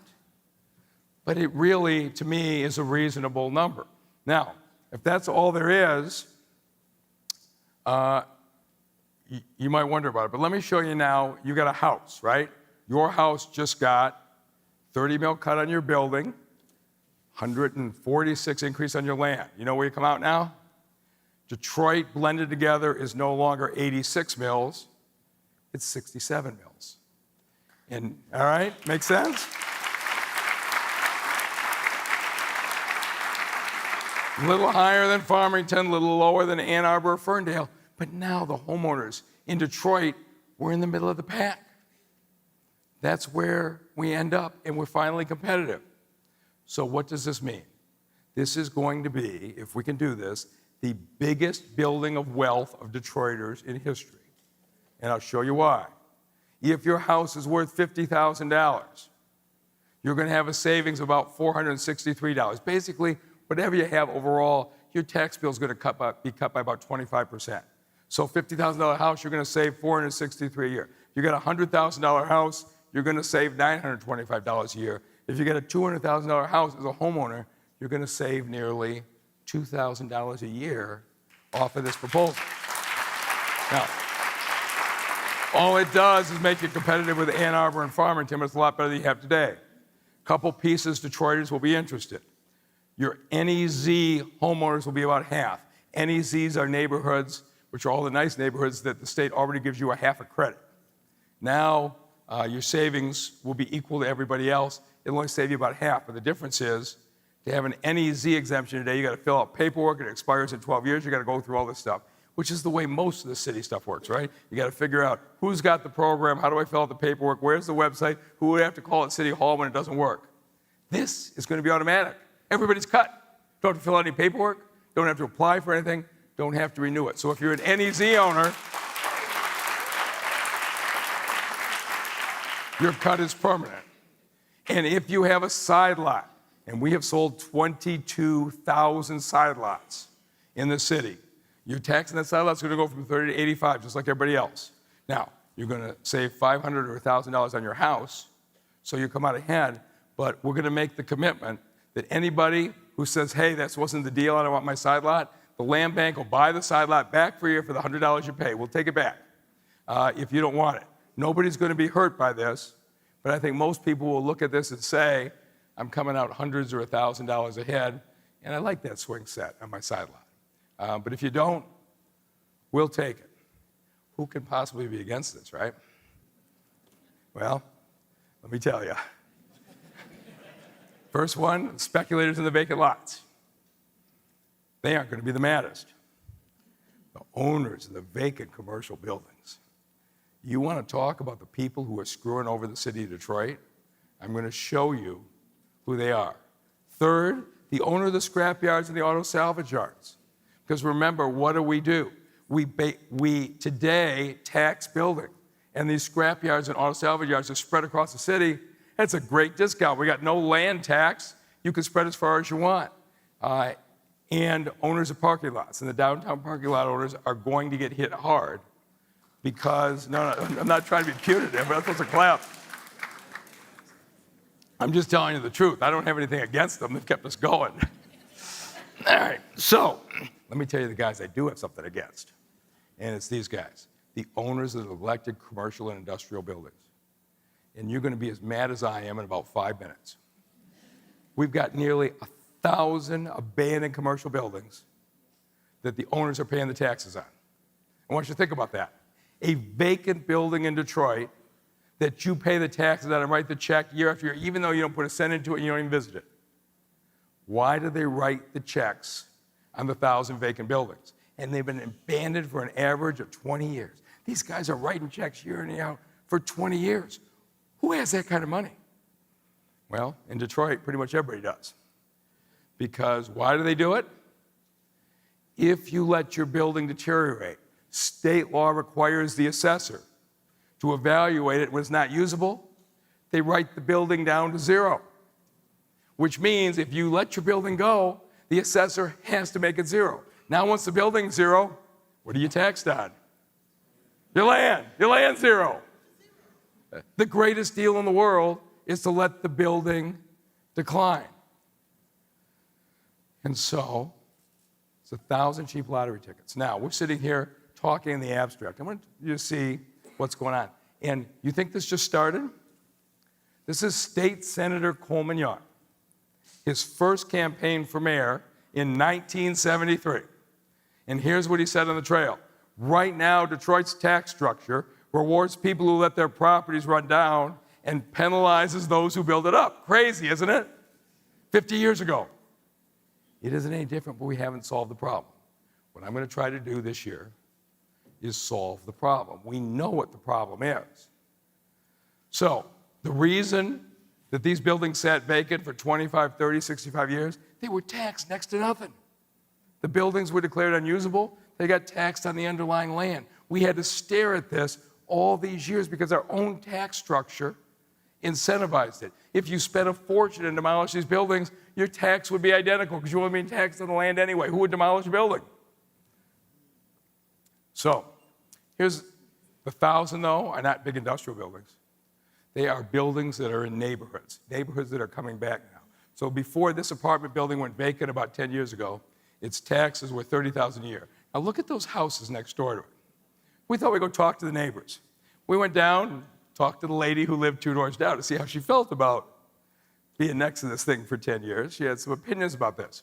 but it really, to me, is a reasonable number. Now, if that's all there is, you might wonder about it, but let me show you now. You got a house, right? Your house just got 30 mil cut on your building, 146 increase on your land. You know where you come out now? Detroit blended together is no longer 86 mils, it's 67 mils. And all right, make sense? A little higher than Farmington, a little lower than Ann Arbor or Ferndale, but now the homeowners in Detroit, we're in the middle of the pack. That's where we end up, and we're finally competitive. So what does this mean? This is going to be, if we can do this, the biggest building of wealth of Detroiters in history. And I'll show you why. If your house is worth $50,000, you're going to have a savings of about $463. Basically, whatever you have overall, your tax bill is going to be cut by about 25%. So $50,000 house, you're going to save $463 a year. If you got a $100,000 house, you're going to save $925 a year. If you get a $200,000 house as a homeowner, you're going to save nearly $2,000 a year off of this proposal. Now, all it does is make you competitive with Ann Arbor and Farmington, but it's a lot better than you have today. Couple pieces Detroiters will be interested. Your NEZ homeowners will be about half. NEZs are neighborhoods, which are all the nice neighborhoods that the state already gives you a half a credit. Now, your savings will be equal to everybody else. It'll only save you about half, but the difference is, to have an NEZ exemption today, you got to fill out paperwork, it expires in 12 years, you got to go through all this stuff, which is the way most of the city stuff works, right? You got to figure out who's got the program, how do I fill out the paperwork, where's the website, who would I have to call at City Hall when it doesn't work. This is going to be automatic. Everybody's cut. Don't have to fill out any paperwork, don't have to apply for anything, don't have to renew it. So if you're an NEZ owner, your cut is permanent. And if you have a side lot, and we have sold 22,000 side lots in the city, your tax on that side lot is going to go from 30 to 85, just like everybody else. Now, you're going to save $500 or $1,000 on your house, so you come out ahead, but we're going to make the commitment that anybody who says, hey, that wasn't the deal, I don't want my side lot, the land bank will buy the side lot back for you for the $100 you pay. We'll take it back if you don't want it. Nobody's going to be hurt by this, but I think most people will look at this and say, I'm coming out hundreds or $1,000 ahead, and I like that swing set on my side lot. But if you don't, we'll take it. Who can possibly be against this, right? Well, let me tell you. First one, speculators in the vacant lots. They aren't going to be the maddest. The owners of the vacant commercial buildings. You want to talk about the people who are screwing over the city of Detroit? I'm going to show you who they are. Third, the owner of the scrap yards and the auto salvage yards. Because remember, what do? We today tax building, and these scrap yards and auto salvage yards are spread across the city. That's a great discount. We got no land tax. You can spread as far as you want. And owners of parking lots, and the downtown parking lot owners are going to get hit hard because, no, I'm not trying to be punitive, but I'm supposed to clap. I'm just telling you the truth. I don't have anything against them. They've kept us going. All right, so let me tell you the guys I do have something against, and it's these guys, the owners of the elected commercial and industrial buildings. And you're going to be as mad as I am in about 5 minutes. We've got nearly 1,000 abandoned commercial buildings that the owners are paying the taxes on. I want you to think about that. A vacant building in Detroit that you pay the taxes on and write the check year after year, even though you don't put a cent into it and you don't even visit it. Why do they write the checks on the 1,000 vacant buildings? And they've been abandoned for an average of 20 years. These guys are writing checks year in and year out for 20 years. Who has that kind of money? Well, in Detroit, pretty much everybody does. Because why do they do it? If you let your building deteriorate, state law requires the assessor to evaluate it when it's not usable. They write the building down to zero, which means if you let your building go, the assessor has to make it zero. Now, once the building's zero, what are you taxed on? Your land's zero. The greatest deal in the world is to let the building decline. And so, it's 1,000 cheap lottery tickets. Now, we're sitting here talking in the abstract. I want you to see what's going on. And you think this just started? This is State Senator Coleman Young, his first campaign for mayor in 1973. And here's what he said on the trail. Right now, Detroit's tax structure rewards people who let their properties run down and penalizes those who build it up. Crazy, isn't it? 50 years ago. It isn't any different, but we haven't solved the problem. What I'm going to try to do this year is solve the problem. We know what the problem is. So, the reason that these buildings sat vacant for 25, 30, 65 years, they were taxed next to nothing. The buildings were declared unusable. They got taxed on the underlying land. We had to stare at this all these years because our own tax structure incentivized it. If you spent a fortune and demolished these buildings, your tax would be identical because you would be taxed on the land anyway. Who would demolish a building? So, here's the 1,000, though, are not big industrial buildings. They are buildings that are in neighborhoods that are coming back now. So before this apartment building went vacant about 10 years ago, its taxes were $30,000 a year. Now look at those houses next door to it. We thought we'd go talk to the neighbors. We went down and talked to the lady who lived 2 doors down to see how she felt about being next to this thing for 10 years. She had some opinions about this.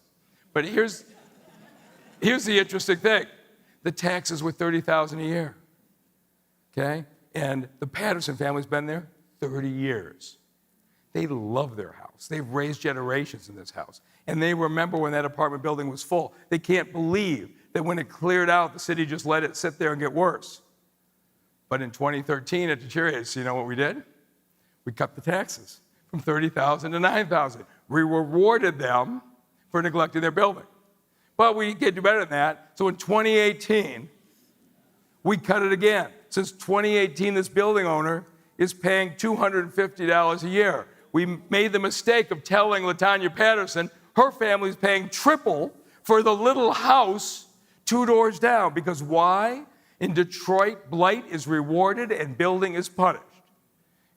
But here's the interesting thing. The taxes were $30,000 a year, okay? And the Patterson family's been there 30 years. They love their house. They've raised generations in this house. And they remember when that apartment building was full. They can't believe that when it cleared out, the city just let it sit there and get worse. But in 2013, it deteriorated. So you know what we did? We cut the taxes from $30,000 to $9,000. We rewarded them for neglecting their building. But we can do better than that. So in 2018, we cut it again. Since 2018, this building owner is paying $250 a year. We made the mistake of telling LaTanya Patterson her family's paying triple for the little house 2 doors down. Because why? In Detroit, blight is rewarded and building is punished.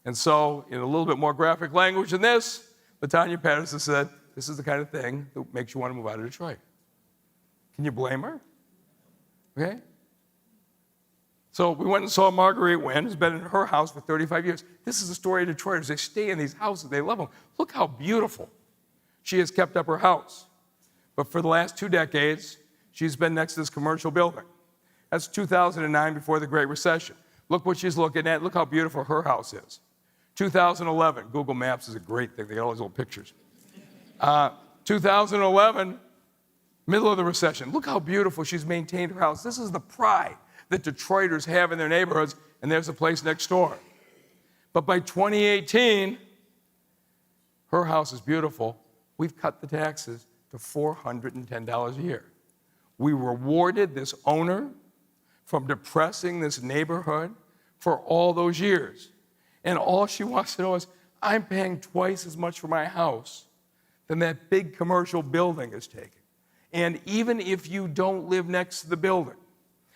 And so, in a little bit more graphic language than this, LaTanya Patterson said, this is the kind of thing that makes you want to move out of Detroit. Can you blame her? Okay? So we went and saw Marguerite Wynn, who's been in her house for 35 years. This is the story of Detroiters. They stay in these houses. They love them. Look how beautiful she has kept up her house. But for the last 2 decades, she's been next to this commercial building. That's 2009, before the Great Recession. Look what she's looking at. Look how beautiful her house is. 2011, Google Maps is a great thing. They got all these old pictures. 2011, middle of the recession. Look how beautiful she's maintained her house. This is the pride that Detroiters have in their neighborhoods, and there's a place next door. But by 2018, her house is beautiful. We've cut the taxes to $410 a year. We rewarded this owner from depressing this neighborhood for all those years. And all she wants to know is, I'm paying twice as much for my house than that big commercial building is taking. And even if you don't live next to the building,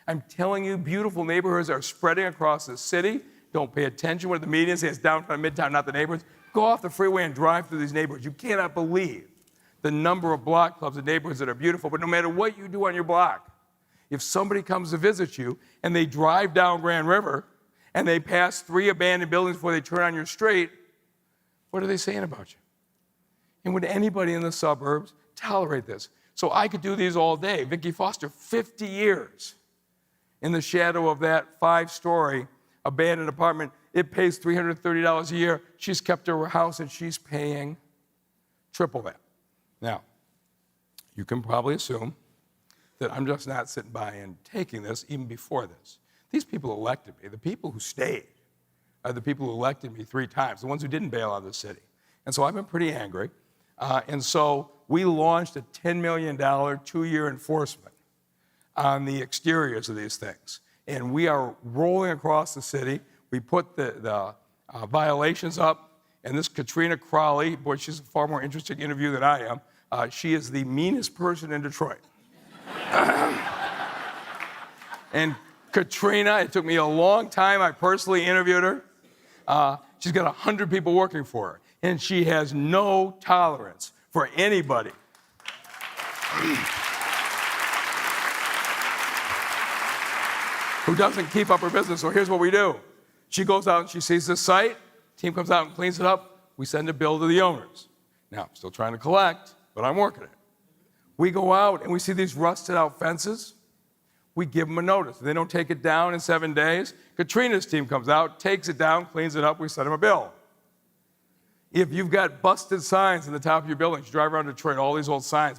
I'm telling you, beautiful neighborhoods are spreading across the city. Don't pay attention what the media says, downtown, midtown, not the neighborhoods. Go off the freeway and drive through these neighborhoods. You cannot believe the number of block clubs and neighborhoods that are beautiful. But no matter what you do on your block, if somebody comes to visit you and they drive down Grand River and they pass 3 abandoned buildings before they turn on your street, what are they saying about you? And would anybody in the suburbs tolerate this? So I could do these all day. Vicki Foster, 50 years in the shadow of that 5-story abandoned apartment. It pays $330 a year. She's kept her house and she's paying triple that. Now, you can probably assume that I'm just not sitting by and taking this even before this. These people elected me. The people who stayed are the people who elected me 3 times, the ones who didn't bail out of the city. And so I've been pretty angry. And so we launched a $10 million 2-year enforcement on the exteriors of these things. And we are rolling across the city. We put the violations up. And this Katrina Crowley, boy, she's a far more interesting interview than I am. She is the meanest person in Detroit. And Katrina, it took me a long time. I personally interviewed her. She's got 100 people working for her. and she has no tolerance for anybody. Who doesn't keep up her business. So here's what we do. She goes out and she sees this site, team comes out and cleans it up, we send a bill to the owners. Now, I'm still trying to collect, but I'm working it. We go out and we see these rusted out fences, we give them a notice. If they don't take it down in 7 days, Katrina's team comes out, takes it down, cleans it up, we send them a bill. If you've got busted signs in the top of your building, you drive around Detroit, all these old signs,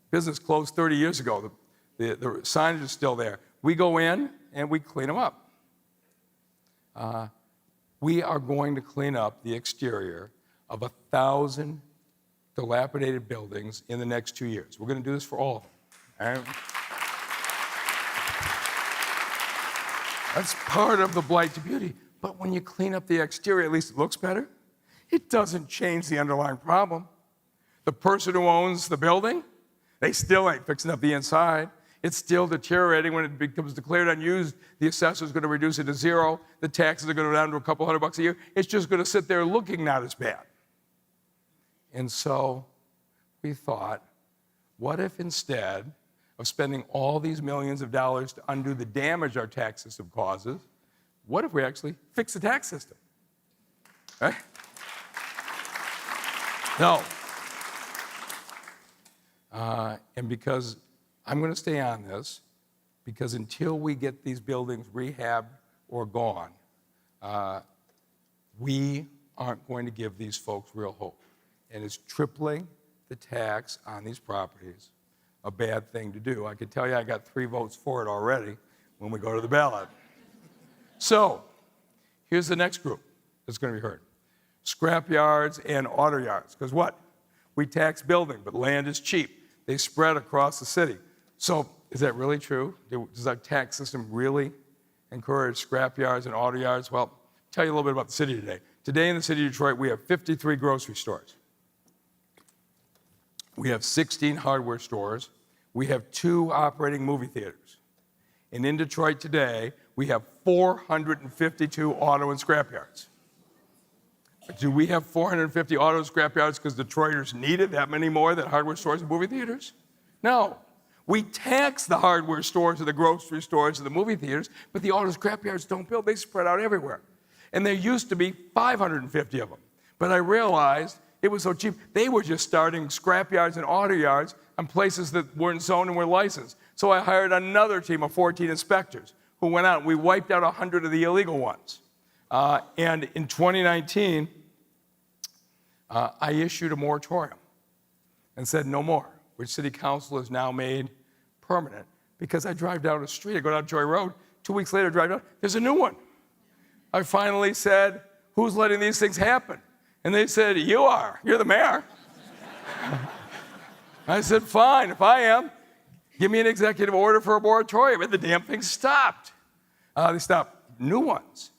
business closed 30 years ago, the signage is still there. We go in and we clean them up. We are going to clean up the exterior of 1,000 dilapidated buildings in the next 2 years. We're going to do this for all of them. All right? That's part of the blight to beauty. But when you clean up the exterior, at least it looks better. It doesn't change the underlying problem. The person who owns the building, they still ain't fixing up the inside. It's still deteriorating. When it becomes declared unused, the assessor is going to reduce it to zero. The taxes are going to go down to a couple $100 a year. It's just going to sit there looking not as bad. And so we thought, what if instead of spending all these millions of dollars to undo the damage our tax system causes, what if we actually fix the tax system? Right? No. And because I'm going to stay on this, because until we get these buildings rehabbed or gone, we aren't going to give these folks real hope. And is tripling the tax on these properties a bad thing to do? I can tell you I got 3 votes for it already when we go to the ballot. So here's the next group that's going to be heard. Scrap yards and auto yards. Because what? We tax building, but land is cheap. They spread across the city. So is that really true? Does our tax system really encourage scrap yards and auto yards? Well, I'll tell you a little bit about the city today. Today in the city of Detroit, we have 53 grocery stores. We have 16 hardware stores. We have 2 operating movie theaters. And in Detroit today, we have 452 auto and scrap yards. Do we have 450 auto and scrap yards because Detroiters needed that many more than hardware stores and movie theaters? No. We tax the hardware stores and the grocery stores and the movie theaters, but the auto and scrap yards don't build. They spread out everywhere. And there used to be 550 of them. But I realized it was so cheap, they were just starting scrap yards and auto yards on places that weren't zoned and were licensed. So I hired another team of 14 inspectors who went out and we wiped out 100 of the illegal ones. And in 2019, I issued a moratorium and said no more, which City Council has now made permanent because I drive down the street, I go down Joy Road, 2 weeks later I drive down, there's a new one. I finally said, who's letting these things happen? And they said, you are, you're the mayor. I said, fine, if I am, give me an executive order for a moratorium. And the damn thing stopped. They stopped new ones.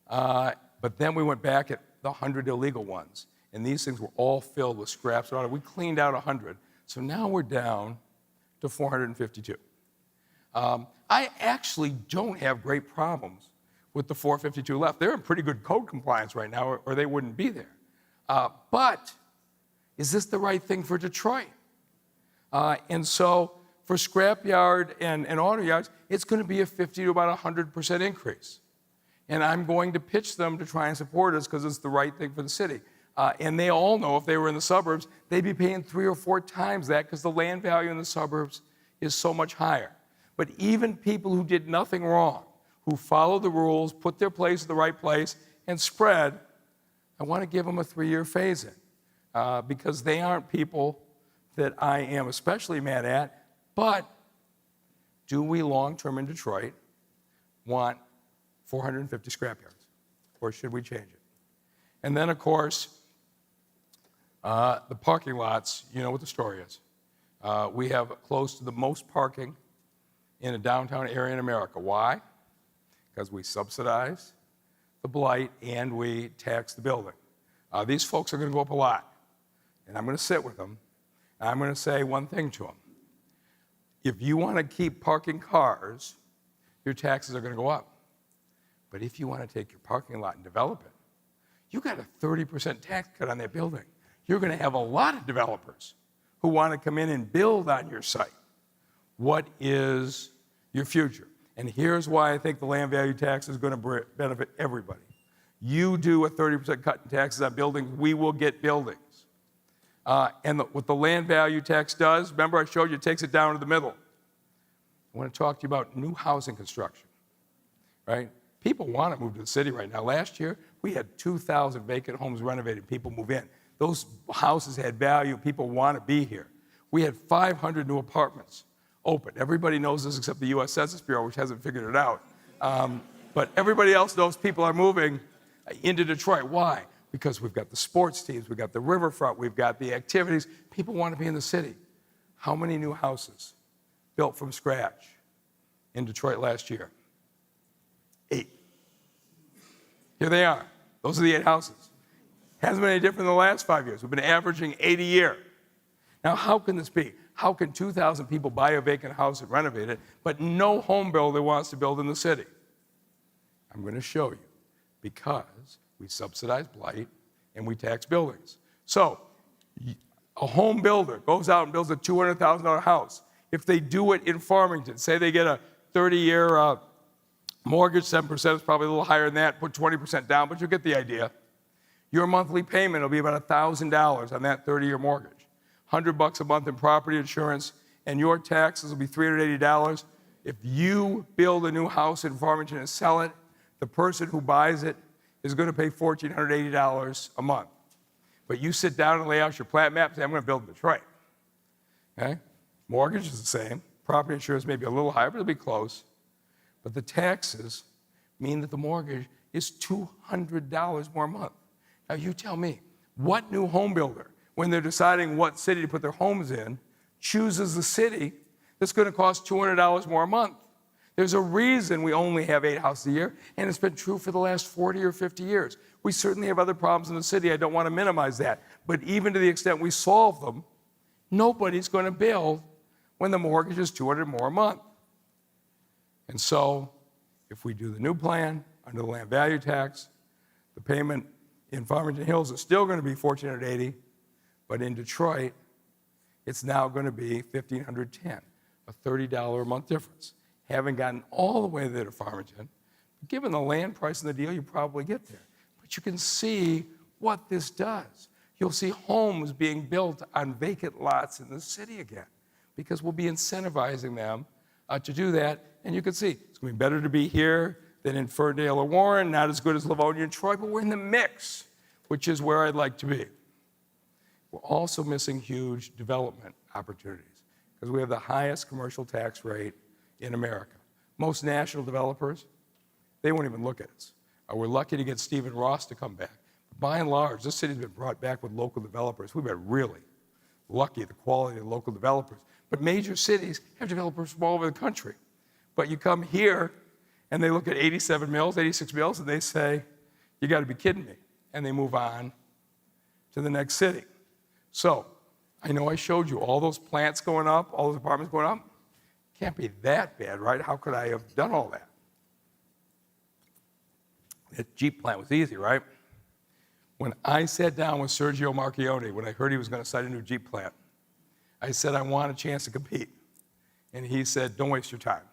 But then we went back at the 100 illegal ones. And these things were all filled with scraps. We cleaned out 100. So now we're down to 452. I actually don't have great problems with the 452 left. They're in pretty good code compliance right now, or they wouldn't be there. But is this the right thing for Detroit? And so for scrapyard and auto yards, it's going to be a 50 to about 100% increase. And I'm going to pitch them to try and support us because it's the right thing for the city. And they all know if they were in the suburbs, they'd be paying 3 or 4 times that because the land value in the suburbs is so much higher. But even people who did nothing wrong, who followed the rules, put their place in the right place, and spread, I want to give them a 3-year phase-in because they aren't people that I am especially mad at. But do we long-term in Detroit want 450 scrapyards, or should we change it? And then, of course, the parking lots, you know what the story is. We have close to the most parking in a downtown area in America. Why? Because we subsidize the blight and we tax the building. These folks are going to go up a lot. And I'm going to sit with them, and I'm going to say one thing to them. If you want to keep parking cars, your taxes are going to go up. But if you want to take your parking lot and develop it, you got a 30% tax cut on that building. You're going to have a lot of developers who want to come in and build on your site. What is your future? And here's why I think the land value tax is going to benefit everybody. You do a 30% cut in taxes on buildings, we will get buildings. What the land value tax does, remember I showed you, it takes it down to the middle. I want to talk to you about new housing construction, right? People want to move to the city right now. Last year, we had 2,000 vacant homes renovated. People move in. Those houses had value. People want to be here. We had 500 new apartments open. Everybody knows this except the U.S. Census Bureau, which hasn't figured it out. But everybody else knows people are moving into Detroit. Why? Because we've got the sports teams, we've got the riverfront, we've got the activities. People want to be in the city. How many new houses built from scratch in Detroit last year? 8. Here they are. Those are the 8 houses. Hasn't been any different in the last 5 years. We've been averaging 8 a year. Now, how can this be? How can 2,000 people buy a vacant house and renovate it, but no home builder wants to build in the city? I'm going to show you. Because we subsidize blight and we tax buildings. So a home builder goes out and builds a $200,000 house. If they do it in Farmington, say they get a 30-year mortgage, 7% is probably a little higher than that, put 20% down, but you get the idea. Your monthly payment will be about $1,000 on that 30-year mortgage. $100 a month in property insurance, and your taxes will be $380. If you build a new house in Farmington and sell it, the person who buys it is going to pay $1,480 a month. But you sit down and lay out your plat map and say, I'm going to build in Detroit. Okay? Mortgage is the same. Property insurance may be a little higher, but it'll be close. But the taxes mean that the mortgage is $200 more a month. Now you tell me, what new home builder, when they're deciding what city to put their homes in, chooses the city that's going to cost $200 more a month? There's a reason we only have 8 houses a year, and it's been true for the last 40 or 50 years. We certainly have other problems in the city. I don't want to minimize that. But even to the extent we solve them, nobody's going to build when the mortgage is $200 more a month. And so, if we do the new plan under the land value tax, the payment in Farmington Hills is still going to be $1,480, but in Detroit, it's now going to be $1,510, a $30 a month difference. Haven't gotten all the way there to Farmington. Given the land price and the deal, you probably get there. But you can see what this does. You'll see homes being built on vacant lots in the city again, because we'll be incentivizing them to do that. And you can see it's going to be better to be here than in Ferndale or Warren, not as good as Livonia and Troy, but we're in the mix, which is where I'd like to be. We're also missing huge development opportunities because we have the highest commercial tax rate in America. Most national developers, they won't even look at us. We're lucky to get Stephen Ross to come back. By and large, this city's been brought back with local developers. We've been really lucky at the quality of local developers. But major cities have developers from all over the country. But you come here, and they look at 87 mills, 86 mills, and they say, you got to be kidding me. And they move on to the next city. So I know I showed you all those plants going up, all those apartments going up. Can't be that bad, right? How could I have done all that? That Jeep plant was easy, right? When I sat down with Sergio Marchionne, when I heard he was going to site a new Jeep plant, I said, I want a chance to compete. And he said, don't waste your time.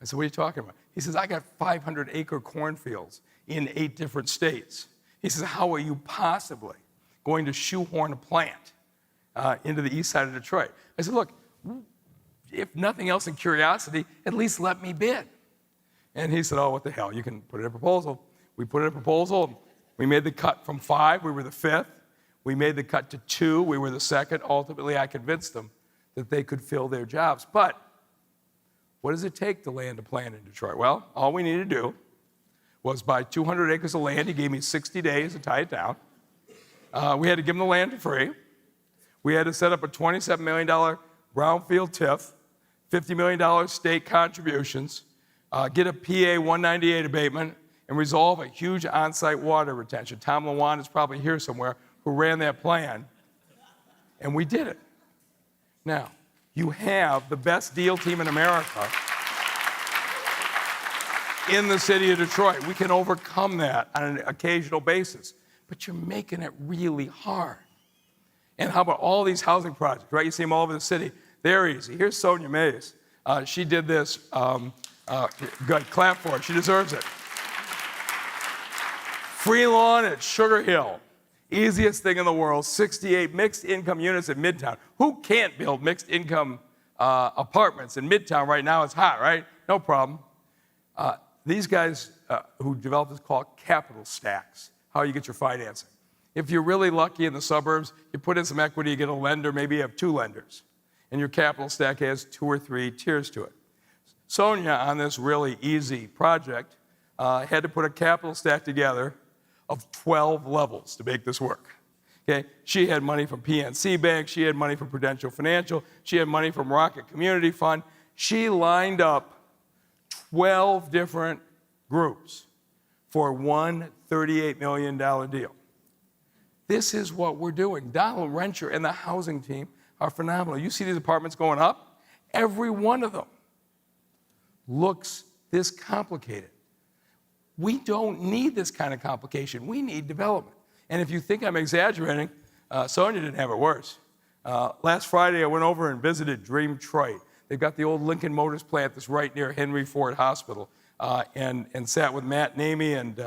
I said, what are you talking about? He says, I got 500-acre cornfields in 8 different states. He says, how are you possibly going to shoehorn a plant into the east side of Detroit? I said, look, if nothing else in curiosity, at least let me bid. And he said, oh, what the hell, you can put in a proposal. We put in a proposal. We made the cut from 5, we were the 5th. We made the cut to 2, we were the 2nd. Ultimately, I convinced them that they could fill their jobs. But what does it take to land a plant in Detroit? Well, all we needed to do was buy 200 acres of land. He gave me 60 days to tie it down. We had to give him the land for free. We had to set up a $27 million brownfield TIF, $50 million state contributions, get a PA 198 abatement, and resolve a huge on-site water retention. Tom Lewan is probably here somewhere who ran that plan, and we did it. Now, you have the best deal team in America. in the city of Detroit. We can overcome that on an occasional basis. But you're making it really hard. And how about all these housing projects, right? You see them all over the city. They're easy. Here's Sonia Mays. She did this. Good, clap for her. She deserves it. Free lawn at Sugar Hill. Easiest thing in the world. 68 mixed income units in Midtown. Who can't build mixed income apartments in Midtown right now? It's hot, right? No problem. These guys who developed this call it capital stacks, how you get your financing. If you're really lucky in the suburbs, you put in some equity, you get a lender, maybe you have 2 lenders, and your capital stack has 2 or 3 tiers to it. Sonia, on this really easy project, had to put a capital stack together of 12 levels to make this work. Okay? She had money from PNC Bank, she had money from Prudential Financial, she had money from Rocket Community Fund. She lined up 12 different groups for one $38 million deal. This is what we're doing. Donald Rencher and the housing team are phenomenal. You see these apartments going up? Every one of them looks this complicated. We don't need this kind of complication. We need development. And if you think I'm exaggerating, Sonia didn't have it worse. Last Friday, I went over and visited Dream Detroit. They've got the old Lincoln Motors plant that's right near Henry Ford Hospital, and sat with Matt Namey and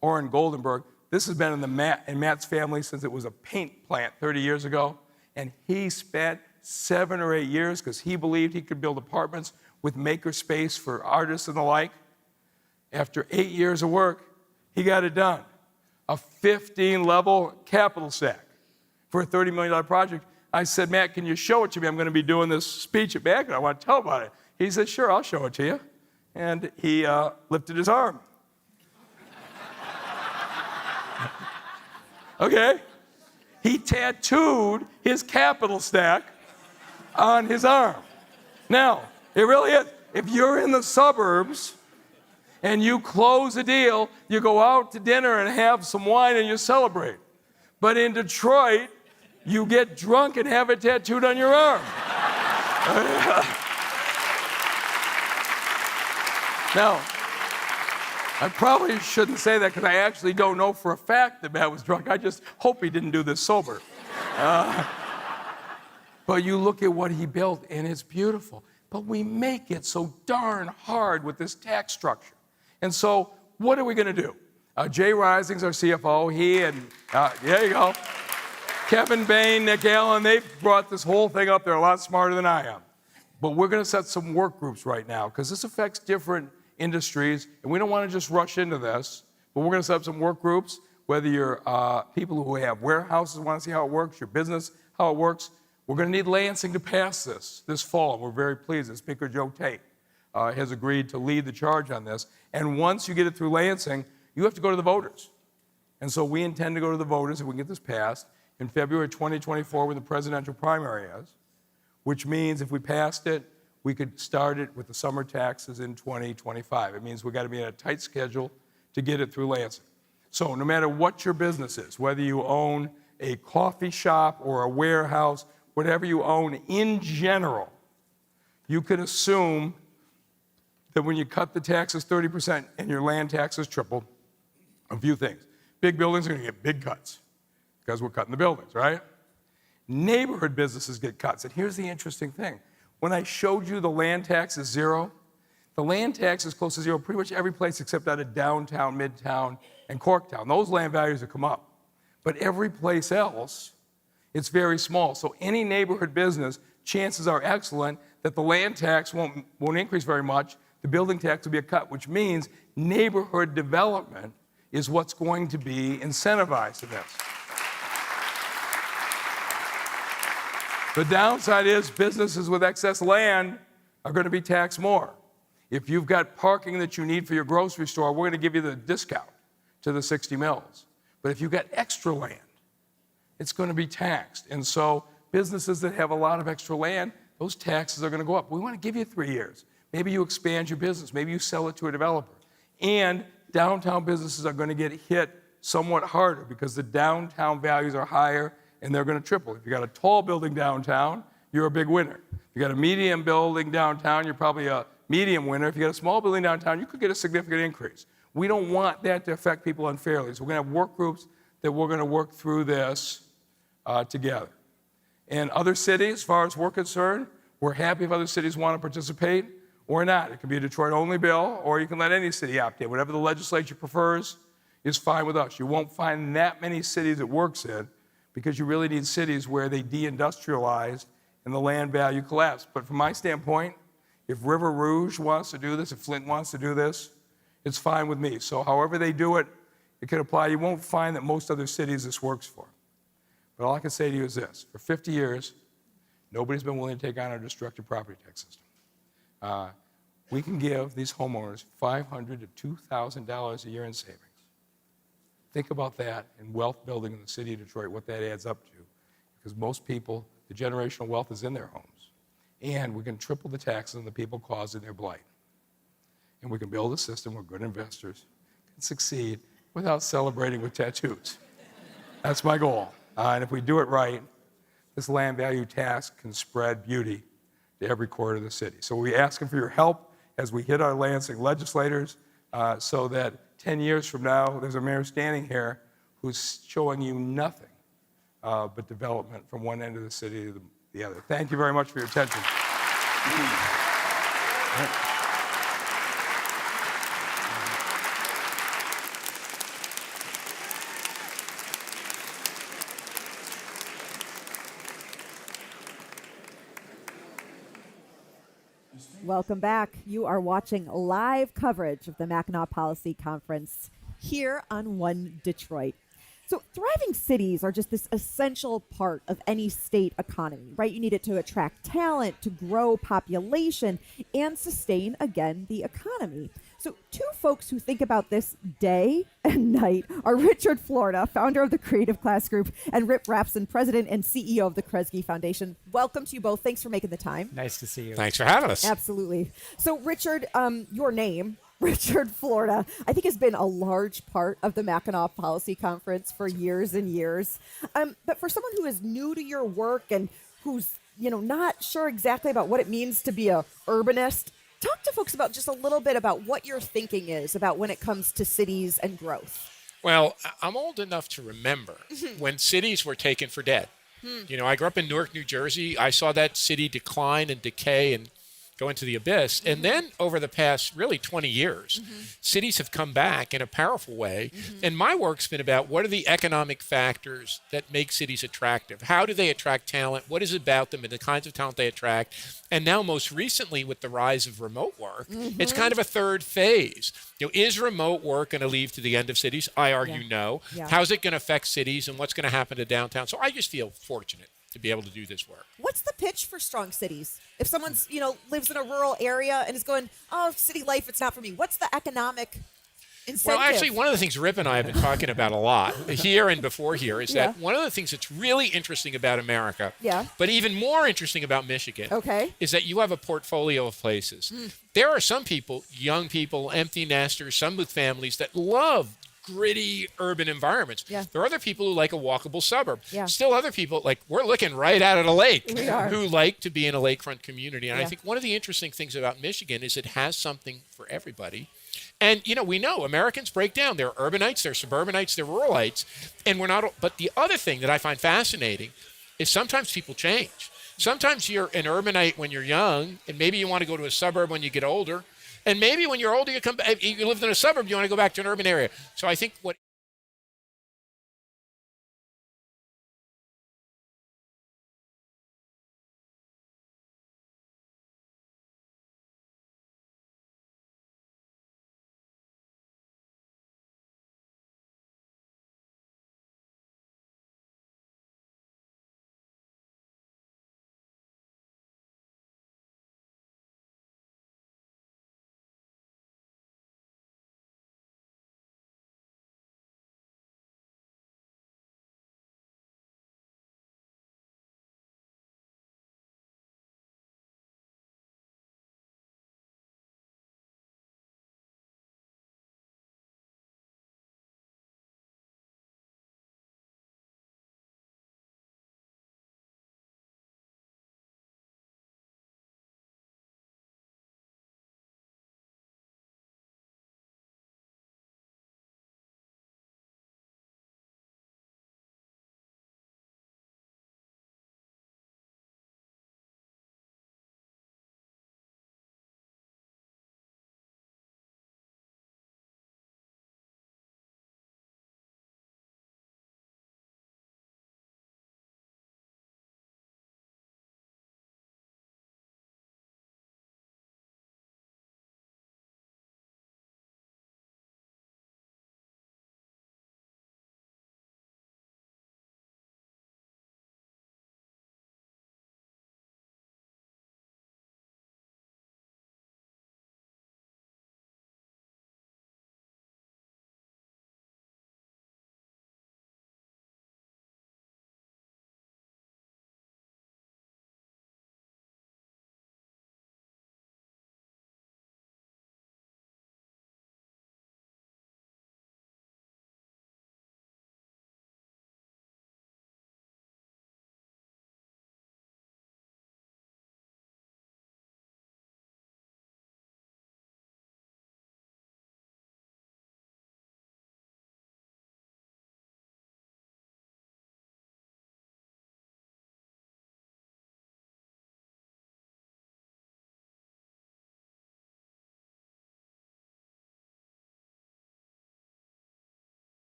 Orrin Goldenberg. This has been in Matt's family since it was a paint plant 30 years ago, and he spent 7 or 8 years because he believed he could build apartments with maker space for artists and the like. After 8 years of work, he got it done. A 15-level capital stack for a $30 million project. I said, Matt, can you show it to me? I'm going to be doing this speech at Mackinac. I want to tell about it. He said, sure, I'll show it to you. And he lifted his arm. Okay? He tattooed his capital stack on his arm. Now, it really is. If you're in the suburbs and you close a deal, you go out to dinner and have some wine and you celebrate. But in Detroit, you get drunk and have it tattooed on your arm. Now, I probably shouldn't say that because I actually don't know for a fact that Matt was drunk. I just hope he didn't do this sober. But you look at what he built and it's beautiful. But we make it so darn hard with this tax structure. And so what are we going to do? Jay Rising's our CFO. He and, there you go. Kevin Bain, Nick Allen, they brought this whole thing up. They're a lot smarter than I am. But we're going to set some work groups right now because this affects different industries, and we don't want to just rush into this, but we're going to set up some work groups, whether you're people who have warehouses, want to see how it works, your business, how it works. We're going to need Lansing to pass this fall. We're very pleased that Speaker Joe Tate has agreed to lead the charge on this. And once you get it through Lansing, you have to go to the voters. And so we intend to go to the voters if we can get this passed in February 2024 when the presidential primary is, which means if we passed it, we could start it with the summer taxes in 2025. It means we've got to be in a tight schedule to get it through Lansing. So no matter what your business is, whether you own a coffee shop or a warehouse, whatever you own in general, you can assume that when you cut the taxes 30% and your land taxes triple, a few things. Big buildings are going to get big cuts because we're cutting the buildings, right? Neighborhood businesses get cuts. And here's the interesting thing. When I showed you the land tax is zero, the land tax is close to zero pretty much every place except out of downtown, midtown, and Corktown. Those land values have come up. But every place else, it's very small. So any neighborhood business, chances are excellent that the land tax won't increase very much. The building tax will be a cut, which means neighborhood development is what's going to be incentivized to this. The downside is businesses with excess land are going to be taxed more. If you've got parking that you need for your grocery store, we're going to give you the discount to the 60 mils. But if you've got extra land, it's going to be taxed. And so businesses that have a lot of extra land, those taxes are going to go up. We want to give you 3 years. Maybe you expand your business. Maybe you sell it to a developer. And downtown businesses are going to get hit somewhat harder because the downtown values are higher and they're going to triple. If you got a tall building downtown, you're a big winner. If you got a medium building downtown, you're probably a medium winter. If you got a small building downtown, you could get a significant increase. We don't want that to affect people unfairly. So we're going to have work groups that we're going to work through this together. In other cities, as far as we're concerned, we're happy if other cities want to participate or not. It can be a Detroit-only bill, or you can let any city opt in. Whatever the legislature prefers is fine with us. You won't find that many cities it works in because you really need cities where they deindustrialized and the land value collapsed. But from my standpoint, if River Rouge wants to do this, if Flint wants to do this, it's fine with me. So however they do it, it can apply. You won't find that most other cities this works for. But all I can say to you is this. For 50 years, nobody's been willing to take on our destructive property tax system. We can give these homeowners $500 to $2,000 a year in savings. Think about that in wealth building in the city of Detroit, what that adds up to. Because most people, the generational wealth is in their homes. And we can triple the taxes on the people causing their blight. And we can build a system where good investors can succeed without celebrating with tattoos. That's my goal. And if we do it right, this land value tax can spread beauty to every corner of the city. So we're asking for your help as we hit our Lansing legislators so that 10 years from now, there's a mayor standing here who's showing you nothing but development from one end of the city to the other. Thank you very much for your attention. Welcome back. You are watching live coverage of the Mackinac Policy Conference here on One Detroit. So thriving cities are just this essential part of any state economy, right? You need it to attract talent, to grow population, and sustain, again, the economy. So two folks who think about this day and night are Richard Florida, founder of the Creative Class Group, and Rip Rapson, president and CEO of the Kresge Foundation. Welcome to you both. Thanks for making the time. Nice to see you. Thanks for having us. Absolutely. So Richard, your name, Richard Florida, I think has been a large part of the Mackinac Policy Conference for years and years. But for someone who is new to your work and who's not sure exactly about what it means to be a urbanist, talk to folks about just a little bit about what your thinking is about when it comes to cities and growth. Well, I'm old enough to remember when cities were taken for dead. I grew up in Newark, New Jersey. I saw that city decline and decay and go into the abyss. And then over the past really 20 years, cities have come back in a powerful way. And my work's been about what are the economic factors that make cities attractive? How do they attract talent? What is it about them and the kinds of talent they attract? And now most recently with the rise of remote work, it's kind of a third phase. Is remote work going to lead to the end of cities? I argue no. How's it going to affect cities and what's going to happen to downtown? So I just feel fortunate to be able to do this work. What's the pitch for strong cities? If someone's, lives in a rural area and is going, oh, city life, it's not for me. What's the economic incentive? Well, actually, one of the things Rip and I have been talking about a lot here and before here is that one of the things that's really interesting about America, but even more interesting about Michigan, is that you have a portfolio of places. There are some people, young people, empty nesters, some with families that love gritty urban environments. There are other people who like a walkable suburb. Still other people, like we're looking right out of the lake, who like to be in a lakefront community. And I think one of the interesting things about Michigan is it has something for everybody. And, we know Americans break down. There are urbanites, there are suburbanites, there are ruralites. And we're not, but the other thing that I find fascinating is sometimes people change. Sometimes you're an urbanite when you're young, and maybe you want to go to a suburb when you get older. And maybe when you're older, you lived in a suburb, you want to go back to an urban area. So I think what